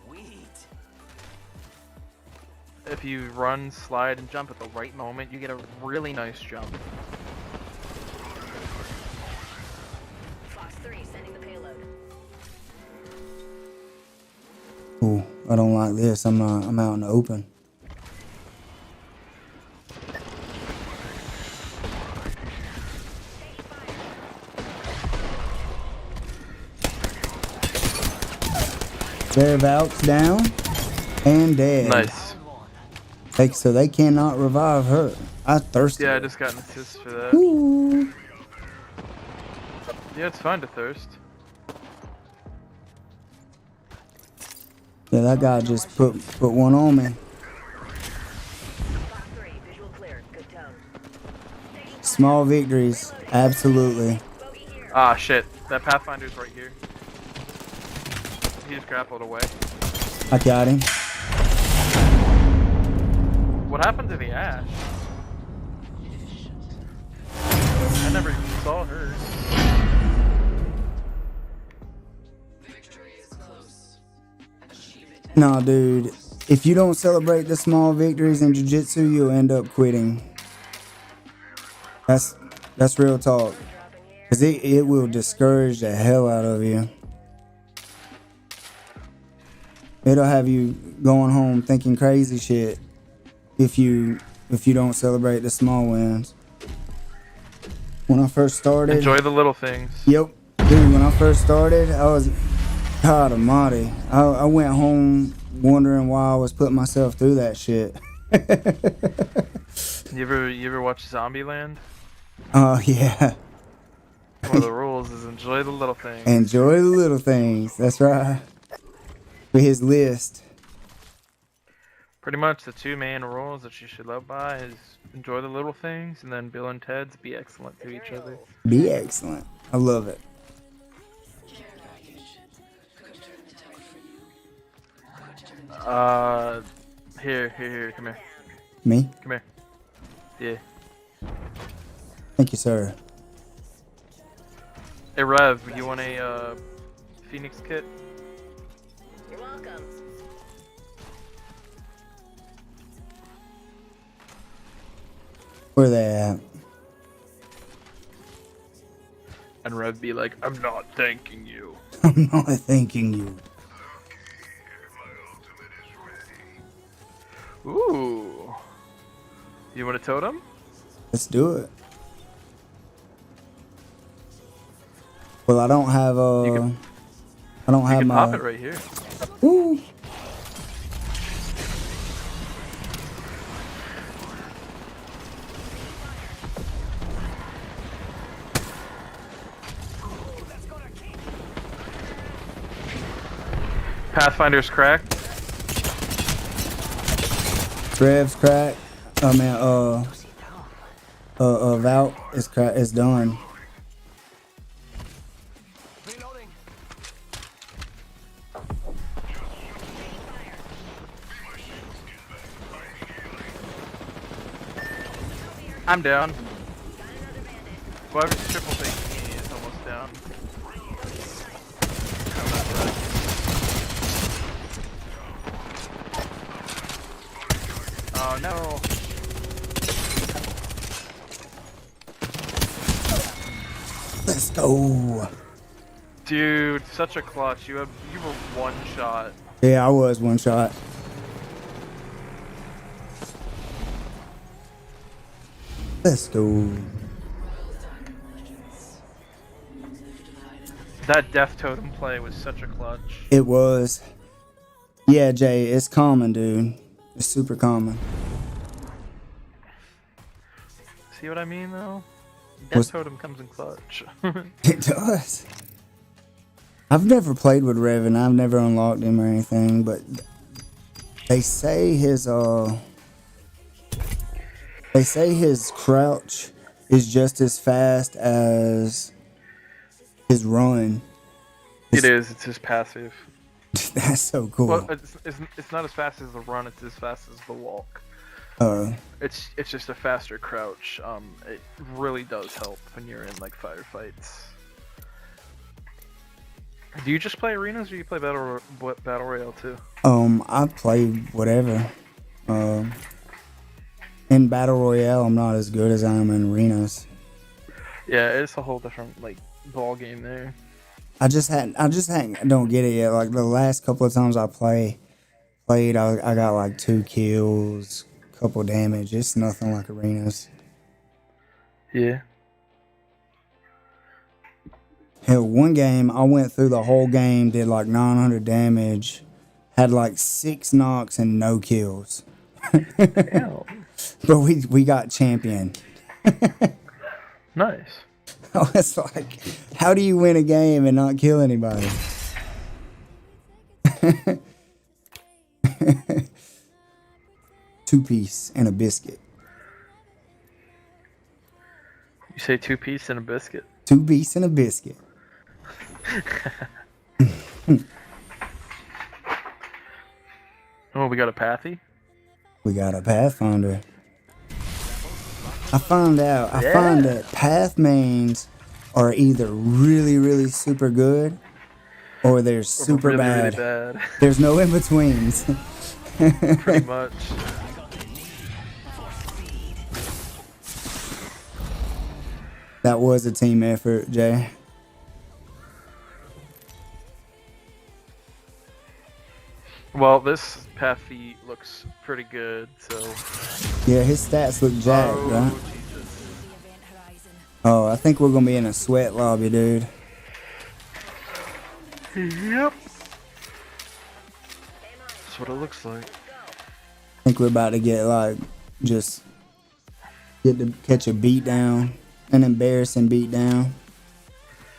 If you run, slide, and jump at the right moment, you get a really nice jump. Fox 3 sending the payload. Ooh, I don't like this. I'm out in the open. Their Valk's down and dead. Nice. So they cannot revive her. I thirsty. Yeah, I just got an assist for that. Ooh. Yeah, it's fine to thirst. Yeah, that guy just put one on me. Small victories, absolutely. Ah, shit. That Pathfinder's right here. He just grappled away. I got him. What happened to the Ash? I never even saw her. Nah, dude. If you don't celebrate the small victories in jiu-jitsu, you'll end up quitting. That's real talk. Cause it will discourage the hell out of you. It'll have you going home thinking crazy shit if you don't celebrate the small wins. When I first started, Enjoy the little things. Yep, dude. When I first started, I was God Almighty. I went home wondering why I was putting myself through that shit. You ever watch Zombieland? Oh yeah. One of the rules is enjoy the little things. Enjoy the little things. That's right. For his list. Pretty much the two main rules that you should live by is enjoy the little things, and then Bill and Ted's be excellent to each other. Be excellent. I love it. Here, come here. Me? Come here. Yeah. Thank you, sir. Hey Rev, you want a Phoenix kit? You're welcome. Where they at? And Rev be like, I'm not thanking you. I'm not thanking you. Ooh. You want a totem? Let's do it. Well, I don't have I don't have You can my. pop it right here. Ooh. Pathfinder's cracked. Rev's cracked. Oh man, Vault is cracked. It's done. I'm down. Whoever's triple thing is almost down. Oh no. Let's go. Dude, such a clutch. You were one shot. Yeah, I was one shot. Let's go. That death totem play was such a clutch. It was. Yeah, Jay, it's common, dude. It's super common. See what I mean, though? Death totem comes in clutch. It does. I've never played with Revan. I've never unlocked him or anything, but they say his crouch is just as fast as his run. It is. It's his passive. That's so cool. Well, it's not as fast as the run. It's as fast as the walk. It's just a faster crouch. It really does help when you're in like firefights. Do you just play arenas, or do you play battle royale too? I play whatever. In battle royale, I'm not as good as I am in arenas. Yeah, it's a whole different like ball game there. I don't get it yet. Like the last couple of times I played, I got like 2 kills, couple damage. It's nothing like arenas. Yeah. Hell, one game I went through the whole game, did like 900 damage, had like 6 knocks and no kills. Damn. But we got champion. Nice. I was like, how do you win a game and not kill anybody? 2-piece and a biscuit. You say 2-piece and a biscuit? 2-piece and a biscuit. Oh, we got a pathy? We got a Pathfinder. I find that Path mains are either really, really super good or they're super really, bad. Really bad. There's no in betweens. Pretty much. That was a team effort, Jay. Well, this pathy looks pretty good, so. Yeah, his stats look jacked, right? Jesus. Oh, I think we're gonna be in a sweat lobby, dude. Yep. That's what it looks like. I think we're about to get like get to catch a beat down, an embarrassing beat down.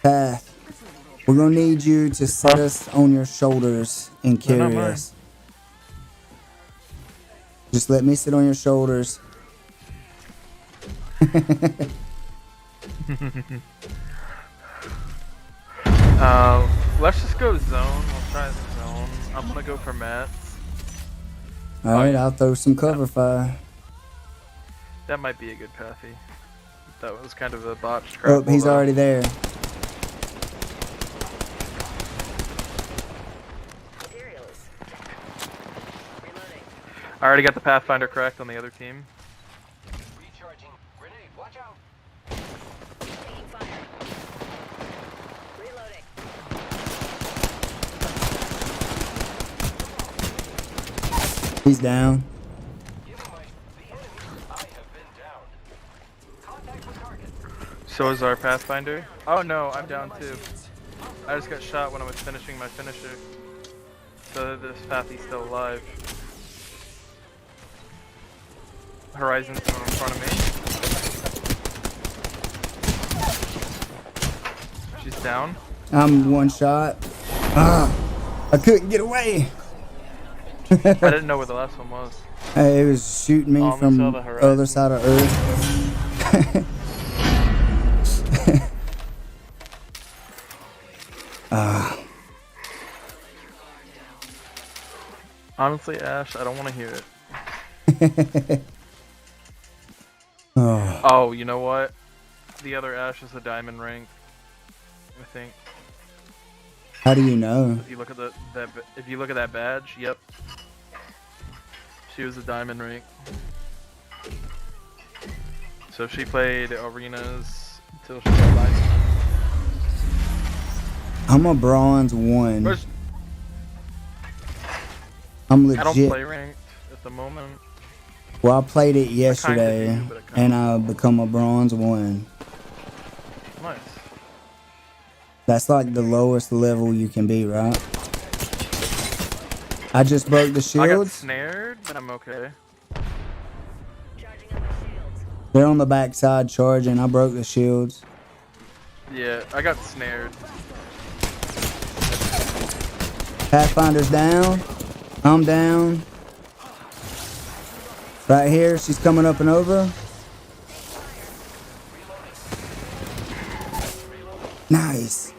Path, we're gonna need you to set us on your shoulders and carry us. Just let me sit on your shoulders. Let's just go zone. We'll try zone. I'm gonna go for mats. Alright, I'll throw some cover fire. That might be a good pathy. That was kind of a botched crap. Oh, he's already there. I already got the Pathfinder cracked on the other team. Recharging. Grenade, watch out. Taking fire. Reloading. He's down. So is our Pathfinder. Oh no, I'm down too. I just got shot when I was finishing my finisher. So this Pathy's still alive. Horizon's going in front of me. She's down. I'm one shot. Ah, I couldn't get away. I didn't know where the last one was. It was shooting me from the other side of Earth. Honestly, Ash, I don't want to hear it. Oh. Oh, you know what? The other Ash is a diamond rank, I think. How do you know? If you look at if you look at that badge, yep. She was a diamond rank. So she played arenas until she got diamond. I'm a bronze 1. I'm legit. I don't play ranked at the moment. Well, I played it yesterday, and I become a bronze 1. Nice. That's like the lowest level you can be, right? I just broke the I got shields. snared, but I'm okay. They're on the backside charging. I broke the shields. Yeah, I got snared. Pathfinder's down. I'm down. Right here, she's coming up and over. Nice.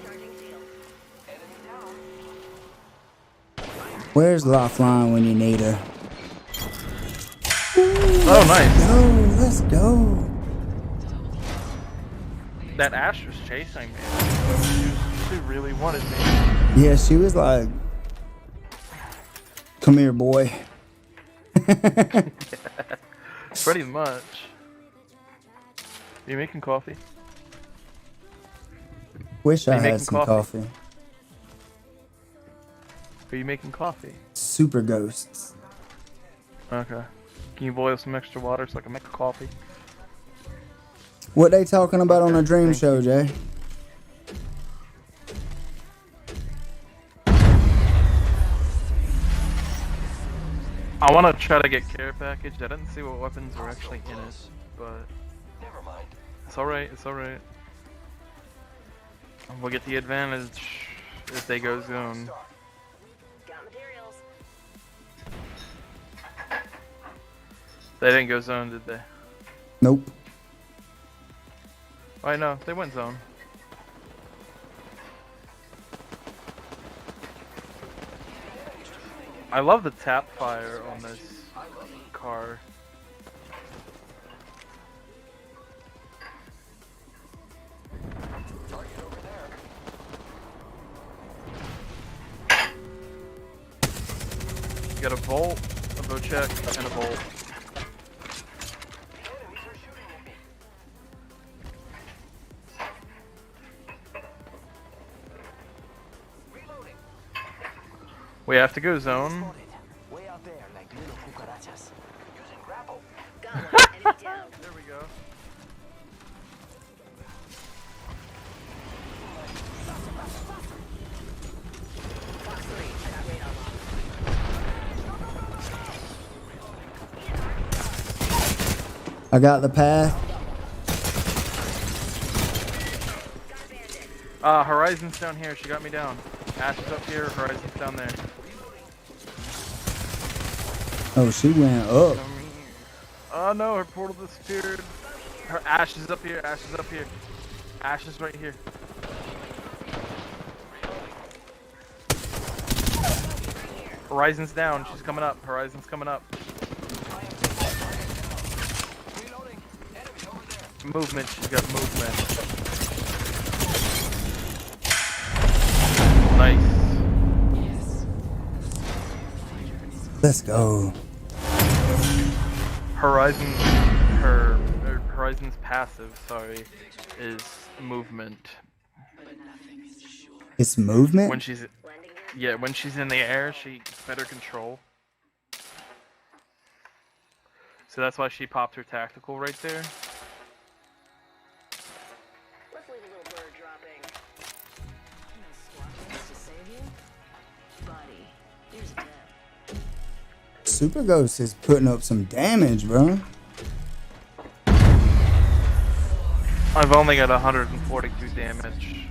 Where's Lifeline when you need her? Oh, nice. Let's go. That Ash was chasing me. She really wanted me. Yeah, she was like, come here, boy. Pretty much. Are you making coffee? Wish I had some coffee. Are you making coffee? Super ghosts. Okay. Can you boil some extra water so I can make a coffee? What they talking about on a dream show, Jay? I want to try to get care package. I didn't see what weapons were actually in it, but Never mind. it's alright, it's alright. We'll get the advantage if they go zone. Got materials. They didn't go zone, did they? Nope. Oh, I know, they went zone. I love the tap fire on this car. You got a bolt, a bow check, and a bolt. We have to go zone. Way out there, like little cucarachas. Using grapple. There we go. I got the path. Horizon's down here. She got me down. Ash is up here. Horizon's down there. Oh, she went up. Oh no, her portal disappeared. Her Ash is up here. Ash is up here. Ash is right here. Horizon's down. She's coming up. Horizon's coming up. Movement. She's got movement. Nice. Let's go. Horizon's passive, sorry, is movement. It's movement? When she's in the air, she gets better control. So that's why she popped her tactical right there. Let's leave a little bird dropping. No squad mates to save you? Buddy, here's a tip. Super Ghost is putting up some damage, bro. I've only got 142 damage.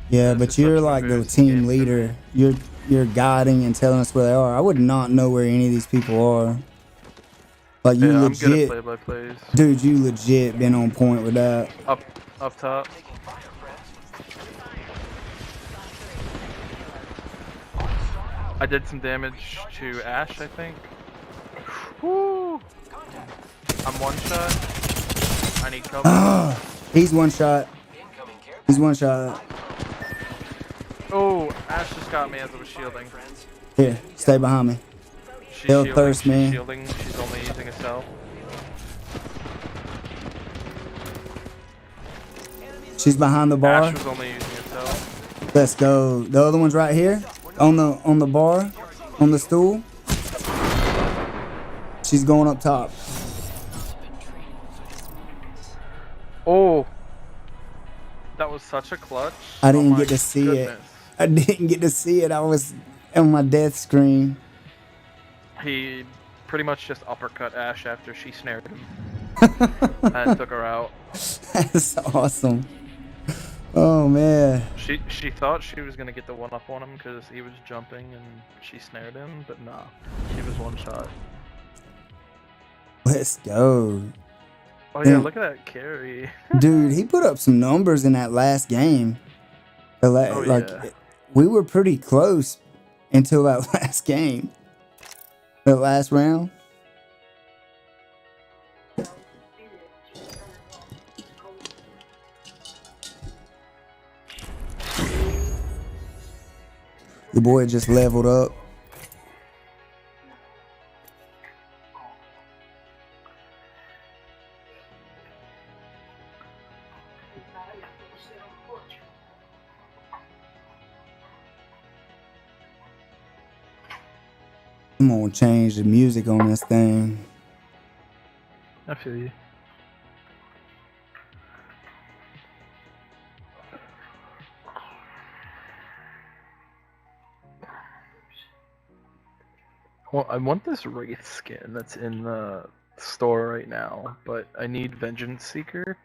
Yeah, but you're like the team leader. You're guiding and telling us where they are. I would not know where any of these people are. Like you Yeah, legit, I'm good at play-by-plays. dude. You legit been on point with that. Up top. I did some damage to Ash, I think. Woo! I'm one shot. I need cover. He's one shot. He's one shot. Oh, Ash just got me as I was shielding. Here, stay behind me. He'll thirst me. She's shielding. She's only using a cell. She's behind the bar. Ash was only using a cell. Let's go. The other one's right here on the bar, on the stool. She's going up top. Oh, that was such a clutch. I didn't get to see it. I didn't get to see it. I was on my death screen. He pretty much just uppercut Ash after she snared him and took her out. That's awesome. Oh man. She thought she was gonna get the one up on him because he was jumping and she snared him, but nah, she was one shot. Let's go. Oh yeah, look at that carry. Dude, he put up some numbers in that last game. We were pretty close until that last game. The last round. The boy just leveled up. I'm gonna change the music on this thing. I feel you. Well, I want this Wraith skin that's in the store right now, but I need Vengeance Seeker,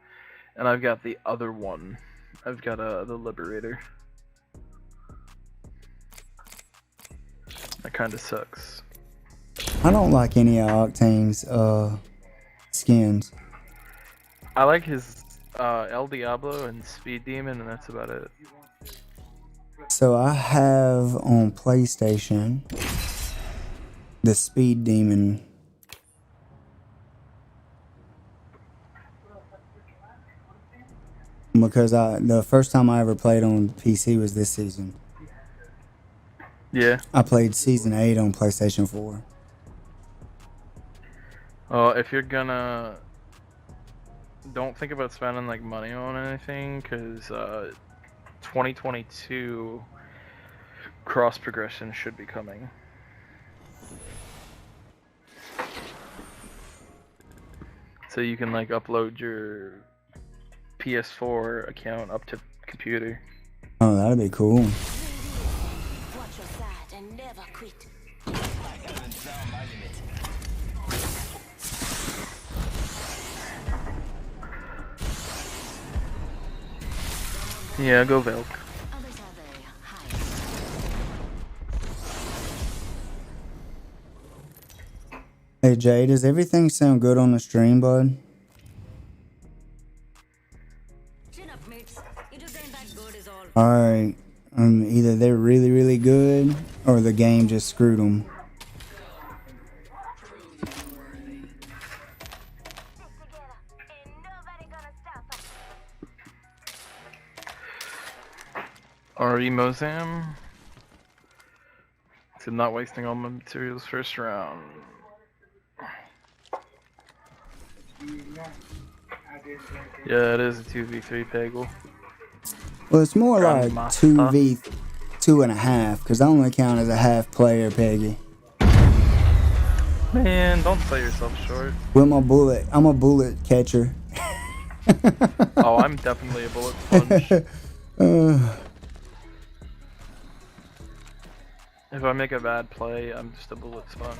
and I've got the other one. I've got the Liberator. That kind of sucks. I don't like any of Octane's skins. I like his El Diablo and Speed Demon, and that's about it. So I have on PlayStation the Speed Demon. Because the first time I ever played on PC was this season. Yeah. I played Season 8 on PlayStation 4. If you're gonna... Don't think about spending like money on anything, because 2022 cross progression should be coming. So you can like upload your PS4 account up to computer. Oh, that'd be cool. Watch your side and never quit. I haven't found my limit. Yeah, go Velk. Others have a high. Hey Jay, does everything sound good on the stream, bud? Chin up, mates. You just ain't that good is all. Alright. Either they're really, really good, or the game just screwed them. RE Mozam. So not wasting all my materials first round. Yeah, it is a 2v3 Peggle. Well, it's more like 2v2.5, because I only count as a half player, Peggy. Man, don't sell yourself short. With my bullet, I'm a bullet catcher. Oh, I'm definitely a bullet sponge. If I make a bad play, I'm just a bullet sponge.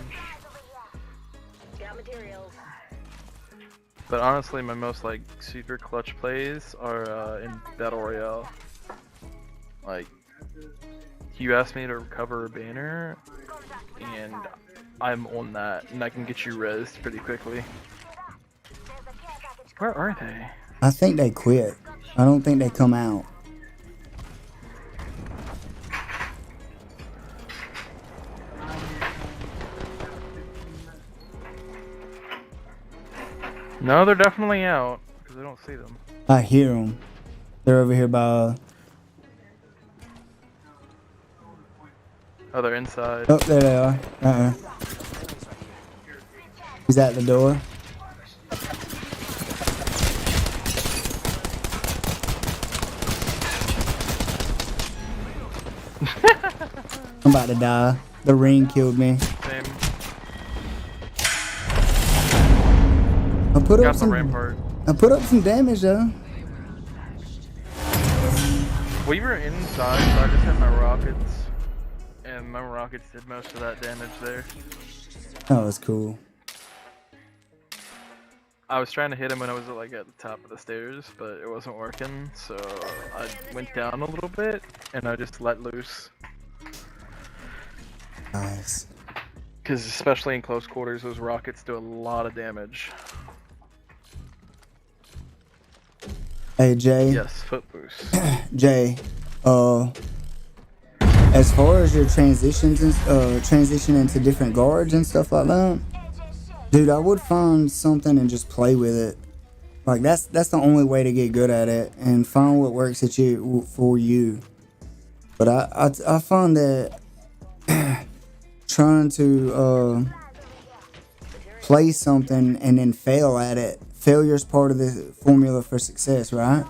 Got materials. But honestly, my most like super clutch plays are in Battle Royale. Like, you asked me to recover a banner, and I'm on that, and I can get you rezzed pretty quickly. Where are they? I think they quit. I don't think they come out. No, they're definitely out, because I don't see them. I hear them. They're over here by... Oh, they're inside. Oh, there they are. He's at the door. I'm about to die. The ring killed me. Same. I put Got up the some. rampart. I put up some damage though. We were inside, so I just hit my rockets, and my rockets did most of that damage there. That was cool. I was trying to hit him when I was like at the top of the stairs, but it wasn't working, so I went down a little bit, and I just let loose. Nice. Because especially in close quarters, those rockets do a lot of damage. Hey Jay. Yes, footloose. Jay, as far as your transitions and transition into different guards and stuff like that, dude, I would find something and just play with it. Like that's the only way to get good at it and find what works for you. But I find that trying to play something and then fail at it. Failure is part of the formula for success, right?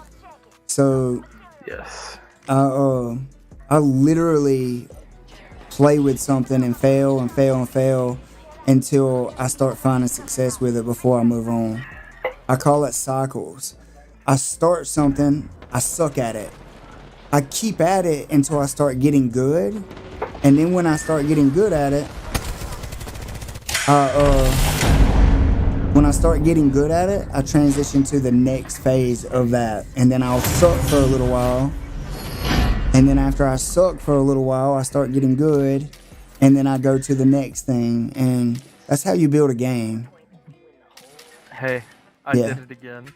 So yes, I literally play with something and fail and fail and fail until I start finding success with it before I move on. I call it cycles. I start something, I suck at it. I keep at it until I start getting good, and then when I start getting good at it, I transition to the next phase of that, and then I'll suck for a little while, and then after I suck for a little while, I start getting good, and then I go to the next thing, and that's how you build a game. Hey, I did it again.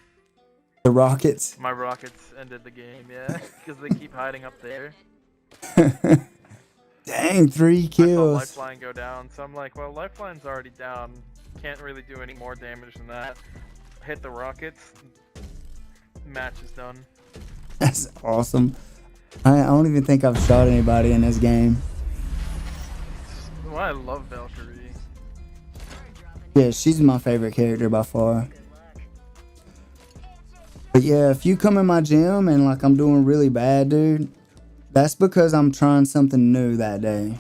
The rockets? My rockets ended the game, yeah, because they keep hiding up there. Dang, 3 kills. I saw Lifeline go down, so I'm like, well, Lifeline's already down. Can't really do any more damage than that. Hit the rockets, match is done. That's awesome. I don't even think I've shot anybody in this game. Well, I love Valkyrie. Yeah, she's my favorite character by far. But yeah, if you come in my gym and like I'm doing really bad, dude, that's because I'm trying something new that day.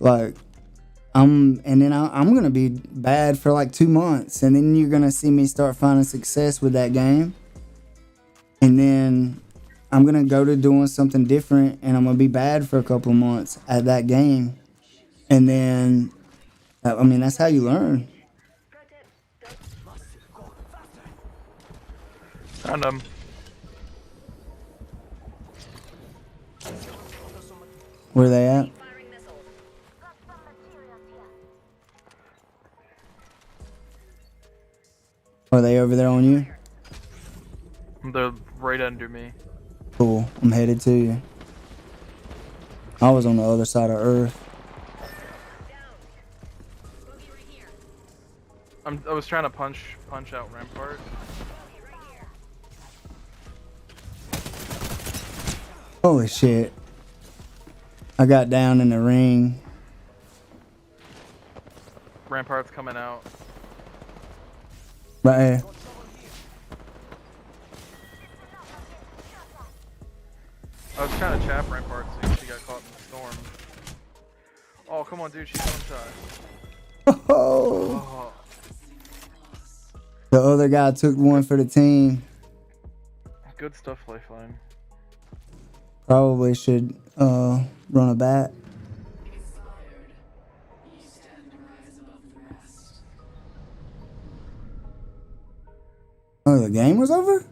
Like, I'm gonna be bad for like 2 months, and then you're gonna see me start finding success with that game, and then I'm gonna go to doing something different, and I'm gonna be bad for a couple of months at that game, and then, I mean, that's how you learn. Found him. Where they at? Are they over there on you? They're right under me. Cool. I'm headed to you. I was on the other side of Earth. I was trying to punch out Rampart. Holy shit. I got down in the ring. Rampart's coming out. Right here. I was trying to chap Rampart so she got caught in the storm. Oh, come on, dude, she's one shot. Oh, Oh, the other guy took one for the team. good stuff, Lifeline. Probably should run a bat. Oh, the game was over?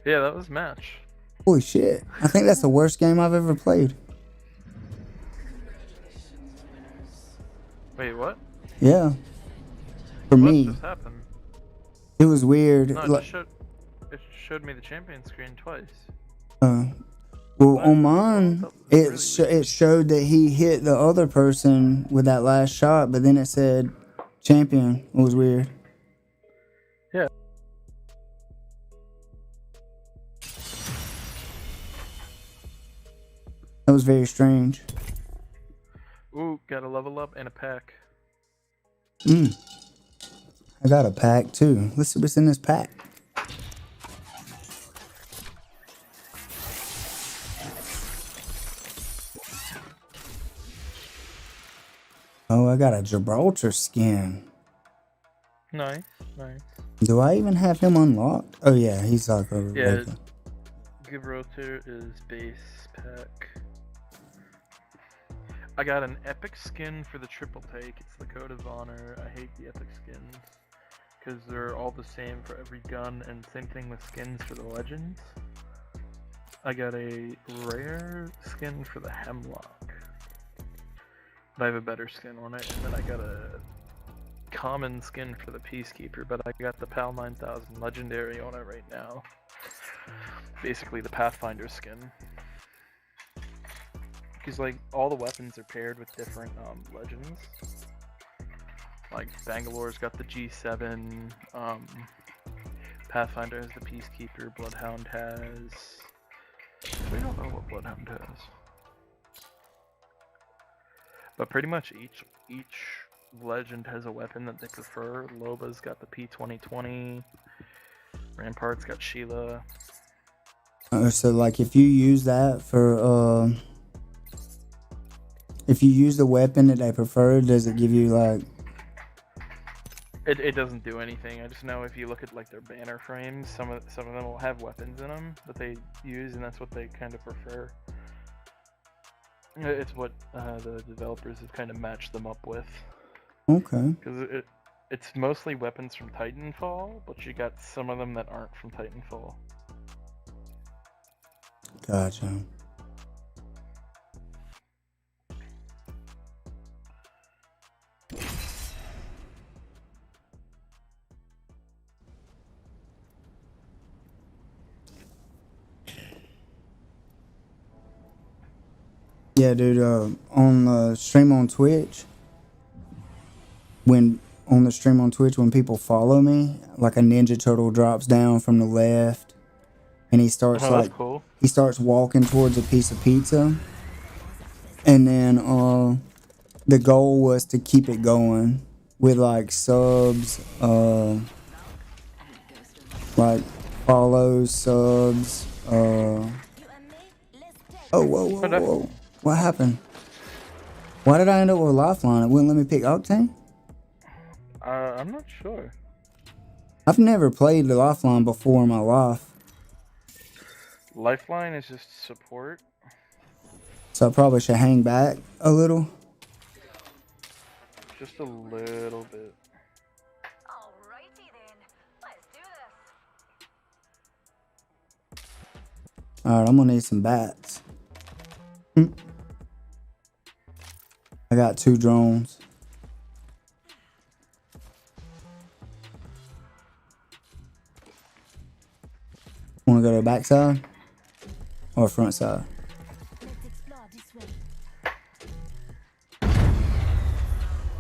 Yeah, that was match. Holy shit. I think that's the worst game I've ever played. Wait, what? Yeah. For What me. just happened? It was weird. No, it showed me the champion screen twice. Well, on mine, it showed that he hit the other person with that last shot, but then it said champion. It was weird. Yeah. That was very strange. Ooh, got a level up and a pack. I got a pack too. Let's see what's in this pack. Oh, I got a Gibraltar skin. Nice, nice. Do I even have him unlocked? Oh yeah, he's like a Yeah, regular. Gibraltar is base pack. I got an epic skin for the triple take. It's the code of honor. I hate the epic skins because they're all the same for every gun, and same thing with skins for the legends. I got a rare skin for the hemlock. But I have a better skin on it, and then I got a common skin for the peacekeeper, but I got the PAL 9000 legendary on it right now. Basically the Pathfinder skin. Because like all the weapons are paired with different legends. Like Bangalore's got the G7, Pathfinder has the Peacekeeper, Bloodhound has... We don't know what Bloodhound has. But pretty much each legend has a weapon that they prefer. Loba's got the P2020, Rampart's got Sheila. So like if you use that for if you use the weapon that they prefer, does it give you like... It doesn't do anything. I just know if you look at like their banner frames, some of them will have weapons in them that they use, and that's what they kind of prefer. It's what the developers have kind of matched them up with. Okay. Because it's mostly weapons from Titanfall, but you got some of them that aren't from Titanfall. Gotcha. Yeah, dude, on the stream on Twitch, when people follow me, like a Ninja Turtle drops down from the left, and he starts he starts walking towards a piece of pizza, and then the goal was to keep it going with like subs, like follows, subs, oh, whoa. What happened? Why did I end up with Lifeline? It wouldn't let me pick Octane? I'm not sure. I've never played the Lifeline before in my life. Lifeline is just support. So I probably should hang back a little. Just a little bit. Alrighty then, let's do this. Alright, I'm gonna need some bats. I got 2 drones. Wanna go to the back side? Or front side?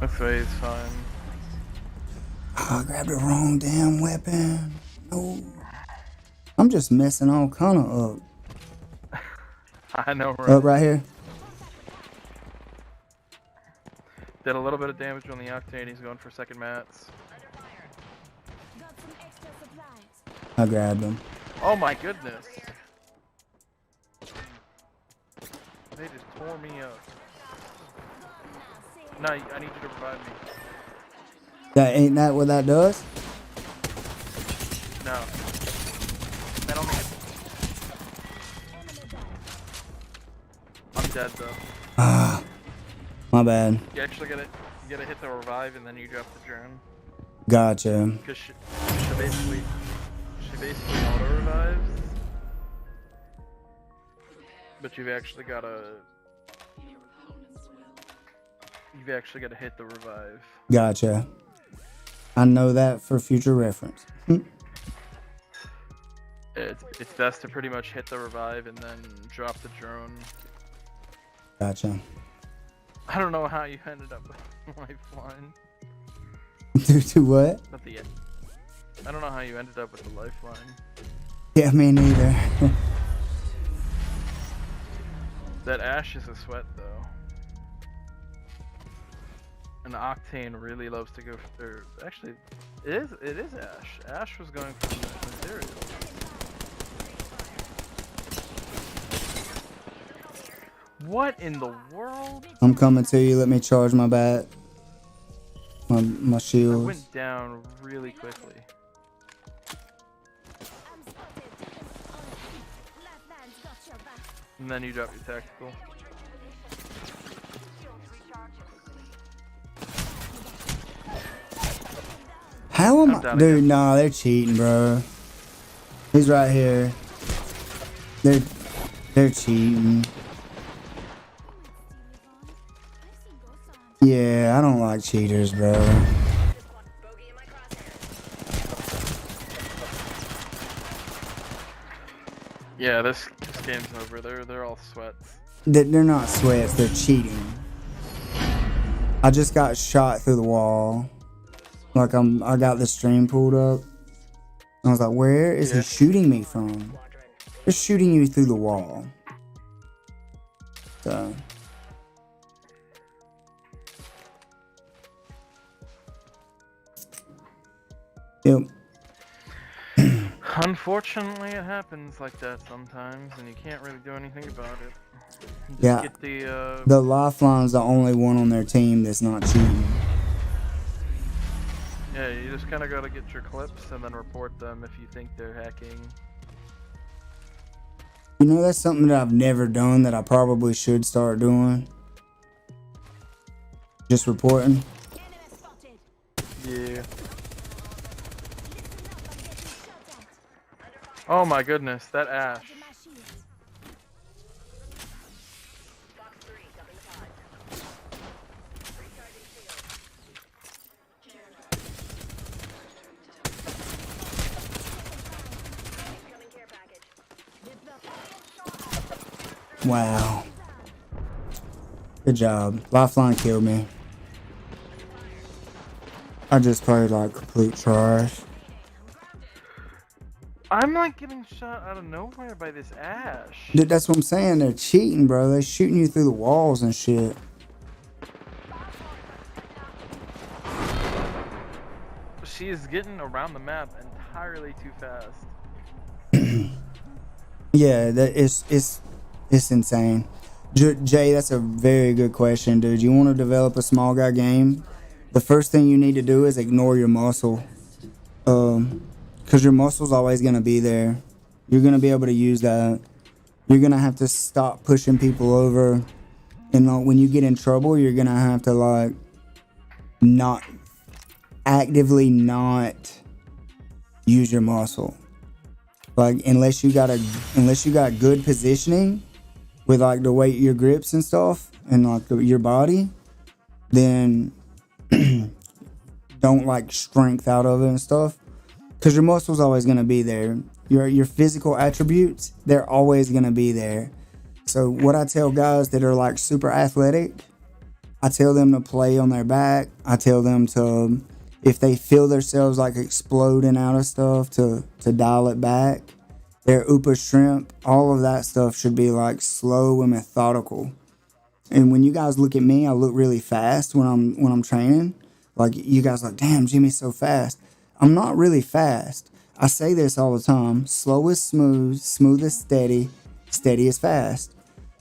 This way is fine. Oh, I grabbed the wrong damn weapon. No. I'm just messing all kind of up. I know, right? Up right here. Did a little bit of damage on the Octane. He's going for second mats. I grabbed him. Oh my goodness. They just tore me up. No, I need you to revive me. That ain't that what that does? No. That only hits. I'm dead though. Ah, my bad. You actually gotta hit the revive and then you drop the drone. Gotcha. Because she basically auto revives. But you've actually gotta hit the revive. Gotcha. I know that for future reference. It's best to pretty much hit the revive and then drop the drone. Gotcha. I don't know how you ended up with lifeline. Due to what? Not the end. I don't know how you ended up with the lifeline. Yeah, me neither. That Ash is a sweat though. And Octane really loves to go for. Actually, it is Ash. Ash was going for the materials. What in the world? I'm coming to you. Let me charge my bat. My I shields. went down really quickly. And then you drop your tactical. How am I? Dude, nah, they're cheating, bro. He's right here. They're cheating. Yeah, I don't like cheaters, bro. Yeah, this game's over. They're all sweats. They're not sweats, they're cheating. I just got shot through the wall. Like I got the stream pulled up. I was like, where is he shooting me from? They're shooting you through the wall. So yep. Unfortunately, it happens like that sometimes, and you can't really do anything about it. Just Yeah. get The Lifeline's the only one on their team that's not cheating. Yeah, you just kind of gotta get your clips and then report them if you think they're hacking. You know, that's something that I've never done that I probably should start doing. Just reporting. Yeah. Oh my goodness, that Ash. Wow. Good job. Lifeline killed me. I just played like complete trash. I'm like getting shot out of nowhere by this Ash. Dude, that's what I'm saying. They're cheating, bro. They're shooting you through the walls and shit. She is getting around the map entirely too fast. Yeah, it's insane. Jay, that's a very good question, dude. You want to develop a small guy game? The first thing you need to do is ignore your muscle. Because your muscle's always going to be there. You're going to be able to use that. You're going to have to stop pushing people over. And when you get in trouble, you're going to have to, like, not actively not use your muscle. Like, unless you got good positioning with, like, the weight your grips and stuff and, like, your body, then don't, like, strength out of it and stuff. Because your muscle's always going to be there. Your physical attributes, they're always going to be there. So what I tell guys that are, like, super athletic, I tell them to play on their back. I tell them to, if they feel themselves, like, exploding out of stuff, to dial it back. Their Upa shrimp, all of that stuff should be, like, slow and methodical. And when you guys look at me, I look really fast when I'm training. Like, you guys are like, damn, Jimmy's so fast. I'm not really fast. I say this all the time. Slow is smooth, smooth is steady, steady is fast.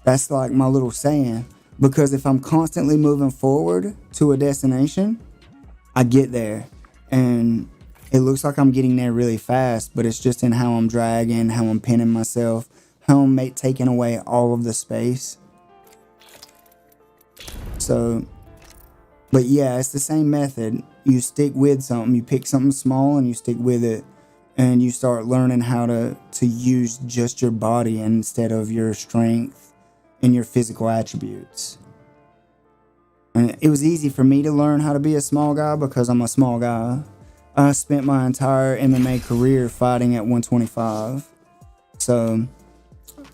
That's like my little saying. Because if I'm constantly moving forward to a destination, I get there. And it looks like I'm getting there really fast, but it's just in how I'm dragging, how I'm pinning myself, how I'm taking away all of the space. So, but yeah, it's the same method. You stick with something, you pick something small and you stick with it. And you start learning how to use just your body instead of your strength and your physical attributes. And it was easy for me to learn how to be a small guy because I'm a small guy. I spent my entire MMA career fighting at 125. So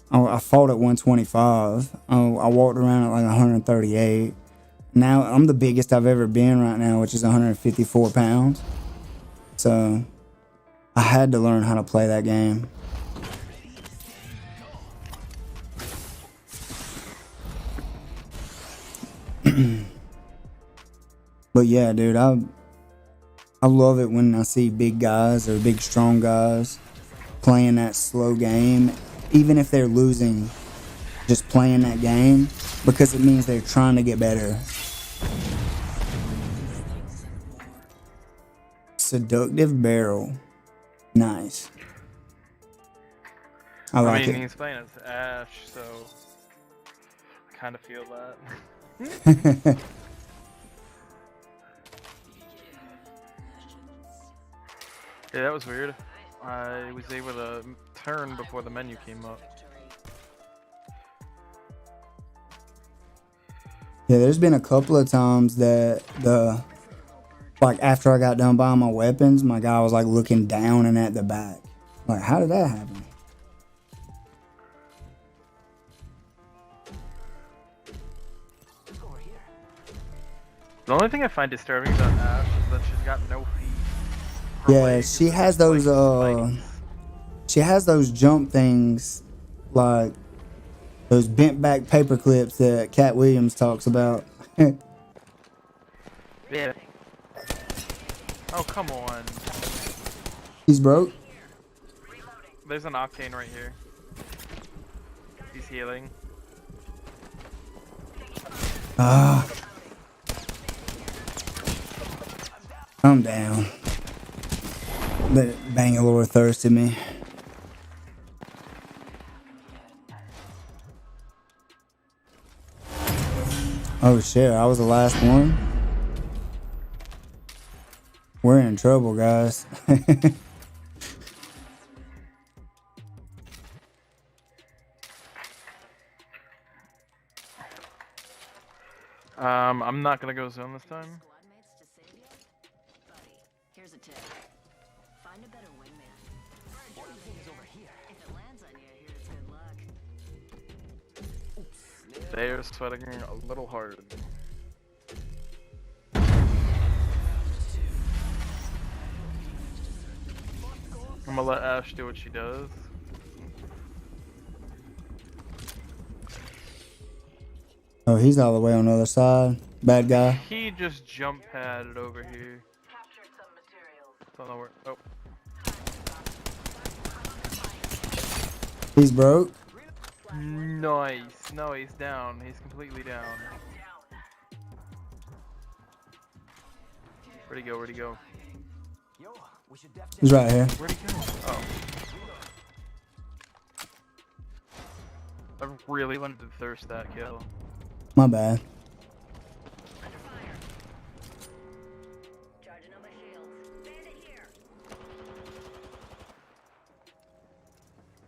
I fought at 125. I walked around at like 138. Now I'm the biggest I've ever been right now, which is 154 pounds. So I had to learn how to play that game. But yeah, dude, I love it when I see big guys or big strong guys playing that slow game, even if they're losing, just playing that game, because it means they're trying to get better. Seductive barrel. Nice. I like mean, it. he's playing as Ash, so I kind of feel that. Yeah, that was weird. I was able to turn before the menu came up. Yeah, there's been a couple of times that like after I got done buying my weapons, my guy was like looking down and at the back. Like, how did that happen? The only thing I find disturbing about Ash is that she's got no feet. Yeah, she has those jump things, like those bent back paper clips that Cat Williams talks about. Yeah. Oh, come on. He's broke. There's an Octane right here. He's healing. Ah. I'm down. But Bangalore thirsted me. Oh shit, I was the last one. We're in trouble, guys. I'm not gonna go zone this time. Here's a tip. Find a better wingman. What do you think is over here? If it lands on you, here's good luck. They are sweating a little hard. I'm gonna let Ash do what she does. Oh, he's all the way on the other side. Bad guy. He just jump padded over here. Don't know where. Oh. He's broke. Nice. No, he's down. He's completely down. Where'd he go? Where'd he go? He's right here. Where'd he go? Oh. I really wanted to thirst that kill. My bad.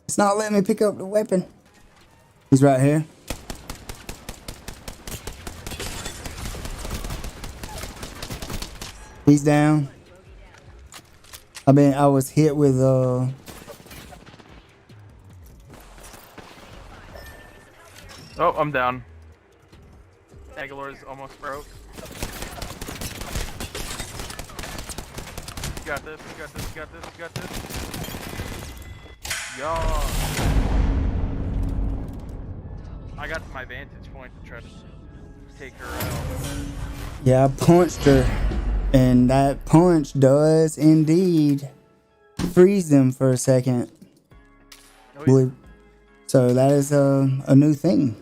It's not letting me pick up the weapon. He's right here. He's down. I was hit with Oh, I'm down. Aguilar's almost broke. You got this, you got this, you got this, you got this. Yeah. I got to my vantage point to try to take her out. Yeah, I punched her. And that punch does indeed freeze them for a second. Oh, yeah. So that is a new thing.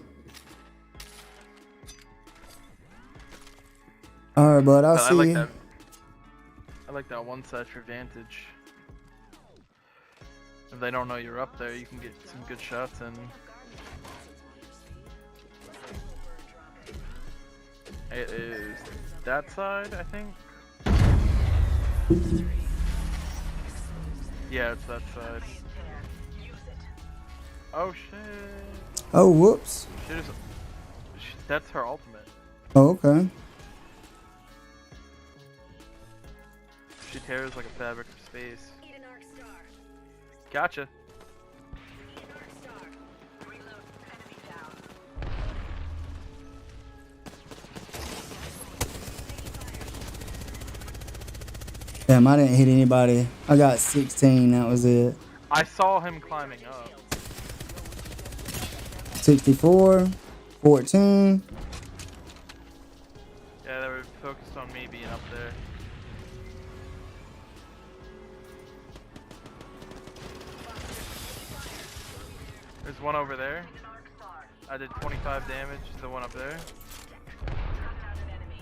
All right, bud. I'll But see you. I like that one side for vantage. If they don't know you're up there, you can get some good shots in. It is that side, I think. Yeah, it's that side. Oh shit. Oh, whoops. That's her ultimate. Oh, okay. She tears like a fabric of space. Gotcha. Damn, I didn't hit anybody. I got 16. That was it. I saw him climbing up. 64, 14. Yeah, they were focused on me being up there. There's one over there. I did 25 damage to the one up there.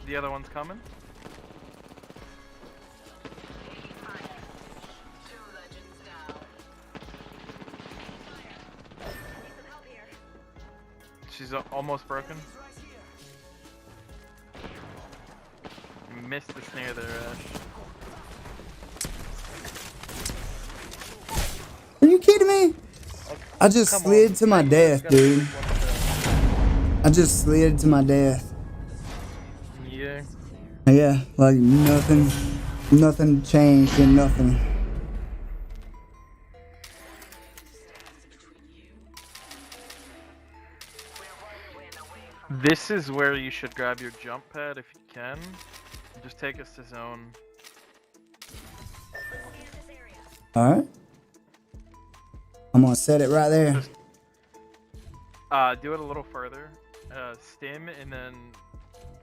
The other one's coming. She's almost broken. You missed the snare there, Ash. Are you kidding me? I just slid to my death, dude. I just slid to my death. Yeah. Yeah, like nothing changed and nothing. This is where you should grab your jump pad if you can. Just take us to zone. Alright. I'm gonna set it right there. Just, do it a little further. Stim and then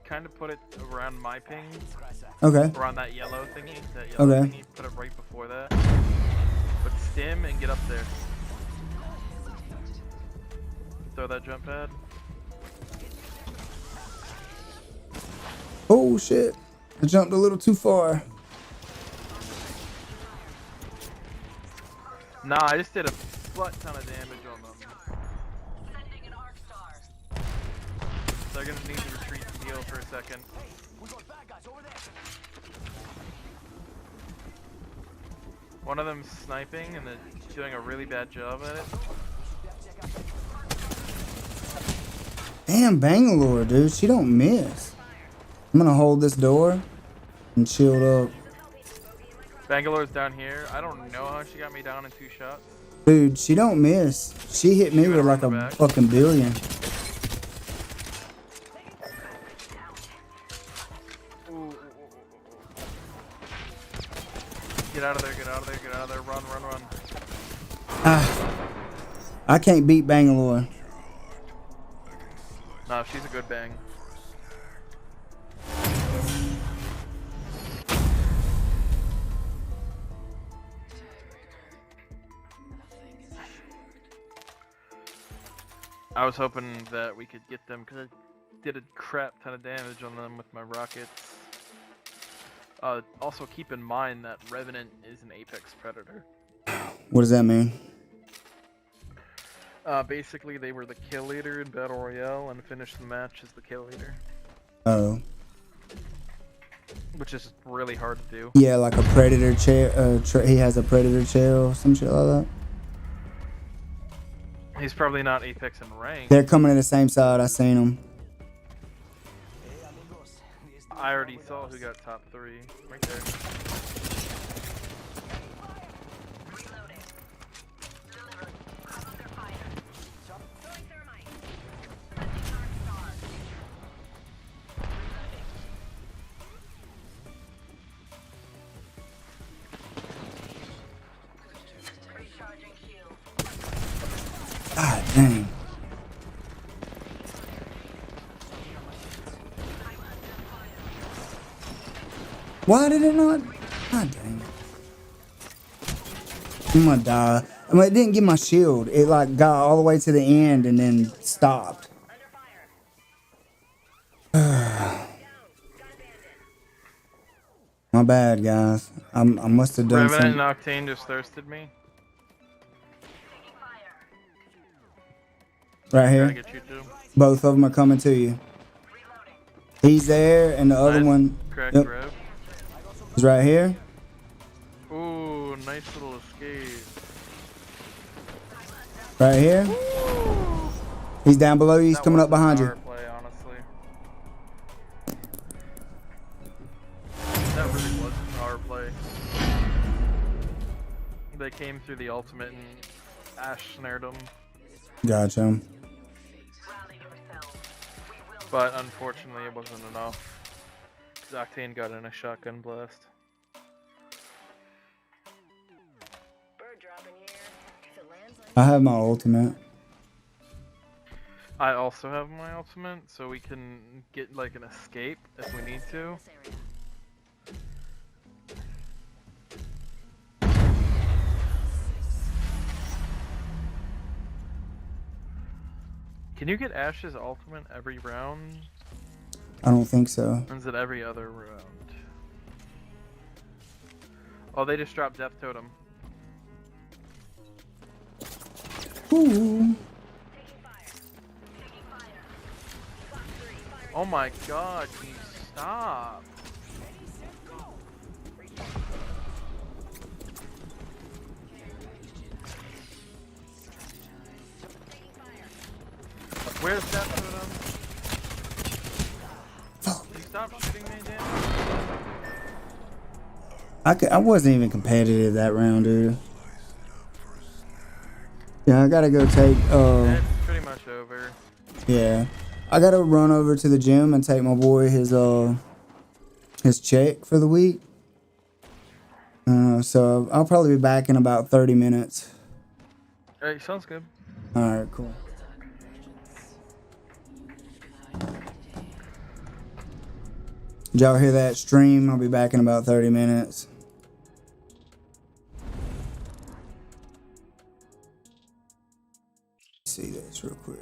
kind of put it around my ping. Okay. Around that yellow thingy. That yellow Okay. thingy. Put it right before that. But stim and get up there. Throw that jump pad. Oh shit. I jumped a little too far. Nah, I just did a butt ton of damage on them. They're gonna need to retreat and heal for a second. One of them's sniping and they're doing a really bad job at it. Damn, Bangalore, dude. She don't miss. I'm gonna hold this door and shield up. Bangalore's down here. I don't know how she got me down in 2 shots. Dude, she don't miss. She hit me with like a fucking billion. Get out of there, get out of there, get out of there. Run, run, run. Ah, I can't beat Bangalore. No, she's a good bang. I was hoping that we could get them because I did a crap ton of damage on them with my rockets. Also keep in mind that Revenant is an apex predator. What does that mean? Basically they were the kill leader in Battle Royale and finished the match as the kill leader. Oh. Which is really hard to do. Yeah, like a predator chair. He has a predator chair or some shit like that. He's probably not apex in rank. They're coming to the same side. I seen them. I already saw who got top 3. Right there. God dang. Why did it not? God dang it. I'm gonna die. I mean, it didn't get my shield. It like got all the way to the end and then stopped. My bad, guys. I must have done Revenant and some. Octane just thirsted me. Right Trying to here. get you too. Both of them are coming to you. He's there, and the other Nice. one. Correct, Yep. Rev. He's right here. Ooh, nice little escape. Right here. He's down below you. He's That coming up was a behind power you. play, honestly. That really was a power play. They came through the ultimate and Ash snared them. Gotcha. But unfortunately, it wasn't enough. Octane got in a shotgun blast. I have my ultimate. I also have my ultimate, so we can get like an escape if we need to. Can you get Ash's ultimate every round? I don't think so. Or is it every other round? Oh, they just dropped Death Totem. Ooh. Oh my god, can you stop? Where's Death Totem? Can you stop shooting me, Dan? I wasn't even competitive that round, dude. Yeah, I gotta go take. It's pretty much over. Yeah, I gotta run over to the gym and take my boy his check for the week. So I'll probably be back in about 30 minutes. Alright, sounds good. All right, cool. Did y'all hear that stream? I'll be back in about 30 minutes. See this real quick.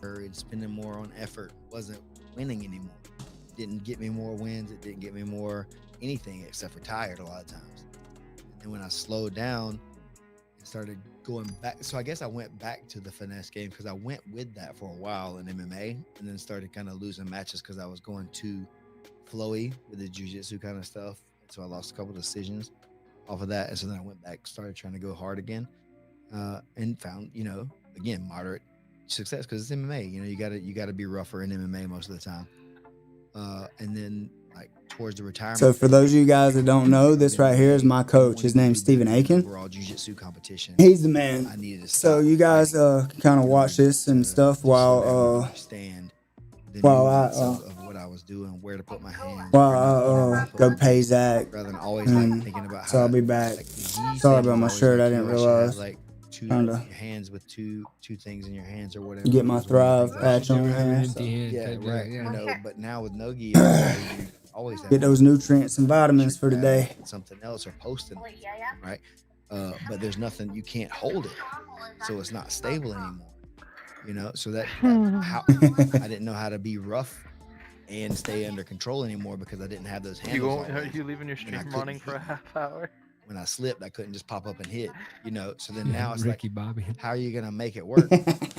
And spending more on effort wasn't winning anymore. It didn't get me more wins. It didn't get me more anything except for tired a lot of times. And then when I slowed down and started going back, so I guess I went back to the finesse game because I went with that for a while in MMA and then started kind of losing matches because I was going too flowy with the jiu-jitsu kind of stuff. So I lost a couple decisions off of that. And so then I went back, started trying to go hard again, and found, again, moderate success because it's MMA. You gotta be rougher in MMA most of the time. And then like towards the retirement. So for those of you guys that don't know, this right here is my coach. His name's Stephen Aiken. Overall jiu-jitsu competition. He's the man. I needed to so you guys can kind of watch this and stuff while I of what I was doing, where to put my hands. While I go pay Zach. Rather than always thinking about so I'll be back. Sorry about my shirt. I didn't realize. Your hands with two things in your hands or whatever. Get my Thrive patch on here. So. Yeah, right. But now with no gi, you always have get those nutrients and vitamins for today. Something else or posting, right? But there's nothing, you can't hold it, so it's not stable anymore. So that how I didn't know how to be rough and stay under control anymore because I didn't have those handles. Are you leaving your stream running for a half hour? When I slipped, I couldn't just pop up and hit, So then now it's Ricky like, Bobby. how are you gonna make it work?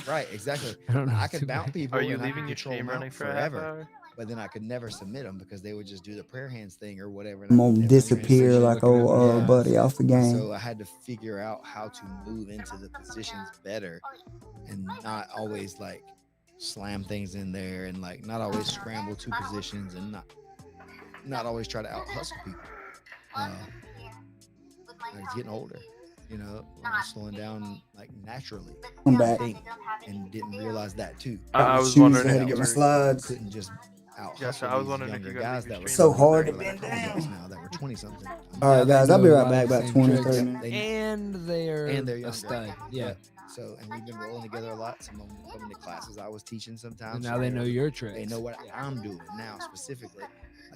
Right, exactly. I could mount people. Are you and I leaving could your control stream mount running for a half hour? But then I could never submit them because they would just do the prayer hands thing or whatever. I'm gonna disappear like old buddy off the game. So I had to figure out how to move into the positions better and not always like slam things in there and like not always scramble two positions and not always try to out hustle people. I was getting older, I was slowing down like naturally. I'm back. And didn't realize that too. I was wondering how to get my slides. Couldn't just out Yes, hustle I was these wondering if younger you guys guys that were so hard to like bend down. now that were 20 something. All right, guys, I'll be right back about 20, 30 minutes. And they're younger. a stud. Yeah. So, and we've been rolling together a lot. Some of them come into classes I was teaching sometimes. And now they know your tricks. They know what I'm doing now specifically.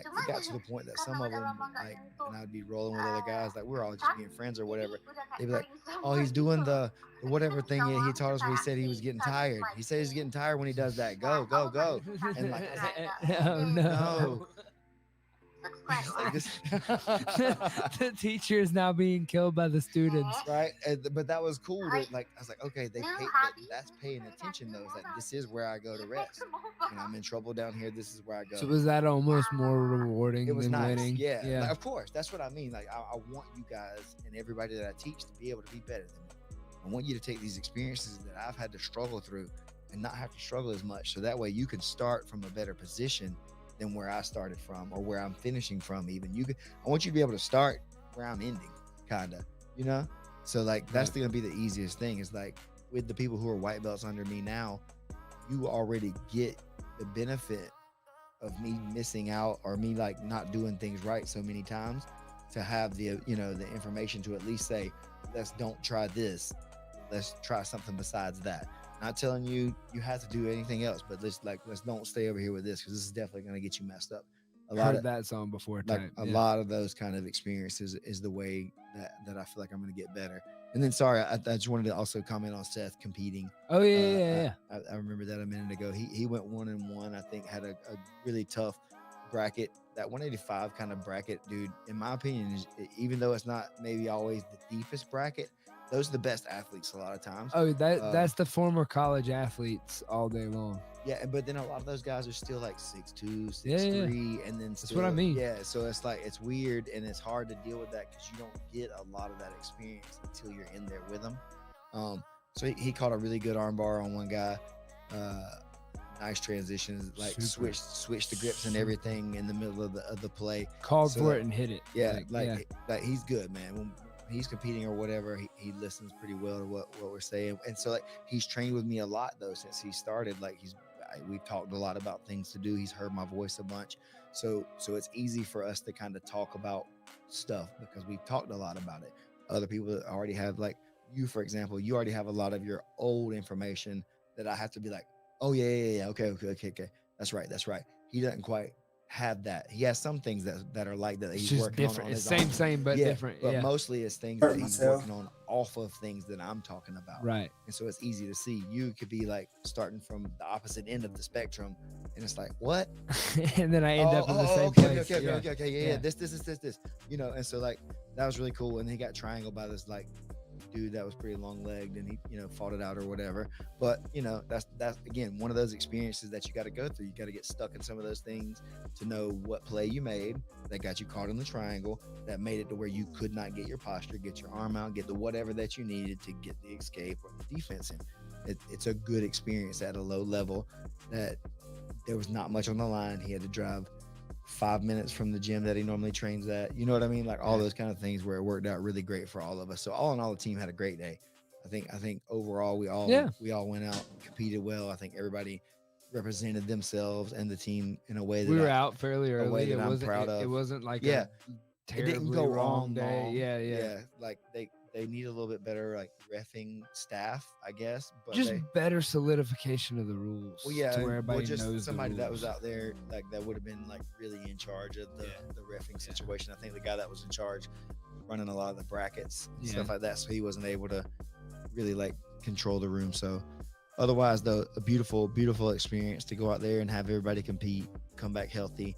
Like it got to the point that some of them, like, and I'd be rolling with other guys, like we were all just being friends or whatever. They'd be like, "Oh, he's doing the whatever thing he taught us where he said he was getting tired. He said he's getting tired when he does that. Go, go, go." And like, I was like, Oh no. like this. The teacher is now being killed by the students. Right, but that was cool. Like I was like, okay, that's paying attention though. It's like this is where I go to rest. When I'm in trouble down here, this is where I go. So was that almost more rewarding It was than nice. winning? Yeah. Like, of course, that's what I mean. Like I want you guys and everybody that I teach to be able to be better than me. I want you to take these experiences that I've had to struggle through and not have to struggle as much, so that way you can start from a better position than where I started from or where I'm finishing from. Even I want you to be able to start where I'm ending, kind of, you know. So like that's gonna be the easiest thing. Is like with the people who are white belts under me now, you already get the benefit of me missing out or me like not doing things right so many times, to have the the information to at least say, don't try this, let's try something besides that. Not telling you have to do anything else, but let's don't stay over here with this, because this is definitely going to get you messed up. Heard that song before. Like a lot of those kind of experiences is the way that I feel like I'm going to get better. And then, sorry, I just wanted to also comment on Seth competing. Oh yeah. I remember that a minute ago. He went 1-1. I think had a really tough bracket. That 185 kind of bracket, dude, in my opinion, is, even though it's not maybe always the deepest bracket, those are the best athletes a lot of times. Oh, that's the former college athletes all day long. Yeah, but then a lot of those guys are still like 6'2", 6'3", and then that's what I mean. Yeah, so it's like it's weird and it's hard to deal with that because you don't get a lot of that experience until you're in there with them. So he caught a really good armbar on one guy. Nice transitions, like switch the grips and everything in the middle of the play. Called for it and hit it. Yeah, like he's good, man. When he's competing or whatever, he listens pretty well to what we're saying, and so like he's trained with me a lot though since he started. Like we've talked a lot about things to do. He's heard my voice a bunch, so it's easy for us to kind of talk about stuff because we've talked a lot about it. Other people already have, like you, for example, you already have a lot of your old information that I have to be like, oh yeah, okay, that's right. He doesn't quite have that. He has some things that are like that he's working different. on It's his own. same but different. But mostly it's things that he's working on off of things that I'm talking about. Right. And so it's easy to see. You could be like starting from the opposite end of the spectrum, and it's like, what? And then I end up in the same place. Okay, this. And so like that was really cool. And he got triangled by this like dude that was pretty long legged, and he fought it out or whatever. But that's again one of those experiences that you got to go through. You got to get stuck in some of those things to know what play you made that got you caught in the triangle, that made it to where you could not get your posture, get your arm out, get the whatever that you needed to get the escape or the defense in. It's a good experience at a low level that there was not much on the line. He had to drive 5 minutes from the gym that he normally trains at. You know what I mean? Like all those kind of things where it worked out really great for all of us. So all in all, the team had a great day. I think overall we all went out and competed well. I think everybody represented themselves and the team in a way that we were out fairly early. A way that I'm proud of. It wasn't like it didn't go wrong day. Long. Yeah. Like they need a little bit better like reffing staff, I guess. But just better solidification of the rules. Well, yeah, to where everybody just knows somebody the that rules. was out there like that would have been like really in charge of the reffing situation. I think the guy that was in charge running a lot of the brackets and stuff like that, so he wasn't able to really like control the room. So otherwise though, a beautiful experience to go out there and have everybody compete, come back healthy.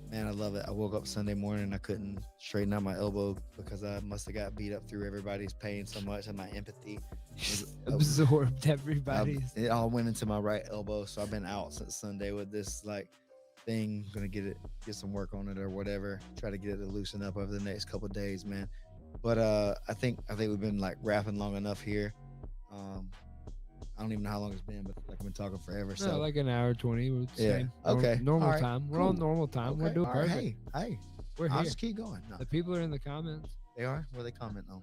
Man, I love it. I woke up Sunday morning and I couldn't straighten out my elbow because I must have got beat up through everybody's pain so much, and my empathy absorbed everybody's. It all went into my right elbow, so I've been out since Sunday with this like thing. I'm gonna get some work on it or whatever. Try to get it to loosen up over the next couple of days, man. But I think we've been like rapping long enough here. I don't even know how long it's been, but like I've been talking forever. So like an hour 20. Okay. Normal right. time. We're Cool. on normal time. Okay. We're doing perfect. Right. Hey, we're here. I'll just keep going. No. The people are in the comments. They are. What are they commenting on?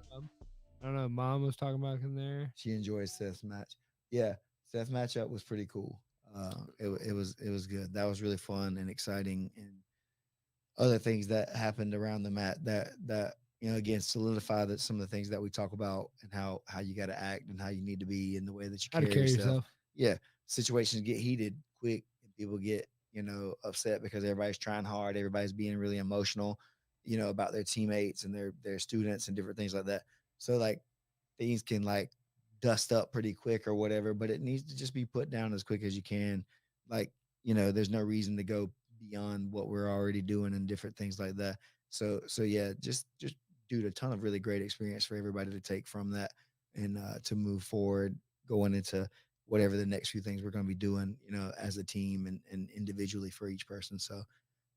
I don't know. Mom was talking about in there. She enjoyed Seth's match. Yeah, Seth's matchup was pretty cool. It was good. That was really fun and exciting, and other things that happened around the mat that again solidify that some of the things that we talk about and how you got to act and how you need to be in the way that you carry yourself. Yeah, situations get heated quick and people get upset because everybody's trying hard, everybody's being really emotional, about their teammates and their students and different things like that. So like things can like dust up pretty quick or whatever, but it needs to just be put down as quick as you can. Like, there's no reason to go beyond what we're already doing and different things like that. So yeah, just dude, a ton of really great experience for everybody to take from that and to move forward going into whatever the next few things we're going to be doing, as a team and individually for each person. So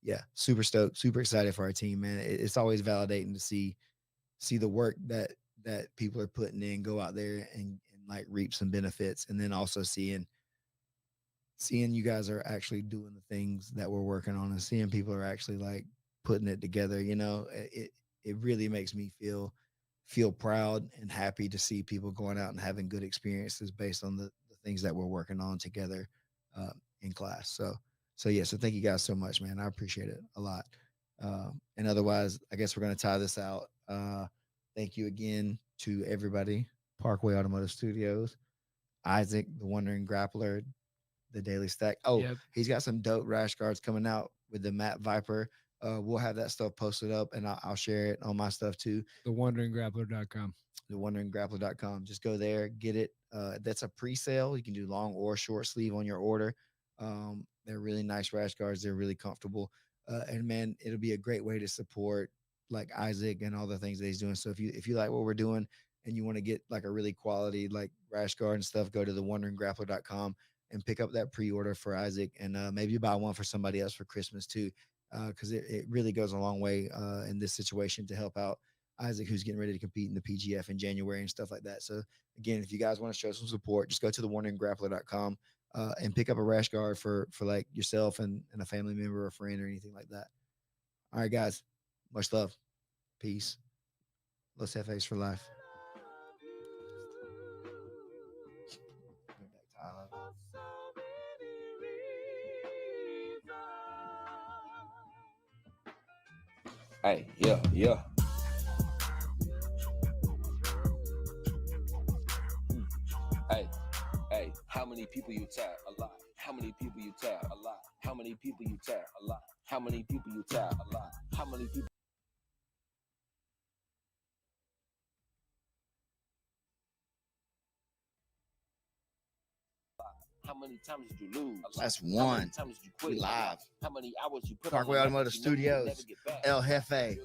yeah, super stoked, super excited for our team, man. It's always validating to see the work that people are putting in, go out there and like reap some benefits. And then also seeing you guys are actually doing the things that we're working on and seeing people are actually like putting it together, it really makes me feel proud and happy to see people going out and having good experiences based on the things that we're working on together in class. So yeah, so thank you guys so much, man. I appreciate it a lot. And otherwise, I guess we're going to tie this out. Thank you again to everybody. Parkway Automotive Studios, Isaac, the Wandering Grappler, the Daily Stack. Oh, Yep. He's got some dope rash guards coming out with the Matt Viper. We'll have that stuff posted up and I'll share it on my stuff too. TheWanderingGrappler.com. TheWanderingGrappler.com. Just go there, get it. That's a pre-sale. You can do long or short sleeve on your order. They're really nice rash guards. They're really comfortable. And man, it'll be a great way to support like Isaac and all the things that he's doing. So if you like what we're doing and you want to get like a really quality like rash guard and stuff, go to TheWanderingGrappler.com and pick up that pre-order for Isaac and maybe buy one for somebody else for Christmas too. Because it really goes a long way in this situation to help out Isaac, who's getting ready to compete in the PGF in January and stuff like that. So again, if you guys want to show some support, just go to TheWanderingGrappler.com and pick up a rash guard for like yourself and a family member or a friend or anything like that. All right, guys, much love, peace. Los Jefes for life. Hey, yeah. Hey, how many people you tap? A lot. How many people you tap? A lot. How many people you tap? A lot. How many people you tap? A lot. How many people? How many times did you lose? That's How many one. times did you quit? We live. How many hours you put Parkway on Automotive Studios, El Jefe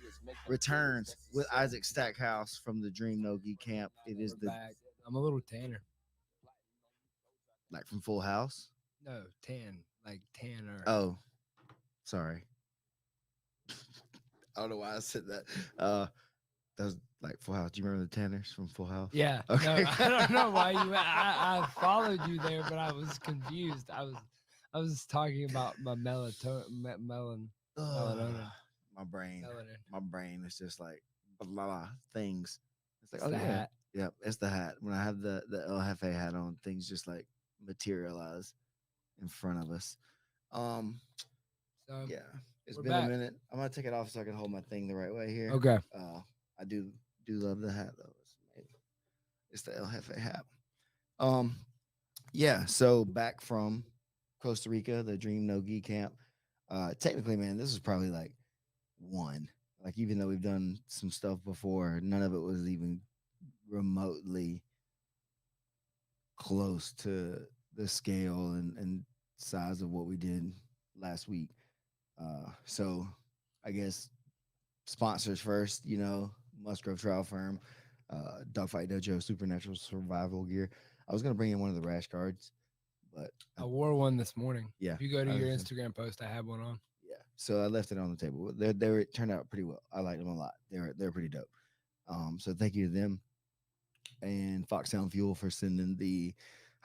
returns with Isaac Stackhouse from the Dream No Gi Camp. It is the Back. I'm a little tanner. like from Full House. No, tan. Like tanner. Oh, sorry. I don't know why I said that. That was like Full House. Do you remember the Tanners from Full House? Yeah. Okay. No, I don't know why you. I followed you there, but I was confused. I was talking about my melatonin. My brain. Melanin. My brain is just like blah things. It's like It's the hat. Yep, it's the hat. When I have the El Jefe hat on, things just like materialize in front of us. So yeah, it's we're been back. a minute. I'm gonna take it off so I can hold my thing the right way here. Okay. I do love the hat though. It's the El Jefe hat. Yeah. So back from Costa Rica, the Dream No Gi Camp. Technically, man, this is probably like one. Like even though we've done some stuff before, none of it was even remotely close to the scale and size of what we did last week. So I guess sponsors first, Musgrove Trial Firm, Dogfight Dojo, Supernatural Survival Gear. I was gonna bring in one of the rash guards, but I wore one this morning. Yeah. If you go to your Instagram post, I have one on. yeah, so I left it on the table. They turned out pretty well. I like them a lot. They're pretty dope. So thank you to them and Foxhound Fuel for sending the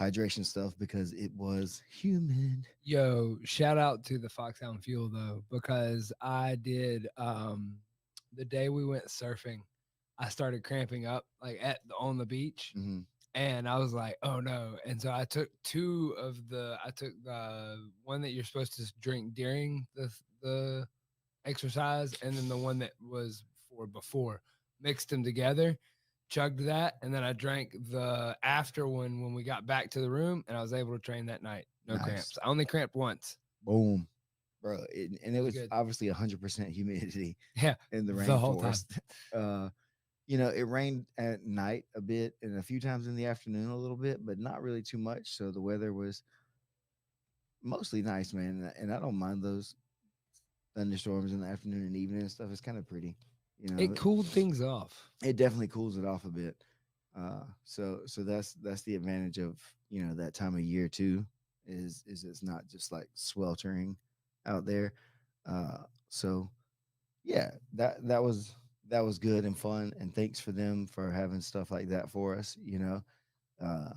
hydration stuff because it was humid. Yo, shout out to the Foxhound Fuel though, because I did the day we went surfing, I started cramping up like on the beach. Mm-hmm. And I was like, oh no. And so I took I took the one that you're supposed to drink during the exercise, and then the one that was for before, mixed them together, chugged that, and then I drank the after one when we got back to the room, and I was able to train that night. No Nice. cramps. I only cramped once. Boom. bro. And it was good. obviously 100% humidity Yeah, in the the whole time. rainforest. It rained at night a bit and a few times in the afternoon a little bit, but not really too much. So the weather was mostly nice, man. And I don't mind those thunderstorms in the afternoon and evening and stuff. It's kind of pretty, you It know. cooled things off. It definitely cools it off a bit. So that's the advantage of that time of year too. Is it's not just like sweltering out there. So yeah, that was good and fun, and thanks for them for having stuff like that for us. Uh,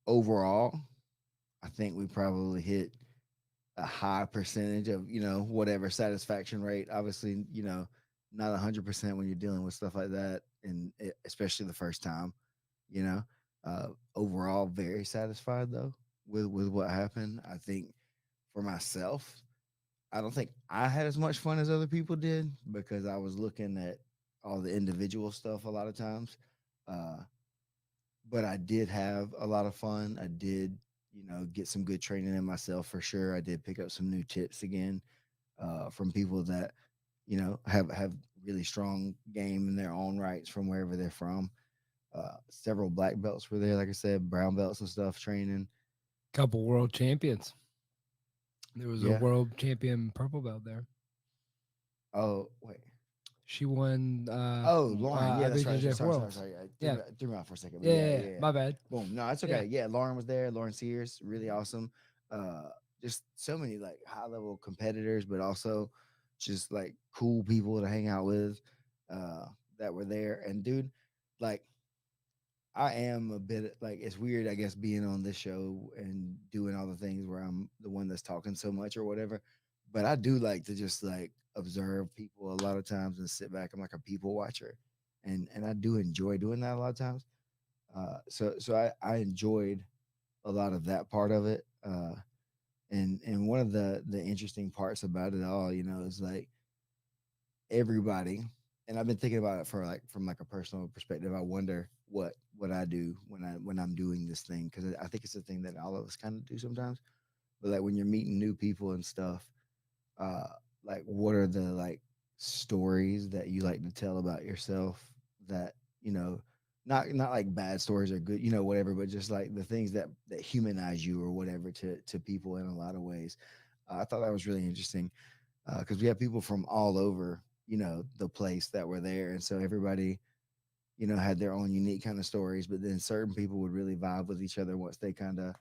Overall, I think we probably hit a high percentage of whatever satisfaction rate. Obviously, not 100% when you're dealing with stuff like that, and especially the first time. You know, Overall, very satisfied though with what happened. I think for myself, I don't think I had as much fun as other people did because I was looking at all the individual stuff a lot of times. Uh, but I did have a lot of fun. I did, get some good training in myself for sure. I did pick up some new tips again from people that, have really strong game in their own rights from wherever they're from. Several black belts were there, like I said, brown belts and stuff training. Couple world champions. There was a Yeah. world champion purple belt there. Oh, wait. She won. Oh, Lauren. Yeah, that's right. IBJJF Sorry. Worlds. I Yeah. threw me off for a second. But Yeah, yeah, yeah, yeah, yeah. yeah. My bad. Boom. No, it's Yeah. okay. Yeah, Lauren was there. Lauren Sears, really awesome. Just so many like high level competitors, but also just like cool people to hang out with that were there. And dude, like I am a bit like it's weird, I guess, being on this show and doing all the things where I'm the one that's talking so much or whatever. But I do like to just like observe people a lot of times and sit back. I'm like a people watcher, and I do enjoy doing that a lot of times. So I enjoyed a lot of that part of it. And one of the interesting parts about it all, is like everybody, and I've been thinking about it for like from like a personal perspective. I wonder what I do when I'm doing this thing, because I think it's a thing that all of us kind of do sometimes. But like when you're meeting new people and stuff, uh, like what are the like stories that you like to tell about yourself that not like bad stories or good, whatever, but just like the things that humanize you or whatever to people in a lot of ways. I thought that was really interesting because we have people from all over, the place that were there, and so everybody, had their own unique kind of stories. But then certain people would really vibe with each other once they kind of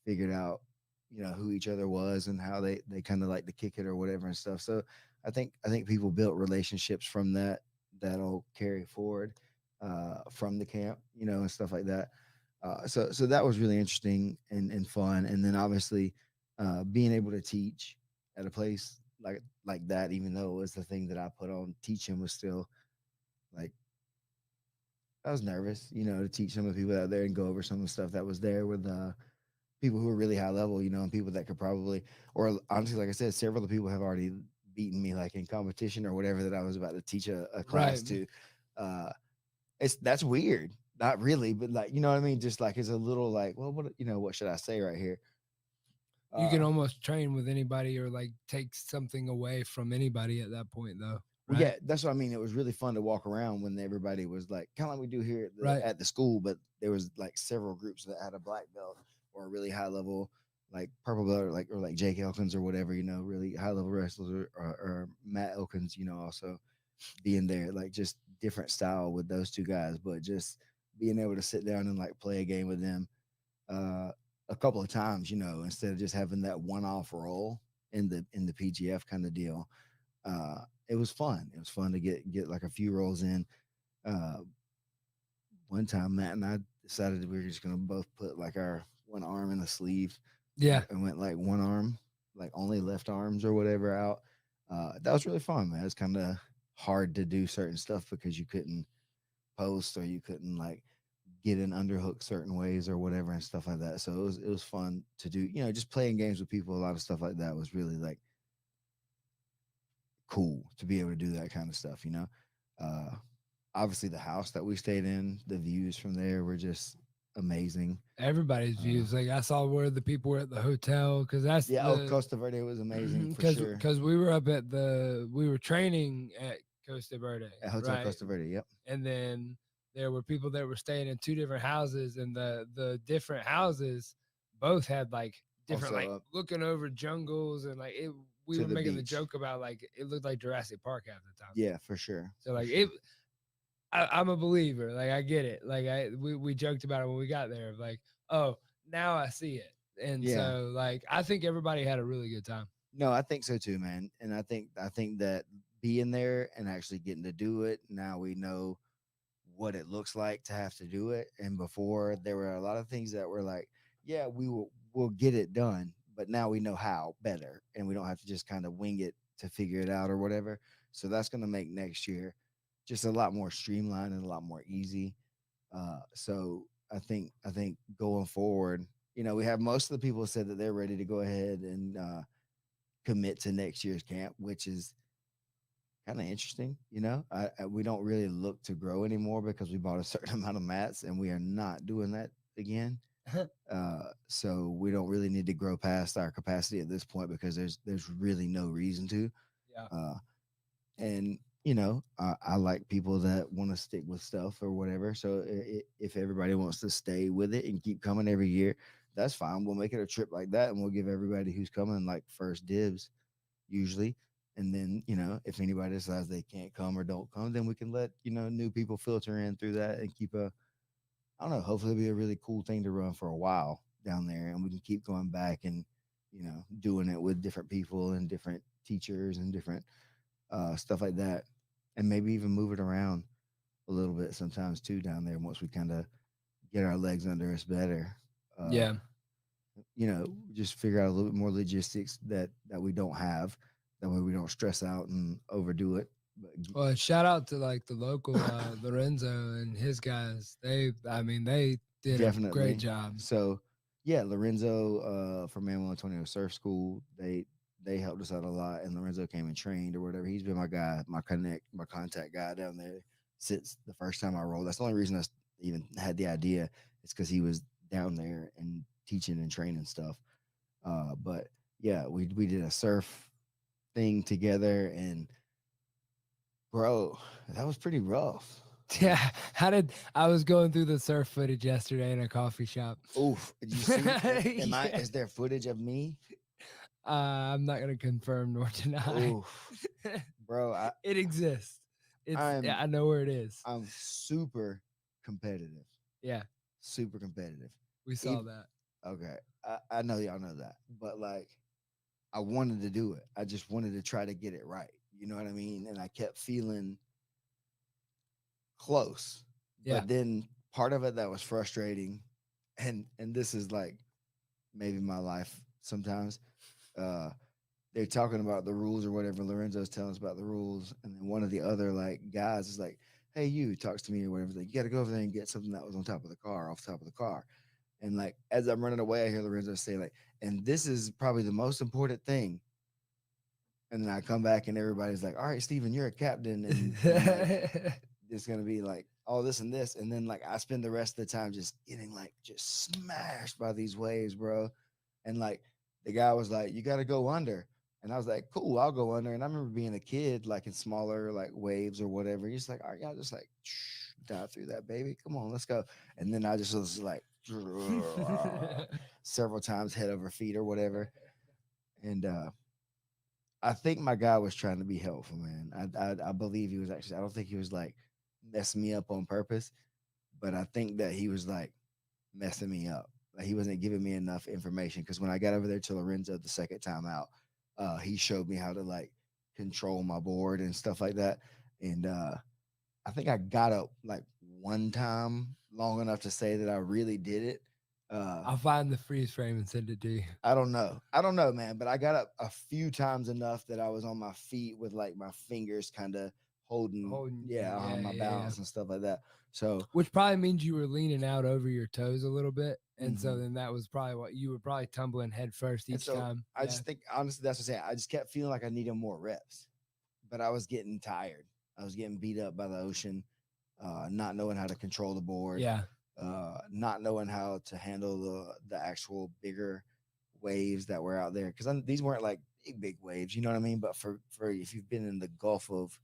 figured out, who each other was and how they kind of like to kick it or whatever and stuff. So I think people built relationships from that'll carry forward from the camp, and stuff like that. So that was really interesting and fun. And then obviously being able to teach at a place like that, even though it was the thing that I put on, teaching was still like I was nervous, to teach some of the people out there and go over some of the stuff that was there with people who were really high level, and people that could probably, or honestly, like I said, several of the people have already beaten me like in competition or whatever that I was about to teach a class Right. to. That's weird. Not really, but like, you know what I mean? Just like it's a little like, well, what should I say right here? You can almost train with anybody or like take something away from anybody at that point, though. Well, Right? yeah, that's what I mean. It was really fun to walk around when everybody was like, kind of like we do here Right. at the school, but there was like several groups that had a black belt or a really high level, like purple belt or like Jake Elkins or whatever, really high level wrestlers or Matt Elkins, also being there, like just different style with those two guys, but just being able to sit down and like play a game with them uh, a couple of times, instead of just having that one off role in the PGF kind of deal. It was fun. It was fun to get like a few rolls in. Uh, One time, Matt and I decided we were just gonna both put like our one arm in the sleeve. Yeah. And went like one arm, like only left arms or whatever out. That was really fun, man. It's kind of hard to do certain stuff because you couldn't post or you couldn't like get an underhook certain ways or whatever and stuff like that. So it was fun to do. Just playing games with people. A lot of stuff like that was really like cool to be able to do that kind of stuff. Uh, Obviously, the house that we stayed in, the views from there were just amazing. Everybody's views. Like I saw where the people were at the hotel because that's Yeah, Costa Verde was amazing for sure. Because we were up at we were training at Costa Verde, At Hotel right? Costa Verde, yep. And then there were people that were staying in 2 different houses, and the different houses both had like different Also, like looking over jungles and like it. We to were the making the beach. joke about like it looked like Jurassic Park half the time. Yeah, for sure. So like for sure. I'm a believer. Like I get it. Like we joked about it when we got there. Like, oh, now I see it. And Yeah. so like I think everybody had a really good time. No, I think so too, man. And I think that being there and actually getting to do it, now we know what it looks like to have to do it. And before there were a lot of things that were like, yeah, we'll get it done, but now we know how better, and we don't have to just kind of wing it to figure it out or whatever. So that's going to make next year just a lot more streamlined and a lot more easy. So I think going forward, we have most of the people said that they're ready to go ahead and commit to next year's camp, which is kind of interesting. We don't really look to grow anymore because we bought a certain amount of mats, and we are not doing that again. So we don't really need to grow past our capacity at this point because there's really no reason to. Yeah. And I like people that want to stick with stuff or whatever. So if everybody wants to stay with it and keep coming every year, that's fine. We'll make it a trip like that, and we'll give everybody who's coming like first dibs usually. And then, if anybody decides they can't come or don't come, then we can let, new people filter in through that and keep I don't know, hopefully it'll be a really cool thing to run for a while down there, and we can keep going back and, doing it with different people and different teachers and different stuff like that. And maybe even move it around a little bit sometimes too down there once we kind of get our legs under us better. Yeah. Just figure out a little bit more logistics that we don't have. That way we don't stress out and overdo it. But Well, shout out to like the local Lorenzo and his guys. They did a great job. So yeah, Lorenzo from Manuel Antonio Surf School, they helped us out a lot, and Lorenzo came and trained or whatever. He's been my guy, my contact guy down there since the first time I rolled. That's the only reason I even had the idea. It's because he was down there and teaching and training stuff. But yeah, we did a surf thing together, and bro, that was pretty rough. Yeah, I was going through the surf footage yesterday in a coffee shop. Oof, did you see? Is there footage of me? I'm not gonna confirm nor deny. Oof, bro, it exists. I know where it is. I'm super competitive. Yeah, super competitive. We saw that. Okay, I know y'all know that, but like, I wanted to do it. I just wanted to try to get it right. You know what I mean? And I kept feeling close. Yeah. But then part of it that was frustrating, and this is like maybe my life sometimes. They're talking about the rules or whatever. Lorenzo's telling us about the rules, and then one of the other like guys is like, "Hey, you," talks to me or whatever. Like, you got to go over there and get something that was on top of the car, off the top of the car. And like, as I'm running away, I hear Lorenzo say like, "And this is probably the most important thing." And then I come back and everybody's like, "All right, Steven, you're a captain." And like, it's going to be like all this and this. And then like, I spend the rest of the time just getting like, just smashed by these waves, bro. And like, the guy was like, "You got to go under." And I was like, "Cool, I'll go under." And I remember being a kid, like in smaller like waves or whatever. He's like, "All right, y'all just like dive through that, baby. Come on, let's go." And then I just was like, several times head over feet or whatever. And I think my guy was trying to be helpful, man. I believe he was actually. I don't think he was like messing me up on purpose, but I think that he was like messing me up. Like he wasn't giving me enough information, because when I got over there to Lorenzo the second time out, he showed me how to like control my board and stuff like that. And I think I got up like one time long enough to say that I really did it. I'll find the freeze frame and send it to you. I don't know, man, but I got up a few times enough that I was on my feet with like my fingers kind of holding on my balance and stuff like that. So, which probably means you were leaning out over your toes a little bit. And so then that was probably what you were probably tumbling head first each time. I just think, honestly, that's what I'm saying. I just kept feeling like I needed more reps, but I was getting tired. I was getting beat up by the ocean, not knowing how to control the board. Yeah. not knowing how to handle the actual bigger waves that were out there, because these weren't like big waves, you know what I mean? But for if you've been in the Gulf of,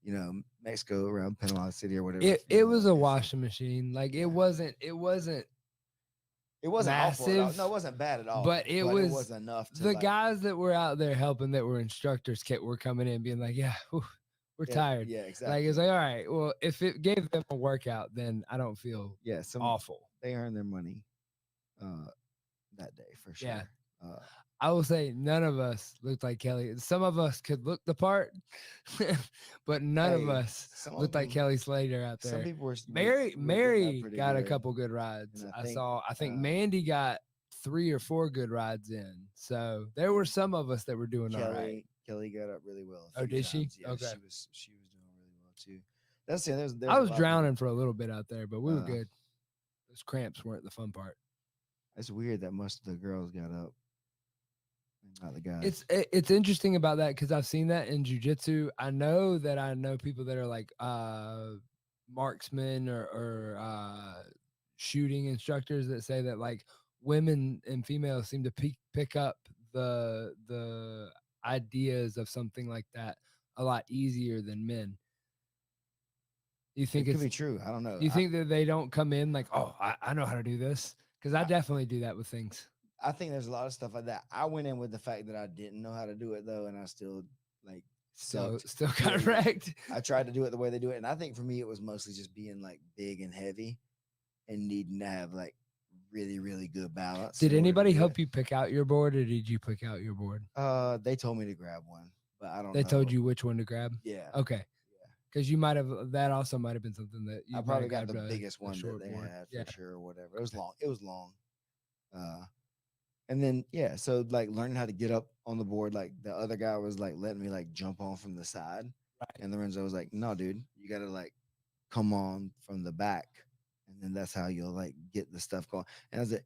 you know, Mexico around Panama City or whatever, It was a washing machine. Like it wasn't awful massive. at all. No, it wasn't bad at all. But it was enough to the guys that were out there helping that were instructors were coming in being like, yeah, we're tired. Yeah, exactly. Like it's like, all right, well, if it gave them a workout, then I don't feel awful. They earned their money that day for sure. Yeah. I will say none of us looked like Kelly. Some of us could look the part, but none of us looked like Kelly Slater out there. Some people were Mary got a couple good rides. I think Mandy got 3 or 4 good rides in. So there were some of us that were doing all right. Kelly got up really well. Oh, did she? Yeah, okay. She was doing really well too. That's it. There's I was drowning for a little bit out there, but we were good. Those cramps weren't the fun part. It's weird that most of the girls got up, not the guys. It's interesting about that because I've seen that in jiu-jitsu. I know people that are like marksmen or shooting instructors that say that like women and females seem to pick up the ideas of something like that a lot easier than men. You think it could be true? I don't know. You think that they don't come in like, oh, I know how to do this? Because I definitely do that with things. I think there's a lot of stuff like that. I went in with the fact that I didn't know how to do it though, and I still like still got wrecked. I tried to do it the way they do it, and I think for me it was mostly just being like big and heavy, and needing to have like really, really good balance. Did anybody help you pick out your board, or did you pick out your board? They told me to grab one, but I don't know. They told you which one to grab? Yeah. Okay. Yeah. Because you might have, that also might have been something that you I probably got the biggest one that they had for sure, or whatever. It was long. It was long. And then, yeah, so like learning how to get up on the board, like the other guy was like letting me like jump on from the side. Right. And Lorenzo was like, no, dude, you got to like come on from the back. And then that's how you'll like get the stuff going. And I was like,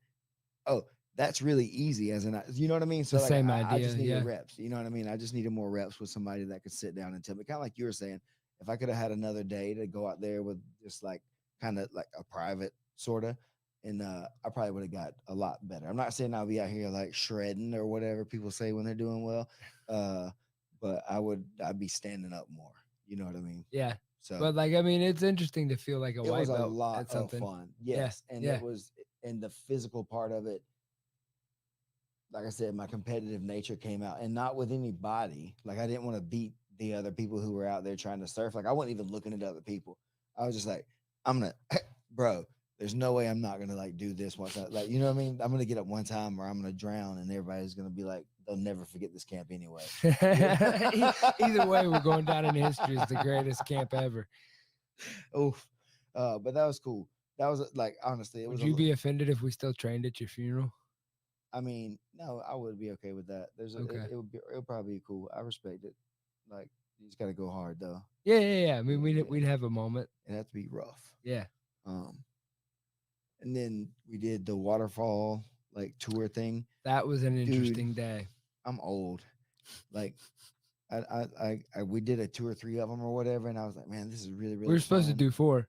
oh, that's really easy. As in, you know what I mean? So the like, same idea. I just needed reps. You know what I mean? I just needed more reps with somebody that could sit down and tell me, kind of like you were saying, if I could have had another day to go out there with just like kind of like a private sort of, and I probably would have got a lot better. I'm not saying I'll be out here like shredding or whatever people say when they're doing well, but I'd be standing up more. You know what I mean? Yeah. So, but like, I mean, it's interesting to feel like a white belt. It was a lot at something. of fun. Yes, and it was, and the physical part of it. Like I said, my competitive nature came out, and not with anybody. Like I didn't want to beat the other people who were out there trying to surf. Like I wasn't even looking at other people. I was just like, I'm gonna, bro. There's no way I'm not gonna like do this once. Like, you know what I mean? I'm gonna get up one time, or I'm gonna drown, and everybody's gonna be like, they'll never forget this camp anyway. Either way, we're going down in history as the greatest camp ever. Oof. But that was cool. That was like, honestly, it was. Would you be offended if we still trained at your funeral? I mean, no, I would be okay with that. It'll probably be cool. I respect it. Like, you just gotta go hard though. Yeah. I mean, we'd have a moment. It had to be rough. Yeah. And then we did the waterfall like tour thing. That was an interesting day. I'm old. Like, we did a 2 or 3 of them or whatever, and I was like, man, this is really, really. We were supposed to do 4.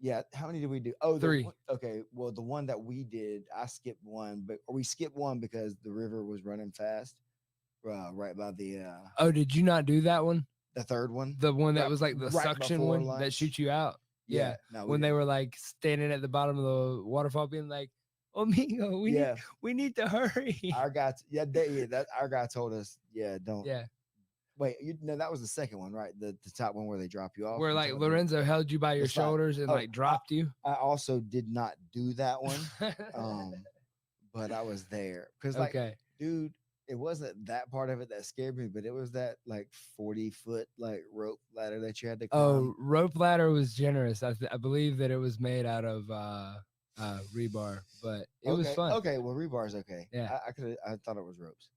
Yeah, how many did we do? Oh, 3. Okay, well, the one that we did, I skipped one, we skipped one because the river was running fast, right by the. Oh, did you not do that one? The third one, the one that was like the suction one that shoots you out. Yeah, no, when they were like standing at the bottom of the waterfall, being like, "Amigo, we need to hurry." Our guy, our guy told us, don't. Yeah. Wait, that was the second one, right? The top one where they drop you off. Where like Lorenzo held you by your shoulders and like dropped you. I also did not do that one, but I was there because, like, dude, it wasn't that part of it that scared me, but it was that like 40-foot like rope ladder that you had to climb. Oh, rope ladder was generous. I believe that it was made out of rebar, but it was fun. Okay, well, rebar is okay. Yeah, I thought it was ropes.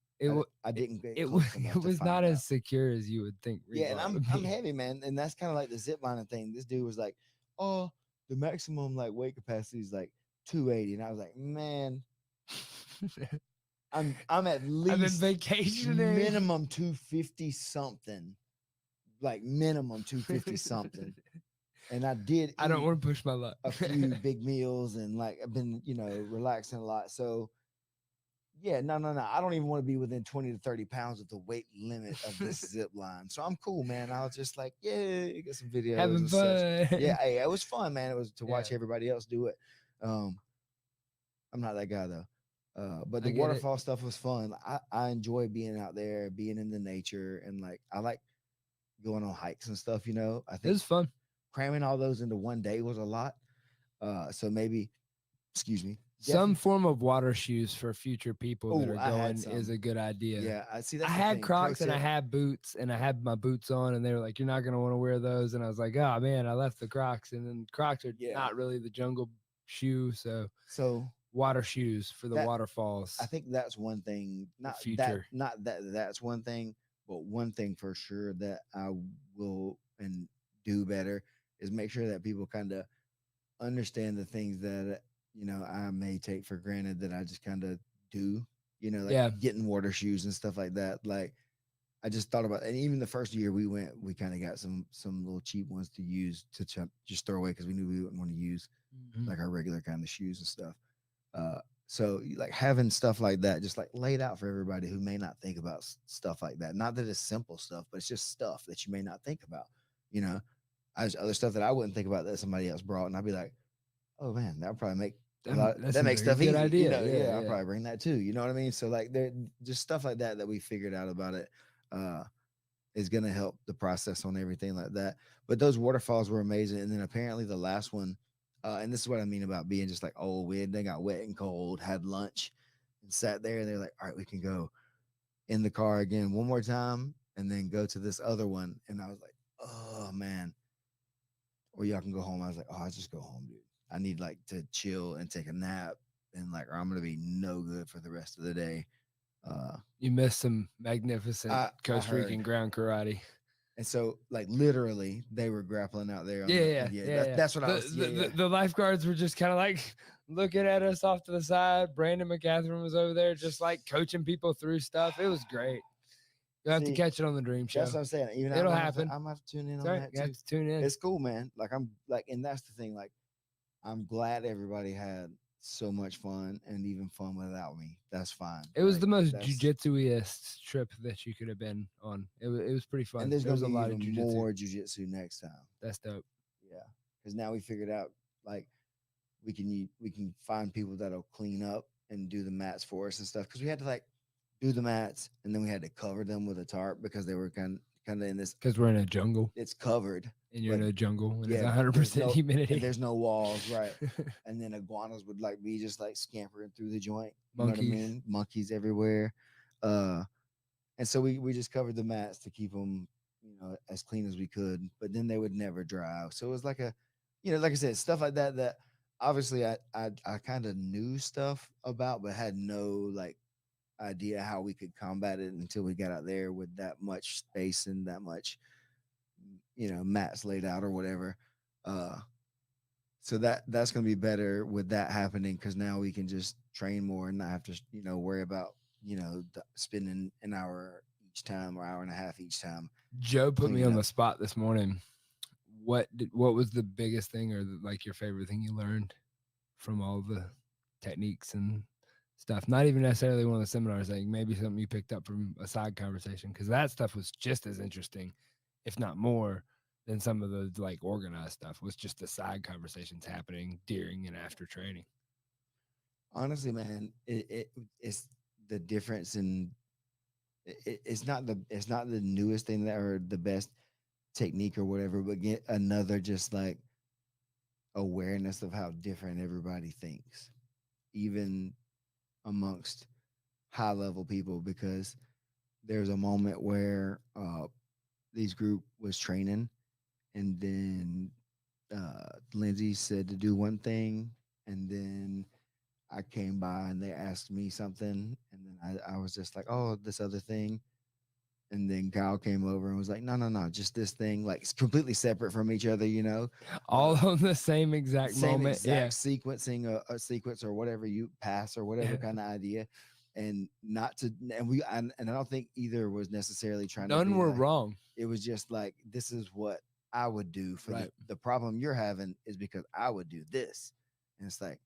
I didn't. It was not as secure as you would think. Yeah, and I'm heavy, man, and that's kind of like the zip lining thing. This dude was like, "Oh, the maximum like weight capacity is like 280," and I was like, "Man." I'm at least vacationing minimum 250 something, like minimum 250 something. And I did. I don't eat want to push my luck. a few big meals, and like I've been, relaxing a lot. So yeah, no. I don't even want to be within 20 to 30 pounds of the weight limit of this zip line. So I'm cool, man. I was just like, yeah, get some videos Having and such. fun. Yeah, hey, it was fun, man. It was to watch Yeah. everybody else do it. I'm not that guy though. But the I get it. waterfall stuff was fun. I enjoy being out there, being in the nature, and like I like going on hikes and stuff. I It think was fun. cramming all those into one day was a lot. So maybe, excuse me, Some form of water shoes for future people that Oh, are I had going is some. a good idea. Yeah, I see. I That's the had thing. Crocs Pro and I tip. had boots and I had my boots on and they were like, you're not going to want to wear those. And I was like, oh man, I left the Crocs, and then Crocs are Yeah. not really the jungle shoe. So So water shoes for the that- waterfalls. I think that's one thing. Not future. that's one thing, but one thing for sure that I will and do better is make sure that people kind of understand the things that I may take for granted that I just kind of do. Like Yeah. getting water shoes and stuff like that. Like I just thought about, and even the first year we went, we kind of got some little cheap ones to use to just throw away because we knew we wouldn't want to use like our regular kind of shoes and stuff. So like having stuff like that just like laid out for everybody who may not think about stuff like that. Not that it's simple stuff, but it's just stuff that you may not think about. There's other stuff that I wouldn't think about that somebody else brought, and I'd be like, oh man, that would probably make that makes stuff easy. idea. I'll probably bring that too. You know what I mean? So like there just stuff like that we figured out about it is gonna help the process on everything like that. But those waterfalls were amazing. And then apparently the last one, and this is what I mean about being just like, oh, they got wet and cold, had lunch and sat there, and they're like, all right, we can go in the car again one more time and then go to this other one. And I was like, oh man. Or y'all can go home. I was like, oh, I'll just go home, dude. I need like to chill and take a nap, and like, or I'm gonna be no good for the rest of the day. You missed some magnificent Costa heard. Rican ground karate. And so, like, literally, they were grappling out there. That's what I was. The lifeguards were just kind of like looking at us off to the side. Brandon McCatherine was over there, just like coaching people through stuff. It was great. You'll have to catch it on the Dream Show. That's what I'm saying. Even it'll happen. I'm gonna have to tune in It's on all right. that You too. have to tune in. It's cool, man. Like I'm like, and that's the thing. Like, I'm glad everybody had so much fun and even fun without me. That's fine. It was Like, the most that's- jiu-jitsu-iest trip that you could have been on. It was pretty fun. And there's There was gonna a be lot of even jiu-jitsu. more jujitsu next time. That's dope. Yeah, because now we figured out like we can find people that'll clean up and do the mats for us and stuff. Because we had to like do the mats and then we had to cover them with a tarp because they were kind of in this. Because we're in a jungle. It's covered. And you're in a jungle. And yeah, it's 100% humidity. And there's no walls, right? And then iguanas would like be just like scampering through the joint. You know what I mean? Monkeys everywhere. And so we just covered the mats to keep them, as clean as we could. But then they would never dry. So it was like like I said, stuff like that. That obviously I kind of knew stuff about, but had no like idea how we could combat it until we got out there with that much space and that much mats laid out or whatever. So that's going to be better with that happening, because now we can just train more and not have to worry about spending an hour each time or hour and a half each time. Joe put me cleaning on up. the spot this morning. What was the biggest thing, or like your favorite thing you learned from all the techniques and stuff? Not even necessarily one of the seminars, like maybe something you picked up from a side conversation, because that stuff was just as interesting, if not more, than some of the like organized stuff. Was just the side conversations happening during and after training. Honestly, man, it's the difference in it's not the newest thing that or the best technique or whatever, but get another just like awareness of how different everybody thinks, even amongst high level people. Because there's a moment where this group was training, and then Lindsay said to do one thing, and then I came by and they asked me something, and then I was just like, oh, this other thing. And then Kyle came over and was like, no, just this thing, like it's completely separate from each other, all on the same exact moment. Sequencing a sequence or whatever you pass or whatever kind of idea. And I don't think either was necessarily trying None to be were like, wrong. It was just like, this is what I would do for Right. the problem you're having is because I would do this. And it's like,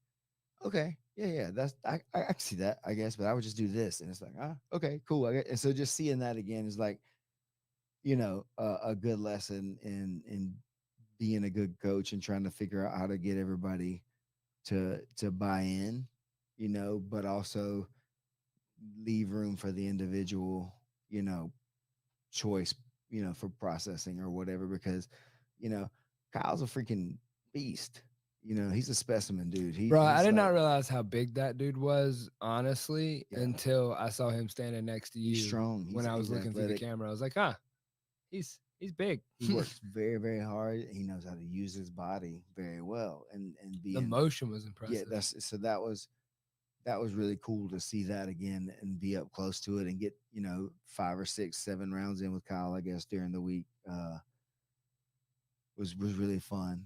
okay, yeah, that's I can see that, I guess, but I would just do this. And it's like, okay, cool. And so just seeing that again is like, a good lesson in being a good coach and trying to figure out how to get everybody to buy in, but also leave room for the individual, choice, for processing or whatever, because, you know, Kyle's a freaking beast. He's a specimen, dude. Bro, I He's did like, not realize how big that dude was, honestly, until I saw him standing next to you. He's strong. When I was he's looking through the athletic. camera, I was like, he's big. He works very, very hard. He knows how to use his body very well, and The motion was impressive. Yeah, that was really cool to see that again and be up close to it and get 5 or 6, 7 rounds in with Kyle, I guess, during the week. Was really fun.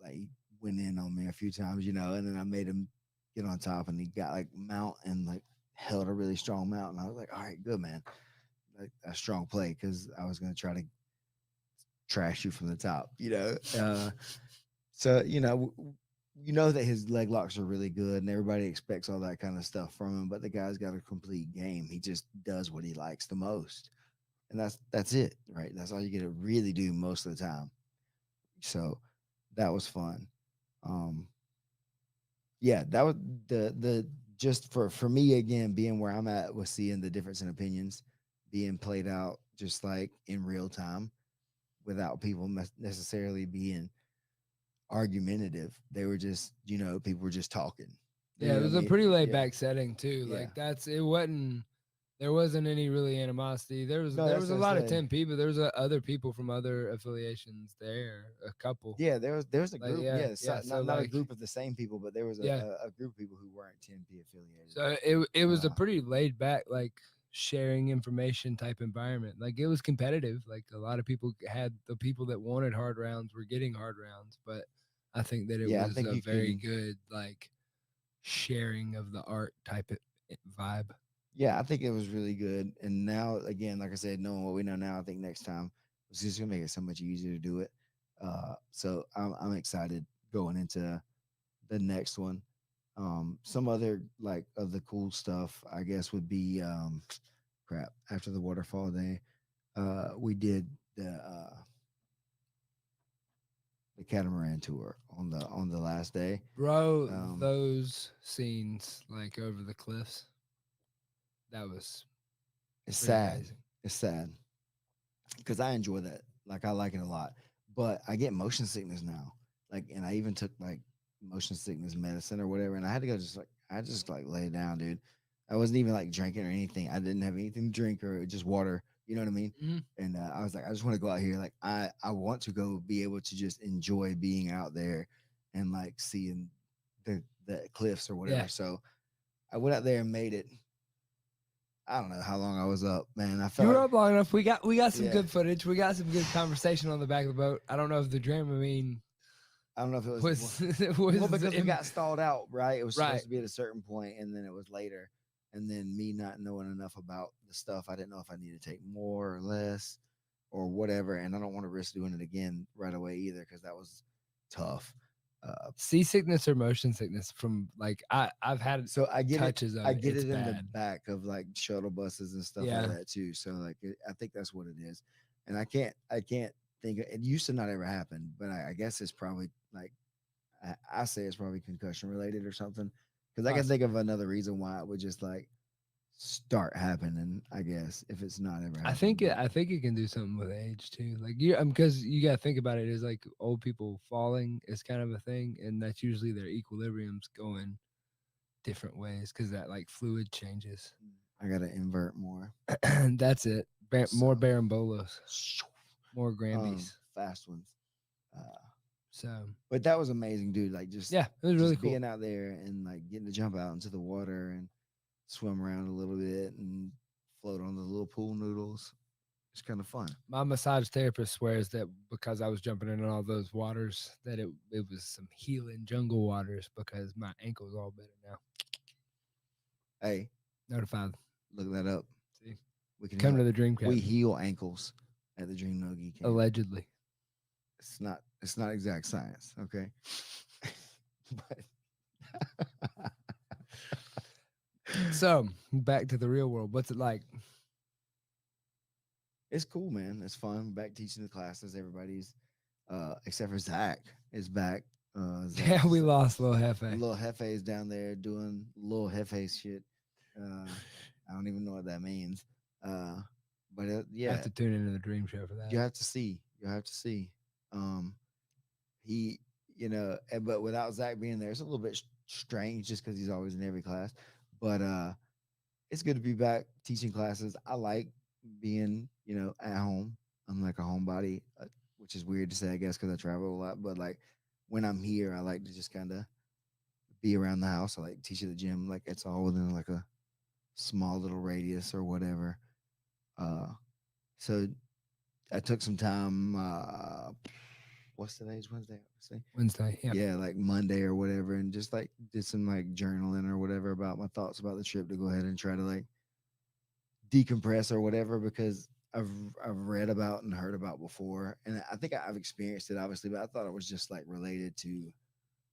Like, he went in on me a few times, and then I made him get on top, and he got like mount and like held a really strong mount, and I was like, all right, good, man. Like, a strong play, because I was going to try to trash you from the top, so that his leg locks are really good, and everybody expects all that kind of stuff from him, but the guy's got a complete game. He just does what he likes the most, and that's it, right? That's all you get to really do most of the time. So that was fun. Yeah, that was the just for me, again, being where I'm at, was seeing the difference in opinions being played out just like in real time, without people necessarily being argumentative. They were just, people were just talking. Yeah, it was a pretty laid back setting too. Yeah. Like, there wasn't any really animosity. There was a lot of 10P, but there was other people from other affiliations there, a couple. Yeah, there was a Like, group. Not a like, group of the same people, but there was a group of people who weren't 10P affiliated. So it was a pretty laid back, like, sharing information type environment. Like, it was competitive. Like, a lot of people had, the people that wanted hard rounds were getting hard rounds, but I think that it was a very good, like, sharing of the art type vibe. Yeah, I think it was really good. And now, again, like I said, knowing what we know now, I think next time it's just gonna make it so much easier to do it. So I'm excited going into the next one. Some other, like, of the cool stuff, I guess, would be crap. After the waterfall day, we did the catamaran tour on the last day. Bro, those scenes, like, over the cliffs, that was sad. amazing. It's sad because I enjoy that. Like, I like it a lot, but I get motion sickness now. Like, and I even took, like, motion sickness medicine or whatever, and I had to go I just lay down, dude. I wasn't even like drinking or anything. I didn't have anything to drink or just water. You know what I mean? Mm-hmm. And I was like, I just want to go out here. Like, I want to go be able to just enjoy being out there and, like, seeing the cliffs or whatever. Yeah. So I went out there and made it. I don't know how long I was up, man. I You felt were up long enough. We got some Yeah. good footage. We got some good conversation on the back of the boat. I don't know if the Dramamine I don't know if it was well, because we got stalled out, right? It was Right. supposed to be at a certain point, and then it was later. And then me not knowing enough about the stuff, I didn't know if I needed to take more or less or whatever. And I don't want to risk doing it again right away either, because that was tough. Seasickness or motion sickness from, like, I've had So I get touches it. of I get It's it in the bad. back of, like, shuttle buses and stuff Yeah. like that too. So, like, I think that's what it is. And I can't think it used to not ever happen, but I guess it's probably, like, I say it's probably concussion related or something, because I can think of another reason why it would just, like, start happening. I guess if it's not ever happened. I think it can do something with age too. Like, because you got to think about it, is like old people falling is kind of a thing, and that's usually their equilibrium's going different ways because that, like, fluid changes. I gotta invert more. That's it. More Barambolos, more Grandies, fast ones. So, but that was amazing, dude. Like, just it was really cool being out there and, like, getting to jump out into the water and swim around a little bit and float on the little pool noodles. It's kind of fun. My massage therapist swears that because I was jumping in all those waters, that it was some healing jungle waters, because my ankle's all better now. Hey, notified. Look that up. See, we can come heal, to the Dream Camp. We heal ankles at the Dream Nogi Camp. Allegedly. It's not exact science, okay? But So back to the real world. What's it like? it's cool, man. It's fun. Back teaching the classes. Everybody's except for Zach is back. Yeah, we lost Lil Hefe. Little Hefe's down there doing little Hefe shit. I don't even know what that means. But I yeah, have to tune into the dream show for that. you have to see. You have to see. He, but without Zach being there, it's a little bit strange just because he's always in every class. But it's good to be back teaching classes. I like being, at home. I'm like a homebody, which is weird to say, I guess, because I travel a lot. But like when I'm here, I like to just kind of be around the house. I like teach at the gym. Like it's all within like a small little radius or whatever. So I took some time. What's today's Wednesday? Wednesday, yep. Yeah, like Monday or whatever, and just like did some like journaling or whatever about my thoughts about the trip to go ahead and try to like decompress or whatever because I've read about and heard about before, and I think I've experienced it obviously, but I thought it was just like related to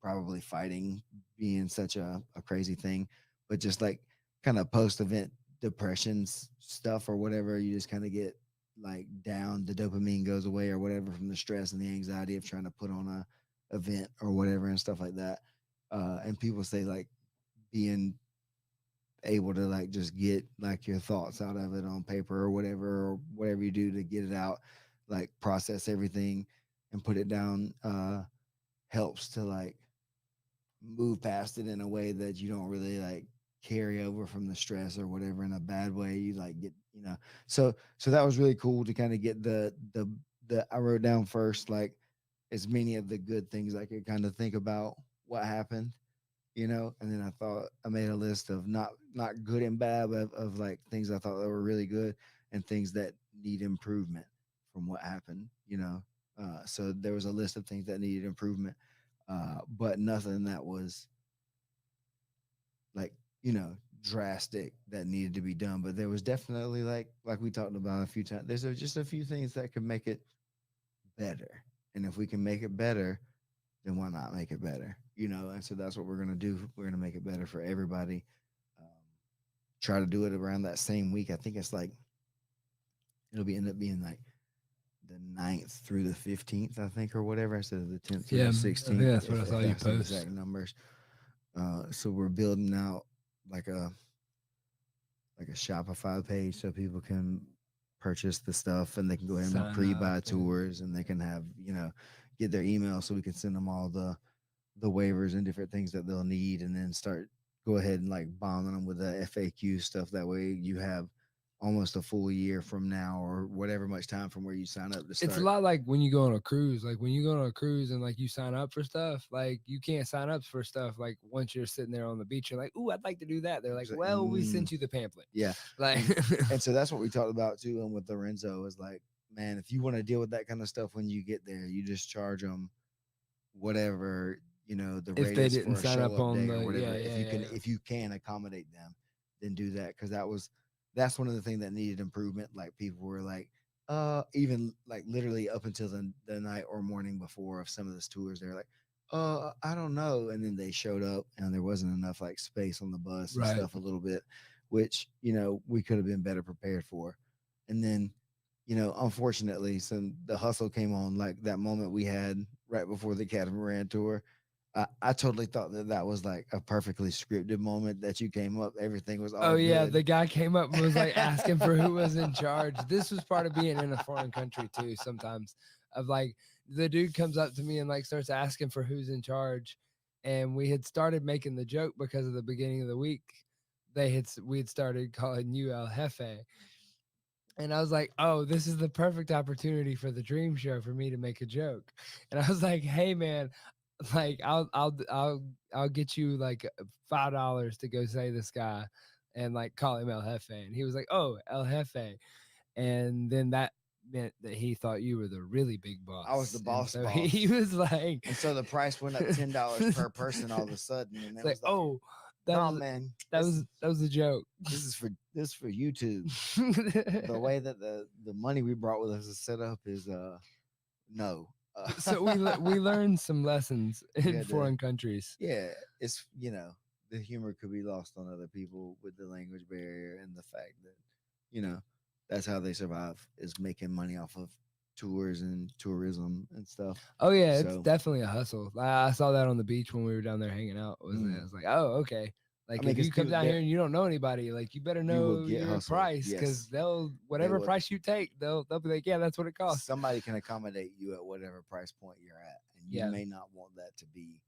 probably fighting being such a crazy thing, but just like kind of post event depression stuff or whatever, you just kind of get like down, the dopamine goes away or whatever from the stress and the anxiety of trying to put on a event or whatever and stuff like that. And people say like being able to like just get like your thoughts out of it on paper or whatever you do to get it out, like process everything and put it down, helps to like move past it in a way that you don't really like carry over from the stress or whatever in a bad way. You like get, so that was really cool to kind of get the I wrote down first like as many of the good things I could kind of think about what happened, and then I thought I made a list of not good and bad, but of like things I thought that were really good and things that need improvement from what happened, so there was a list of things that needed improvement, but nothing that was like, drastic that needed to be done. But there was definitely like we talked about a few times, there's just a few things that could make it better. And if we can make it better, then why not make it better? And so that's what we're going to do. We're going to make it better for everybody. Try to do it around that same week. I think it's like, it'll end up being like the 9th through the 15th, I think, or whatever, instead of the 10th through the 16th. Yeah, that's what I saw you post. Exact numbers. So we're building out like a Shopify page so people can purchase the stuff and they can go ahead and pre-buy tours and they can have, get their email so we can send them all the waivers and different things that they'll need and then go ahead and like bombing them with the FAQ stuff. That way you have almost a full year from now or whatever much time from where you sign up to start. It's a lot like when you go on a cruise. Like when you go on a cruise and like you sign up for stuff, like you can't sign up for stuff like once you're sitting there on the beach, you're like, ooh, I'd like to do that. They're like, well, we sent you the pamphlet. Yeah. Like and so that's what we talked about too. And with Lorenzo is like, man, if you want to deal with that kind of stuff when you get there, you just charge them whatever, the if they radius didn't for a sign up show-up on day the or whatever. yeah, if you can accommodate them, then do that. Cause that's one of the things that needed improvement. Like people were like, even like literally up until the night or morning before of some of those tours, they're like, I don't know. And then they showed up and there wasn't enough like space on the bus and stuff a little bit, which, we could have been better prepared for. And then, unfortunately, the hustle came on like that moment we had right before the catamaran tour. I totally thought that was like a perfectly scripted moment that you came up. Everything was all yeah, good. the guy came up and was like asking for who was in charge. This was part of being in a foreign country too. Sometimes of like the dude comes up to me and like starts asking for who's in charge, and we had started making the joke because of the beginning of the week. We had started calling you El Jefe. And I was like, oh, this is the perfect opportunity for the dream show for me to make a joke. And I was like, hey man, like I'll get you like $5 to go say this guy and like call him El Jefe. And he was like, oh, El Jefe. And then that meant that he thought you were the really big boss. I was the boss. So he was like, and so the price went up $10 per person all of a sudden. And it was like, oh, man, that was a joke. This is for YouTube. The way that the money we brought with us is set up is no. So we learned some lessons in had to- foreign countries. Yeah, it's the humor could be lost on other people with the language barrier and the fact that that's how they survive is making money off of tours and tourism and stuff. Oh yeah, it's So- definitely a hustle. I saw that on the beach when we were down there hanging out. I was like, oh okay. Like mean, if 'cause you come people- down they're- here and you don't know anybody, like you better will know get your hustled, price because yes. they'll whatever will. price you take, they'll be like, yeah, that's what it costs. Somebody can accommodate you at whatever price point you're at, and you Yeah. may not want that to be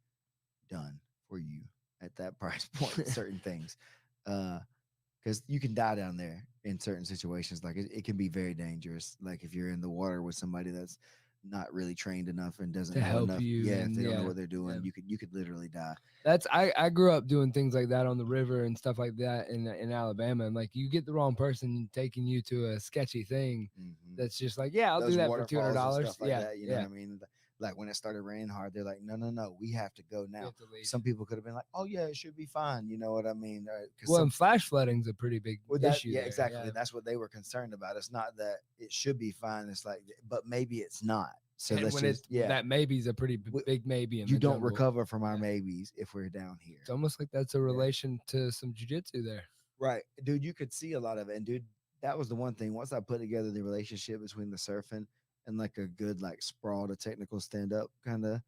done for you at that price point. Certain things, because you can die down there in certain situations. Like it can be very dangerous. Like if you're in the water with somebody that's not really trained enough and doesn't To know help enough. you Yeah, if and- they don't know yeah, what they're doing, yeah. you could literally die. That's I grew up doing things like that on the river and stuff like that in Alabama, and like you get the wrong person taking you to a sketchy thing that's just like, yeah, I'll Those do that for waterfalls and $200. stuff like Yeah, that. You know what I mean? Like when it started raining hard, they're like, no, we have to go now. have to leave. Some people could have been like, oh yeah, it should be fine. You know what I mean? 'Cause Well, some- and flash flooding's a pretty big issue. yeah, there, exactly. yeah. That's what they were concerned about. It's not that it should be fine. It's like, but maybe it's not. So And let's when just, that maybe's a pretty big maybe. In you the don't jungle. recover from our maybes if we're down here. It's almost like that's a relation to some jujitsu there. Right, dude. You could see a lot of it, and dude, that was the one thing. Once I put together the relationship between the surfing and like a good like sprawl to technical stand up kind of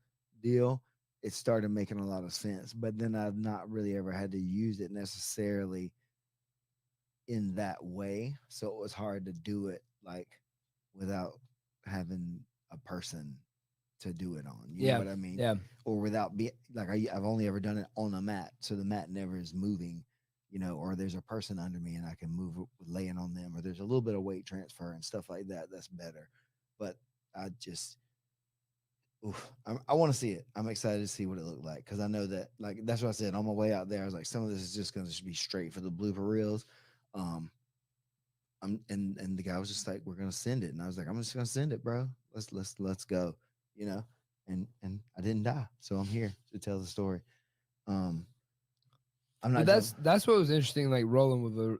deal, it started making a lot of sense. But then I've not really ever had to use it necessarily in that way, so it was hard to do it like without having a person to do it on. You know what I mean? Yeah. Or without be like I've only ever done it on a mat, so the mat never is moving. Or there's a person under me and I can move laying on them, or there's a little bit of weight transfer and stuff like that. That's better. But I just, I want to see it. I'm excited to see what it looked like because I know that, like, that's what I said on my way out there. I was like, some of this is just going to be straight for the blooper reels. And the guy was just like, we're gonna send it, and I was like, I'm just gonna send it, bro. Let's go, And I didn't die, so I'm here to tell the story. I'm not. But that's what was interesting, like rolling with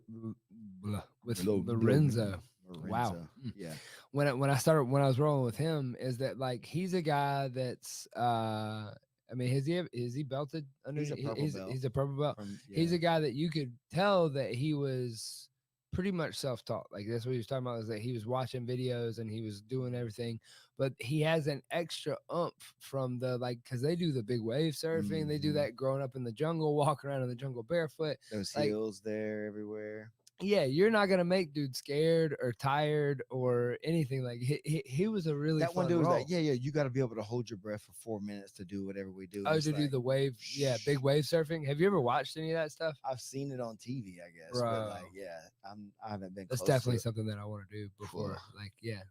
Lorenzo. Wow. Yeah. When I was rolling with him, is that like he's a guy that's I mean, is he belted under? He's a purple belt. He's a purple belt. He's a guy that you could tell that he was pretty much self-taught. Like that's what he was talking about, is that he was watching videos and he was doing everything, but he has an extra oomph from the because they do the big wave surfing. They do that growing up in the jungle, walking around in the jungle barefoot. Those heels there everywhere. Yeah, you're not gonna make dude scared or tired or anything. Like he was a really That one fun dude was roll. like, yeah, you got to be able to hold your breath for 4 minutes to do whatever we do. Oh, It's to do like, the wave, big wave surfing. Have you ever watched any of that stuff? I've seen it on TV, I guess. Bro. But like, yeah, I haven't been. That's close to definitely it. something that I want to do before. Like, yeah,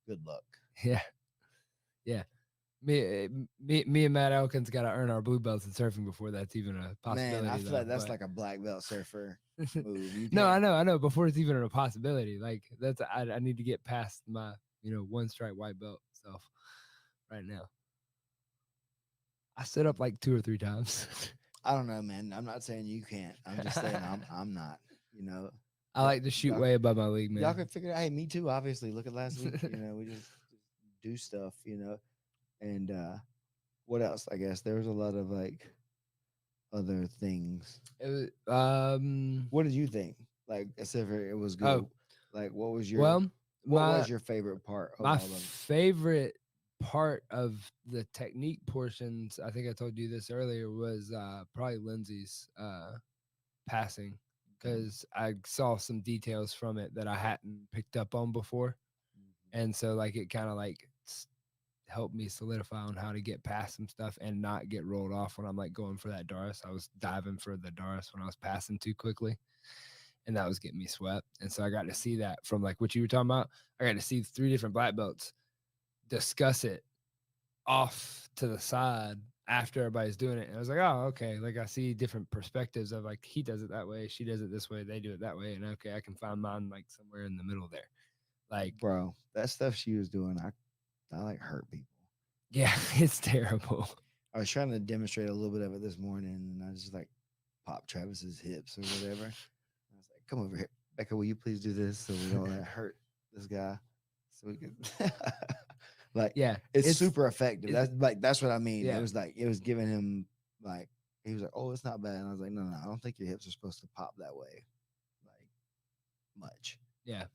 Good luck. yeah. Me and Matt Elkins got to earn our blue belts in surfing before that's even a possibility. Man, I feel though, like that's but- like a black belt surfer move. You No, can't- I know. Before it's even a possibility, like that's I need to get past my one stripe white belt self right now. I stood up like 2 or 3 times. I don't know, man. I'm not saying you can't. I'm just saying I'm not. I like to shoot way above my league, man. Y'all can figure it out. Hey, me too. Obviously, look at last week. We just do stuff. And what else? I guess there was a lot of like other things. It was, What did you think? Like, except for it was good. Oh. Like, what was your Well, what my- was your favorite part? Of my all of them? favorite part of the technique portions, I think I told you this earlier, was probably Lindsay's passing, because I saw some details from it that I hadn't picked up on before, and so like it kind of like helped me solidify on how to get past some stuff and not get rolled off when I'm like going for that Doris. I was diving for the Doris when I was passing too quickly, and that was getting me swept. And so I got to see that from like what you were talking about. I got to see 3 different black belts discuss it off to the side after everybody's doing it. And I was like, oh, okay. Like I see different perspectives of like, he does it that way, she does it this way, they do it that way. And okay, I can find mine like somewhere in the middle there. Like, Bro, that stuff she was doing, I like hurt people. yeah, it's terrible. I was trying to demonstrate a little bit of it this morning, and I just like popped Travis's hips or whatever. I was like, come over here, Becca, will you please do this so we don't hurt this guy? So we can Like, Yeah, it's super effective. it's- That's what I mean. Yeah. It was giving him like he was like, oh, it's not bad. And I was like, no, I don't think your hips are supposed to pop that way, like much. Yeah.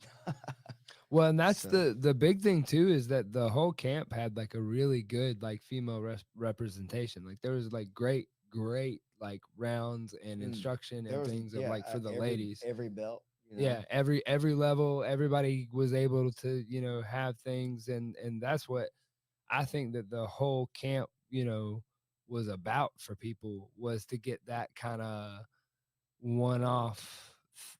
Well, and that's So- the big thing too is that the whole camp had like a really good like female representation. Like there was like great like rounds and instruction There and was things of like for the every, ladies. every belt. You know? Yeah, every level, everybody was able to, you know, have things, and that's what I think that the whole camp, you know, was about for people, was to get that kind of one off,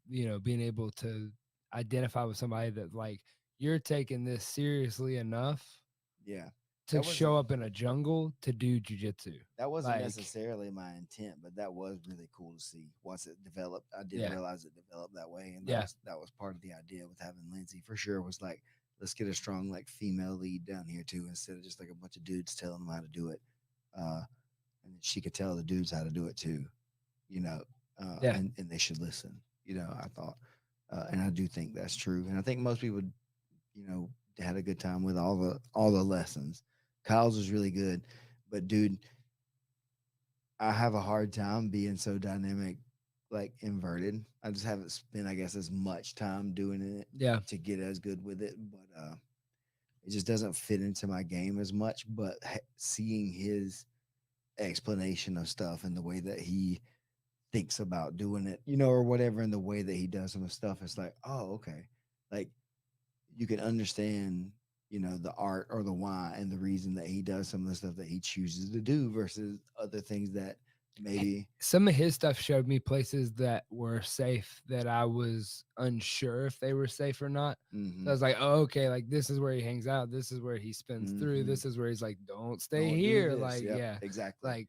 you know, being able to identify with somebody that like you're taking this seriously enough Yeah. to That show wasn't up in a jungle to do jujitsu. that wasn't Like, necessarily my intent, but that was really cool to see once it developed. I didn't Yeah. realize it developed that way, and Yeah. that was part of the idea with having Lindsay for sure. Was like, let's get a strong like female lead down here too, instead of just like a bunch of dudes telling them how to do it. And she could tell the dudes how to do it too, you know. Yeah. And they should listen. You know, I thought, and I do think that's true, and I think most people, you know, had a good time with all the lessons. Kyle's was really good, but dude, I have a hard time being so dynamic, like inverted. I just haven't spent, I guess, as much time doing it Yeah. to get as good with it, but it just doesn't fit into my game as much. But seeing his explanation of stuff and the way that he thinks about doing it, you know, or whatever, and the way that he does some of the stuff, it's like, oh, okay, like you can understand, you know, the art or the why and the reason that he does some of the stuff that he chooses to do versus other things that maybe some of his stuff showed me places that were safe that I was unsure if they were safe or not. So I was like, oh, okay, like this is where he hangs out. This is where he spins through. This is where he's like, don't stay Don't do here. this. Like, Yep, yeah, exactly. like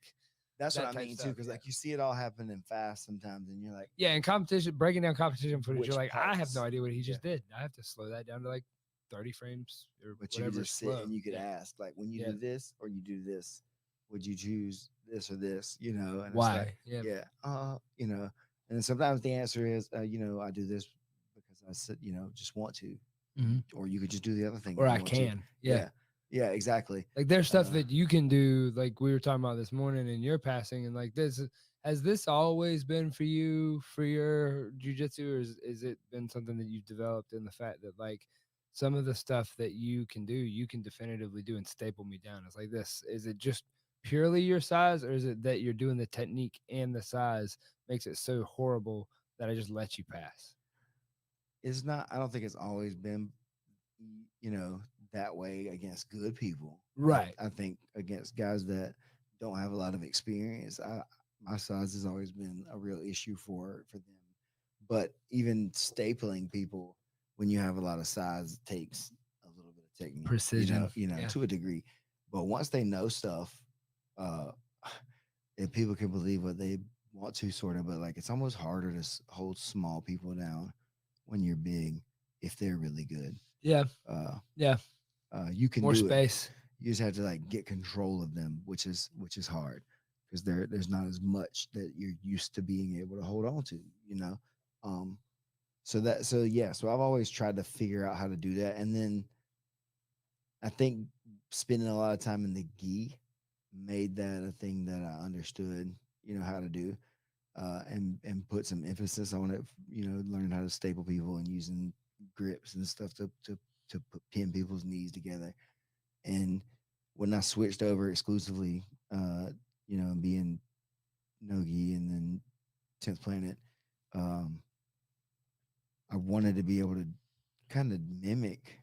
that's that what I type mean too, stuff, because yeah. like you see it all happening fast sometimes, and you're like, Yeah, in competition, breaking down competition footage, Which you're like, I have parts? no idea what he just did. I have to slow that down to like 30 frames or but you could whatever. just sit Slow. and you could Yeah. ask, like, when you Yeah. do this or you do this, would you choose this or this? You know, and Why? It's like, Yeah. you know, and then sometimes the answer is, you know, I do this because I said, you know, just want to, Mhm. or you could just do the other thing, Or if you I want to. can. Yeah. yeah, exactly. Like there's stuff that you can do, like we were talking about this morning in your passing, and like this has this always been for you for your jujitsu, or is it been something that you've developed in the fact that like some of the stuff that you can do, you can definitively do and staple me down? It's like this. Is it just purely your size, or is it that you're doing the technique and the size makes it so horrible that I just let you pass? It's not. I don't think it's always been, you know, that way against good people. Right. I think against guys that don't have a lot of experience, my size has always been a real issue for them. But even stapling people when you have a lot of size takes a little bit of technique, Precision. you know, Yeah. to a degree. But once they know stuff, uh, if people can believe what they want to, sort of, but like it's almost harder to hold small people down when you're big if they're really good. Yeah. Yeah. You can More do space. it. You just have to like get control of them, which is hard because there's not as much that you're used to being able to hold on to, you know. So I've always tried to figure out how to do that, and then I think spending a lot of time in the gi made that a thing that I understood, you know, how to do, and put some emphasis on it. You know, learning how to staple people and using grips and stuff to pin people's knees together. And when I switched over exclusively, you know, being Nogi and then 10th Planet, I wanted to be able to kind of mimic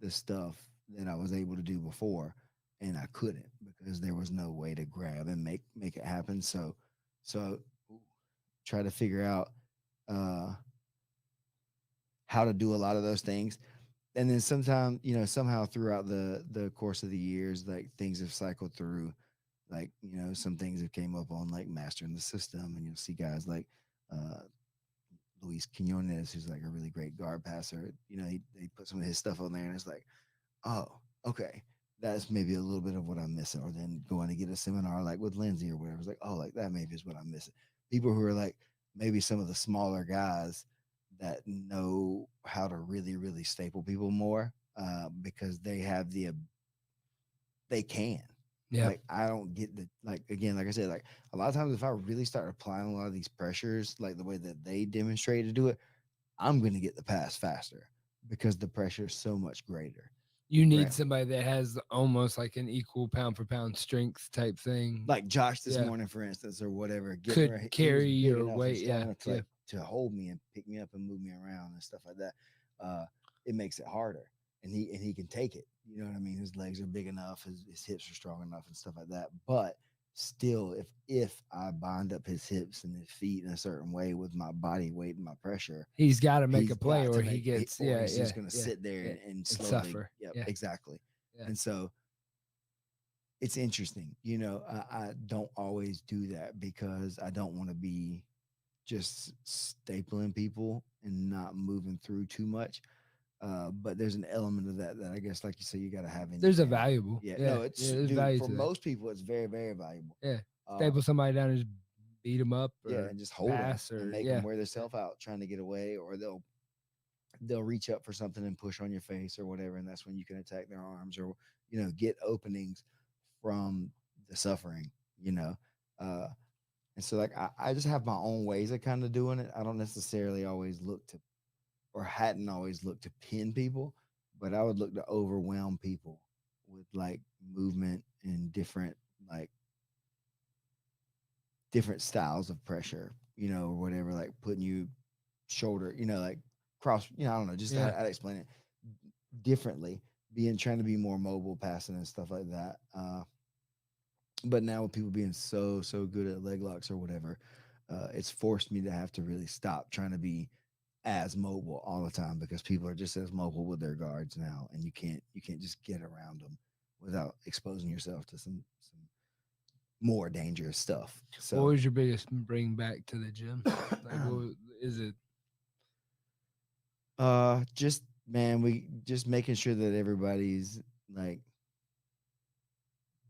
the stuff that I was able to do before, and I couldn't because there was no way to grab and make it happen. So try to figure out how to do a lot of those things. And then sometimes, you know, somehow throughout the course of the years, like things have cycled through. Like, you know, some things have came up on like mastering the system, and you'll see guys like Luis Quinones, who's like a really great guard passer. You know, they put some of his stuff on there, and it's like, oh, okay, that's maybe a little bit of what I'm missing. Or then going to get a seminar like with Lindsay or whatever. It's like, oh, like that maybe is what I'm missing. People who are like maybe some of the smaller guys that know how to really, really staple people more because they have they can. Yeah. Like I don't get the like again, like I said, like a lot of times if I really start applying a lot of these pressures, like the way that they demonstrate to do it, I'm gonna get the pass faster because the pressure is so much greater. You need Right. somebody that has almost like an equal pound for pound strength type thing. Like Josh this Yeah. morning, for instance, or whatever, getting Could where he was carry big your enough and weight. strong Yeah. enough to Yeah. like to hold me and pick me up and move me around and stuff like that. Uh, it makes it harder, and he can take it. You know what I mean? His legs are big enough, his hips are strong enough, and stuff like that. But still, if I bind up his hips and his feet in a certain way with my body weight and my pressure, He's got to make he's a play, got to or he make, gets or yeah, he's yeah, just going to yeah, sit there yeah, and slowly, suffer. yep, Yeah. exactly. Yeah. And so it's interesting. You know, I don't always do that because I don't want to be just stapling people and not moving through too much. But there's an element of that I guess, like you say, you got to have in There's a your family. valuable. Yeah, Yeah. no, it's Yeah. There's dude. value For to that. most people, it's very, very valuable. Yeah. Uh, Staple somebody down and just beat them up, yeah, or and just hold them pass, and or make yeah. them wear themselves out trying to get away, or they'll reach up for something and push on your face or whatever, and that's when you can attack their arms or get openings from the suffering. You know, uh, and so like I just have my own ways of kind of doing it. I don't necessarily always look to, or hadn't always looked to pin people, but I would look to overwhelm people with like movement and like different styles of pressure, or whatever, like putting you shoulder, like cross, I don't know, just Yeah. I'd explain it differently, trying to be more mobile, passing and stuff like that. But now with people being so good at leg locks or whatever, it's forced me to have to really stop trying to be as mobile all the time because people are just as mobile with their guards now, and you can't just get around them without exposing yourself to some more dangerous stuff. What So was your biggest bring back to the gym? Like, is it? just man, we just making sure that everybody's like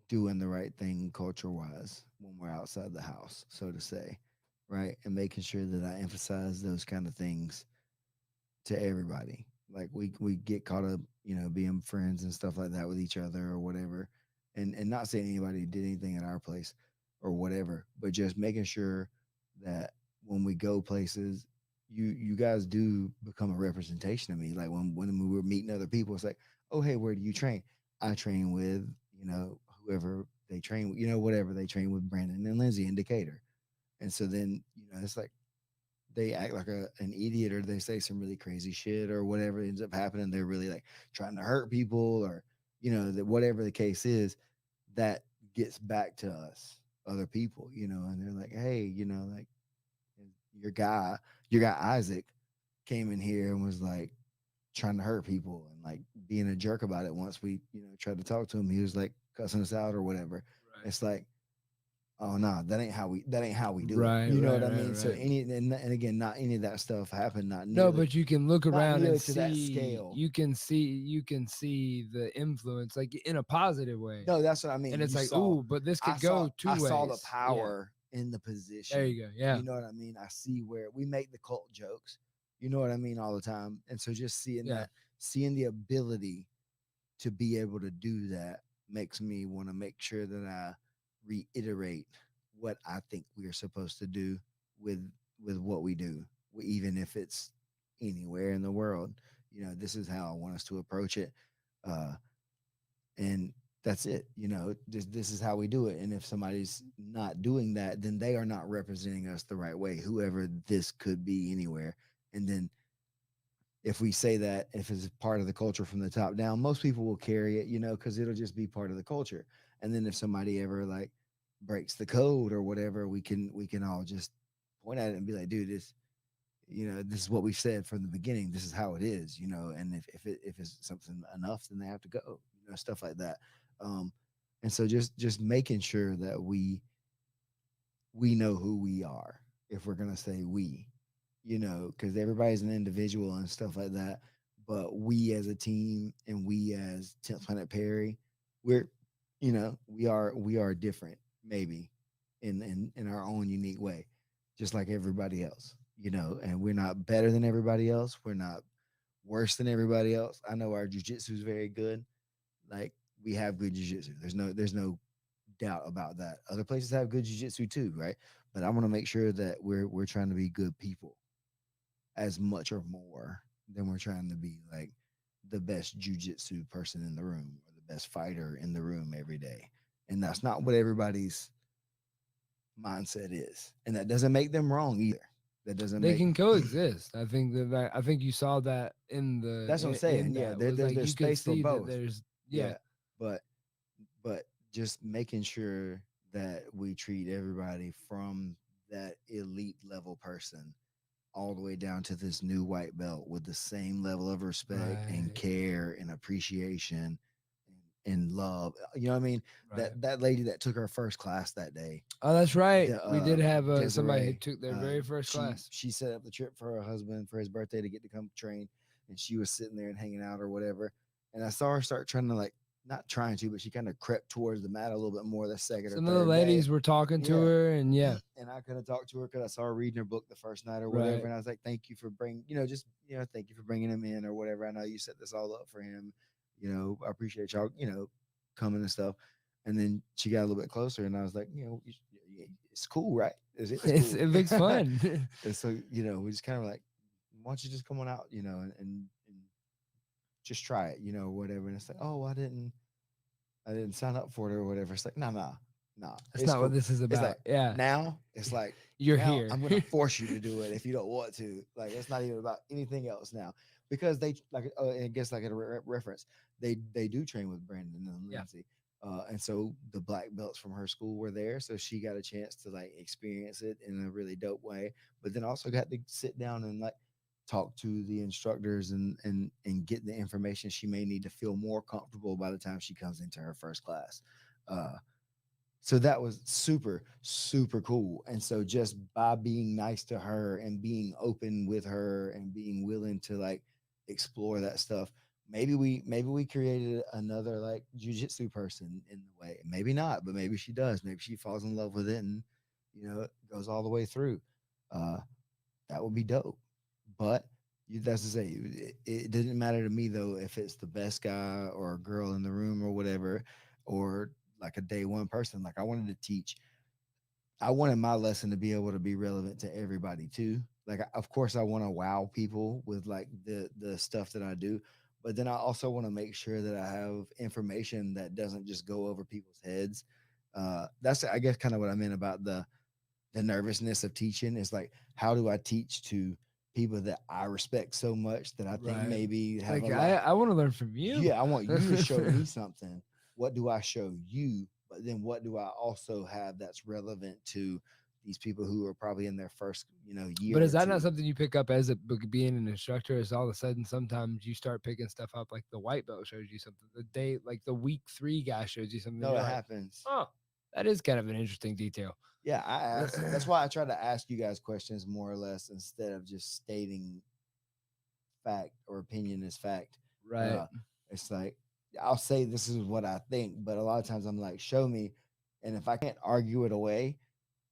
doing the right thing culture wise when we're outside the house, so to say, right? And making sure that I emphasize those kind of things to everybody. Like we get caught up, being friends and stuff like that with each other or whatever, and not saying anybody did anything at our place or whatever, but just making sure that when we go places, you guys do become a representation of me. Like when we were meeting other people, it's like, oh hey, where do you train? I train with whoever they train with, whatever they train with, Brandon and Lindsay in Decatur. And so then it's like they act like an idiot, or they say some really crazy shit or whatever ends up happening. They're really like trying to hurt people, or that whatever the case is, that gets back to us, other people, and they're like, hey, like your guy Isaac came in here and was like trying to hurt people and like being a jerk about it. Once we tried to talk to him, he was like cussing us out or whatever. Right. It's like, oh no, that ain't how we do Right, it. You know right, what I right, mean? So right. and again, not any of that stuff happened. Not No, nearly, but you can look not around nearly and to that see. scale. You can see the influence, like in a positive way. No, that's what I mean. And it's You like, saw- ooh, but this could I go saw, two I ways. saw the Yeah. power in the position. There you go. Yeah. You know what I mean? I see where we make the cult jokes. You know what I mean? All the time. And so just seeing Yeah. that, seeing the ability to be able to do that makes me want to make sure that I reiterate what I think we are supposed to do with what we do, even if it's anywhere in the world. This is how I want us to approach it. And that's it. This is how we do it. And if somebody's not doing that, then they are not representing us the right way, whoever this could be anywhere. And then if we say that, if it's part of the culture from the top down, most people will carry it, because it'll just be part of the culture. And then if somebody ever like breaks the code or whatever, we can all just point at it and be like, dude, this is what we said from the beginning. This is how it is, and if it's something enough, then they have to go, stuff like that. And so just making sure that we know who we are, if we're gonna say we, because everybody's an individual and stuff like that. But we as a team and we as 10th Planet Perry, we're, we are different, maybe in our own unique way, just like everybody else, and we're not better than everybody else. We're not worse than everybody else. I know our jiu-jitsu is very good. Like we have good jiu-jitsu. There's no doubt about that. Other places have good jiu-jitsu too, right? But I want to make sure that we're trying to be good people as much or more than we're trying to be like the best jiu-jitsu person in the room or the best fighter in the room every day. And that's not what everybody's mindset is. And that doesn't make them wrong either. That doesn't They make can coexist. I think I think you saw that in the. that's what I'm saying. Yeah, was like there's you could space for see that both. there's But just making sure that we treat everybody from that elite level person all the way down to this new white belt with the same level of respect and Right. care and appreciation and love. You know what I mean? Right. That lady that took her first class that day. Oh, that's right. We did have somebody who Desiree, took their very first class. She set up the trip for her husband for his birthday to get to come train, and she was sitting there and hanging out or whatever. And I saw her start trying to like not trying to, but she kind of crept towards the mat a little bit more the second Some or of the third ladies day. were talking to her, and And I could have talked to her because I saw her reading her book the first night or Right. whatever. And I was like, thank you for bringing, thank you for bringing him in or whatever. I know you set this all up for him. I appreciate y'all, coming and stuff. And then she got a little bit closer, and I was like, it's cool, right? It's cool. It looks fun. And so, we just kind of like, why don't you just come on out, and just try it, whatever. And it's like, oh, I didn't sign up for it or whatever. It's like, no. That's not what this is It's about. like, now it's like You're now here. I'm gonna force you to do it if you don't want to. Like it's not even about anything else now because they like I guess like a reference they do train with Brandon and Lindsay. And so the black belts from her school were there, so she got a chance to like experience it in a really dope way. But then also got to sit down and like talk to the instructors and get the information she may need to feel more comfortable by the time she comes into her first class. So that was super, super cool. And so just by being nice to her and being open with her and being willing to like explore that stuff, maybe we created another like jiu-jitsu person in the way. Maybe not, but maybe she does. Maybe she falls in love with it and it goes all the way through. That would be dope. But that's to say, it didn't matter to me though if it's the best guy or a girl in the room or whatever, or like a day one person. Like I wanted to teach. I wanted my lesson to be able to be relevant to everybody too. Like, of course, I want to wow people with like the stuff that I do, but then I also want to make sure that I have information that doesn't just go over people's heads. That's I guess kind of what I meant about the nervousness of teaching is like, how do I teach to people that I respect so much that I think Right. maybe have Like, a lot. I want to learn from you. Yeah, I want you to show me something. What do I show you? But then what do I also have that's relevant to these people who are probably in their first, year? But is or that two? not something you pick up as being an instructor? Is all of a sudden sometimes you start picking stuff up, like the white belt shows you something, like the week 3 guy shows you something. No, you're it like, happens. Oh, that is kind of an interesting detail. Yeah, I ask. That's why I try to ask you guys questions more or less instead of just stating fact or opinion as fact. Right. It's like I'll say this is what I think, but a lot of times I'm like, show me, and if I can't argue it away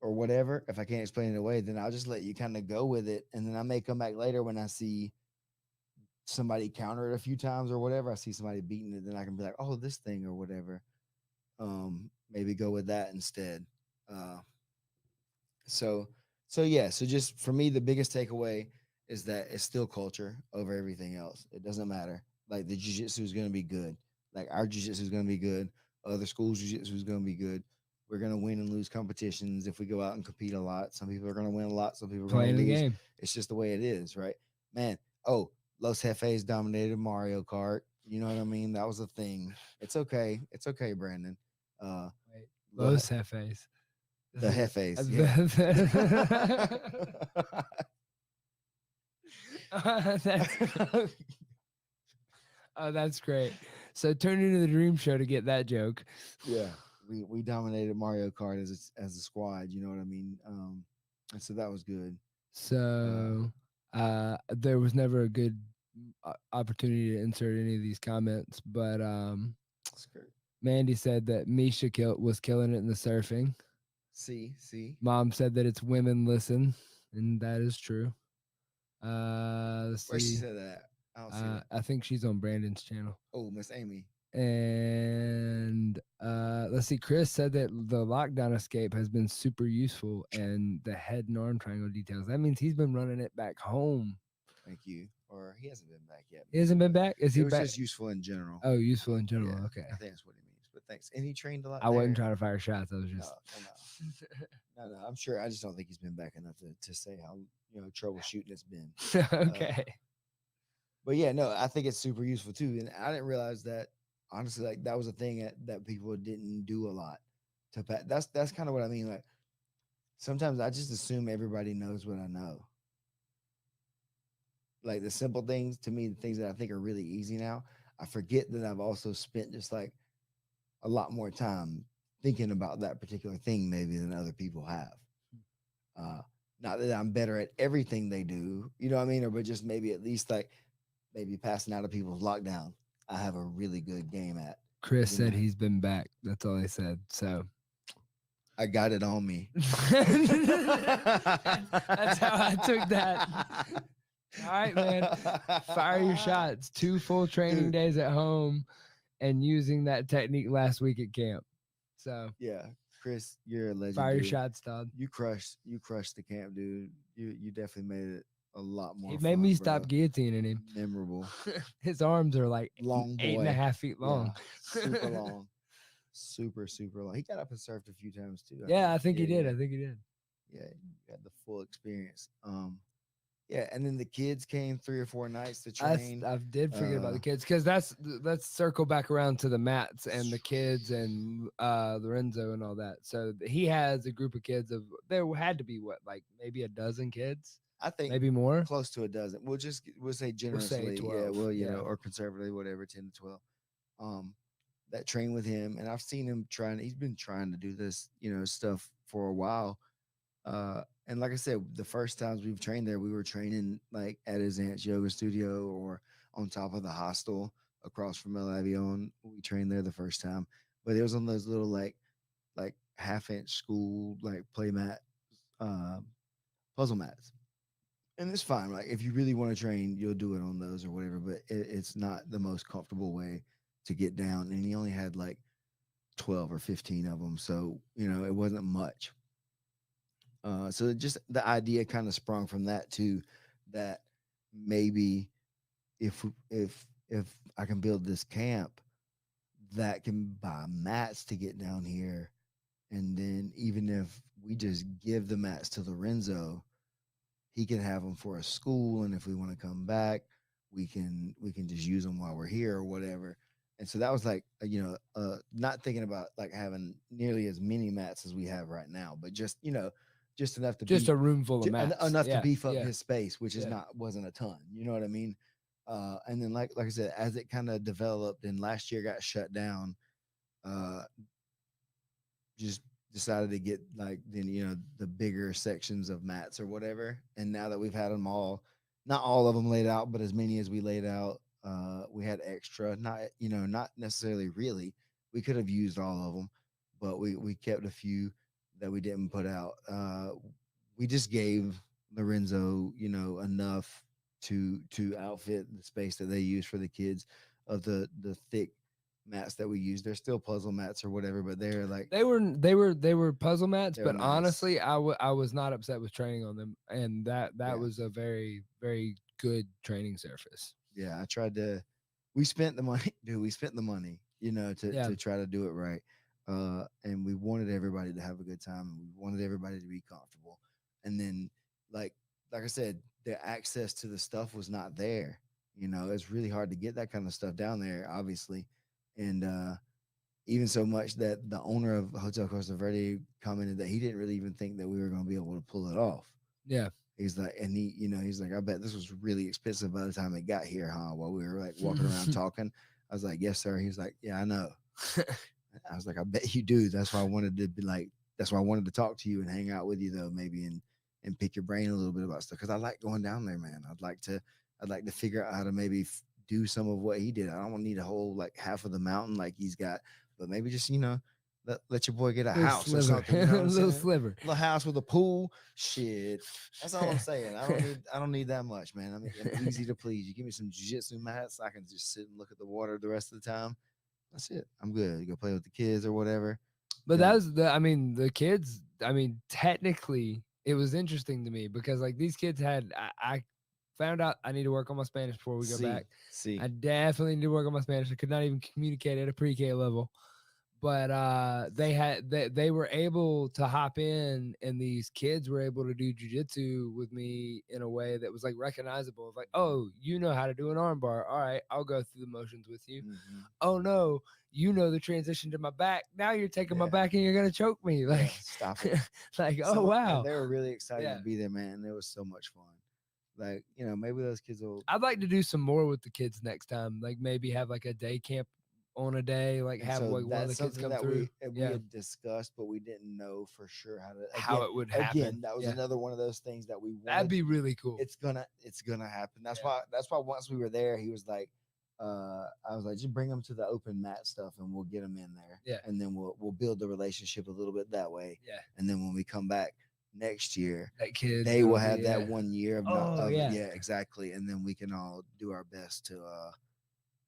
or whatever, if I can't explain it away, then I'll just let you kind of go with it, and then I may come back later when I see somebody counter it a few times or whatever. I see somebody beating it, then I can be like, oh, this thing or whatever. Maybe go with that instead. So just for me, the biggest takeaway is that it's still culture over everything else. It doesn't matter. Like the jiu-jitsu is going to be good. Like our jiu-jitsu is going to be good. Other schools' jiu-jitsu is going to be good. We're going to win and lose competitions if we go out and compete a lot. Some people are going to win a lot. Some people are going Playing to the lose. game. It's just the way it is, right? Man, Los Jefes dominated Mario Kart. You know what I mean? That was a thing. It's okay. It's okay, Brandon. Wait, Los Jefes. The Jefes. That's great. So turn into the dream show to get that joke. Yeah, we dominated Mario Kart as a squad. You know what I mean? And so that was good. So there was never a good opportunity to insert any of these comments, but Mandy said that Misha was killing it in the surfing. See. Mom said that it's women listen, and that is true. Let's Where she see. said that? I don't see it. I think she's on Brandon's channel. Oh, Miss Amy. And let's see. Chris said that the lockdown escape has been super useful, and the head and arm triangle details. That means he's been running it back home. Thank you. Or he hasn't been back yet. He hasn't been back. Is he it was back? just useful in general. Oh, useful in general. Yeah, Okay. I think that's what he means. But thanks. And he trained a lot. I wasn't there. trying to fire shots. I was just. No. I'm sure. I just don't think he's been back enough to say how troubleshooting it's been. Okay. But yeah, no, I think it's super useful too. And I didn't realize that honestly, like that was a thing that people didn't do a lot. That's kind of what I mean. Like sometimes I just assume everybody knows what I know. Like the simple things to me, the things that I think are really easy now, I forget that I've also spent just like a lot more time thinking about that particular thing maybe than other people have. Not that I'm better at everything they do, you know what I mean? But just maybe at least like maybe passing out of people's lockdown, I have a really good game at. Chris said he's been back. That's all he said. So I got it on me. That's how I took that. All right, man. Fire your shots. 2 full training days at home and using that technique last week at camp. So yeah, Chris, you're a legend. Fire your dude. shots, Todd. You crushed the camp, dude. You definitely made it a lot more. He made me stop guillotining him. Memorable. His arms are like long, 8.5 feet long. Yeah, super long, super long. He got up and surfed a few times too. I think he did. I think he did. Yeah, you had the full experience. Yeah, and then the kids came 3 or 4 nights to train. I did forget about the kids because let's circle back around to the Mats and the kids and Lorenzo and all that. So he has a group of kids there had to be like maybe a dozen kids. I think maybe more, close to a dozen. We'll say generously, 12, or conservatively, whatever, 10 to 12. That train with him, and I've seen him he's been trying to do this, stuff for a while. And like I said, the first times we've trained there, we were training like at his aunt's yoga studio or on top of the hostel across from El Avion. We trained there the first time, but it was on those little like half-inch school like play mat, puzzle mats. And it's fine. Like if you really want to train, you'll do it on those or whatever. But it's not the most comfortable way to get down. And he only had like 12 or 15 of them, so it wasn't much. So just the idea kind of sprung from that too, that maybe if I can build this camp that can buy mats to get down here, and then even if we just give the mats to Lorenzo, he can have them for a school, and if we want to come back, we can just use them while we're here or whatever. And so that was like, not thinking about like having nearly as many mats as we have right now, but just enough to a room full of mats, enough to beef up his space, which wasn't a ton. You know what I mean? And then like I said, as it kind of developed, and last year got shut down, just decided to get the bigger sections of mats or whatever. And now that we've had them all, not all of them laid out, but as many as we laid out, we had extra. Not necessarily really. We could have used all of them, but we kept a few that we didn't put out. We just gave Lorenzo, enough to outfit the space that they use for the kids of the thick mats that we use. They're still puzzle mats or whatever, but they're like they were puzzle mats. But nice. Honestly, I was not upset with training on them, and that was a very, very good training surface. Yeah, I tried to. We spent the money, dude. We spent the money, to try to do it right. And we wanted everybody to have a good time, and we wanted everybody to be comfortable. And then, like I said, the access to the stuff was not there. It's really hard to get that kind of stuff down there, obviously. And even so much that the owner of Hotel Costa Verde commented that he didn't really even think that we were going to be able to pull it off. Yeah. He's like, and he's like, I bet this was really expensive by the time it got here, huh? While we were like walking around talking. I was like, yes, sir. He was like, yeah, I know. I was like, I bet you do. That's why I wanted to talk to you and hang out with you though, maybe, and pick your brain a little bit about stuff. Cause I like going down there, man. I'd like to figure out how to maybe do some of what he did. I don't need a whole, like half of the mountain like he's got, but maybe just, let your boy get a Little house or sliver. something. You know what I'm Little saying? sliver. Little house with a pool. Shit. That's all I'm saying. I don't need that much, man. I mean, I'm easy to please. You give me some jiu-jitsu mats, I can just sit and look at the water the rest of the time. That's it. I'm good. You go play with the kids or whatever. But You know, that was the, I mean, the kids, I mean, technically, it was interesting to me because like these kids had, I found out I need to work on my Spanish before we go back. I definitely need to work on my Spanish. I could not even communicate at a pre-K level. But they were able to hop in, and these kids were able to do jujitsu with me in a way that was like recognizable. Of like, oh, you know how to do an armbar. All right, I'll go through the motions with you. Oh no, you know the transition to my back. Now you're taking my back and you're gonna choke me. Like, stop it. like, oh So, wow. and they were really excited Yeah. to be there, man. It was so much fun. Like, you know, maybe those kids will. I'd like to do some more with the kids next time. Like maybe have like a day camp on a day, like And have so like one of the that's kids something come that through. we had discussed, but we didn't know for sure How it would happen. Again, that was Yeah. another one of those things that we wanted. That'd be really cool. It's gonna happen. That's why once we were there, he was like, I was like, just bring them to the open mat stuff and we'll get them in there. Yeah. And then we'll build the relationship a little bit that way. Yeah. And then when we come back next year, that kid, they will have that 1 year of yeah. yeah, exactly. And then we can all do our best to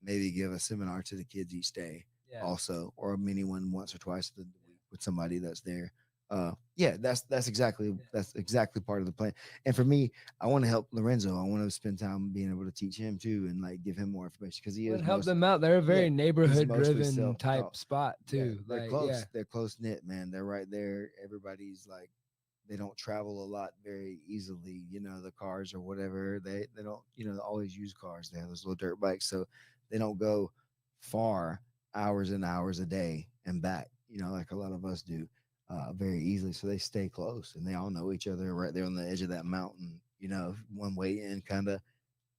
maybe give a seminar to the kids each day. Yeah. Also, or a mini one once or twice a week with somebody that's there. Yeah, that's exactly part of the plan. And for me, I want to help Lorenzo. I want to spend time being able to teach him too, and like give him more information because he is help them out. They're a very neighborhood driven self-taught. type spot too. Yeah, they're like, close. Yeah. They're close knit, man. They're right there. Everybody's like, they don't travel a lot very easily. You know, the cars or whatever. They don't, you know, always use cars. They have those little dirt bikes, so they don't go far, hours and hours a day and back. You know, like a lot of us do. Very easily, so they stay close and they all know each other right there on the edge of that mountain. You know, one way in, kind of,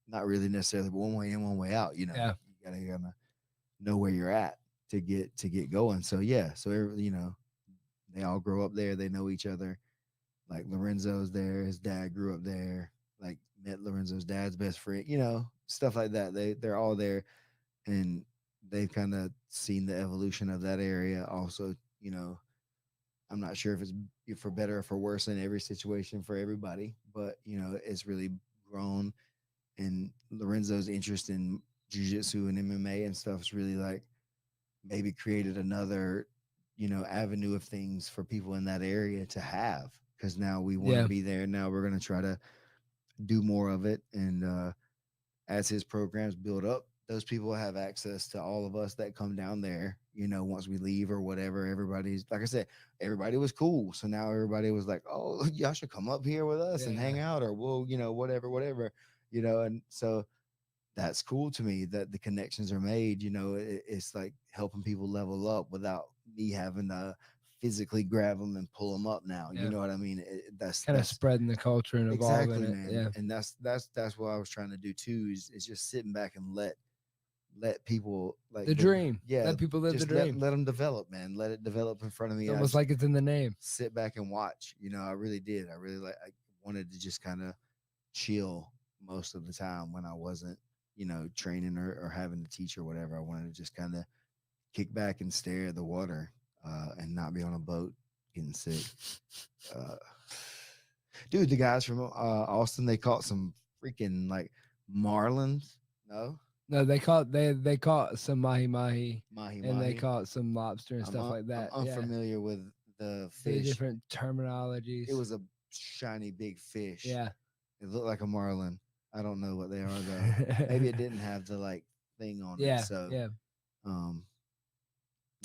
not really necessarily, but one way in, one way out. You know, Yeah. you gotta kind of know where you're at to get going. So yeah, so you know, they all grow up there. They know each other. Like Lorenzo's there, his dad grew up there. Like met Lorenzo's dad's best friend. You know, stuff like that. They're all there, and they've kind of seen the evolution of that area. Also, you know. I'm not sure if it's for better or for worse in every situation for everybody, but you know, it's really grown. And Lorenzo's interest in jiu-jitsu and MMA and stuff is really like maybe created another, you know, avenue of things for people in that area to have. Because now we want to be there. Now we're going to try to do more of it. And as his programs build up, those people have access to all of us that come down there, you know, once we leave or whatever. Everybody's, like I said, everybody was cool. So now everybody was like, oh, y'all should come up here with us and hang out, or we'll, you know, whatever, you know. And so that's cool to me that the connections are made. You know, it's like helping people level up without me having to physically grab them and pull them up now. You know what I mean? That's kind of spreading the culture and evolving exactly, it. man. Yeah. And that's what I was trying to do too, is just sitting back and let people like The dream. Yeah. Let people live the just dream. Let them develop, man. Let it develop in front of me. It's almost like it's in the name. Sit back and watch. You know, I really did. I wanted to just kind of chill most of the time when I wasn't, you know, training or having to teach or whatever. I wanted to just kind of kick back and stare at the water and not be on a boat getting sick. Dude, the guys from Austin, they caught some freaking like marlins. No, they caught some mahi, and they mahi. caught some lobster and stuff like that. I'm unfamiliar with the fish. The different terminologies. It was a shiny big fish. Yeah. It looked like a marlin. I don't know what they are though. Maybe it didn't have the like thing on it. So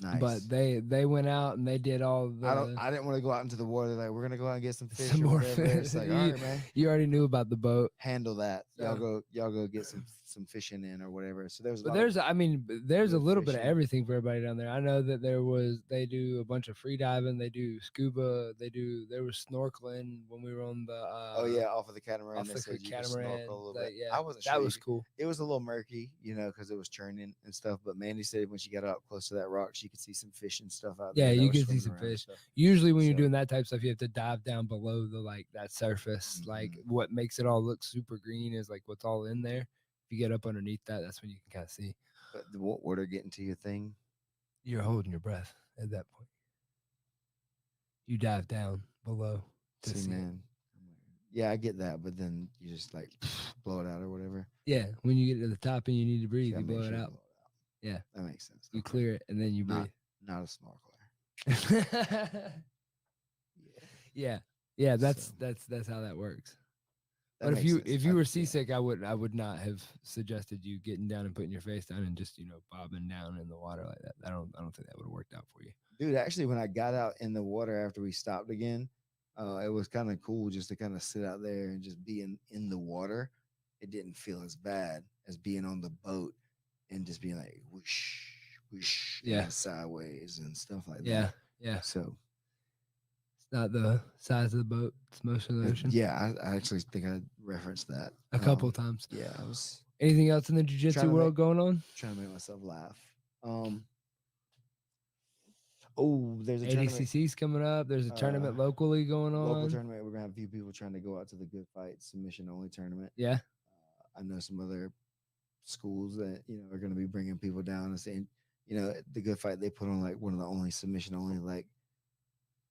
nice. But they went out and they did all the. I didn't want to go out into the water. Like, we're gonna go out and get some fish. Some or more whatever. fish. It's like, all right, man. You already knew about the boat. Handle that. So- Y'all go get some fishing in or whatever. So there's. But there's a little bit of everything for everybody down there. I know that they do a bunch of free diving, they do scuba, there was snorkeling when we were on the off of the catamaran. off They the said you could catamaran, snorkel a little like, bit. yeah, I wasn't that sure. was cool. It was a little murky, you know, because it was churning and stuff. But Mandy said when she got up close to that rock, she could see some fish and stuff out there. Yeah, that you was can see swimming some around and fish. stuff. Usually when you're doing that type of stuff, you have to dive down below the that surface. Mm-hmm. Like what makes it all look super green is like what's all in there. If you get up underneath that, that's when you can kind of see. But the water getting to your thing. You're holding your breath at that point. you dive down below to See, see it. man. Yeah, I get that, but then you just like blow it out or whatever. Yeah, when you get to the top and you need to You breathe, gotta you blow make it sure you out. blow it out. Yeah, That makes sense. you Okay. clear it and then you Not breathe. not a snorkeler. Yeah, yeah, So that's how that works. that But makes sense. if you were seasick, I would not have suggested you getting down and putting your face down and just bobbing down in the water like that. I don't think that would have worked out for you. Dude, actually, when I got out in the water after we stopped again, it was kind of cool just to kind of sit out there and just be in the water. It didn't feel as bad as being on the boat and just being like whoosh, whoosh, Yeah. and sideways and stuff like Yeah, that. yeah. So It's not the size of the boat; it's most of the ocean. yeah, I actually think I referenced that A couple times. Yeah, I was Anything else in the jiu-jitsu world going on? trying to make myself laugh. Oh, there's a tournament. ADCC's coming up. There's a tournament locally going on. Local tournament. We're gonna have a few people trying to go out to the Good Fight submission only tournament. Yeah. I know some other schools that are going to be bringing people down and saying, the Good Fight, they put on like one of the only submission only like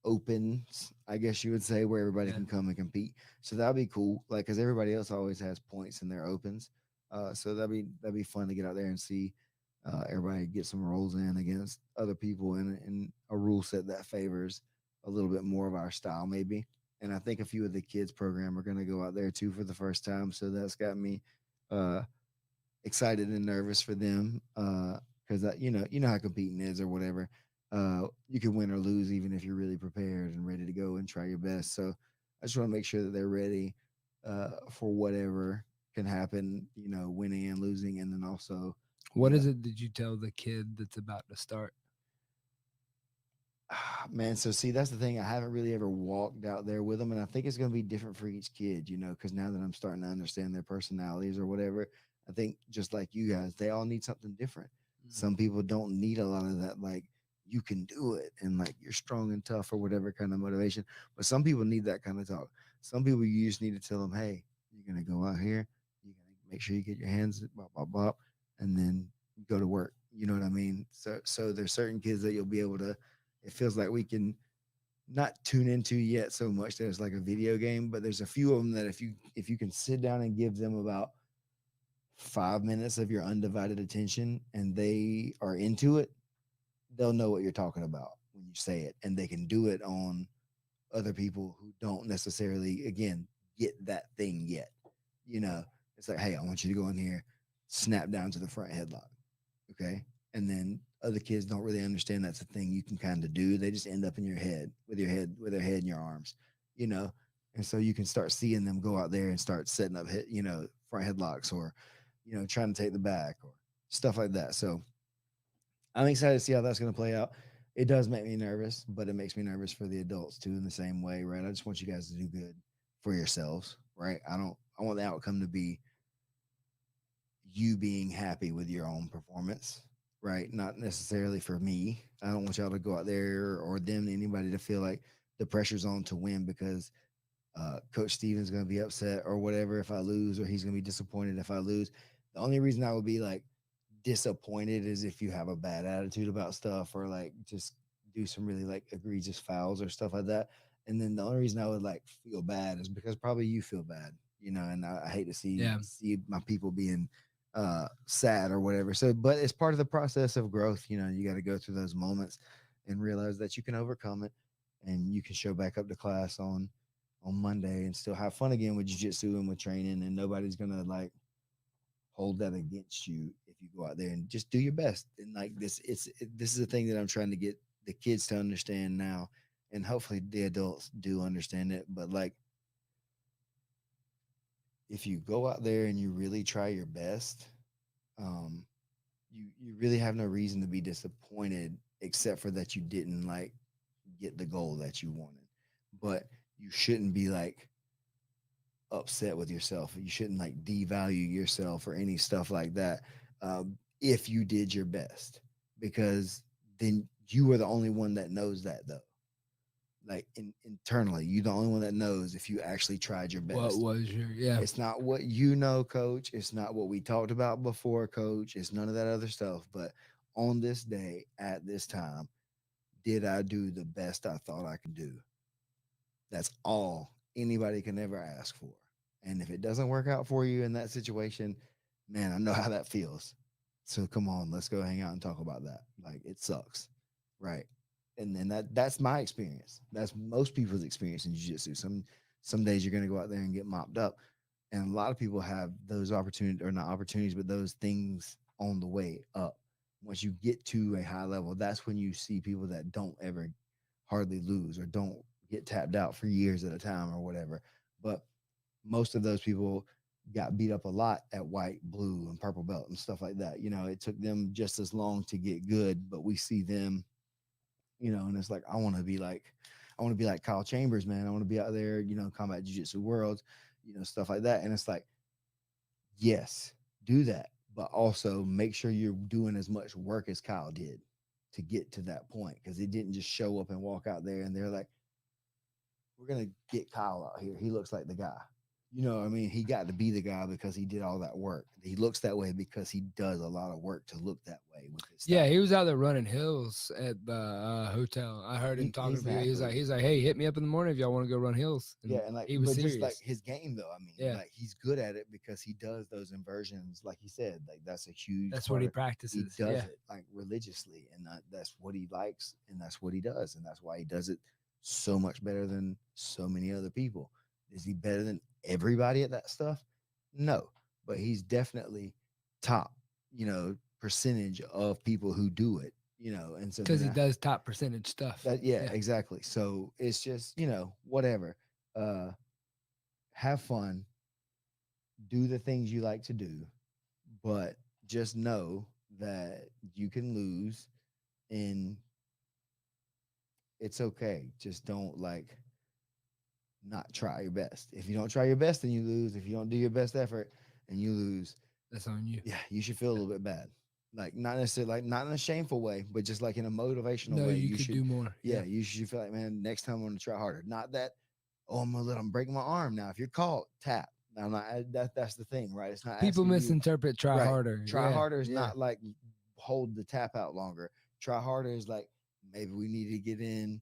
opens, I guess you would say, where everybody can come and compete. So that'd be cool, like because everybody else always has points in their opens. So that'd be fun to get out there and see everybody get some rolls in against other people in a rule set that favors a little bit more of our style, maybe. And I think a few of the kids program are going to go out there too for the first time. So that's got me excited and nervous for them because you know how competing is or whatever. You can win or lose even if you're really prepared and ready to go and try your best. So I just want to make sure that they're ready for whatever can happen, winning and losing, and then also. What is it did you tell the kid that's about to start? Man, so see, that's the thing. I haven't really ever walked out there with them, and I think it's going to be different for each kid, because now that I'm starting to understand their personalities or whatever, I think just like you guys, they all need something different. Some people don't need a lot of that, like, you can do it and like you're strong and tough or whatever kind of motivation. But some people need that kind of talk. Some people you just need to tell them, hey, you're going to go out here, you're going to make sure you get your hands bop, bop, bop, and then go to work. You know what I mean? So there's certain kids that you'll be able to. It feels like we can not tune into yet so much that it's like a video game, but there's a few of them that if you can sit down and give them about 5 minutes of your undivided attention and they are into it, they'll know what you're talking about when you say it, and they can do it on other people who don't necessarily, again, get that thing yet. It's like, hey, I want you to go in here, snap down to the front headlock. Okay. And then other kids don't really understand that's a thing you can kind of do. They just end up in your head with their head in your arms, and so you can start seeing them go out there and start setting up front headlocks or, trying to take the back or stuff like that. So I'm excited to see how that's going to play out. It does make me nervous, but it makes me nervous for the adults too in the same way, right? I just want you guys to do good for yourselves, right? I want the outcome to be you being happy with your own performance, right? Not necessarily for me. I don't want y'all to go out there or them, anybody to feel like the pressure's on to win because Coach Steven's going to be upset or whatever if I lose, or he's going to be disappointed if I lose. The only reason I would be like disappointed is if you have a bad attitude about stuff or like just do some really like egregious fouls or stuff like that. And then the only reason I would like feel bad is because probably you feel bad, and I hate to see my people being sad or whatever. So, but it's part of the process of growth. You got to go through those moments and realize that you can overcome it and you can show back up to class on Monday and still have fun again with jiu-jitsu and with training, and nobody's gonna like hold that against you if you go out there and just do your best. And like this is a thing that I'm trying to get the kids to understand now, and hopefully the adults do understand it. But like, if you go out there and you really try your best, you really have no reason to be disappointed except for that you didn't like get the goal that you wanted. But you shouldn't be like upset with yourself. You shouldn't like devalue yourself or any stuff like that if you did your best, because then you are the only one that knows that though. Like internally, you're the only one that knows if you actually tried your best. What was your It's not what coach. It's not what we talked about before, coach. It's none of that other stuff. But on this day, at this time, did I do the best I thought I could do? That's all anybody can ever ask for. And if it doesn't work out for you in that situation, man, I know how that feels. So come on, let's go hang out and talk about that. Like it sucks, right? And then that's my experience. That's most people's experience in jiu-jitsu. Some days you're gonna go out there and get mopped up, and a lot of people have those opportunities, or not opportunities, but those things on the way up. Once you get to a high level, that's when you see people that don't ever hardly lose or don't get tapped out for years at a time or whatever. But most of those people got beat up a lot at white, blue, and purple belt and stuff like that. You know, it took them just as long to get good, but we see them, you know, and it's like I want to be like Kyle Chambers, man. I want to be out there, you know, combat jiu-jitsu worlds, you know, stuff like that. And it's like, yes, do that, but also make sure you're doing as much work as Kyle did to get to that point, because he didn't just show up and walk out there and they're like, we're gonna get Kyle out here. He looks like the guy. You know what I mean? He got to be the guy because he did all that work. He looks that way because he does a lot of work to look that way with his Yeah, he was out there running hills at the hotel. I heard him talking to people. He's like, hey, hit me up in the morning if y'all want to go run hills. And yeah, and like, he was but serious. just like his game though. I mean, Yeah. like he's good at it because he does those inversions, like he said. Like that's a huge. That's what he part. practices. He does yeah. it like religiously, and that's what he likes, and that's what he does, and that's why he does it so much better than so many other people. Is he better than everybody at that stuff? No, but he's definitely top, you know, percentage of people who do it, you know, and so Because he does top percentage stuff. yeah, exactly. So it's just, you know, whatever. Have fun, do the things you like to do, but just know that you can lose, and it's okay. Just don't like not try your best. If you don't try your best, then you lose. If you don't do your best effort and you lose, that's on you. Yeah, you should feel a little bit bad. Like not necessarily, like not in a shameful way, but just like in a motivational way. You could should do more. Yeah, you should feel like, man, next time I'm gonna try harder. Not that, oh, I'm gonna let them break my arm. Now, if you're caught, tap. Now, I'm not, that's the thing, right? It's not People asking you- misinterpret try right, harder. Try Yeah, harder is yeah. not like hold the tap out longer. Try harder is like maybe we need to get in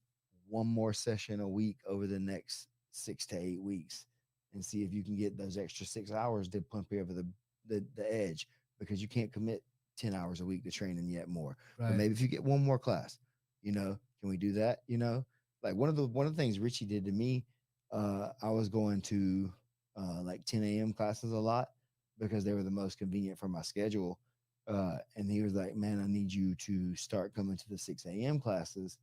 one more session a week over the next 6 to 8 weeks and see if you can get those extra 6 hours to pump you over the edge, because you can't commit 10 hours a week to training yet more. Right. But maybe if you get one more class, you know, can we do that? You know, like one of the things Richie did to me, I was going to like 10 a.m. classes a lot because they were the most convenient for my schedule. And he was like, man, I need you to start coming to the 6 a.m. classes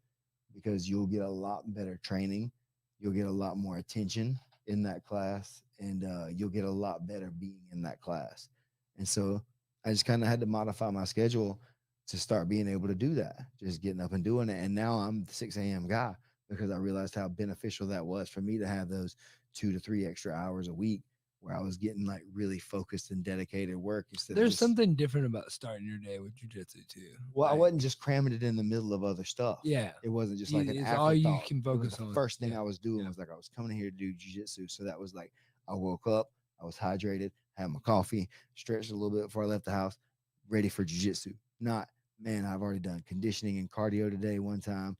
because you'll get a lot better training. You'll get a lot more attention in that class, and you'll get a lot better being in that class. And so I just kind of had to modify my schedule to start being able to do that, just getting up and doing it. And now I'm the 6 a.m. guy because I realized how beneficial that was for me to have those 2 to 3 extra hours a week where I was getting like really focused and dedicated work instead There's of just, something different about starting your day with jiu-jitsu too. well, I wasn't just cramming it in the middle of other stuff. Yeah. It wasn't just like an It's afterthought. all you can It was focus the on. first thing I was doing was like I was coming here to do jiu-jitsu. So that was like I woke up, I was hydrated, had my coffee, stretched a little bit before I left the house, ready for jiu-jitsu. Not, man, I've already done conditioning and cardio today one time.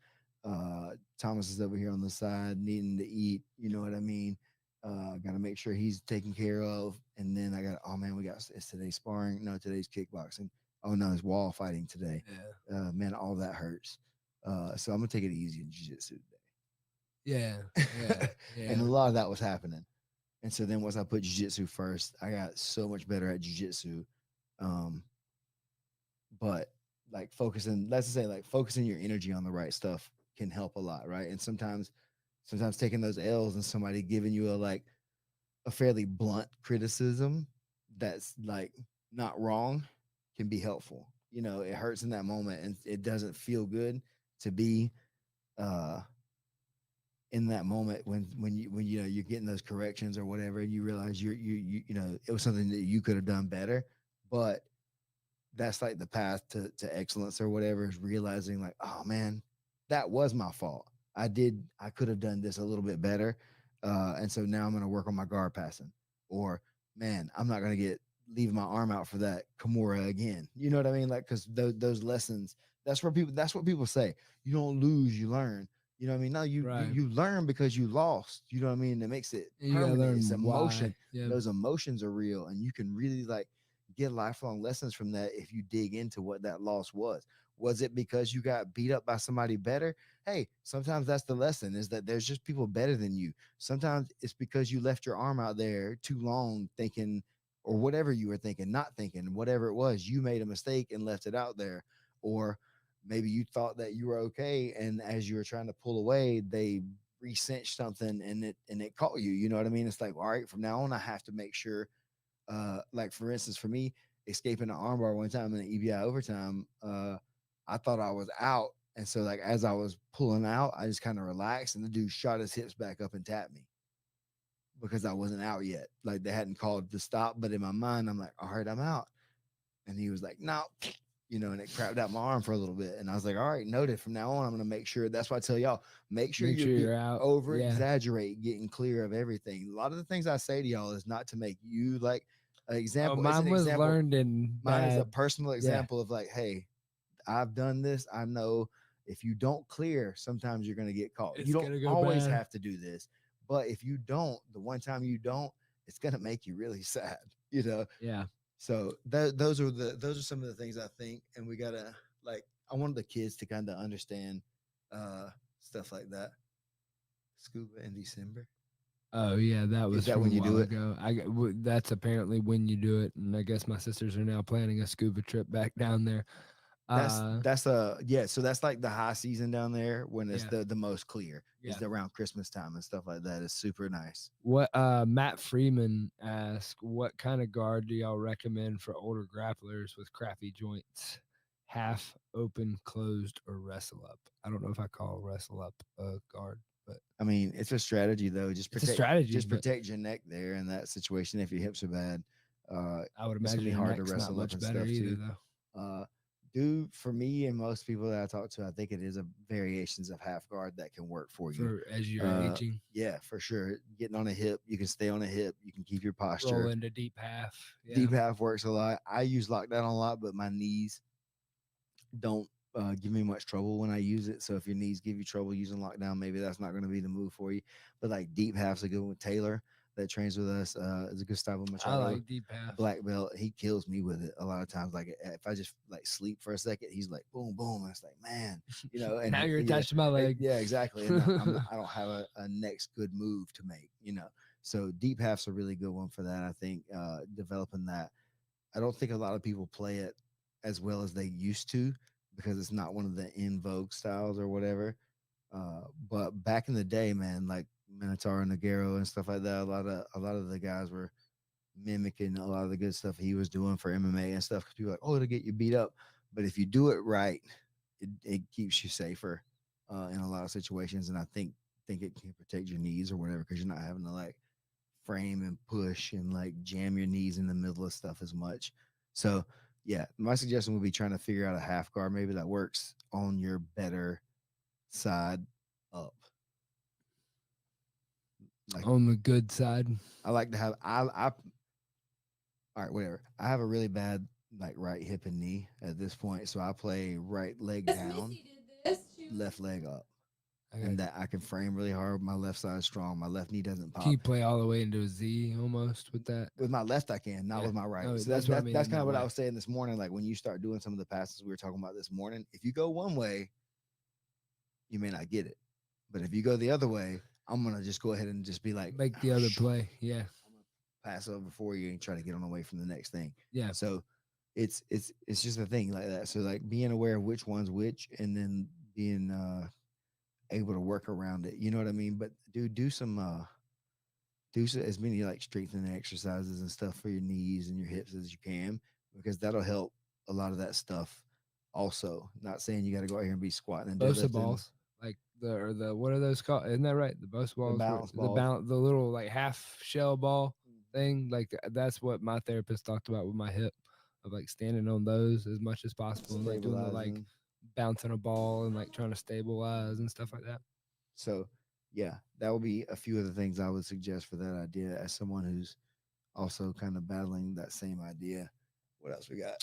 Thomas is over here on the side needing to eat, you know what I mean? Got to make sure he's taken care of. And then I got, oh man, it's today's sparring. No, today's kickboxing. Oh no, it's wall fighting today. Yeah. Man, all that hurts. So I'm gonna take it easy in jiu-jitsu today. Yeah. Yeah. And a lot of that was happening. And so then once I put jiu-jitsu first, I got so much better at jiu-jitsu. But like focusing your energy on the right stuff can help a lot, right? And sometimes taking those L's and somebody giving you a fairly blunt criticism that's like not wrong can be helpful. You know, it hurts in that moment and it doesn't feel good to be in that moment when you know you're getting those corrections or whatever, and you realize you know it was something that you could have done better. But that's like the path to excellence or whatever, is realizing like, oh man, that was my fault. I could have done this a little bit better. And so now I'm going to work on my guard passing, or man, I'm not going to leave my arm out for that Kimura again. You know what I mean? Like, cause those lessons, that's what people say. You don't lose, you learn. You know what I mean? No, you Right. you learn because you lost. You know what I mean? It makes it You gotta permanent. learn It's emotion. why. Yeah. Those emotions are real, and you can really like get lifelong lessons from that if you dig into what that loss was. Was it because you got beat up by somebody better? Hey, sometimes that's the lesson, is that there's just people better than you. Sometimes it's because you left your arm out there too long thinking, or whatever you were thinking, not thinking, whatever it was, you made a mistake and left it out there. Or maybe you thought that you were okay, and as you were trying to pull away, they re-cinched something and it caught you. You know what I mean? It's like, all right, from now on, I have to make sure. Like for instance, for me, escaping an armbar one time in the EBI overtime, I thought I was out, and so like as I was pulling out, I just kind of relaxed, and the dude shot his hips back up and tapped me because I wasn't out yet. Like they hadn't called to stop, but in my mind, I'm like, all right, I'm out. And he was like, no, and it crapped out my arm for a little bit. And I was like, all right, noted. From now on, I'm going to make sure. That's why I tell y'all, make sure you're out. over Yeah. exaggerate, getting clear of everything. A lot of the things I say to y'all is not to make you like an example. Oh, mine was example. learned in Mine is a bad. personal example of like, hey, I've done this. I know if you don't clear, sometimes you're going to get caught. It's You gonna don't go always bad. have to do this. But if you don't, the one time you don't, it's going to make you really sad, Yeah. So those are some of the things I think, and we gotta like. I wanted the kids to kind of understand stuff like that. Scuba in December. Oh yeah, that was that from when a you do while it? ago. That's apparently when you do it, and I guess my sisters are now planning a scuba trip back down there. That's so that's like the high season down there when it's Yeah. the most clear. Yeah. Is around Christmas time and stuff like that. It's super nice. What Matt Freeman asked, what kind of guard do y'all recommend for older grapplers with crappy joints? Half open, closed, or wrestle up? I don't know if I call wrestle up a guard, but I mean, it's a strategy though. Just it's a protect, strategy. just but protect your neck there in that situation. If your hips are bad, I would it's imagine gonna be your hard to neck's not wrestle up much and better stuff either, too. though. Dude, for me and most people that I talk to, I think it is a variations of half guard that can work for you. For as you're aging, Yeah, for sure. Getting on a hip, you can stay on a hip, you can keep your posture. roll into deep half. Yeah. Deep half works a lot. I use lockdown a lot, but my knees don't give me much trouble when I use it. So if your knees give you trouble using lockdown, maybe that's not going to be the move for you. But like deep half's a good one. Taylor that trains with us is a good style of I Machado. like deep half. Black belt. He kills me with it a lot of times. Like if I just like sleep for a second, he's like boom, boom. And it's like, man, And Now you're yeah, attached to my leg. Yeah, exactly. And I don't have a next good move to make. So deep half's a really good one for that. I think developing that. I don't think a lot of people play it as well as they used to because it's not one of the in vogue styles or whatever. But back in the day, man, like Minotaur and Nagaro and stuff like that, a lot of the guys were mimicking a lot of the good stuff he was doing for MMA and stuff. Because people are like, oh, it'll get you beat up, but if you do it right, it keeps you safer in a lot of situations. And I think it can protect your knees or whatever because you're not having to like frame and push and like jam your knees in the middle of stuff as much. So yeah, my suggestion would be trying to figure out a half guard maybe that works on your better side up. Like on the good side. I like to have all right, whatever. I have a really bad like right hip and knee at this point, so I play right leg down, left leg up. And that I can frame really hard. My left side is strong. My left knee doesn't pop. Can you play all the way into a Z almost with that? With my left, I can, not with my right. No, so that's what I mean, that's kind that of what I way. was saying this morning. Like when you start doing some of the passes we were talking about this morning, if you go one way, you may not get it. But if you go the other way, I'm gonna just go ahead and just be like, make the other play. Yeah. I'm gonna pass over for you and try to get on away from the next thing. Yeah. So it's just a thing like that. So like being aware of which one's which, and then being able to work around it. You know what I mean? But do some as many like strengthening exercises and stuff for your knees and your hips as you can, because that'll help a lot of that stuff. Also, not saying you got to go out here and be squatting and Bosa deadlifting. balls, like the what are those called? Isn't that right? The Bosa balls, the little like half shell ball thing. Like that's what my therapist talked about with my hip, of like standing on those as much as possible and like doing the like bouncing a ball and like trying to stabilize and stuff like that. So yeah, that would be a few of the things I would suggest for that idea as someone who's also kind of battling that same idea. What else we got?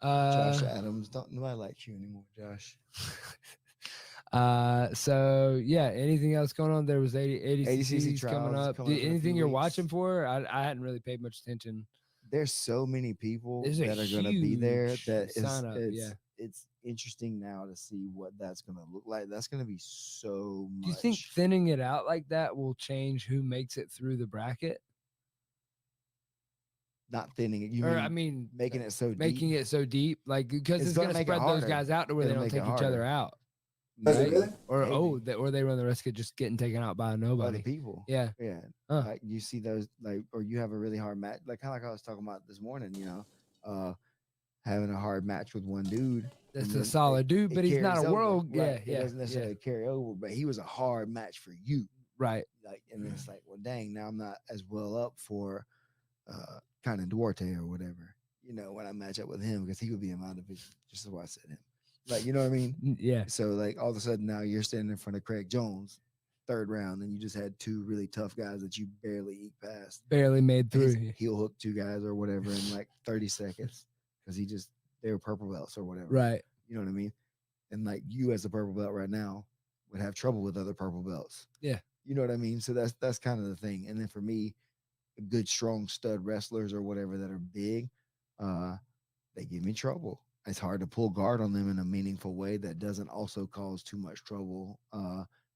Josh Adams. Don't nobody like you anymore, Josh. So yeah, anything else going on? There was 80 ADCC ADCCs coming trials up. coming up in a Anything few you're weeks. watching for? I hadn't really paid much attention. There's so many people There's a that are going to be there huge that sign up, it's interesting now to see what that's going to look like. That's going to be so much. Do you think thinning it out like that will change who makes it through the bracket? Not thinning it. You Or mean, I mean, making it so making deep? it so deep, like because it's gonna going to make it spread those harder. guys out to where they It'll don't make it take each other harder. out, Does it right? really? Or Maybe. or they run the risk of just getting taken out by nobody. Other people. Yeah. Yeah. Huh. Like you see those, like, or you have a really hard match, like kind of like I was talking about this morning. Having a hard match with one dude. That's and a then solid dude, it but he's not carries a over, world. right? Yeah, It doesn't necessarily carry over, but he was a hard match for you, right. like, and it's like, well, dang, now I'm not as well up for kind of Duarte or whatever, when I match up with him, because he would be in my division, just as why I said him. Like, you know what I mean? Yeah. So like all of a sudden now you're standing in front of Craig Jones, third round, and you just had two really tough guys that you barely eked past. Barely made through. Heel hook two guys or whatever in like 30 seconds because they were purple belts or whatever. Right. You know what I mean? And like you as a purple belt right now would have trouble with other purple belts. Yeah. You know what I mean? So that's kind of the thing. And then for me, good strong stud wrestlers or whatever that are big, they give me trouble. It's hard to pull guard on them in a meaningful way that doesn't also cause too much trouble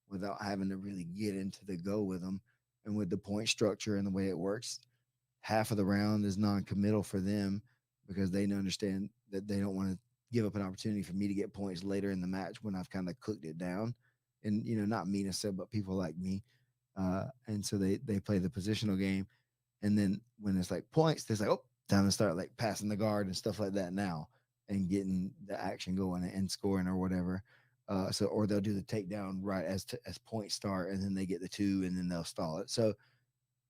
without having to really get into the go with them. And with the point structure and the way it works, half of the round is non-committal for them because they understand that they don't want to give up an opportunity for me to get points later in the match when I've kind of cooked it down. And not me necessarily, but people like me. And so they play the positional game. And then when it's like points, it's like, oh, time to start like passing the guard and stuff like that now and getting the action going and scoring or whatever. Or they'll do the takedown right as points start, and then they get the two, and then they'll stall it. So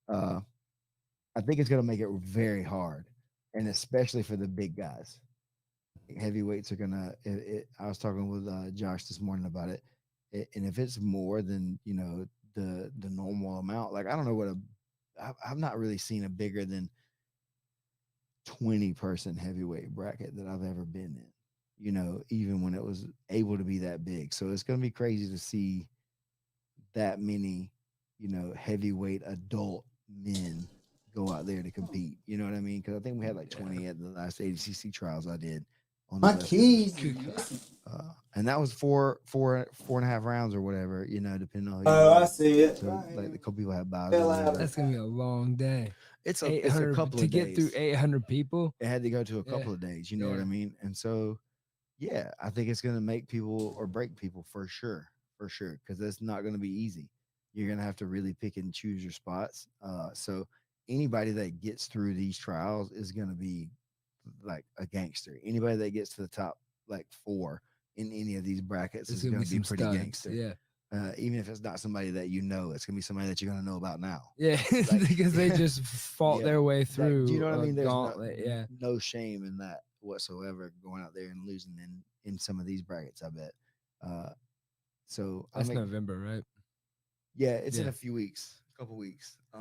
I think it's going to make it very hard, and especially for the big guys. Heavyweights are going to. I was talking with Josh this morning about it, and if it's more than the normal amount, like I don't know what I've not really seen a bigger than 20-person heavyweight bracket that I've ever been in. Even when it was able to be that big. So it's going to be crazy to see that many, heavyweight adult men go out there to compete. You know what I mean? Because I think we had like 20 at the last ADCC trials I did on the My West keys. Coast. And that was four and a half rounds or whatever, depending on who Oh, you I were. see it. So like a couple people had bows. That's gonna be a long day. It's a 800 couple to of get days. through 800 people. It had to go to a couple of days. You know what I mean? And so, yeah, I think it's going to make people or break people for sure, because it's not going to be easy. You're going to have to really pick and choose your spots. So anybody that gets through these trials is going to be like a gangster. Anybody that gets to the top like 4 in any of these brackets is going to be pretty gangster. Yeah. Even if it's not somebody that it's gonna be somebody that you're gonna know about now. Yeah, because they just fought their way through. Do you know what I mean? There's gauntlet, no shame in that whatsoever. Going out there and losing in some of these brackets, I bet. So that's November, right? Yeah, it's in a few weeks, a couple weeks. I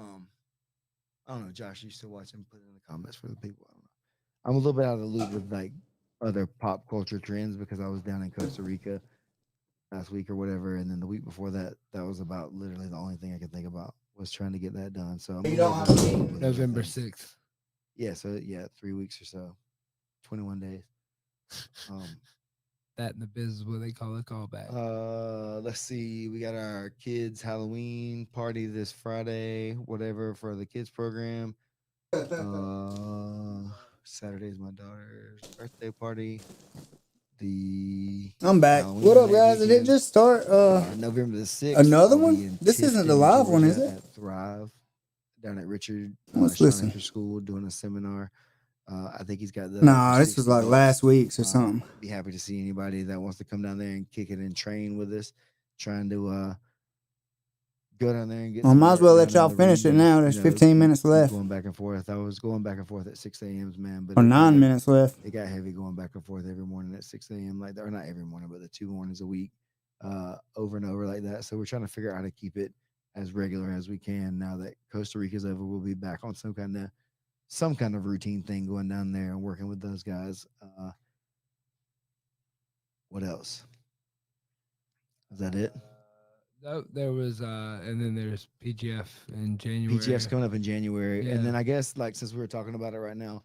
don't know, Josh. You still watching? Put it in the comments for the people. I don't know. I'm a little bit out of the loop with like other pop culture trends because I was down in Costa Rica last week or whatever, and then the week before that was about literally the only thing I could think about was trying to get that done. So I'm November 6th. Yeah, so 3 weeks or so, 21 days. That in the biz is what they call a callback. Let's see, we got our kids' Halloween party this Friday, whatever, for the kids program. Saturday's my daughter's birthday party. I'm back. Halloween What up, guys? Did it just start? November the 6th. Another one? This isn't the live one, is it? At Thrive, down at Richard Let's listen. School, doing a seminar. I think he's got the. Nah, this was like last week's or something. Be happy to see anybody that wants to come down there and kick it and train with us. Trying to go down there and get. Well, might as well let y'all finish it now. There's 15 minutes left. Going back and forth. I was going back and forth at 6 a.m. man, but or 9 minutes left. It got heavy going back and forth every morning at 6 a.m. like that, or not every morning, but the 2 mornings a week, over and over like that. So we're trying to figure out how to keep it as regular as we can. Now that Costa Rica's over, we'll be back on some kind of routine thing, going down there and working with those guys. What else? Is that it? No, there was and then there's PGF in January. PGF's coming up in January, Yeah. and then I guess like since we're talking about it right now,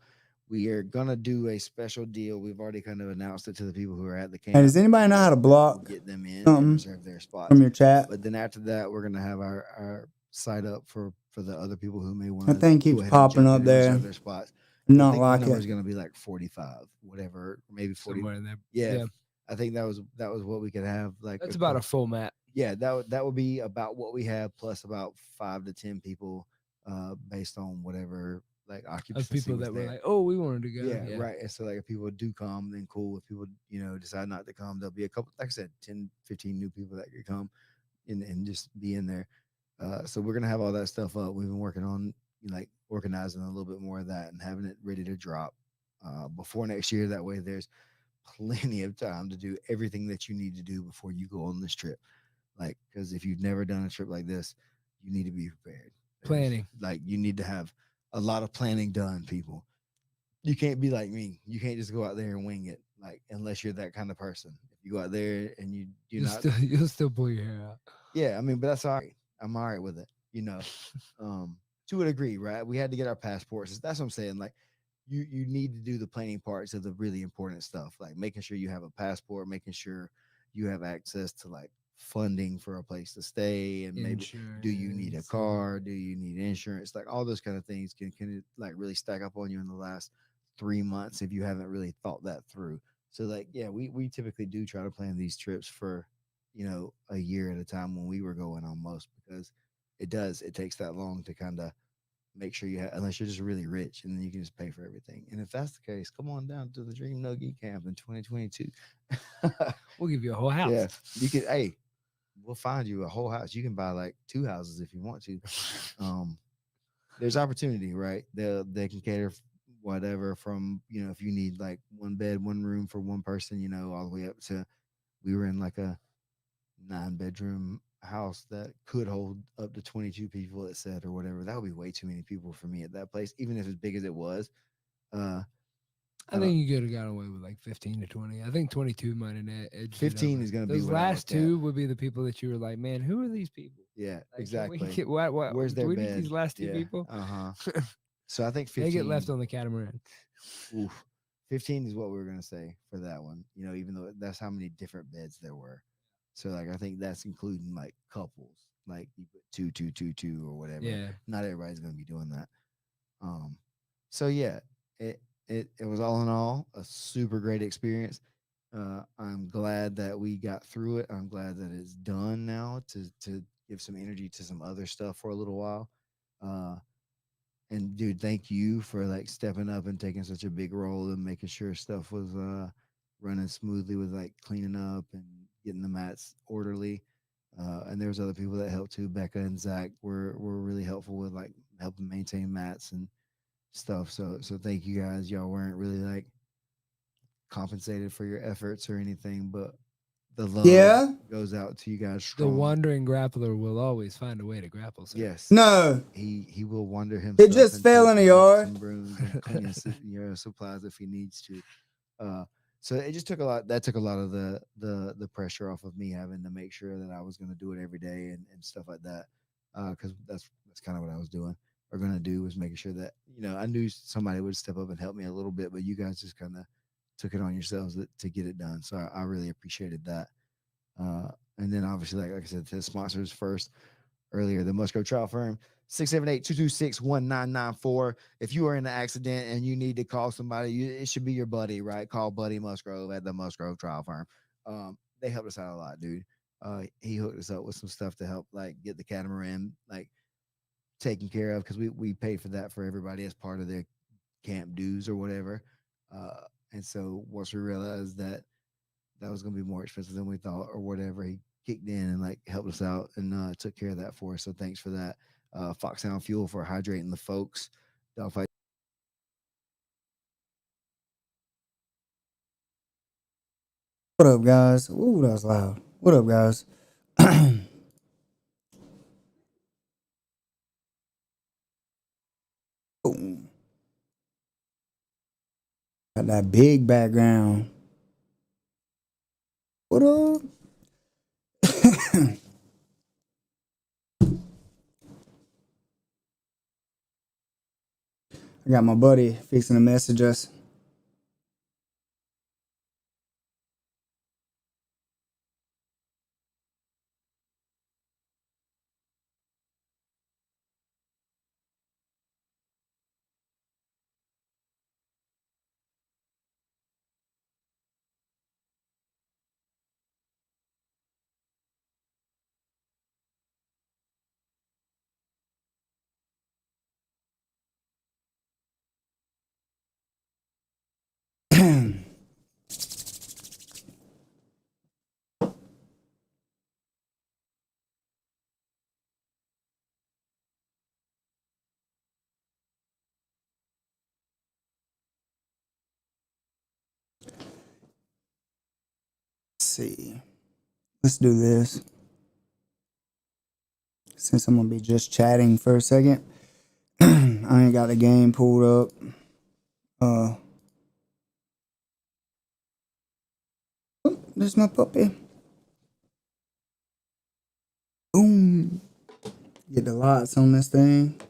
we are gonna do a special deal. We've already kind of announced it to the people who are at the camp. Hey, does anybody know how to block Get them in and something reserve their spots from your chat? But then after that, we're gonna have our site up for the other people who may want That to thing go keeps ahead and popping jump in up and there. reserve their spots. Do I not think the like number it. is gonna be like 45, whatever, maybe 40. Somewhere in there. Yeah, Yeah. I think that was what we could have. Like That's about a full map. Yeah, that would be about what we have plus about 5 to 10 people, based on whatever like occupancy Of people was that were there. like, oh, we wanted to go. Yeah, right. And so like if people do come, then cool. If people, decide not to come, there'll be a couple, like I said, 10, 15 new people that could come and just be in there. So we're gonna have all that stuff up. We've been working on like organizing a little bit more of that and having it ready to drop before next year. That way there's plenty of time to do everything that you need to do before you go on this trip. Like, because if you've never done a trip like this, you need to be prepared. Planning. Like you need to have a lot of planning done, people. You can't be like me. You can't just go out there and wing it. Like unless you're that kind of person. If you go out there and You'll still pull your hair out. Yeah, I mean, but that's all right. I'm all right with it. To a degree, right? We had to get our passports. That's what I'm saying. Like you need to do the planning parts of the really important stuff, like making sure you have a passport, making sure you have access to like funding for a place to stay, and maybe do you need a car, do you need insurance, like all those kind of things can like really stack up on you in the last 3 months if you haven't really thought that through. So like, yeah, we typically do try to plan these trips for a year at a time when we were going almost, because it takes that long to kind of make sure you have, unless you're just really rich and then you can just pay for everything. And if that's the case, come on down to the Dream Nugget Camp in 2022. We'll give you a whole house. Yeah, you could. Hey, we'll find you a whole house. You can buy like 2 houses if you want to. There's opportunity, right? They can cater whatever from if you need like one bed, one room for one person, all the way up to, we were in like a 9-bedroom house that could hold up to 22 people, it said, or whatever. That would be way too many people for me at that place, even if as big as it was. I think you could have got away with like 15 to 20. I think 22 might have edged 15 is going to be those last two would be the people that you were like, man, who are these people? Yeah, Like, exactly. What, Where's their do we bed? need these last two Yeah. people? So I think 15. They get left on the catamaran. Oof. 15 is what we were going to say for that one, even though that's how many different beds there were. So like, I think that's including like couples, like you put 2, 2, 2, 2 or whatever. Yeah. Not everybody's going to be doing that. So yeah, it was all in all a super great experience. I'm glad that we got through it. I'm glad that it's done now to give some energy to some other stuff for a little while. And dude, thank you for like stepping up and taking such a big role and making sure stuff was running smoothly with like cleaning up and getting the mats orderly. And there was other people that helped too. Becca and Zach were really helpful with like helping maintain mats and stuff. So thank you guys. Y'all weren't really like compensated for your efforts or anything, but the love goes out to you guys strong. The wandering grappler will always find a way to grapple. Sir. Yes. No. He will wander himself. It just fell in the yard. And brooms and clean your supplies if he needs to. So it just took a lot. That took a lot of the pressure off of me having to make sure that I was going to do it every day and stuff like that. Because that's kind of what I was doing or going to do, was making sure that I knew somebody would step up and help me a little bit, but you guys just kind of took it on yourselves to get it done. So I really appreciated that. And then obviously, like I said, to the sponsors first earlier, the Musgrove Trial Firm, 678-226-1994. If you are in an accident and you need to call somebody, it should be your buddy, right? Call Buddy Musgrove at the Musgrove Trial Firm. They helped us out a lot, dude. He hooked us up with some stuff to help like get the catamaran like taken care of, because we paid for that for everybody as part of their camp dues or whatever. And so once we realized that was going to be more expensive than we thought or whatever, he kicked in and like helped us out and took care of that for us. So thanks for that. Foxhound Fuel for hydrating the folks. Delphi. What up, guys? Ooh, that was loud. What up, guys? Boom. Got that big background. What up? I got my buddy fixing to message us. See. Let's do this. Since I'm gonna be just chatting for a second. I ain't got the game pulled up. Oh, there's my puppy. Boom. Get the lights on this thing.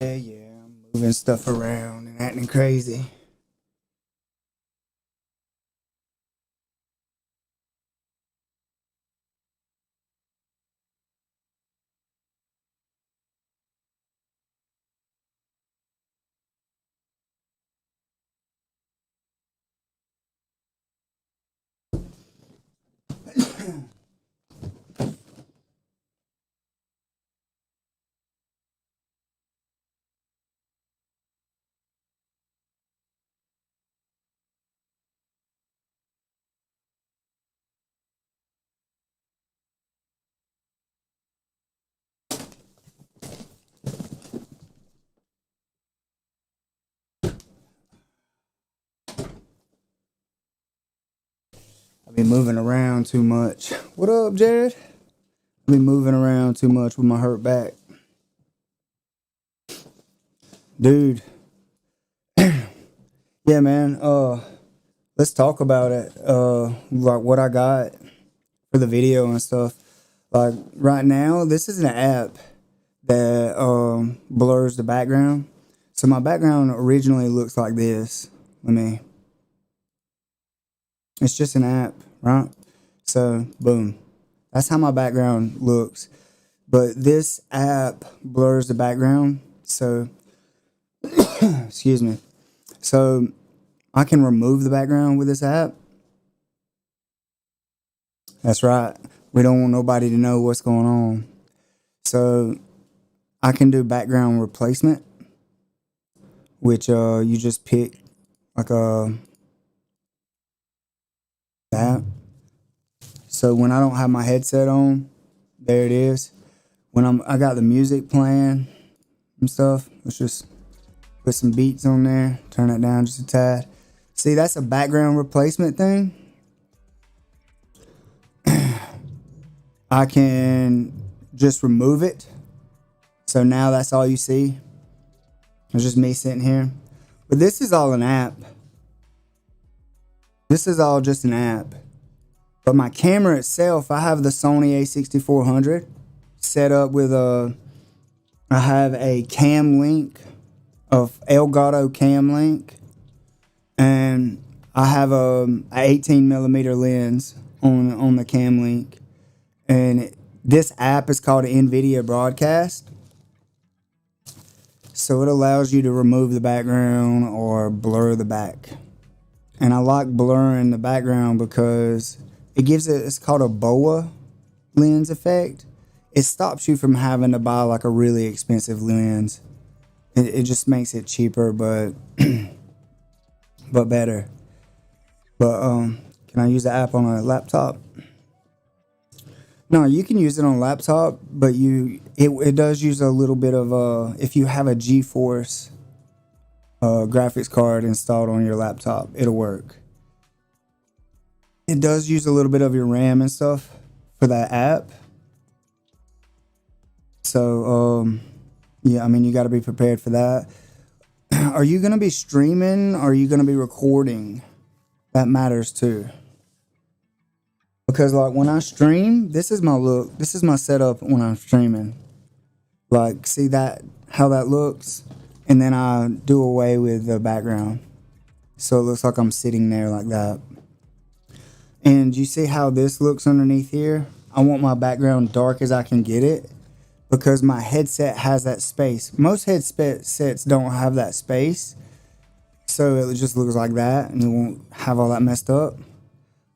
Yeah, I'm moving stuff around and acting crazy. I've been moving around too much. What up, Jared? I've been moving around too much with my hurt back. Dude. Yeah, man. Let's talk about it. Like what I got for the video and stuff. Like right now, this is an app that blurs the background. So my background originally looks like this. It's just an app, right? So boom. That's how my background looks. But this app blurs the background. So excuse me. So I can remove the background with this app. That's right. We don't want nobody to know what's going on. So I can do background replacement, which you just pick like a that. So when I don't have my headset on, there it is. When I got the music playing and stuff, let's just put some beats on there, turn it down just a tad. See, that's a background replacement thing. I can just remove it. So now that's all you see. It's just me sitting here. But this is all an app. This is all just an app. But my camera itself, I have the Sony a6400 set up with I have a cam link of Elgato cam link. And I have a 18mm lens on the cam link. And this app is called NVIDIA Broadcast. So it allows you to remove the background or blur the back. And I like blurring the background because it gives it, it's called a BOA lens effect. It stops you from having to buy like a really expensive lens. It just makes it cheaper, but but better. But can I use the app on a laptop? No, you can use it on a laptop, but it does use a little bit of if you have a GeForce graphics card installed on your laptop, it'll work. It does use a little bit of your RAM and stuff for that app. So yeah, I mean, you got to be prepared for that. Are you going to be streaming? Or are you going to be recording? That matters too. Because like when I stream, this is my look. This is my setup when I'm streaming. Like, see that, how that looks? And then I do away with the background. So it looks like I'm sitting there like that. And you see how this looks underneath here? I want my background dark as I can get it, because my headset has that space. Most headsets don't have that space. So it just looks like that and it won't have all that messed up.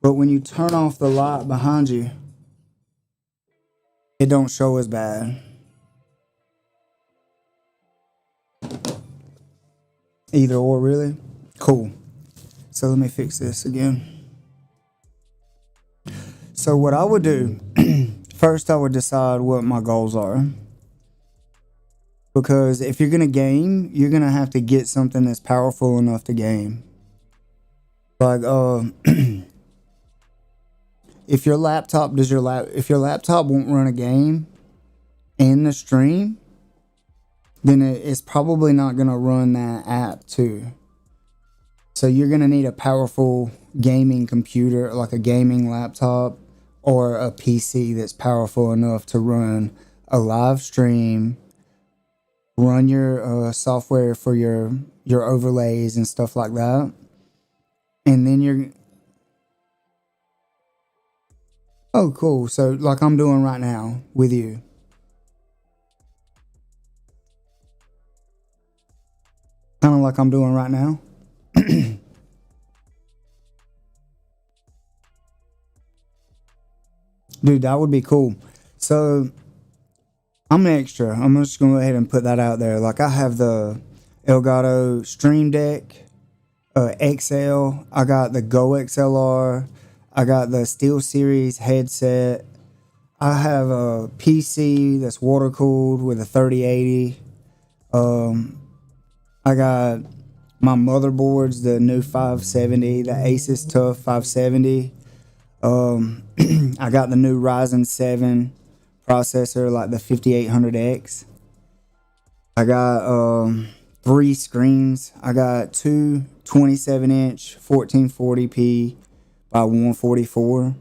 But when you turn off the light behind you, it don't show as bad. Either or, really? Cool. So let me fix this again. So what I would do, first I would decide what my goals are. Because if you're going to game, you're going to have to get something that's powerful enough to game. Like, if your laptop won't run a game in the stream, then it's probably not going to run that app too. So you're going to need a powerful gaming computer, like a gaming laptop or a PC that's powerful enough to run a live stream, run your software for your overlays and stuff like that. And then you're... Oh, cool. So like I'm doing right now with you. Kind of like I'm doing right now. Dude, that would be cool. So I'm an extra. I'm just going to go ahead and put that out there. Like I have the Elgato Stream Deck XL. I got the Go XLR. I got the SteelSeries headset. I have a PC that's water cooled with a 3080. I got my motherboards, the new 570, the Asus Tough 570. I got the new Ryzen 7 processor, like the 5800X. I got 3 screens. I got two 27-inch 1440p by 144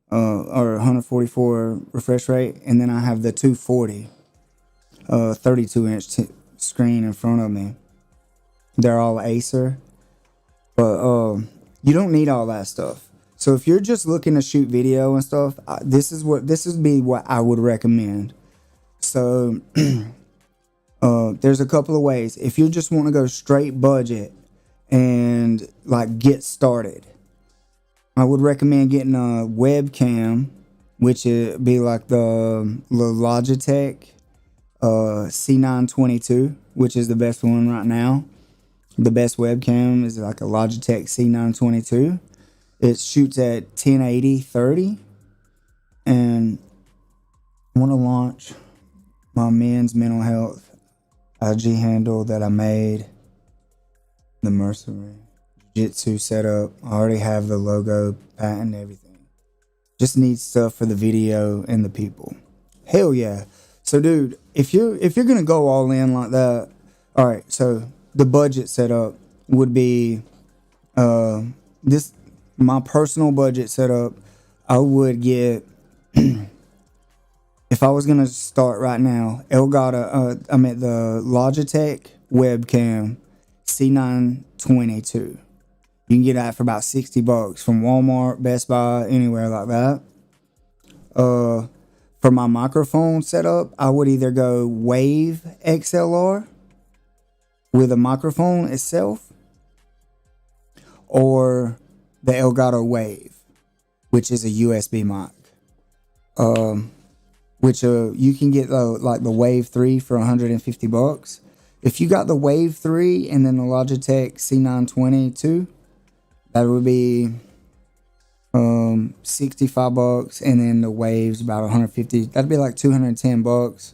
or 144 refresh rate, and then I have the 240 32-inch screen in front of me. They're all Acer, but you don't need all that stuff. So if you're just looking to shoot video and stuff, this would be what I would recommend. So there's a couple of ways. If you just want to go straight budget and like get started, I would recommend getting a webcam, which would be like the Logitech C922, which is the best one right now. The best webcam is like a Logitech C922. It shoots at 1080 30, and I want to launch my men's mental health IG handle that I made, the Mercenary Jiu-jitsu setup. I already have the logo, patent, everything. Just need stuff for the video and the people. Hell yeah. So dude, if you're gonna go all in like that, all right. So the budget setup would be this. My personal budget setup, I would get, if I was going to start right now, the Logitech webcam C922. You can get that for about $60 from Walmart, Best Buy, anywhere like that. For my microphone setup, I would either go Wave XLR with a microphone itself, or the Elgato Wave, which is a USB mic. Which you can get like the Wave 3 for $150. If you got the Wave 3 and then the Logitech C920 too, that would be $65, and then the Wave's about $150. That'd be like $210,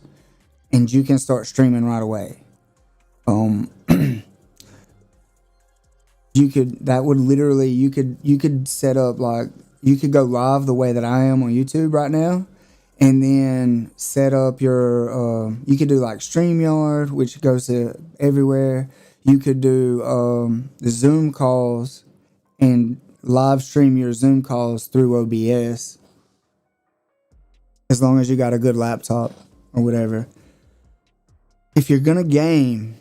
and you can start streaming right away. You could set up, like, you could go live the way that I am on YouTube right now, and then set up your you could do like StreamYard, which goes to everywhere. You could do the Zoom calls and live stream your Zoom calls through OBS, as long as you got a good laptop or whatever. If you're gonna game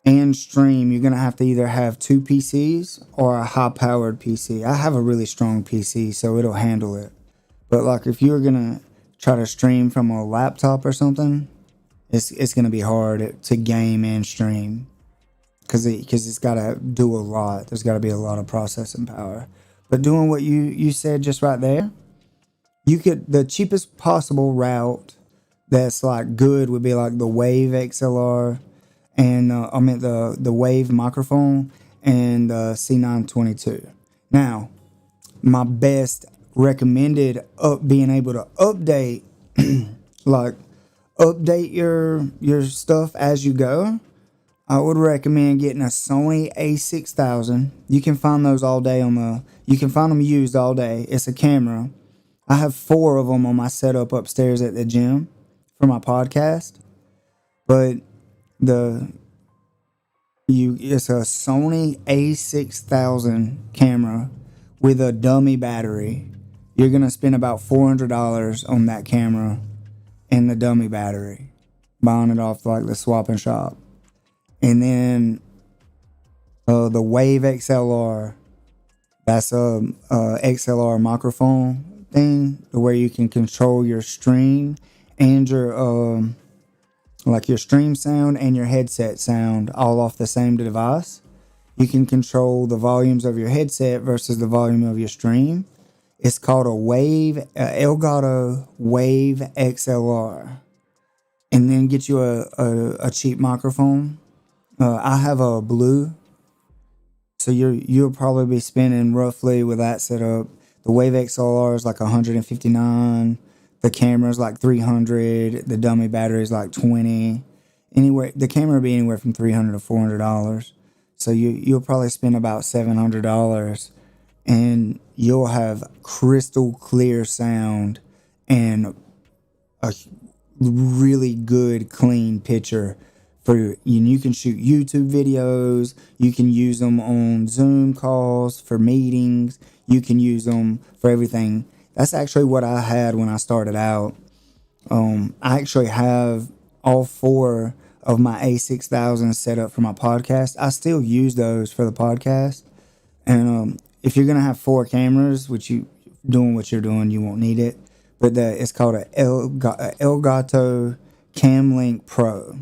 and stream, you're gonna have to either have two PCs or a high-powered PC. I have a really strong PC, so it'll handle it. But like, if you're gonna try to stream from a laptop or something, it's gonna be hard to game and stream, because it's gotta do a lot. There's gotta be a lot of processing power. But doing what you said just right there, the cheapest possible route that's like good would be like the Wave XLR, and the Wave microphone, and the C922. Now, my best recommended being able to update like update your stuff as you go, I would recommend getting a Sony A6000. You can find those all day you can find them used all day. It's a camera. I have 4 of them on my setup upstairs at the gym for my podcast. But it's a Sony A6000 camera with a dummy battery. You're gonna spend about $400 on that camera and the dummy battery, buying it off like the swap and shop. And then the Wave XLR, that's a XLR microphone thing where you can control your stream and your like your stream sound and your headset sound all off the same device. You can control the volumes of your headset versus the volume of your stream. It's called a Elgato Wave XLR. And then get you a cheap microphone. I have a Blue, so you'll probably be spending roughly with that setup. The Wave XLR is like $159. The camera's like $300. The dummy battery is like $20. The camera will be anywhere from $300 to $400. So you'll probably spend about $700, and you'll have crystal clear sound and a really good clean picture. You can shoot YouTube videos. You can use them on Zoom calls for meetings. You can use them for everything. That's actually what I had when I started out. I actually have all 4 of my A6000 set up for my podcast. I still use those for the podcast. And if you're gonna have 4 cameras, which you doing what you're doing, you won't need it. But it's called a Elgato Camlink Pro,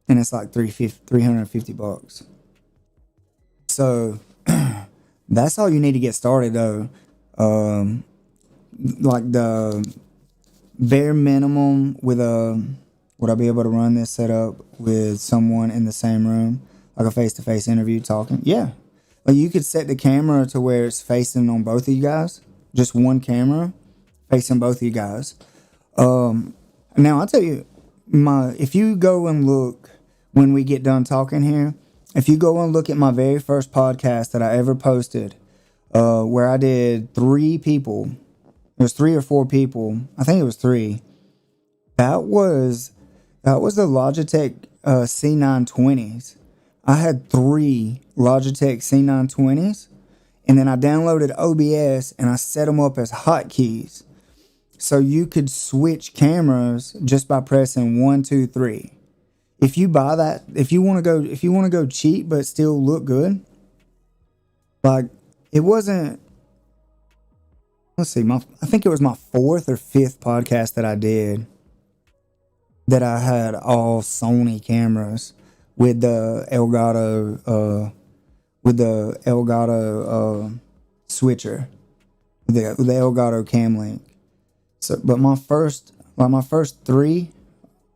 and it's like $350. So that's all you need to get started, though. Like the bare minimum with would I be able to run this setup with someone in the same room, like a face-to-face interview talking? Yeah. Like, you could set the camera to where it's facing on both of you guys, just one camera facing both of you guys. Now I'll tell you, if you go and look when we get done talking here, if you go and look at my very first podcast that I ever posted, where I did 3 people, there's 3 or 4 people, I think it was 3. That was the Logitech C920s. I had 3 Logitech C920s, and then I downloaded OBS and I set them up as hotkeys. So you could switch cameras just by pressing 1, 2, 3. If you buy that, if you want to go cheap but still look good, like, it wasn't. Let's see, I think it was my 4th or 5th podcast that I did that I had all Sony cameras. with the Elgato switcher, the Elgato Cam Link. So, but my first three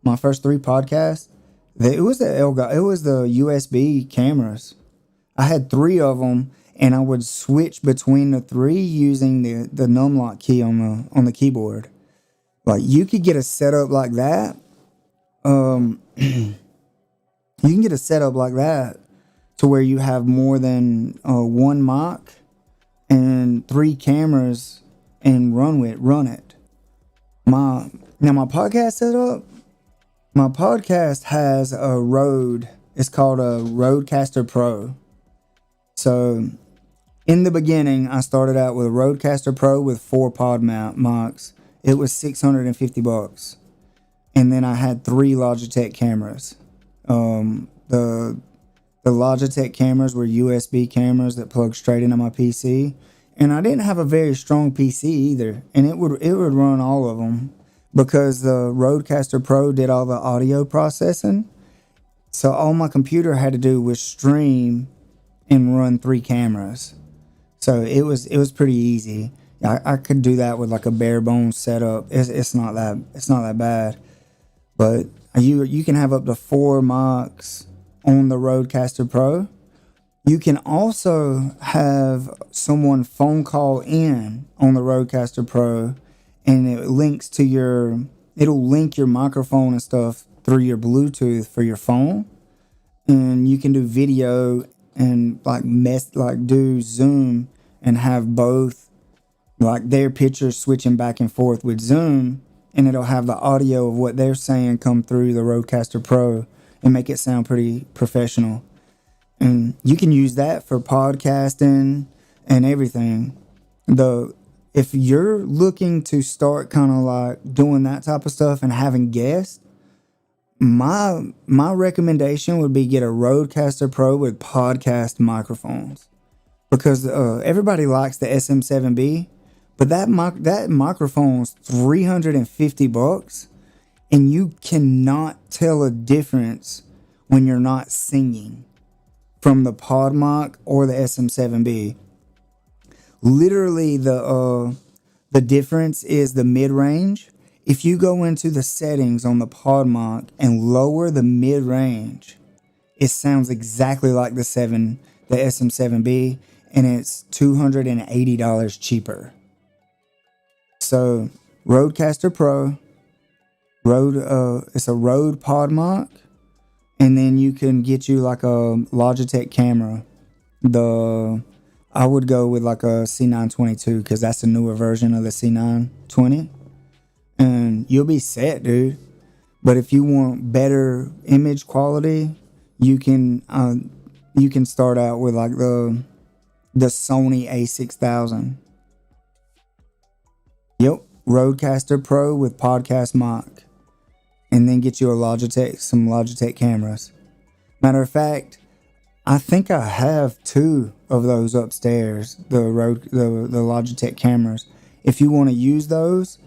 podcasts, it was the USB cameras. I had 3 of them, and I would switch between the 3 using the numlock key on the keyboard. Like, you could get a setup like that. You can get a setup like that to where you have more than 1 mic and 3 cameras and run it. My podcast setup. My podcast has a Rode. It's called a Rodecaster Pro. So, in the beginning, I started out with a Rodecaster Pro with 4 pod mics. It was $650, and then I had 3 Logitech cameras. The Logitech cameras were USB cameras that plug straight into my PC, and I didn't have a very strong PC either, and it would run all of them because the Rodecaster Pro did all the audio processing. So all my computer had to do was stream and run 3 cameras. So it was pretty easy. I could do that with like a bare bones setup. It's not that bad. But you can have up to 4 mics on the Rodecaster Pro. You can also have someone phone call in on the Rodecaster Pro, and it'll link your microphone and stuff through your Bluetooth for your phone, and you can do video and do Zoom and have both, like, their pictures switching back and forth with Zoom, and it'll have the audio of what they're saying come through the Rodecaster Pro and make it sound pretty professional. And you can use that for podcasting and everything. If you're looking to start kind of like doing that type of stuff and having guests, my recommendation would be get a Rodecaster Pro with podcast microphones, because everybody likes the SM7B, but that microphone's $350, and you cannot tell a difference when you're not singing from the pod mic or the SM7B. Literally, the difference is the mid-range. If you go into the settings on the pod mic and lower the mid-range, it sounds exactly like the SM7B, and it's $280 cheaper. So, Rodecaster Pro, it's a Rode pod mic, and then you can get you like a Logitech camera. I would go with like a C922, because that's the newer version of the C920, and you'll be set, dude. But if you want better image quality, you can start out with like the Sony A6000. Yep, Rodecaster Pro with podcast mic, and then get you some Logitech cameras. Matter of fact, I think I have 2 of those upstairs, the Logitech cameras. If you want to use those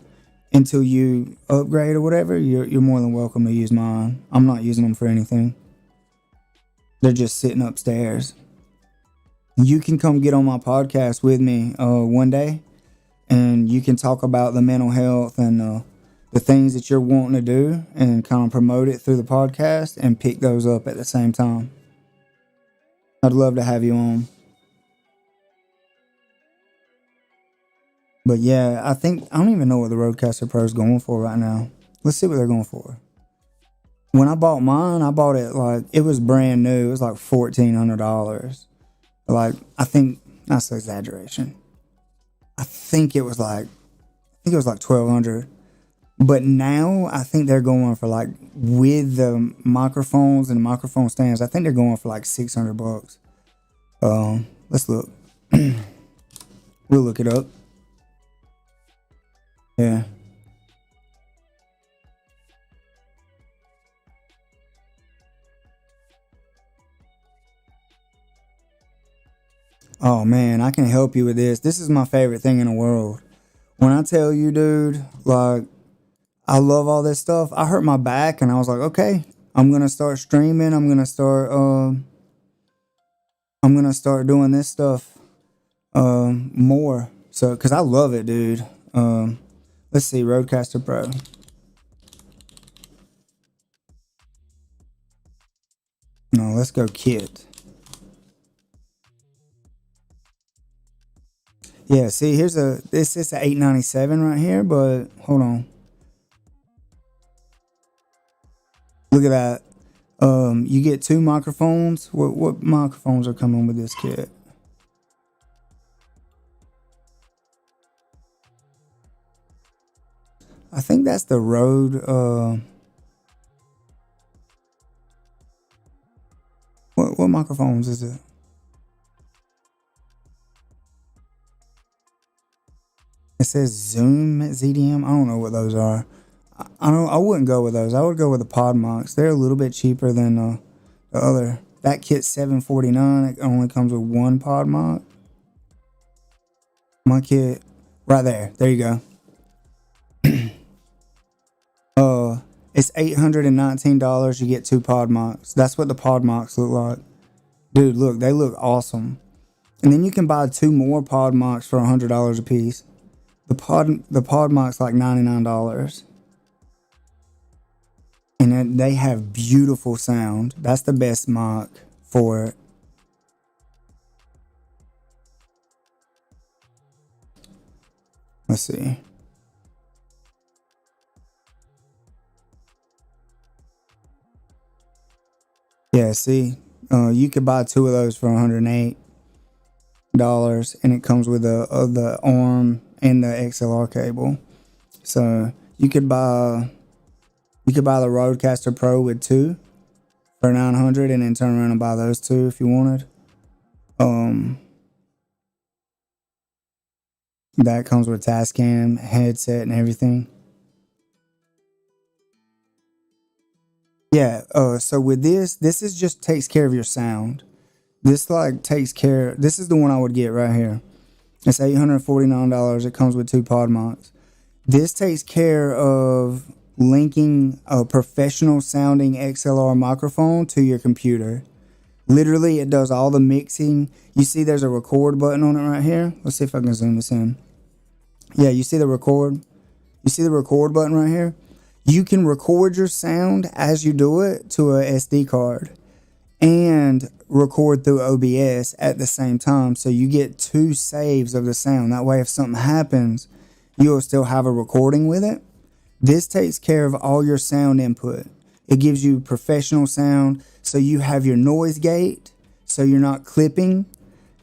until you upgrade or whatever, you're more than welcome to use mine. I'm not using them for anything. They're just sitting upstairs. You can come get on my podcast with me one day, and you can talk about the mental health and the things that you're wanting to do, and kind of promote it through the podcast and pick those up at the same time. I'd love to have you on. But yeah, I don't even know what the Rodecaster Pro is going for right now. Let's see what they're going for. When I bought mine, I bought it like, it was brand new. It was like $1,400. Like, I think that's an exaggeration. I think it was like $1,200. But now I think they're going for, like, with the microphones and the microphone stands, I think they're going for like $600. Let's look. We'll look it up. Yeah. Oh man, I can help you with this. This is my favorite thing in the world. When I tell you, dude, like, I love all this stuff. I hurt my back, and I was like, okay, I'm gonna start streaming. I'm gonna start doing this stuff more. So, cause I love it, dude. Let's see, Rodecaster Pro. No, let's go kit. Yeah, see, this is a 897 right here, but hold on. Look at that. You get 2 microphones. What microphones are coming with this kit? I think that's the Rode. What microphones is it? It says Zoom ZDM. I don't know what those are. I wouldn't go with those. I would go with the PodMox. They're a little bit cheaper than the other. That kit's $749. It only comes with 1 PodMox. My kit, right there. There you go. It's $819. You get 2 PodMox. That's what the PodMox look like. Dude, look, they look awesome. And then you can buy 2 more PodMox for $100 a piece. The PodMox like $99. And they have beautiful sound. That's the best mock for it. Let's see. Yeah, see, you could buy 2 of those for $108, and it comes with the arm and the XLR cable. So you could buy the Rodecaster Pro with 2 for $900, and then turn around and buy those 2 if you wanted. That comes with Tascam, headset, and everything. Yeah, so with this is just takes care of your sound. This like takes care, this is the one I would get right here. It's $849. It comes with 2 PodMox. This takes care of linking a professional sounding XLR microphone to your computer. Literally, it does all the mixing. You see there's a record button on it right here. Let's see if I can zoom this in. Yeah, you see the record? You see the record button right here? You can record your sound as you do it to a SD card and record through OBS at the same time. So you get 2 saves of the sound. That way, if something happens, you'll still have a recording with it. This takes care of all your sound input. It gives you professional sound. So you have your noise gate, so you're not clipping.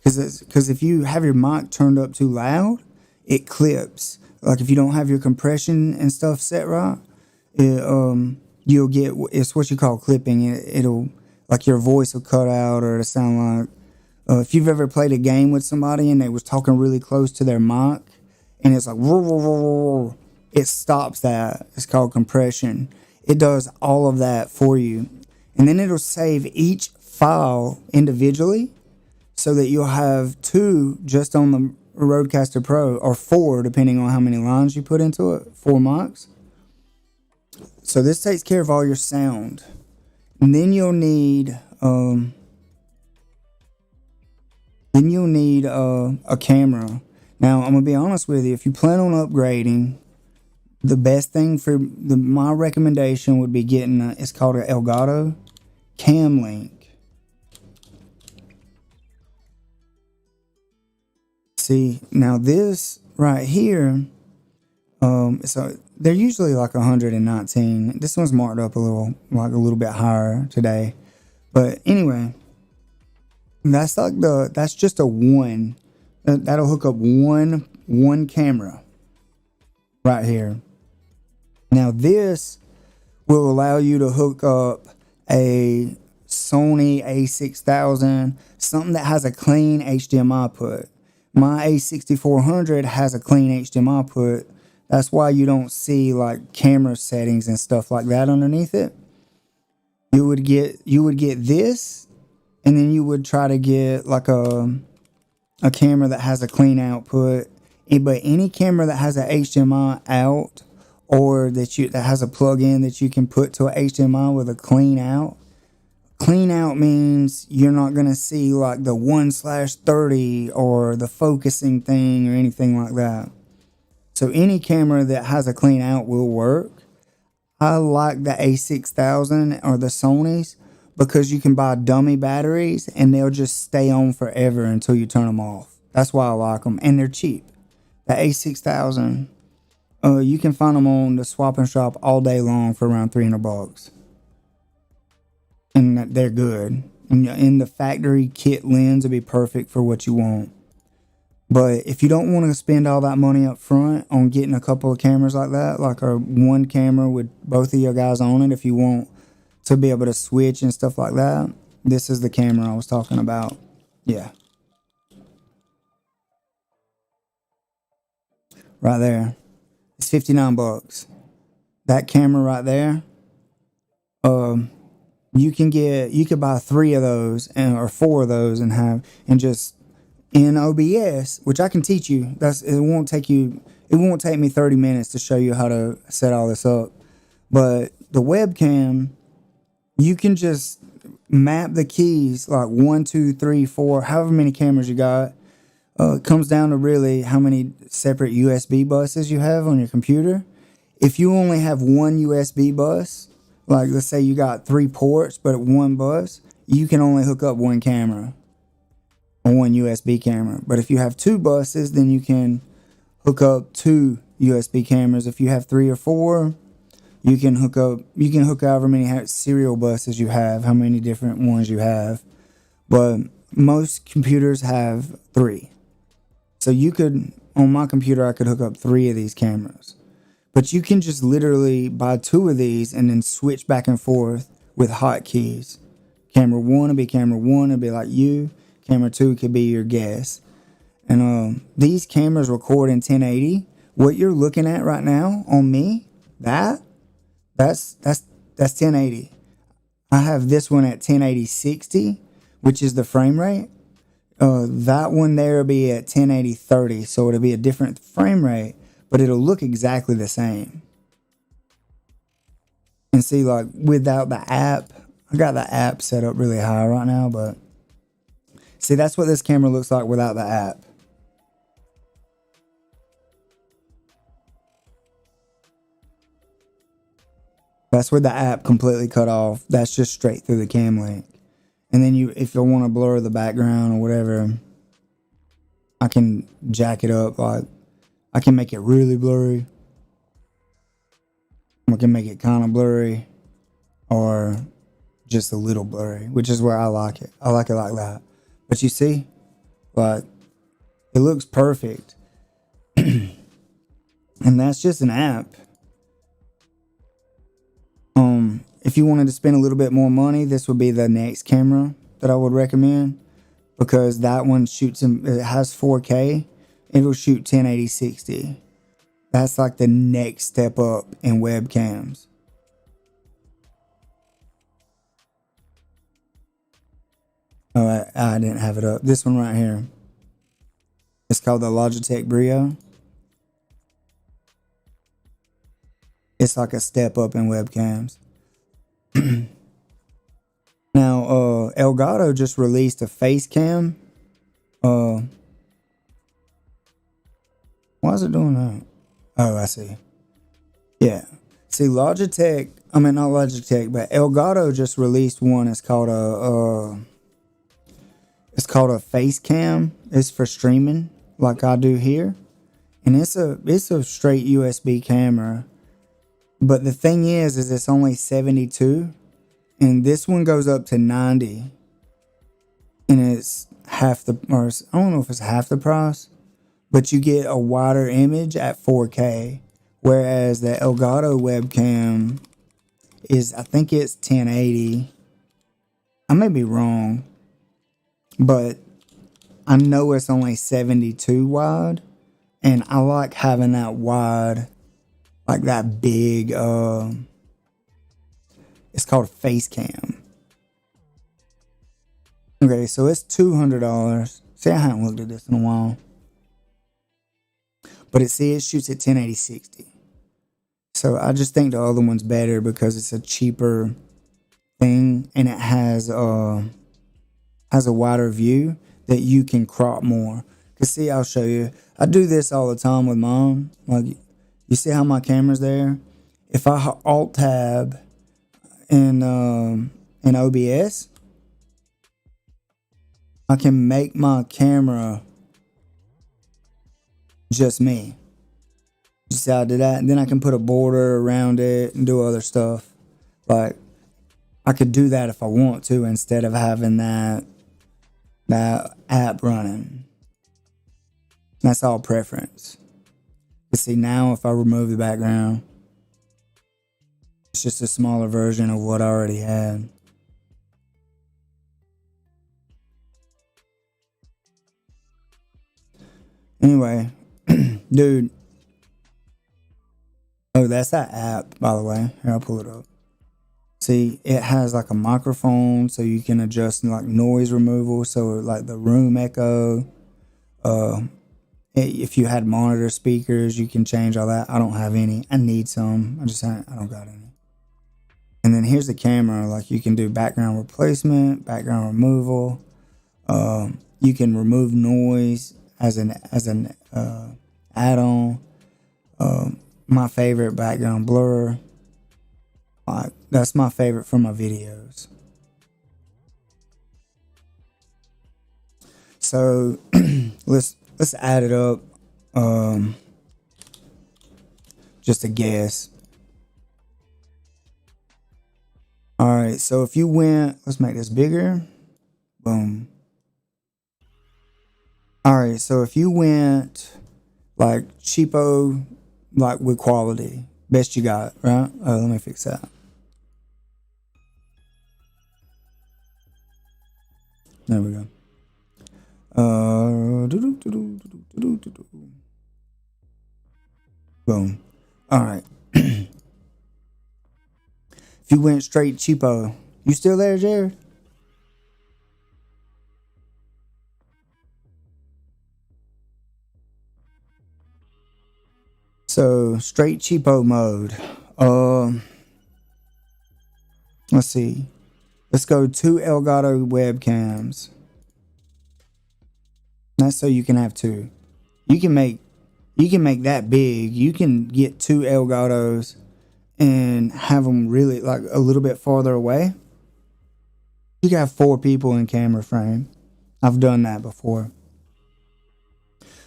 Because if you have your mic turned up too loud, it clips. Like if you don't have your compression and stuff set right, you'll get, it's what you call clipping. It'll, like your voice will cut out, or it'll sound like, if you've ever played a game with somebody and they was talking really close to their mic, and it's like, it stops that. It's called compression. It does all of that for you. And then it'll save each file individually, so that you'll have 2 just on the Rodecaster Pro, or 4 depending on how many lines you put into it, 4 mics. So this takes care of all your sound. And then you'll need a camera. Now I'm gonna be honest with you. If you plan on upgrading, the best thing for my recommendation would be getting it's called an Elgato Cam Link. See, now this right here, so they're usually like 119. This one's marked up a little bit higher today. But anyway, that's just a 1. That'll hook up one camera right here. Now this will allow you to hook up a Sony a6000, something that has a clean HDMI put. My a6400 has a clean HDMI put. That's why you don't see like camera settings and stuff like that underneath it. You would get this, and then you would try to get like a camera that has a clean output. But any camera that has a HDMI out or that has a plug-in that you can put to an HDMI with a clean out. Clean out means you're not going to see like the 1/30 or the focusing thing or anything like that. So any camera that has a clean out will work. I like the A6000 or the Sony's because you can buy dummy batteries and they'll just stay on forever until you turn them off. That's why I like them, and they're cheap. The A6000, you can find them on the swap and shop all day long for around $300. And they're good. And the factory kit lens will be perfect for what you want. But if you don't want to spend all that money up front on getting a couple of cameras like that, like a one camera with both of your guys on it, if you want to be able to switch and stuff like that, this is the camera I was talking about. Yeah. Right there. It's $59. That camera right there, you could buy 3 of those or 4 of those and just in OBS, which I can teach you. It won't take me 30 minutes to show you how to set all this up. But the webcam, you can just map the keys like 1, 2, 3, 4, however many cameras you got. It comes down to really how many separate USB buses you have on your computer. If you only have one USB bus, like let's say you got 3 ports but one bus, you can only hook up one camera or one USB camera. But if you have 2 buses, then you can hook up 2 USB cameras. If you have 3 or 4, you can hook however many serial buses you have, how many different ones you have. But most computers have 3. So on my computer, I could hook up 3 of these cameras. But you can just literally buy 2 of these and then switch back and forth with hotkeys. Camera 1 will be camera 1, it'll be like you. Camera 2 could be your guest. And these cameras record in 1080. What you're looking at right now on me, that's 1080. I have this one at 1080 60, which is the frame rate. That one there will be at 1080 30, so it'll be a different frame rate, but it'll look exactly the same. And see, like without the app, I got the app set up really high right now, but see, that's what this camera looks like without the app. That's with the app completely cut off. That's just straight through the cam link. And then if you want to blur the background or whatever, I can jack it up. Like I can make it really blurry. I can make it kind of blurry or just a little blurry, which is where I like it. I like it like that. But you see, like it looks perfect. And that's just an app. If you wanted to spend a little bit more money, this would be the next camera that I would recommend, because that one it has 4K. It will shoot 1080 60. That's like the next step up in webcams. Oh, I didn't have it up. This one right here. It's called the Logitech Brio. It's like a step up in webcams. Now, Elgato just released a face cam. Why is it doing that? Oh, I see. Yeah. See, not Logitech, but Elgato just released one. It's called a face cam. It's for streaming, like I do here. And it's a straight USB camera. But the thing is it's only 72, and this one goes up to 90, and it's I don't know if it's half the price, but you get a wider image at 4K, whereas the Elgato webcam I think it's 1080. I may be wrong, but I know it's only 72 wide, and I like having that wide. Like that big, it's called a face cam. Okay, so it's $200. See, I haven't looked at this in a while. But it shoots at 1080 60. So I just think the other one's better because it's a cheaper thing and it has a wider view that you can crop more. Cause see, I'll show you. I do this all the time with mine. Like, you see how my camera's there? If I alt tab in OBS, I can make my camera just me. You see how I did that? And then I can put a border around it and do other stuff. Like, I could do that if I want to instead of having that app running. That's all preference. You see, now if I remove the background, it's just a smaller version of what I already had. Anyway, dude. Oh, that's that app, by the way. Here, I'll pull it up. See, it has like a microphone so you can adjust like noise removal. So like the room echo. If you had monitor speakers, you can change all that. I don't have any. I need some. I don't got any. And then here's the camera. Like, you can do background replacement, background removal. You can remove noise as an add-on. My favorite, background blur. That's my favorite for my videos. So let's add it up. Just a guess. All right, so if you went, let's make this bigger. Boom. All right, so if you went like cheapo, like with quality, best you got, right? Oh, let me fix that. There we go. Boom. All right. If you went straight cheapo, you still there, Jared? So straight cheapo mode. Let's see. Let's go 2 Elgato webcams. That's so you can have 2. You can make that big. You can get 2 Elgatos and have them really like a little bit farther away. You can have 4 people in camera frame. I've done that before.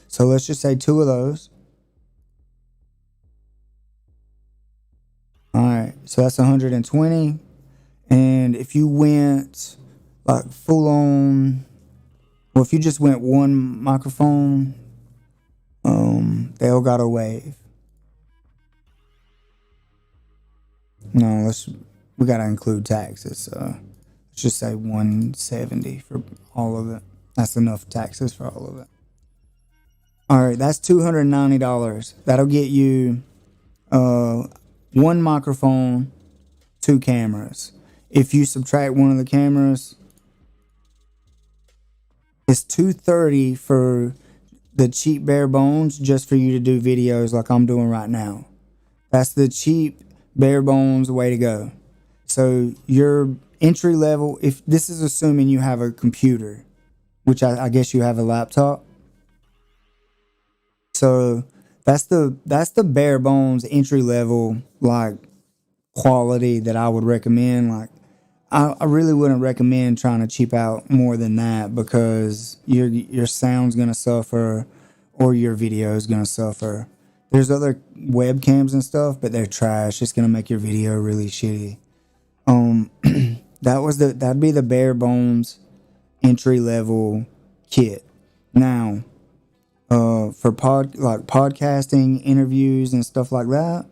So let's just say 2 of those. All right, so that's 120. And if you went like full on, well, if you just went one microphone, the Elgato Wave. No, we gotta include taxes. So let's just say 170 for all of it. That's enough taxes for all of it. All right, that's $290. That'll get you 1 microphone, 2 cameras. If you subtract one of the cameras, it's $230 for the cheap bare bones just for you to do videos like I'm doing right now. That's the cheap bare bones way to go. So your entry level, if this is assuming you have a computer, which I guess you have a laptop. So that's the bare bones entry level like quality that I would recommend. Like, I really wouldn't recommend trying to cheap out more than that because your sound's gonna suffer or your video is gonna suffer. There's other webcams and stuff, but they're trash. It's gonna make your video really shitty. That'd be the bare bones entry level kit. Now, for podcasting, interviews, and stuff like that.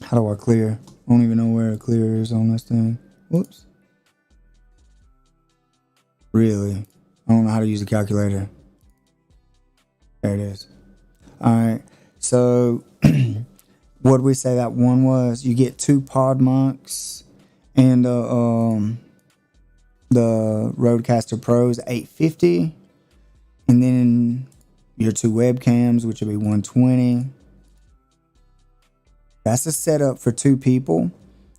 How do I clear? I don't even know where it clears on this thing. Whoops. Really? I don't know how to use a calculator. There it is. All right. So, what did we say that one was? You get 2 pod mics and the Rodecaster Pros 850, and then your 2 webcams, which will be 120. That's a setup for 2 people.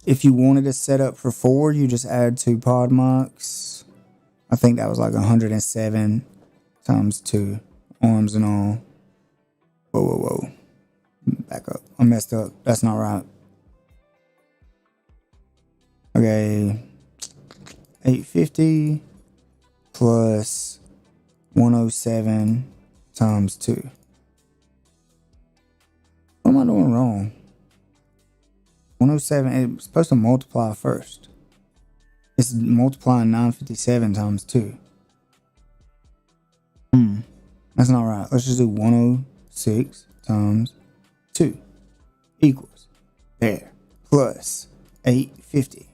If you wanted a setup for 4, you just add 2 pod mics. I think that was like 107 times 2 arms and all. Whoa. Back up. I messed up. That's not right. Okay. 850 plus 107 times 2. What am I doing wrong? 107, it's supposed to multiply first. It's multiplying 957 times 2. That's not right. Let's just do 106 times 2 equals there plus 850.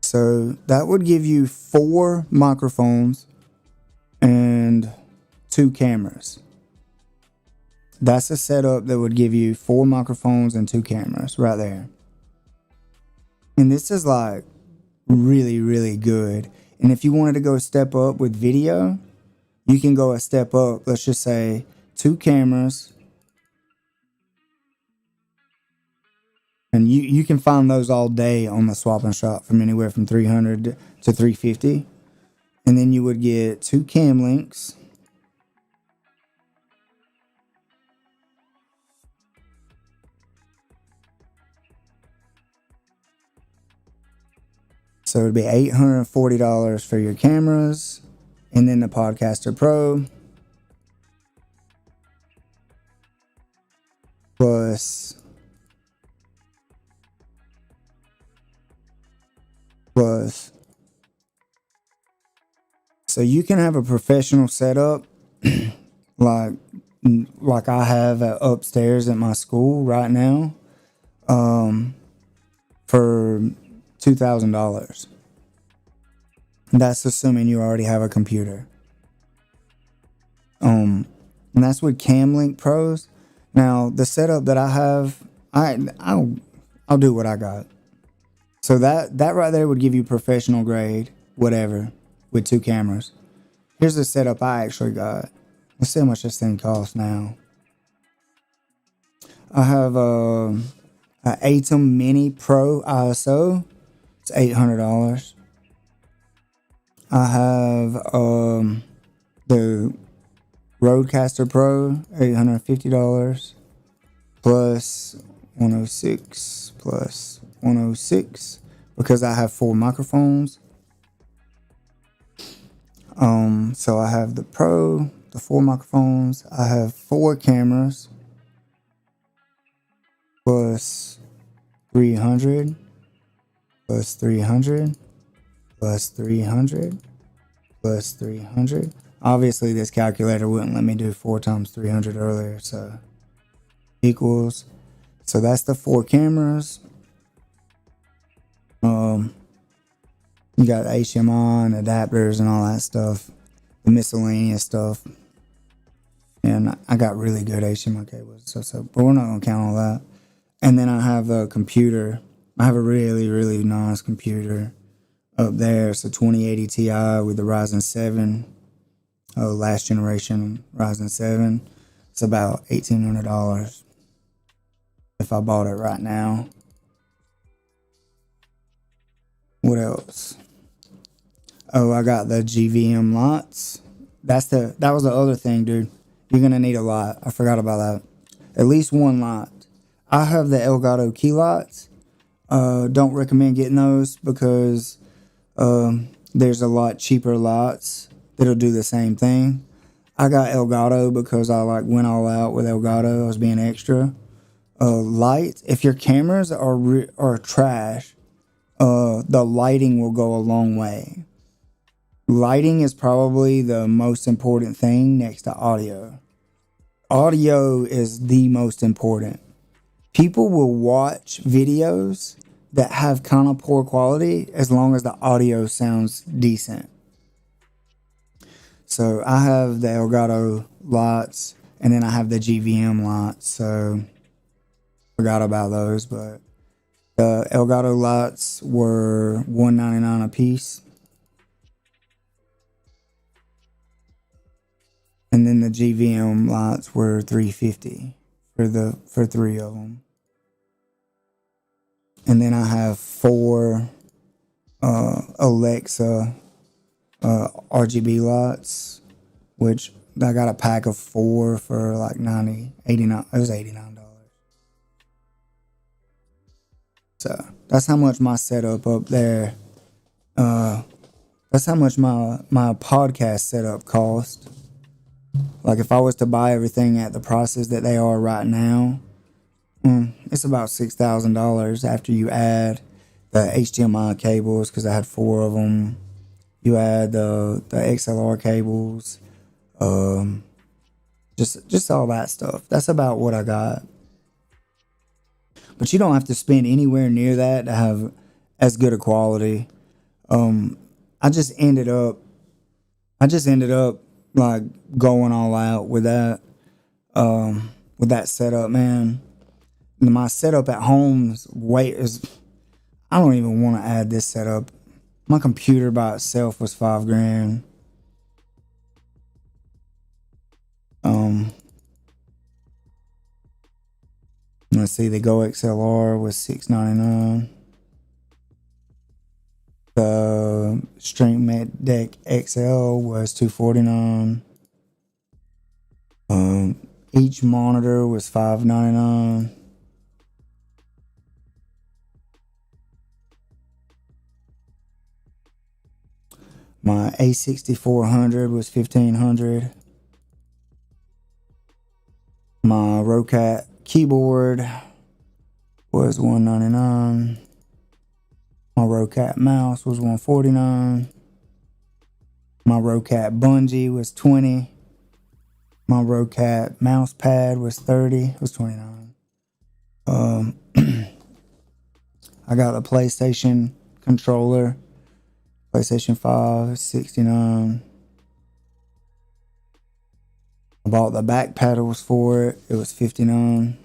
So that would give you 4 microphones and 2 cameras. That's a setup that would give you 4 microphones and 2 cameras right there. And this is like really, really good. And if you wanted to go a step up with video, you can go a step up. Let's just say 2 cameras. And you can find those all day on the swap and shop from anywhere from 300 to 350. And then you would get 2 cam links. So it'd be $840 for your cameras, and then the Podcaster Pro plus so you can have a professional setup like I have upstairs at my school right now for $2,000. That's assuming you already have a computer. And that's with Camlink Pros. Now the setup that I have, I'll do what I got. So that right there would give you professional grade whatever with 2 cameras. Here's the setup I actually got. Let's see how much this thing costs now. I have an ATEM Mini Pro ISO. It's $800. I have the Rodecaster Pro, $850 plus 106 plus 106 because I have 4 microphones. So I have the Pro, the 4 microphones. I have 4 cameras plus 300 plus 300 plus 300 plus 300. Obviously, this calculator wouldn't let me do 4 times 300 earlier, so equals. So that's the 4 cameras. You got HDMI and adapters and all that stuff, the miscellaneous stuff. And I got really good HDMI cables, so but we're not gonna count all that. And then I have a computer. I have a really, really nice computer up there. It's a 2080 Ti with the Ryzen 7, last generation Ryzen 7. It's about $1,800 if I bought it right now. What else? Oh, I got the GVM lights. That was the other thing, dude. You're gonna need a light. I forgot about that. At least 1 light. I have the Elgato key lights. Don't recommend getting those because there's a lot cheaper lights that'll do the same thing. I got Elgato because I went all out with Elgato. I was being extra. Light. If your cameras are trash, the lighting will go a long way. Lighting is probably the most important thing next to audio. Audio is the most important. People will watch videos that have kind of poor quality as long as the audio sounds decent. So I have the Elgato lights and then I have the GVM lights. So forgot about those, but the Elgato lights were $199 a piece. And then the GVM lights were $350 for 3 of them. And then I have 4 Alexa RGB lights, which I got a pack of 4 for like 89. It was $89. So that's how much my setup up there. That's how much my podcast setup cost. Like if I was to buy everything at the prices that they are right now, it's about $6,000 after you add the HDMI cables, because I had 4 of them. You add the XLR cables, just all that stuff. That's about what I got. But you don't have to spend anywhere near that to have as good a quality. I just ended up like going all out with that setup, man. My setup at home I don't even want to add this setup. My computer by itself was $5,000. Let's see, the Go XLR was $699. The Stream Deck XL was $249. Each monitor was $599. My A6400 was $1,500. My Rocat keyboard was $199. My Rocat mouse was $149. My Rocat bungee was $20. My Rocat mouse pad was $30. It was $29. I got a PlayStation controller, PlayStation 5, $69. I bought the back paddles for it. It was $59.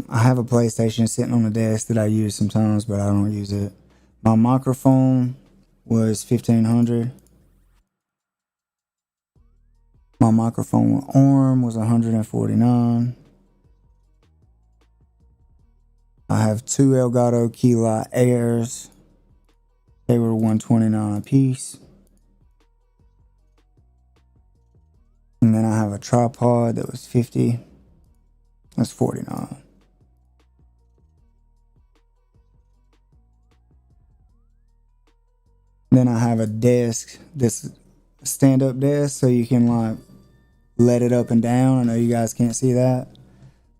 I have a PlayStation sitting on the desk that I use sometimes, but I don't use it. My microphone was $1,500. My microphone arm was $149. I have 2 Elgato Key-Light Airs. They were $129 a piece. And then I have a tripod that was $50. That's $49. Then I have a desk, this stand-up desk, so you can like let it up and down. I know you guys can't see that,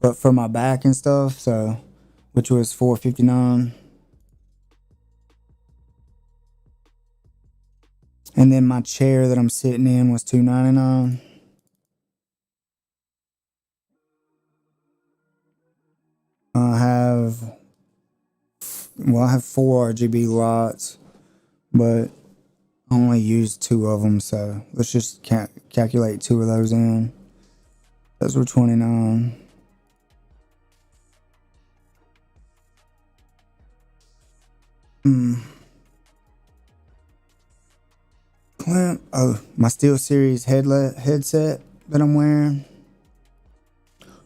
but for my back and stuff, so which was $459. And then my chair that I'm sitting in was $299. I have 4 RGB lights, but I only used 2 of them, so let's just calculate 2 of those in. Those were $29. Oh, my SteelSeries headset that I'm wearing.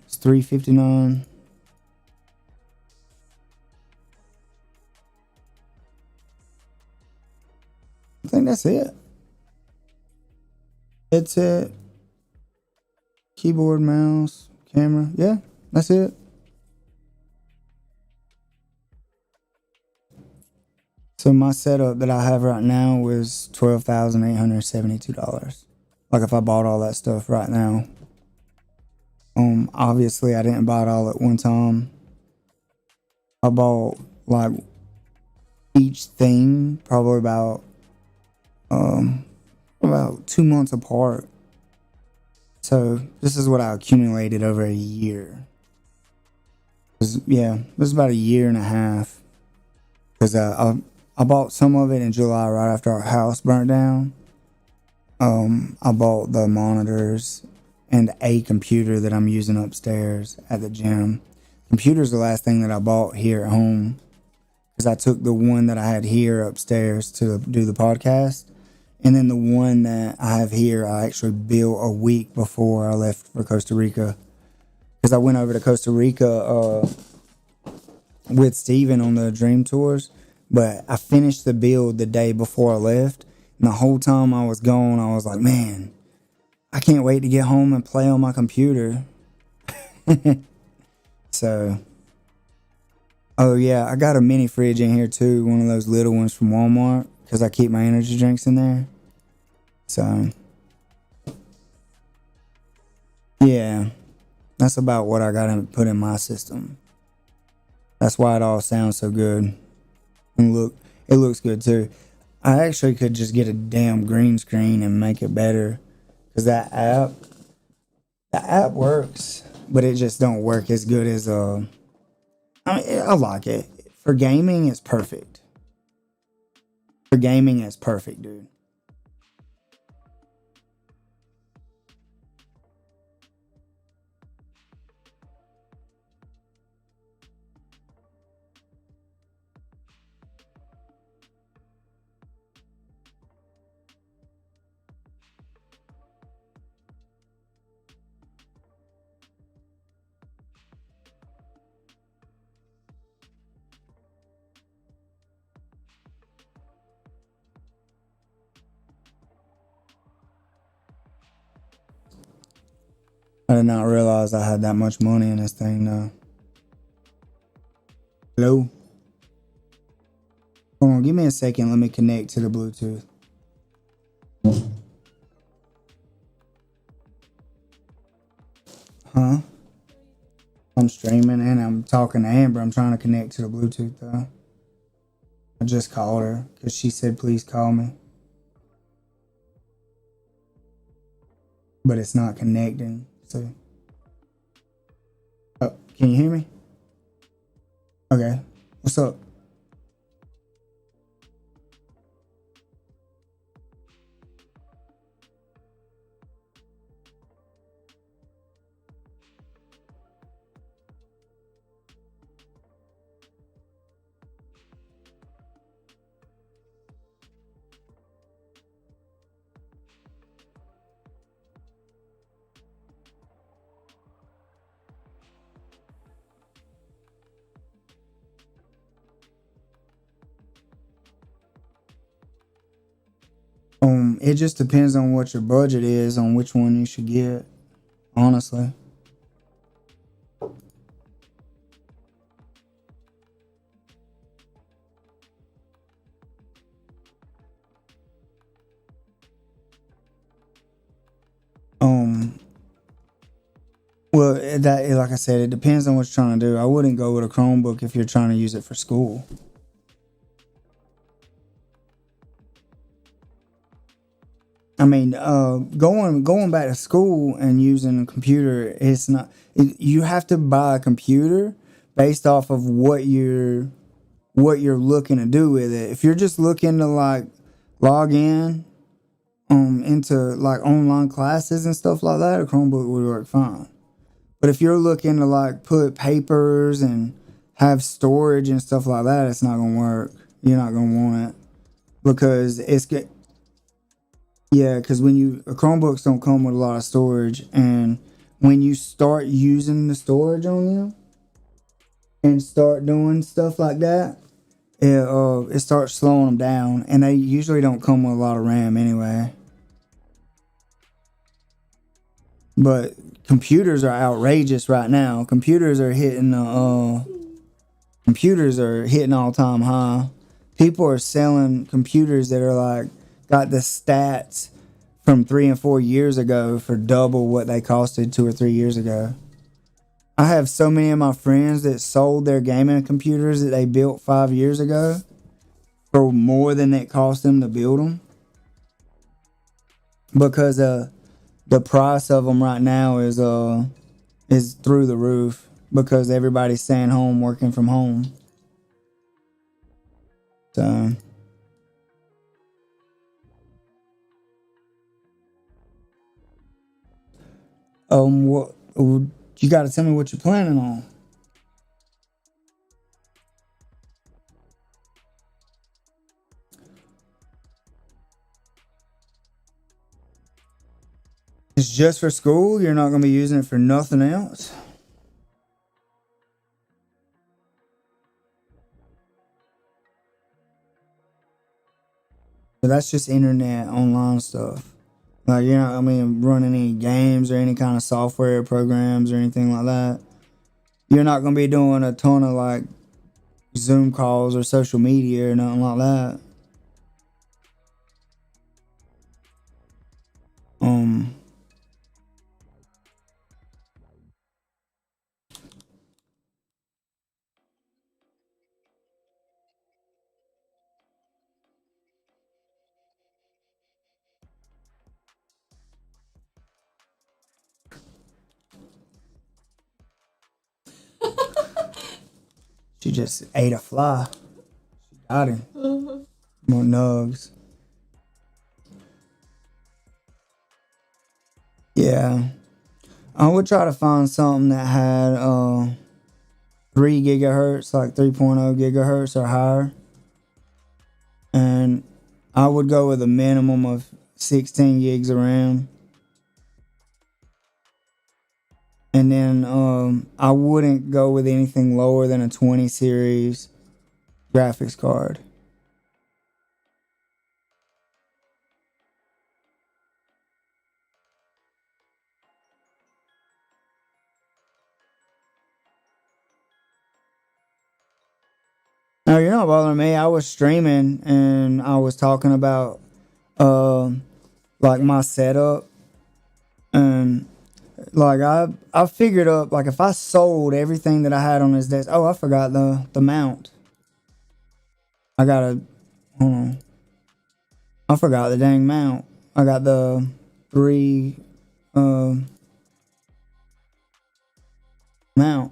It's $359. I think that's it. Headset, keyboard, mouse, camera. Yeah, that's it. So my setup that I have right now was $12,872. Like if I bought all that stuff right now. Obviously I didn't buy it all at one time. I bought like each thing probably about 2 months apart. So this is what I accumulated over a year. Yeah, this is about a year and a half. Because I bought some of it in July right after our house burnt down. I bought the monitors and a computer that I'm using upstairs at the gym. Computer's the last thing that I bought here at home, because I took the one that I had here upstairs to do the podcast, and then the one that I have here I actually built a week before I left for Costa Rica, because I went over to Costa Rica with Steven on the Dream Tours, but I finished the build the day before I left. And the whole time I was gone, I was like, man, I can't wait to get home and play on my computer. So, oh yeah, I got a mini fridge in here too, one of those little ones from Walmart, because I keep my energy drinks in there. So, yeah, that's about what I got to put in my system. That's why it all sounds so good. And look, it looks good too. I actually could just get a damn green screen and make it better, because the app works, but it just don't work as good as I mean, I like it. For gaming, it's perfect. For gaming, it's perfect, dude. I did not realize I had that much money in this thing now. Hello? Hold on, give me a second. Let me connect to the Bluetooth. Huh? I'm streaming and I'm talking to Amber. I'm trying to connect to the Bluetooth though. I just called her because she said please call me. But it's not connecting. So, oh, can you hear me? Okay. What's up? It just depends on what your budget is on which one you should get, honestly. Well, like I said, it depends on what you're trying to do. I wouldn't go with a Chromebook if you're trying to use it for school. I mean, going back to school and using a computer, it's not. You have to buy a computer based off of what you're looking to do with it. If you're just looking to like log in into like online classes and stuff like that, a Chromebook would work fine. But if you're looking to like put papers and have storage and stuff like that, it's not gonna work. You're not gonna want it because it's good. Yeah, because Chromebooks don't come with a lot of storage, and when you start using the storage on them and start doing stuff like that, it starts slowing them down, and they usually don't come with a lot of RAM anyway. But computers are outrageous right now. Computers are hitting all-time high. People are selling computers that are like got the stats from 3 and 4 years ago for double what they costed 2 or 3 years ago. I have so many of my friends that sold their gaming computers that they built 5 years ago for more than it cost them to build them, because the price of them right now is through the roof because everybody's staying home working from home. So what you got to tell me what you're planning on. It's just for school? You're not going to be using it for nothing else? But that's just internet online stuff. Like, you know, I mean, running any games or any kind of software programs or anything like that. You're not going to be doing a ton of like Zoom calls or social media or nothing like that. She just ate a fly. She got him. More nugs. Yeah. I would try to find something that had 3 gigahertz, like 3.0 gigahertz or higher. And I would go with a minimum of 16 gigs of RAM. And then I wouldn't go with anything lower than a 20 series graphics card. No, you're not bothering me. I was streaming and I was talking about like my setup, and like I figured up, like if I sold everything that I had on this desk. Oh, I forgot the mount. I gotta hold on. I forgot the dang mount. I got the 3 mount.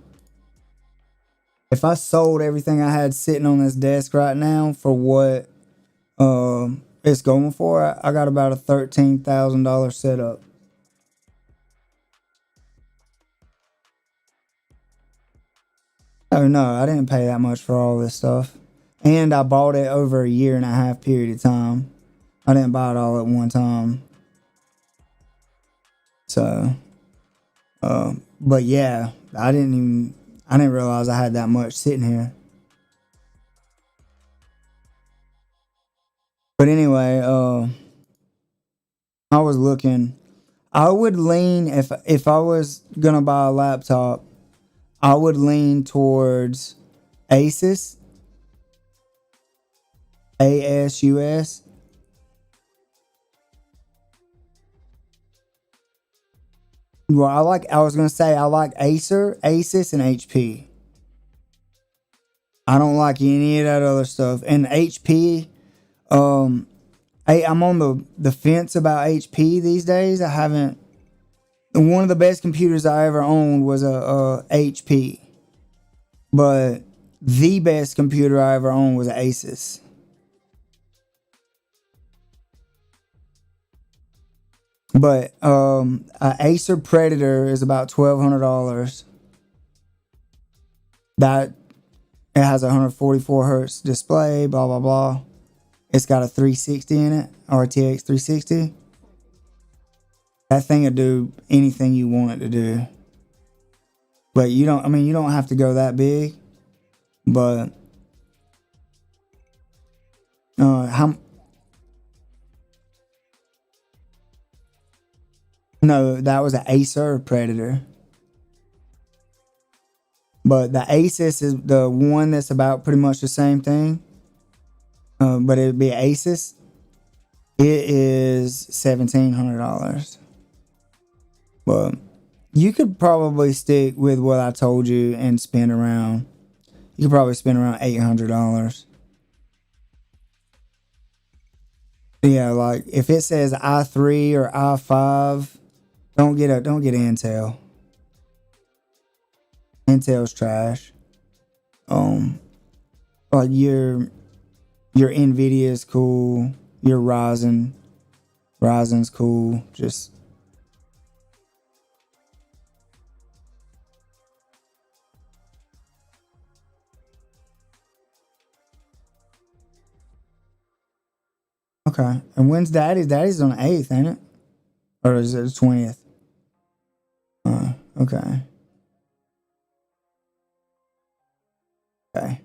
If I sold everything I had sitting on this desk right now for what it's going for, I got about a $13,000 setup. Oh no, I didn't pay that much for all this stuff. And I bought it over a 1.5 year period of time. I didn't buy it all at one time. So but yeah, I didn't realize I had that much sitting here. But anyway, I was looking. I would lean, if I was gonna buy a laptop, I would lean towards Asus. ASUS. Well, I was gonna say I like Asus, and HP. I don't like any of that other stuff. And HP, I'm on the fence about HP these days. I haven't. One of the best computers I ever owned was a HP, but the best computer I ever owned was an Asus. But a Acer Predator is about $1,200. That it has a 144 hertz display, blah blah blah. It's got a 360 in it, RTX 360. That thing will do anything you want it to do. But you don't have to go that big. But no, that was an Acer Predator. But the Asus is the one that's about pretty much the same thing. But it'd be Asus. It is $1,700. But you could probably stick with what I told you and spend around. You could probably spend around $800. Yeah, like if it says i3 or i5, don't get Intel. Intel's trash. Like your Nvidia is cool. Your Ryzen's cool. Just okay. And when's Daddy's? Daddy's on the 8th, ain't it? Or is it the 20th? Okay. Okay.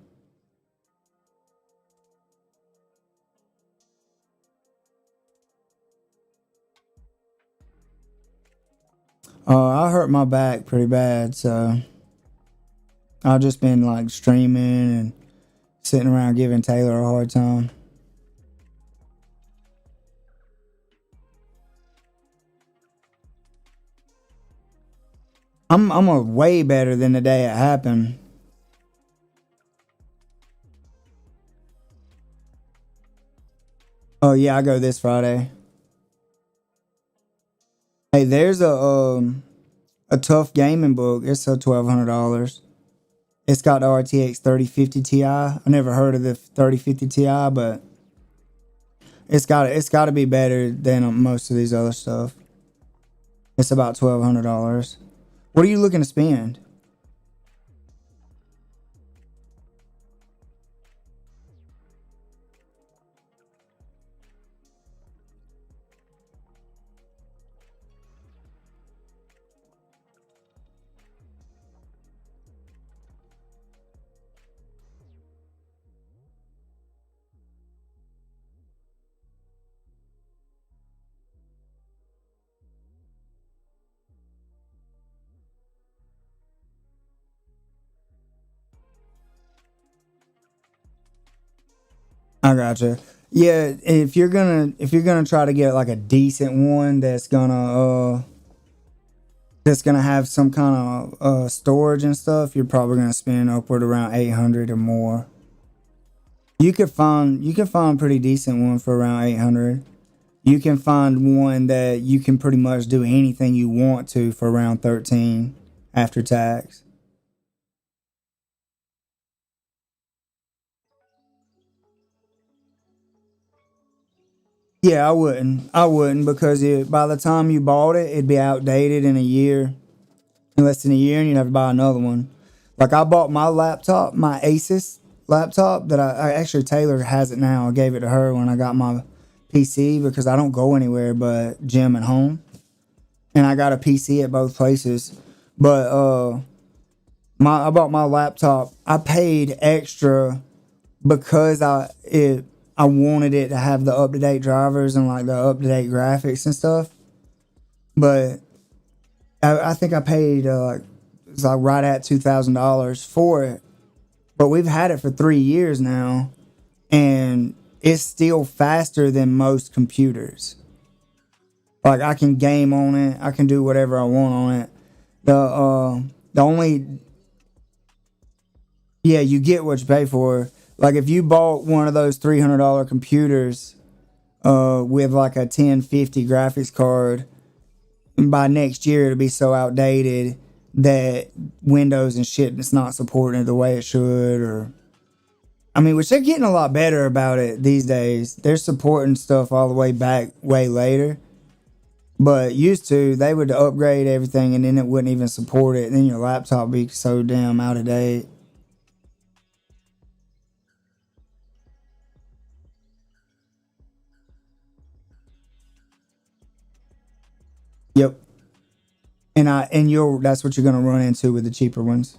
I hurt my back pretty bad, so I've just been like streaming and sitting around giving Taylor a hard time. I'm a way better than the day it happened. Oh yeah, I go this Friday. Hey, there's a tough gaming book. It's a $1,200. It's got the RTX 3050 Ti. I never heard of the 3050 Ti, but it's got to be better than most of these other stuff. It's about $1,200. What are you looking to spend? I gotcha. Yeah, if you're gonna try to get like a decent one that's gonna have some kind of storage and stuff, you're probably gonna spend upward around 800 or more. You can find a pretty decent one for around 800. You can find one that you can pretty much do anything you want to for around 13 after tax. Yeah, I wouldn't. I wouldn't because by the time you bought it, it'd be outdated in a year. In less than a year, and you'd have to buy another one. Like I bought my laptop, my Asus laptop that I actually Taylor has it now. I gave it to her when I got my PC because I don't go anywhere but gym and home. And I got a PC at both places. But I bought my laptop. I paid extra because I wanted it to have the up to date drivers and like the up to date graphics and stuff. But I think I paid it's like right at $2,000 for it. But we've had it for 3 years now, and it's still faster than most computers. Like I can game on it, I can do whatever I want on it. The only Yeah, you get what you pay for. Like if you bought one of those $300 computers with like a 1050 graphics card, by next year it'll be so outdated that Windows and shit it's not supporting it the way it should. Or I mean, which they're getting a lot better about it these days. They're supporting stuff all the way back way later. But used to, they would upgrade everything and then it wouldn't even support it. And then your laptop would be so damn out of date. Yep. And that's what you're gonna run into with the cheaper ones.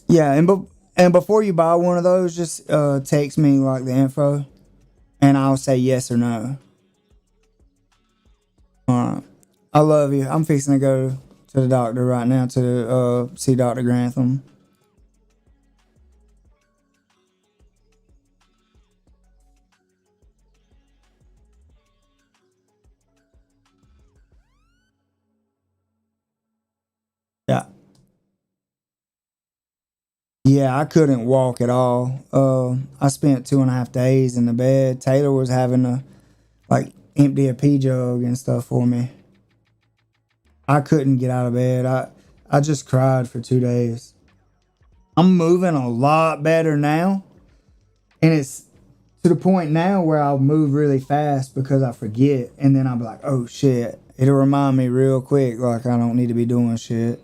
Yeah, and before you buy one of those, just text me like the info, and I'll say yes or no. All right. I love you. I'm fixing to go to the doctor right now to see Dr. Grantham. Yeah. Yeah, I couldn't walk at all. I spent 2.5 days in the bed. Taylor was having to like empty a pee jug and stuff for me. I couldn't get out of bed. I just cried for 2 days. I'm moving a lot better now. And it's to the point now where I'll move really fast because I forget. And then I'll be like, oh shit. It'll remind me real quick like I don't need to be doing shit.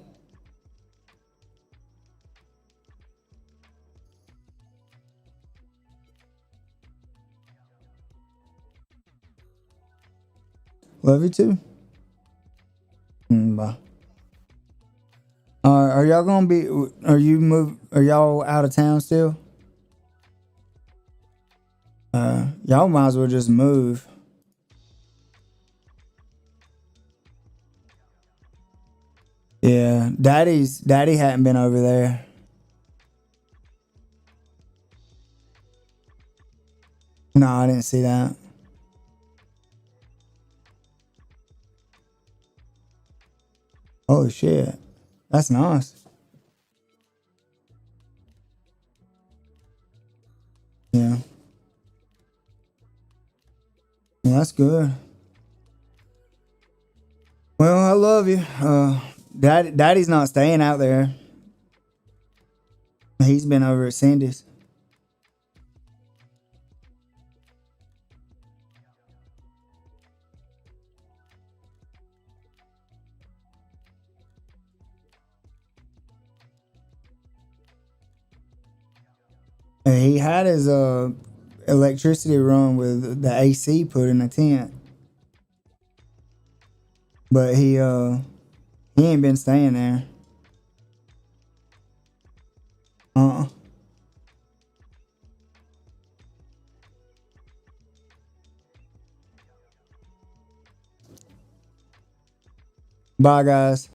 Love you too. Bye. Are Are y'all gonna be? Are y'all out of town still? Y'all might as well just move. Yeah, Daddy hadn't been over there. No, I didn't see that. Holy shit, that's nice. Yeah, well, that's good. Well, I love you. Daddy's not staying out there. He's been over at Cindy's. And he had his electricity run with the AC put in the tent. But he ain't been staying there. Bye guys.